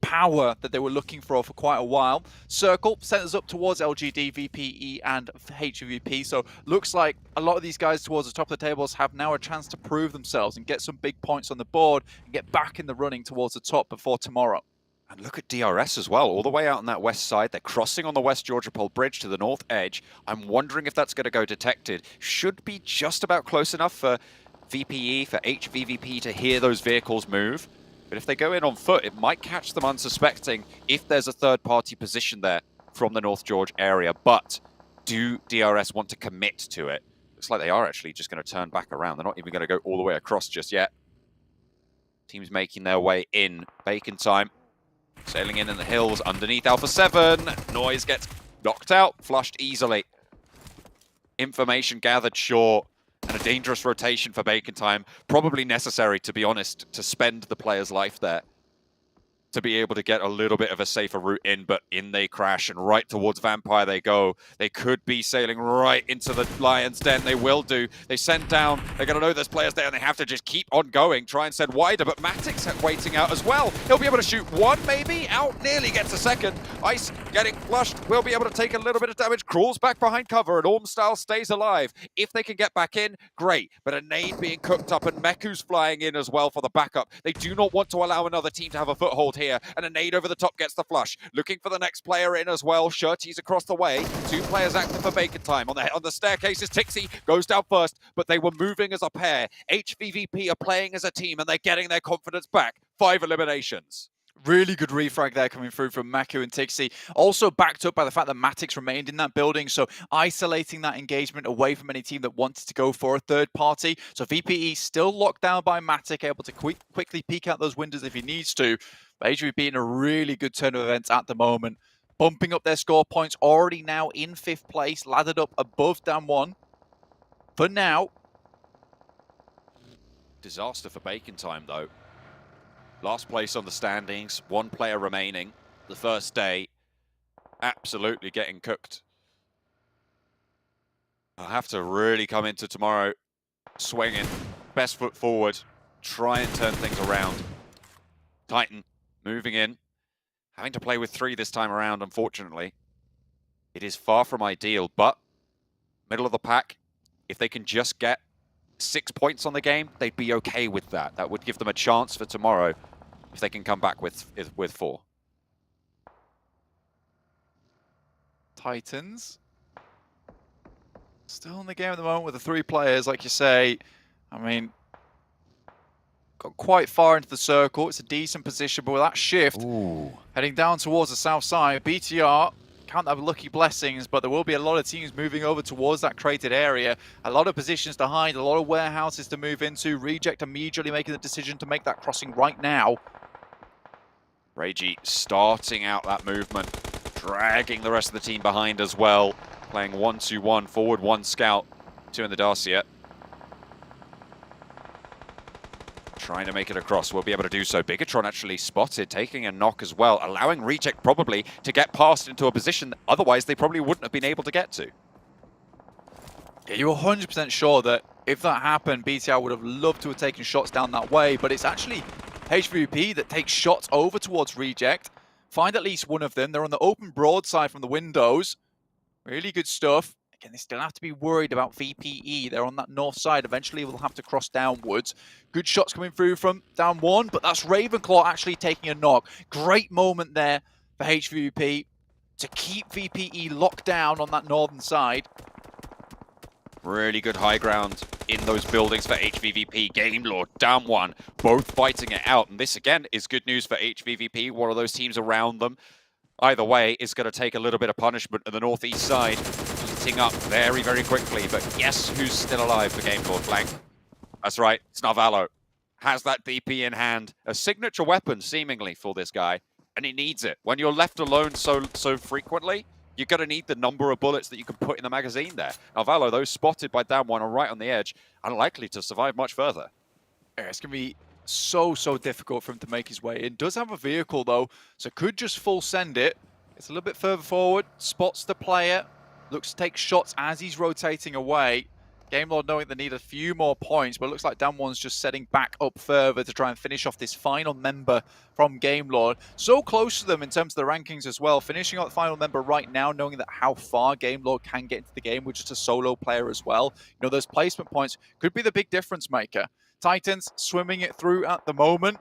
power that they were looking for quite a while. Circle sent us up towards LGD, VPE, and HVVP. So looks like a lot of these guys towards the top of the tables have now a chance to prove themselves and get some big points on the board and get back in the running towards the top before tomorrow. And look at DRS as well, all the way out on that west side. They're crossing on the West Georgia Pole Bridge to the north edge. I'm wondering if that's going to go detected. Should be just about close enough for VPE, for HVVP to hear those vehicles move. But if they go in on foot, it might catch them unsuspecting if there's a third-party position there from the North George area. But do DRS want to commit to it? Looks like they are actually just going to turn back around. They're not even going to go all the way across just yet. Teams making their way in. Bacon time. Sailing in the hills underneath Alpha 7. Noise gets knocked out, flushed easily. Information gathered short, and a dangerous rotation for Bacon time. Probably necessary, to be honest, to spend the player's life there, to be able to get a little bit of a safer route in, but in they crash, and right towards Vampire they go. They could be sailing right into the Lion's Den. They will do. They send down. They're going to know there's players there, and they have to just keep on going, try and send wider, but Matic's waiting out as well. He'll be able to shoot one, maybe. Out nearly gets a second. Ice getting flushed. Will be able to take a little bit of damage. Crawls back behind cover, and Ormstyle stays alive. If they can get back in, great. But a nade being cooked up, and Meku's flying in as well for the backup. They do not want to allow another team to have a foothold here, and a nade over the top gets the flush. Looking for the next player in as well. Shirty's across the way. Two players active for Bacon time. On the staircases, Tixie goes down first, but they were moving as a pair. HVVP are playing as a team, and they're getting their confidence back. 5 eliminations. Really good refrag there coming through from Meku and Tixie. Also backed up by the fact that Matix remained in that building, so isolating that engagement away from any team that wanted to go for a third party. So VPE still locked down by Matic, able to quickly peek out those windows if he needs to. But HVP in a really good turn of events at the moment. Bumping up their score points, already now in 5th place, laddered up above Dan 1. For now. Disaster for Bacon time, though. Last place on the standings, 1 player remaining. The first day, absolutely getting cooked. I'll have to really come into tomorrow swinging, best foot forward, try and turn things around. Titan moving in, having to play with 3 this time around, unfortunately. It is far from ideal, but middle of the pack, if they can just get 6 points on the game, they'd be okay with that. That would give them a chance for tomorrow if they can come back with 4. Titans still in the game at the moment with the 3 players, like you say. I mean, got quite far into the circle. It's a decent position, but with that shift, heading down towards the south side, BTR can't have lucky blessings, but there will be a lot of teams moving over towards that crated area. A lot of positions to hide, a lot of warehouses to move into. Reject immediately making the decision to make that crossing right now. Reiji starting out that movement, dragging the rest of the team behind as well. Playing 1-2-1, forward 1 scout, 2 in the Dacia. Trying to make it across, will be able to do so. Bigatron actually spotted, taking a knock as well, allowing Reject probably to get past into a position that otherwise they probably wouldn't have been able to get to. Yeah, you're 100% sure that if that happened, BTR would have loved to have taken shots down that way, but it's actually HVP that takes shots over towards Reject. Find at least one of them. They're on the open broadside from the windows. Really good stuff. Again, they still have to be worried about VPE. They're on that north side. Eventually, we'll have to cross downwards. Good shots coming through from down 1, but that's Ravenclaw actually taking a knock. Great moment there for HVP to keep VPE locked down on that northern side. Really good high ground in those buildings for HVVP. Game Lord, down 1, both fighting it out. And this, again, is good news for HVVP. One of those teams around them, either way, is going to take a little bit of punishment on the northeast side. Heating up very, very quickly. But guess who's still alive for Game Lord Blank? That's right, Snarvalo. Has that DP in hand. A signature weapon, seemingly, for this guy. And he needs it. When you're left alone so frequently, you're going to need the number of bullets that you can put in the magazine there. Now, Valo, though, spotted by Dan 1 and right on the edge, unlikely to survive much further. Yeah, it's going to be so difficult for him to make his way in. Does have a vehicle, though, so could just full send it. It's a little bit further forward, spots the player, looks to take shots as he's rotating away. Game Lord knowing they need a few more points, but it looks like Damwon's just setting back up further to try and finish off this final member from Game Lord. So close to them in terms of the rankings as well. Finishing out the final member right now, knowing that how far Game Lord can get into the game with just a solo player as well. You know, those placement points could be the big difference maker. Titans swimming it through at the moment.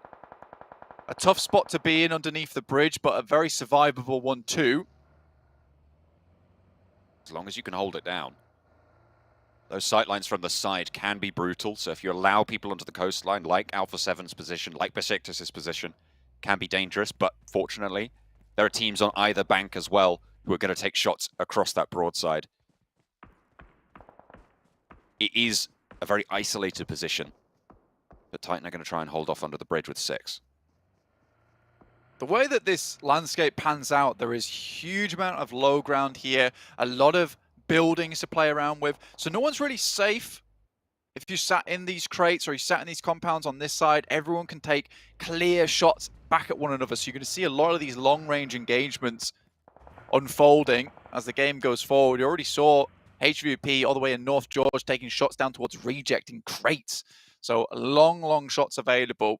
A tough spot to be in underneath the bridge, but a very survivable one too. As long as you can hold it down. Those sightlines from the side can be brutal, so if you allow people onto the coastline, like Alpha 7's position, like Besiktas' position, can be dangerous, but fortunately, there are teams on either bank as well who are going to take shots across that broadside. It is a very isolated position, but Titan are going to try and hold off under the bridge with 6. The way that this landscape pans out, there is huge amount of low ground here, a lot of buildings to play around with, so no one's really safe. If you sat in these crates or you sat in these compounds on this side, everyone can take clear shots back at one another, so you're going to see a lot of these long-range engagements unfolding as the game goes forward. You already saw HVVP all the way in North George taking shots down towards Reject in crates, so long shots available.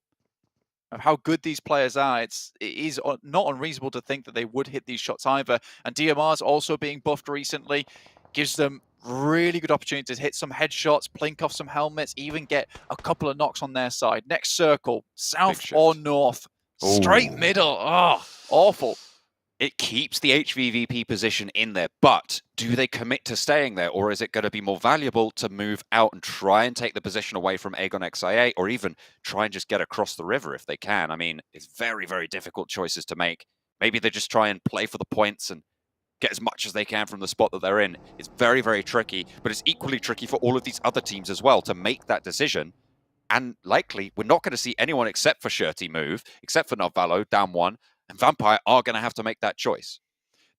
Of how good these players are, it is not unreasonable to think that they would hit these shots either. And DMR's also being buffed recently, gives them really good opportunities to hit some headshots, plink off some helmets, even get a couple of knocks on their side. Next circle, south or north, straight middle. Oh, awful. It keeps the HVVP position in there, but do they commit to staying there, or is it going to be more valuable to move out and try and take the position away from Aegon XIA, or even try and just get across the river if they can? I mean, it's very, very difficult choices to make. Maybe they just try and play for the points and get as much as they can from the spot that they're in. It's very, very tricky, but it's equally tricky for all of these other teams as well to make that decision. And likely, we're not going to see anyone except for Shirty move, except for Novalo, down 1, and Vampire are going to have to make that choice.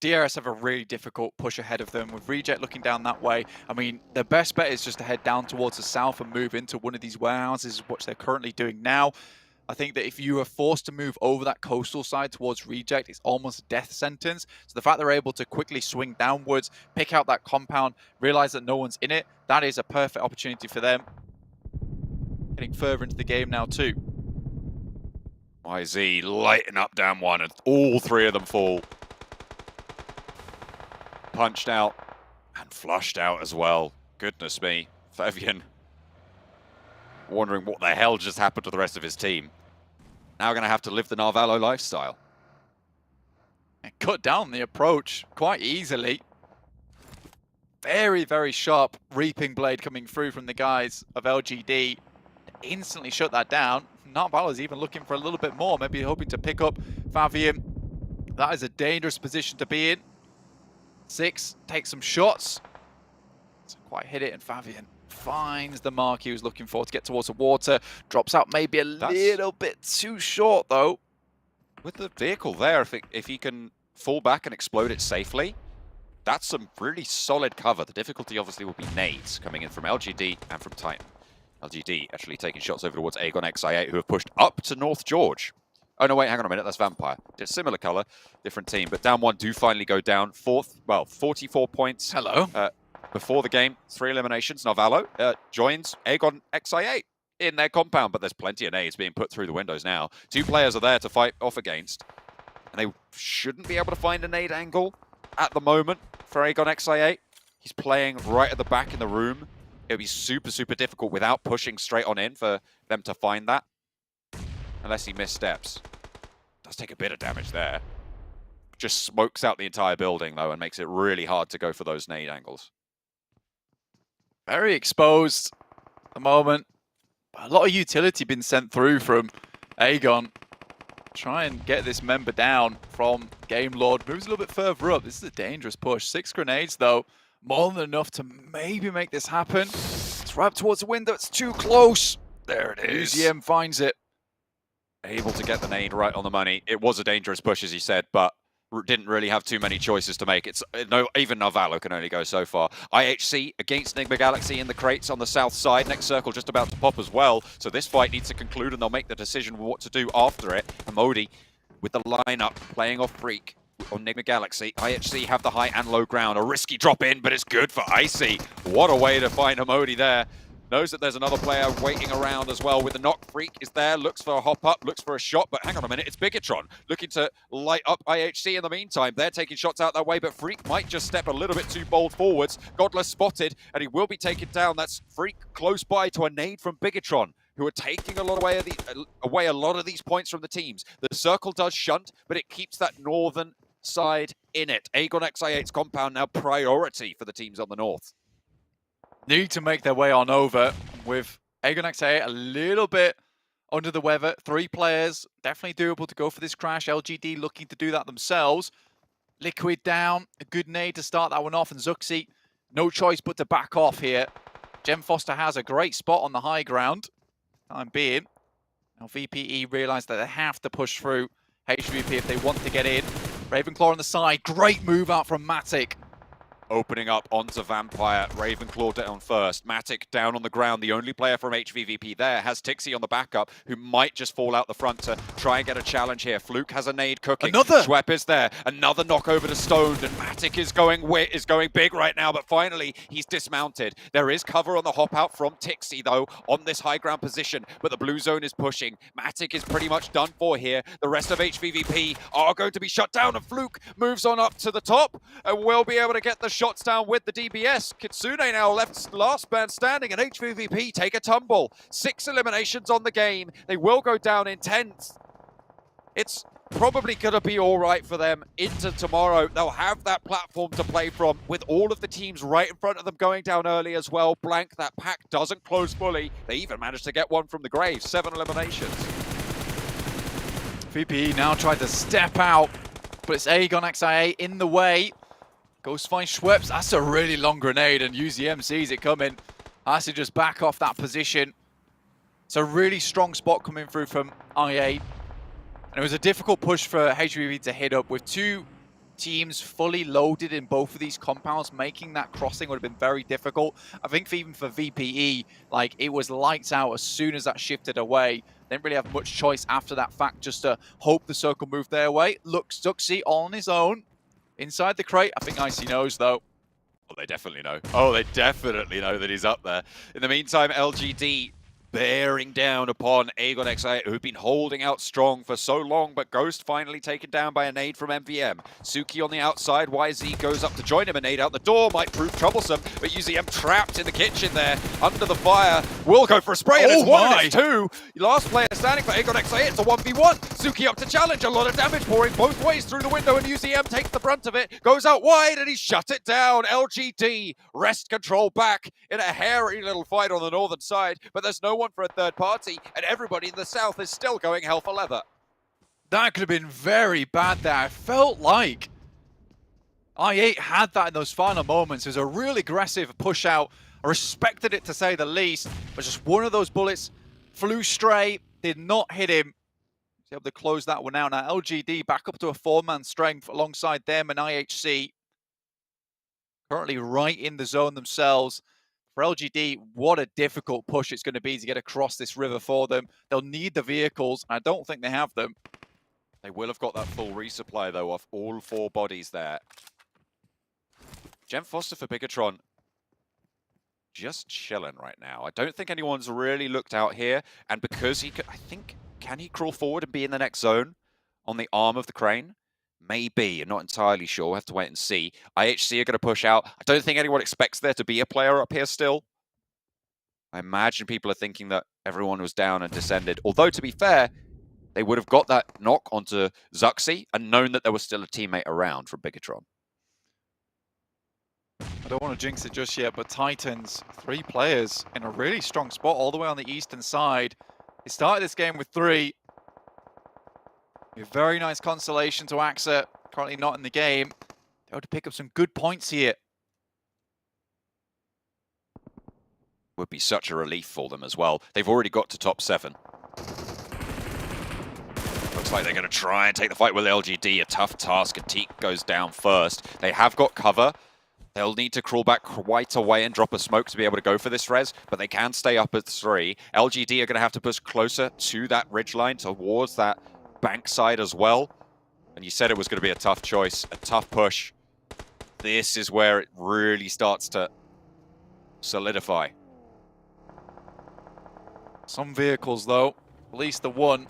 DRS have a really difficult push ahead of them with Reject looking down that way. I mean, the best bet is just to head down towards the south and move into one of these warehouses, which they're currently doing now. I think that if you are forced to move over that coastal side towards Reject, it's almost a death sentence. So the fact they're able to quickly swing downwards, pick out that compound, realize that no one's in it, that is a perfect opportunity for them. Getting further into the game now too. YZ lighting up down 1, and all 3 of them fall. Punched out and flushed out as well. Goodness me. Fabian wondering what the hell just happened to the rest of his team. Now going to have to live the Narvalo lifestyle. And cut down the approach quite easily. Very, very sharp reaping blade coming through from the guys of LGD. Instantly shut that down. Narvalo's even looking for a little bit more, maybe hoping to pick up Fabian. That is a dangerous position to be in. 6 takes some shots. Doesn't quite hit it, and Fabian finds the mark he was looking for to get towards the water. Drops out maybe a little bit too short, though. With the vehicle there, if he can fall back and explode it safely, that's some really solid cover. The difficulty obviously will be nades coming in from LGD and from Titan. LGD actually taking shots over towards Aegon XIA, who have pushed up to North George. Oh, no, wait, hang on a minute. That's Vampire. It's similar color, different team. But down 1 do finally go down. 44 points. Hello. Before the game, 3 eliminations. Narvalo joins Aegon XIA in their compound, but there's plenty of nades being put through the windows now. 2 players are there to fight off against, and they shouldn't be able to find a nade angle at the moment for Aegon XIA. He's playing right at the back in the room. It'll be super, super difficult without pushing straight on in for them to find that. Unless he missteps. Does take a bit of damage there. Just smokes out the entire building, though, and makes it really hard to go for those nade angles. Very exposed at the moment. A lot of utility been sent through from Aegon. Try and get this member down from Game Lord. Moves a little bit further up. This is a dangerous push. 6 grenades, though. More than enough to maybe make this happen. It's right up towards the window. It's too close. There it is. UZM finds it. Able to get the nade right on the money. It was a dangerous push, as you said, but didn't really have too many choices to make. Even Narvalo can only go so far. IHC against Enigma Galaxy in the crates on the south side. Next circle just about to pop as well. So this fight needs to conclude, and they'll make the decision what to do after it. And Modi with the lineup, playing off Freak. on Enigma Galaxy. IHC have the high and low ground. A risky drop in, but it's good for Icy. What a way to find a Modi there. Knows that there's another player waiting around as well with the knock. Freak is there, looks for a hop up, looks for a shot, but hang on a minute, it's Bigatron looking to light up IHC in the meantime. They're taking shots out that way, but Freak might just step a little bit too bold forwards. Godless spotted, and he will be taken down. That's Freak close by to a nade from Bigatron, who are taking a lot away a lot of these points from the teams. The circle does shunt, but it keeps that northern side in it. Aegon XI8's compound now priority for the teams on the north. Need to make their way on over with Aegon XA a little bit under the weather. 3 players, definitely doable to go for this crash. LGD looking to do that themselves. Liquid down, a good nade to start that one off, and Zuxi, no choice but to back off here. Gem Foster has a great spot on the high ground. Time being, now VPE realise that they have to push through HVVP if they want to get in. Ravenclaw on the side, great move out from Matic. Opening up onto Vampire. Ravenclaw down first. Matic down on the ground. The only player from HVVP there has Tixie on the backup, who might just fall out the front to try and get a challenge here. Fluke has a nade cooking. Another! Schwepp is there. Another knock over to Stoned, and Matic is going big right now, but finally he's dismounted. There is cover on the hop out from Tixie, though, on this high ground position, but the blue zone is pushing. Matic is pretty much done for here. The rest of HVVP are going to be shut down, and Fluke moves on up to the top and will be able to get the shots down with the DBS. Kitsune now left last man standing, and HVVP take a tumble. 6 eliminations on the game. They will go down in 10th. It's probably going to be all right for them into tomorrow. They'll have that platform to play from with all of the teams right in front of them going down early as well. Blank, that pack doesn't close fully. They even managed to get one from the grave. 7 eliminations. VPE now tried to step out, but it's Aegon XIA in the way. Goes find Schweppes. That's a really long grenade, and UZM sees it coming. Has to just back off that position. It's a really strong spot coming through from IA. And it was a difficult push for HVV to hit up with 2 teams fully loaded in both of these compounds. Making that crossing would have been very difficult. I think even for VPE, like, it was lights out as soon as that shifted away. Didn't really have much choice after that fact, just to hope the circle moved their way. Looks Zuxi on his own. Inside the crate. I think Icy knows, though. Oh, they definitely know. Oh, they definitely know that he's up there. In the meantime, LGD bearing down upon Aegon XI, who've been holding out strong for so long, but Ghost finally taken down by a nade from MVM. Suki on the outside, YZ goes up to join him, a nade out the door, might prove troublesome, but UZM trapped in the kitchen there, under the fire, will go for a spray, and it's 1 and it's 2. Last player standing for Aegon XI, it's a 1v1. Suki up to challenge, a lot of damage pouring both ways through the window, and UZM takes the brunt of it, goes out wide, and he shut it down. LGD wrest control back in a hairy little fight on the northern side, but there's no one for a third party, and everybody in the south is still going hell for leather. That could have been very bad there. I felt like I8 had that in those final moments. It was a really aggressive push out. I respected it, to say the least, but just one of those bullets flew straight, did not hit him. He's able to close that one out. Now LGD back up to a 4-man strength alongside them and IHC. Currently right in the zone themselves. For LGD, what a difficult push it's going to be to get across this river for them. They'll need the vehicles. I don't think they have them. They will have got that full resupply, though, of all 4 bodies there. Gem Foster for Bigatron, just chilling right now. I don't think anyone's really looked out here. And because he could, I think, can he crawl forward and be in the next zone on the arm of the crane? Maybe. I'm not entirely sure. We'll have to wait and see. IHC are going to push out. I don't think anyone expects there to be a player up here still. I imagine people are thinking that everyone was down and descended. Although, to be fair, they would have got that knock onto Zuxi and known that there was still a teammate around from Bigatron. I don't want to jinx it just yet, but Titans, 3 players in a really strong spot all the way on the eastern side. They started this game with 3. A very nice consolation to AXA, currently not in the game. They're able to pick up some good points here. Would be such a relief for them as well. They've already got to top 7. Looks like they're going to try and take the fight with LGD. A tough task. Atik goes down first. They have got cover. They'll need to crawl back quite a way and drop a smoke to be able to go for this res, but they can stay up at 3. LGD are going to have to push closer to that ridgeline, towards that bank side as well. And you said it was going to be a tough choice, a tough push. This is where it really starts to solidify. Some vehicles, though, at least the one,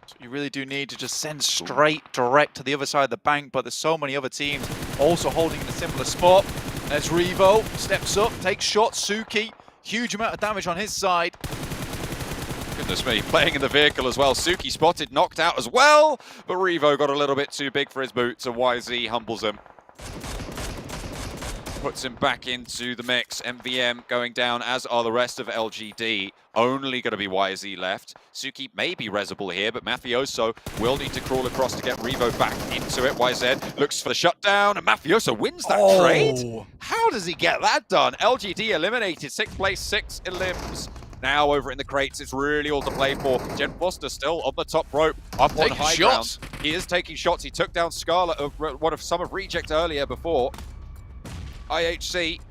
so you really do need to just send straight, direct to the other side of the bank, but there's so many other teams also holding in a similar spot. As Revo steps up, takes shots, Suki, huge amount of damage on his side. Goodness me, playing in the vehicle as well. Suki spotted, knocked out as well, but Revo got a little bit too big for his boots, and YZ humbles him. Puts him back into the mix. MVM going down, as are the rest of LGD. Only going to be YZ left. Suki may be resable here, but Mafioso will need to crawl across to get Revo back into it. YZ looks for the shutdown, and Mafioso wins that trade. How does he get that done? LGD eliminated, 6th place, 6 elims. Now over in the crates, it's really all to play for. Jen Foster still on the top rope, up on high ground. He is taking shots. He took down Scarlet, one of some of Reject earlier before. IHC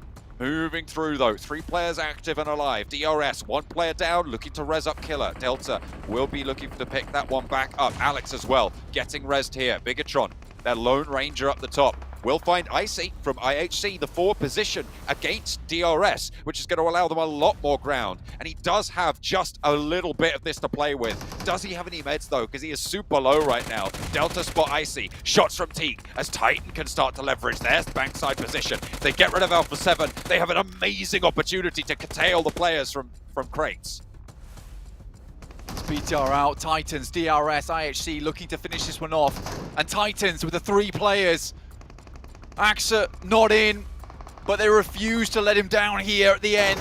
moving through though. 3 players active and alive. DRS, 1 player down, looking to res up Killer. Delta will be looking to pick that one back up. Alex as well, getting resed here. Bigatron, their Lone Ranger up the top. Will find Icy from IHC, the 4 position against DRS, which is going to allow them a lot more ground. And he does have just a little bit of this to play with. Does he have any meds though? Because he is super low right now. Delta spot Icy. Shots from Teak as Titan can start to leverage their bankside position. If they get rid of Alpha 7, they have an amazing opportunity to curtail the players from crates. BTR out, Titans, DRS, IHC looking to finish this one off. And Titans with the 3 players. Axa not in, but they refuse to let him down here at the end.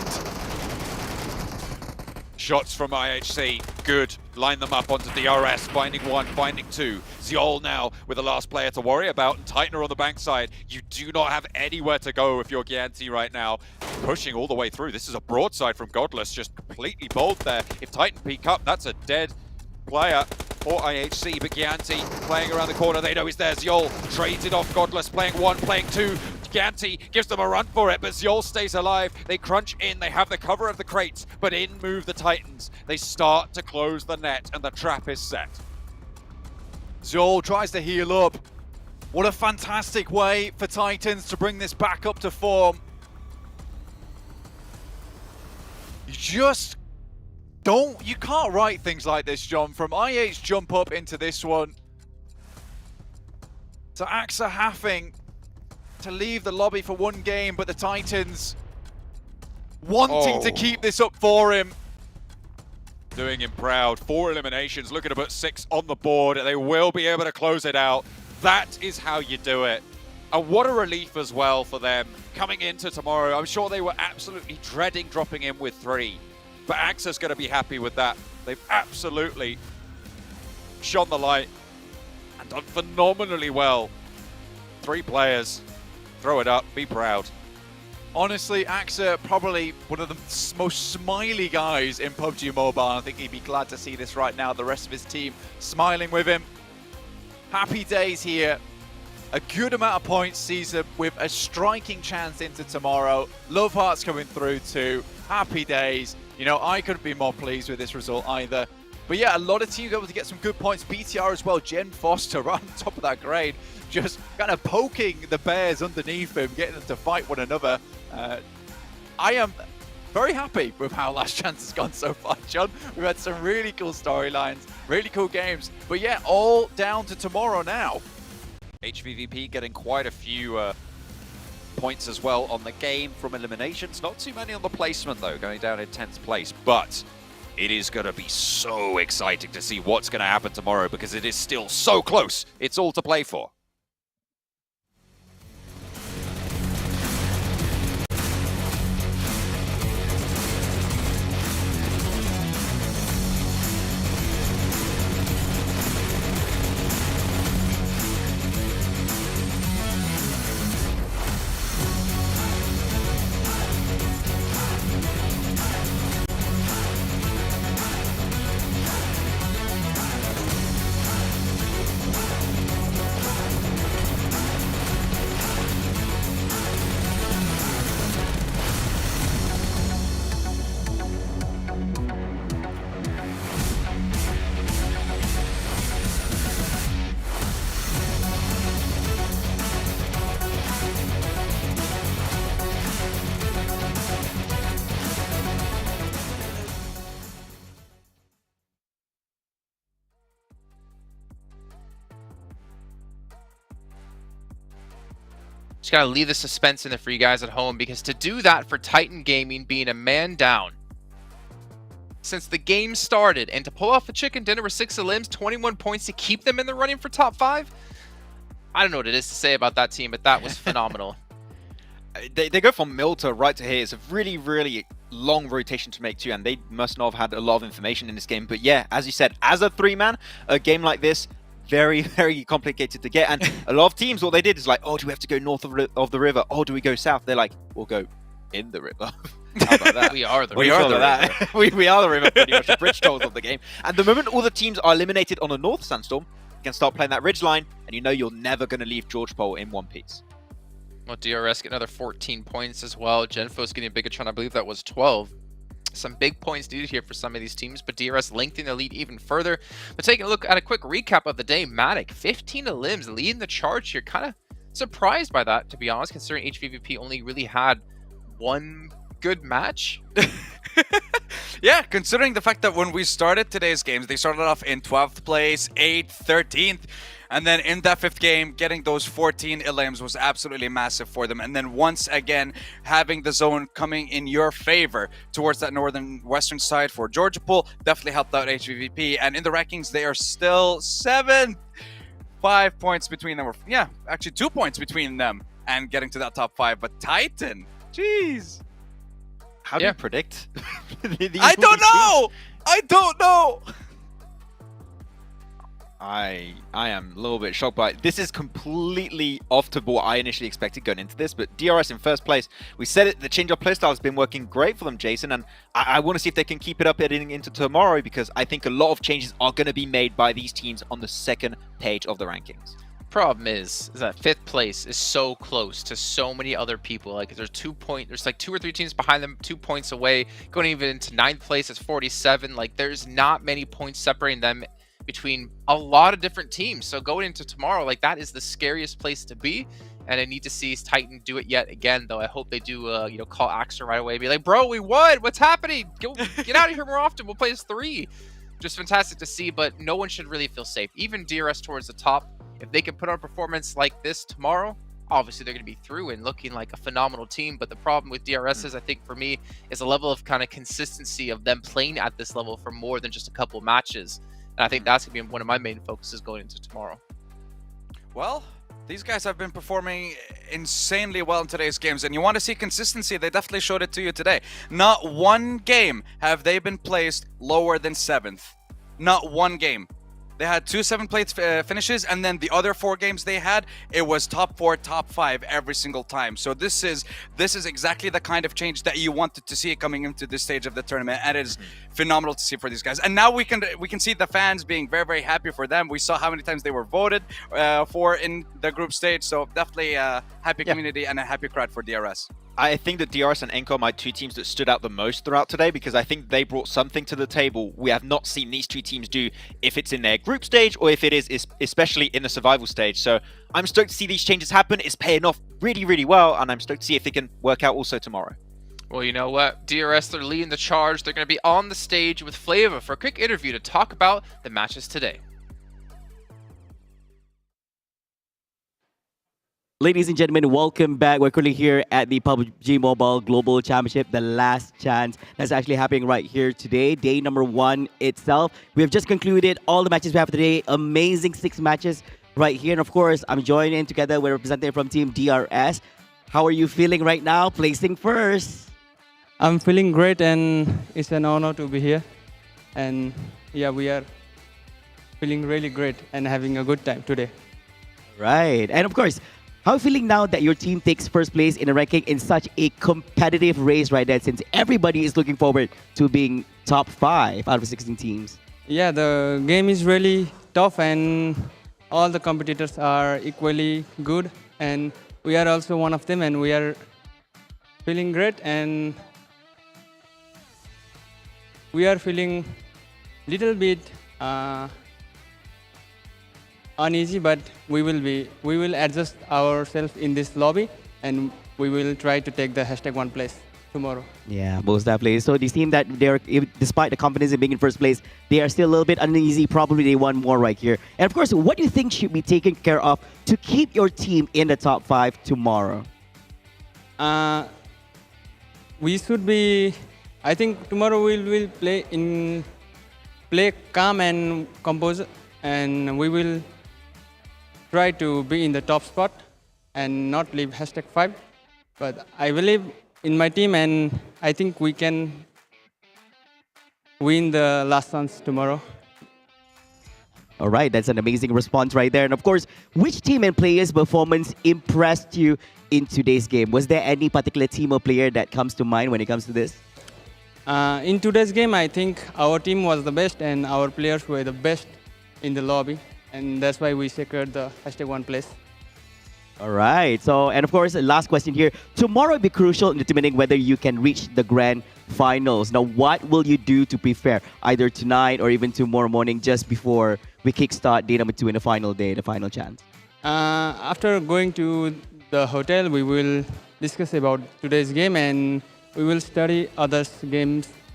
Shots from IHC, good. Line them up onto DRS, finding 1, finding 2. Ziol now with the last player to worry about, and Tightener on the bankside. You do not have anywhere to go if you're Gianti right now. Pushing all the way through. This is a broadside from Godless, just completely bold there. If Titan peek up, that's a dead player for IHC, but Gianti playing around the corner. They know he's there. Ziol trades it off Godless, playing 1, playing 2. Gianti gives them a run for it, but Ziol stays alive. They crunch in, they have the cover of the crates, but in move the Titans. They start to close the net, and the trap is set. Ziol tries to heal up. What a fantastic way for Titans to bring this back up to form. You can't write things like this, John. From IH jump up into this one, to Axa having to leave the lobby for 1 game, but the Titans wanting to keep this up for him. Doing him proud. 4 eliminations, looking to put 6 on the board. They will be able to close it out. That is how you do it. And what a relief as well for them coming into tomorrow. I'm sure they were absolutely dreading dropping in with 3. But Axa's going to be happy with that. They've absolutely shone the light and done phenomenally well. 3 players. Throw it up. Be proud. Honestly, Axa probably one of the most smiley guys in PUBG Mobile. I think he'd be glad to see this right now. The rest of his team smiling with him. Happy days here. A good amount of points sees him with a striking chance into tomorrow. Love Hearts coming through too. Happy days. You know, I couldn't be more pleased with this result either. But yeah, a lot of teams able to get some good points. BTR as well. Jen Foster right on top of that grade. Just kind of poking the bears underneath him, getting them to fight one another. I am very happy with how Last Chance has gone so far, John. We've had some really cool storylines, really cool games. But yeah, all down to tomorrow now. HVVP getting quite a few points as well on the game from eliminations. Not too many on the placement though, going down in 10th place. But it is going to be so exciting to see what's going to happen tomorrow because it is still so close. It's all to play for. Just gotta leave the suspense in there for you guys at home, because to do that for Titan Gaming being a man down since the game started, and to pull off a chicken dinner with 6 elims, 21 points to keep them in the running for top 5, I don't know what it is to say about that team, but that was phenomenal. They go from middle to right to here. It's a really, really long rotation to make too, and they must not have had a lot of information in this game. But yeah, as you said, as a 3-man, a game like this, very, very complicated to get. And a lot of teams, what they did is like, oh, do we have to go north of the river? Oh, do we go south? They're like, we'll go in the river. How about that? We are the we river. Are the river. we are the river, pretty much the bridge tolls of the game. And the moment all the teams are eliminated on the North Sandstorm, you can start playing that ridge line, and you know you're never going to leave George Pole in one piece. Well, DRS get another 14 points as well. Genfo's getting a Bigatron, I believe that was 12. Some big points needed here for some of these teams, but DRS lengthening the lead even further. But taking a look at a quick recap of the day, Matic, 15 elims, leading the charge here. Kind of surprised by that, to be honest, considering HVVP only really had one good match. Yeah, considering the fact that when we started today's games, they started off in 12th place, 8th, 13th, and then in that 5th game, getting those 14 elims was absolutely massive for them. And then once again, having the zone coming in your favor towards that northern western side for Georgia Pool definitely helped out HVVP. And in the rankings, they are still 7th. 5 points between them. Yeah, actually 2 points between them and getting to that top 5. But Titan, jeez. How do you predict? I don't know. I don't know. I am a little bit shocked by it. This is completely off to what I initially expected going into this, but DRS in first place. We said it, the change of playstyle has been working great for them, Jason, and I want to see if they can keep it up heading into tomorrow, because I think a lot of changes are going to be made by these teams on the second page of the rankings. Problem is that 5th place is so close to so many other people. Like there's like 2 or 3 teams behind them, 2 points away. Going even into 9th place, it's 47. Like there's not many points separating them between a lot of different teams. So going into tomorrow, like that is the scariest place to be. And I need to see Titan do it yet again, though. I hope they do, call Axer right away. Be like, bro, we won. What's happening? Get out of here more often. We'll play as 3. Just fantastic to see, but no one should really feel safe. Even DRS towards the top. If they can put on a performance like this tomorrow, obviously they're going to be through and looking like a phenomenal team. But the problem with DRS is, I think for me, is a level of kind of consistency of them playing at this level for more than just a couple matches. And I think that's going to be one of my main focuses going into tomorrow. Well, these guys have been performing insanely well in today's games, and you want to see consistency, they definitely showed it to you today. Not one game have they been placed lower than 7th. Not one game. They had 2 7th-place finishes, and then the other 4 games they had, it was top 4, top 5 every single time. So this is exactly the kind of change that you wanted to see coming into this stage of the tournament, and it is phenomenal to see for these guys. And now we can see the fans being very, very happy for them. We saw how many times they were voted for in the group stage, so definitely a happy community and a happy crowd for DRS. I think that DRS and iNCO are my 2 teams that stood out the most throughout today, because I think they brought something to the table we have not seen these 2 teams do, if it's in their group stage or if it is especially in the survival stage. So I'm stoked to see these changes happen. It's paying off really, really well, and I'm stoked to see if it can work out also tomorrow. Well, you know what? DRS, they're leading the charge. They're going to be on the stage with Flava for a quick interview to talk about the matches today. Ladies and gentlemen, welcome back. We're currently here at the PUBG Mobile Global Championship, the last chance that's actually happening right here today, day number 1 itself. We have just concluded all the matches we have today. Amazing 6 matches right here. And of course, I'm joining together with a representative from Team DRS. How are you feeling right now, placing first? I'm feeling great, and it's an honor to be here. And yeah, we are feeling really great and having a good time today. Right. And of course, how are you feeling now that your team takes first place in the ranking in such a competitive race right now, since everybody is looking forward to being top 5 out of 16 teams? Yeah, the game is really tough, and all the competitors are equally good, and we are also one of them, and we are feeling great, and we are feeling little bit uneasy, but we will adjust ourselves in this lobby, and we will try to take the #1 place. tomorrow. Yeah, most definitely. So this team that despite the confidence in being in first place, they are still a little bit uneasy. Probably they want more right here. And of course, what do you think should be taken care of to keep your team in the top 5 tomorrow? We should be. I think tomorrow we will play calm and composed, and we will try to be in the top spot and not leave #5. But I believe in my team, and I think we can win the last chance tomorrow. All right, that's an amazing response right there. And of course, which team and players' performance impressed you in today's game? Was there any particular team or player that comes to mind when it comes to this? In today's game, I think our team was the best and our players were the best in the lobby. And that's why we secured the #1 place. All right. So, and of course, last question here. Tomorrow will be crucial in determining whether you can reach the grand finals. Now, what will you do to prepare either tonight or even tomorrow morning just before we kickstart day number 2 in the final day, the final chance? After going to the hotel, we will discuss about today's game and we will study others'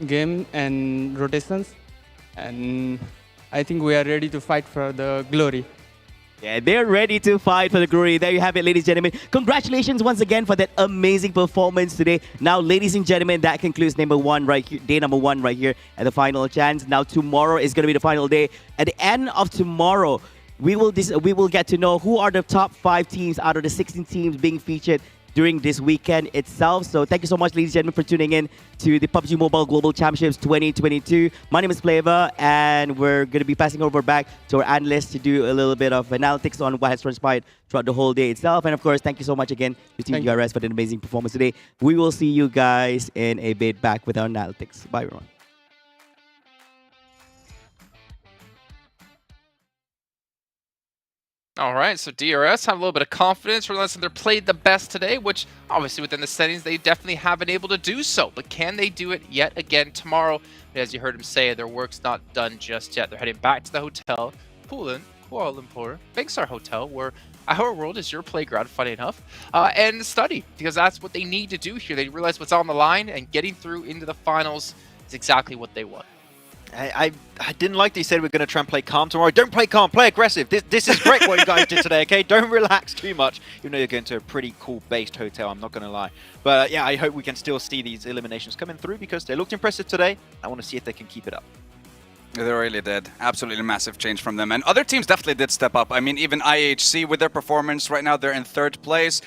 game and rotations. And I think we are ready to fight for the glory. Yeah, they're ready to fight for the glory. There you have it, ladies and gentlemen. Congratulations once again for that amazing performance today. Now, ladies and gentlemen, that concludes number 1 right here, day number 1 right here at the final chance. Now, tomorrow is going to be the final day. At the end of tomorrow, we will get to know who are the top 5 teams out of the 16 teams being featured during this weekend itself. So thank you so much, ladies and gentlemen, for tuning in to the PUBG Mobile Global Championships 2022. My name is Flavor, and we're going to be passing over back to our analysts to do a little bit of analytics on what has transpired throughout the whole day itself. And of course, thank you so much again to Team GRS for the amazing performance today. We will see you guys in a bit back with our analytics. Bye, everyone. All right, so DRS have a little bit of confidence, realizing they're played the best today, which obviously within the settings, they definitely have been able to do so. But can they do it yet again tomorrow? As you heard him say, their work's not done just yet. They're heading back to the hotel, Pulin, Kuala Lumpur, Big Star Hotel, where our world is your playground, funny enough, and study, because that's what they need to do here. They realize what's on the line, and getting through into the finals is exactly what they want. I didn't like that he said we're going to try and play calm tomorrow. Don't play calm, play aggressive. This is great what you guys did today, okay? Don't relax too much. You know you're going to a pretty cool based hotel, I'm not going to lie. But yeah, I hope we can still see these eliminations coming through because they looked impressive today. I want to see if they can keep it up. They really did. Absolutely massive change from them. And other teams definitely did step up. I mean, even IHC with their performance right now, they're in 3rd place.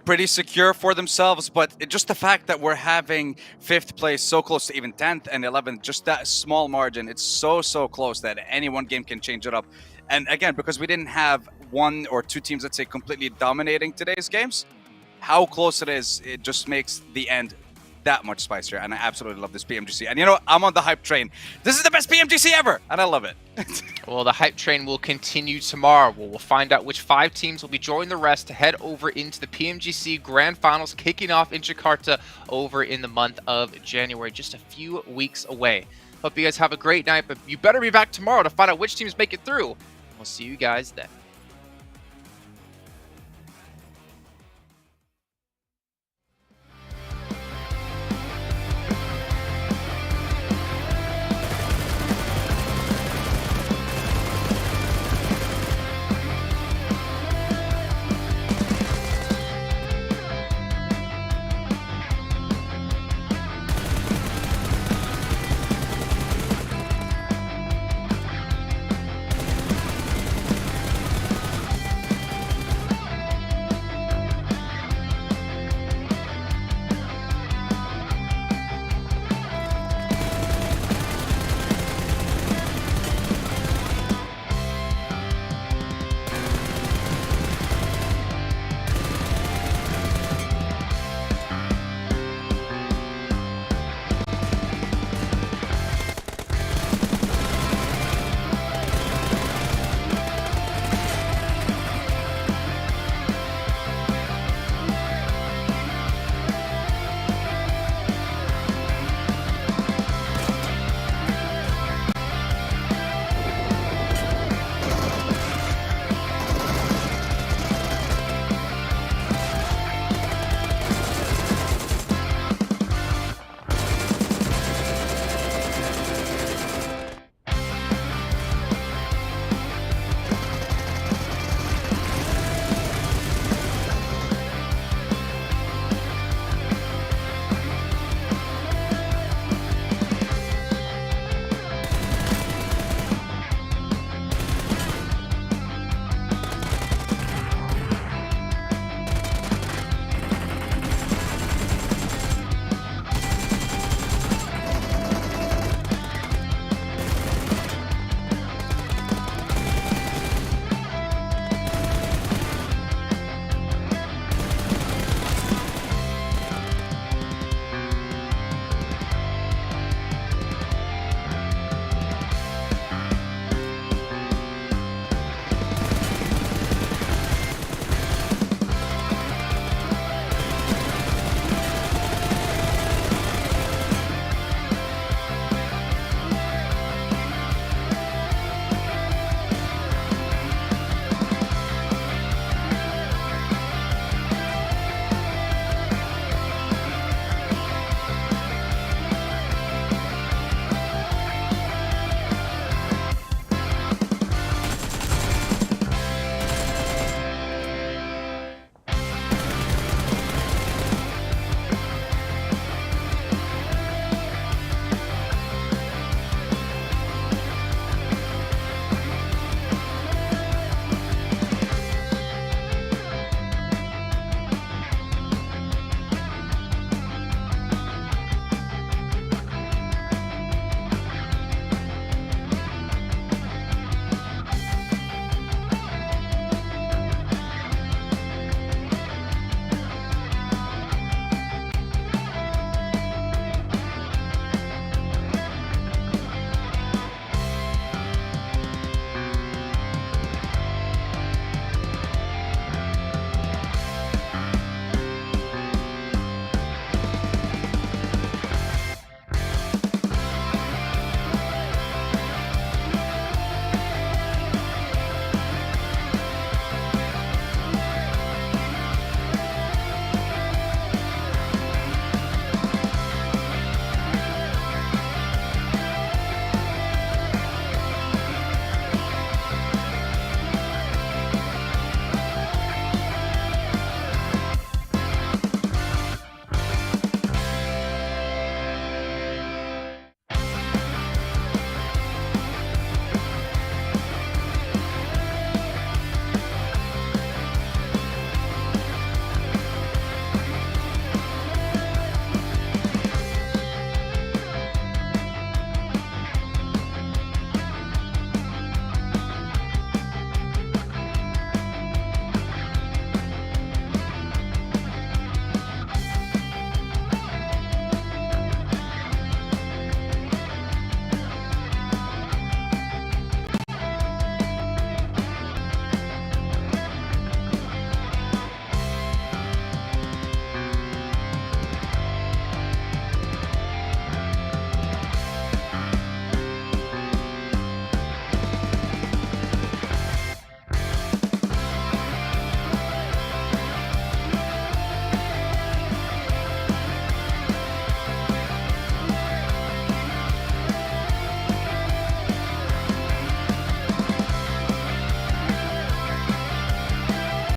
Pretty secure for themselves, but just the fact that we're having 5th place so close to even 10th and 11th, just that small margin, it's so close that any one game can change it up. And again, because we didn't have 1 or 2 teams, let's say, completely dominating today's games, how close it is, it just makes the end that much spicier. And I absolutely love this PMGC. And you know what? I'm on the hype train. This is the best PMGC ever, and I love it. Well, the hype train will continue tomorrow. We'll find out which 5 teams will be joining the rest to head over into the PMGC Grand Finals, kicking off in Jakarta over in the month of January, just a few weeks away. Hope you guys have a great night, but you better be back tomorrow to find out which teams make it through. We'll see you guys then.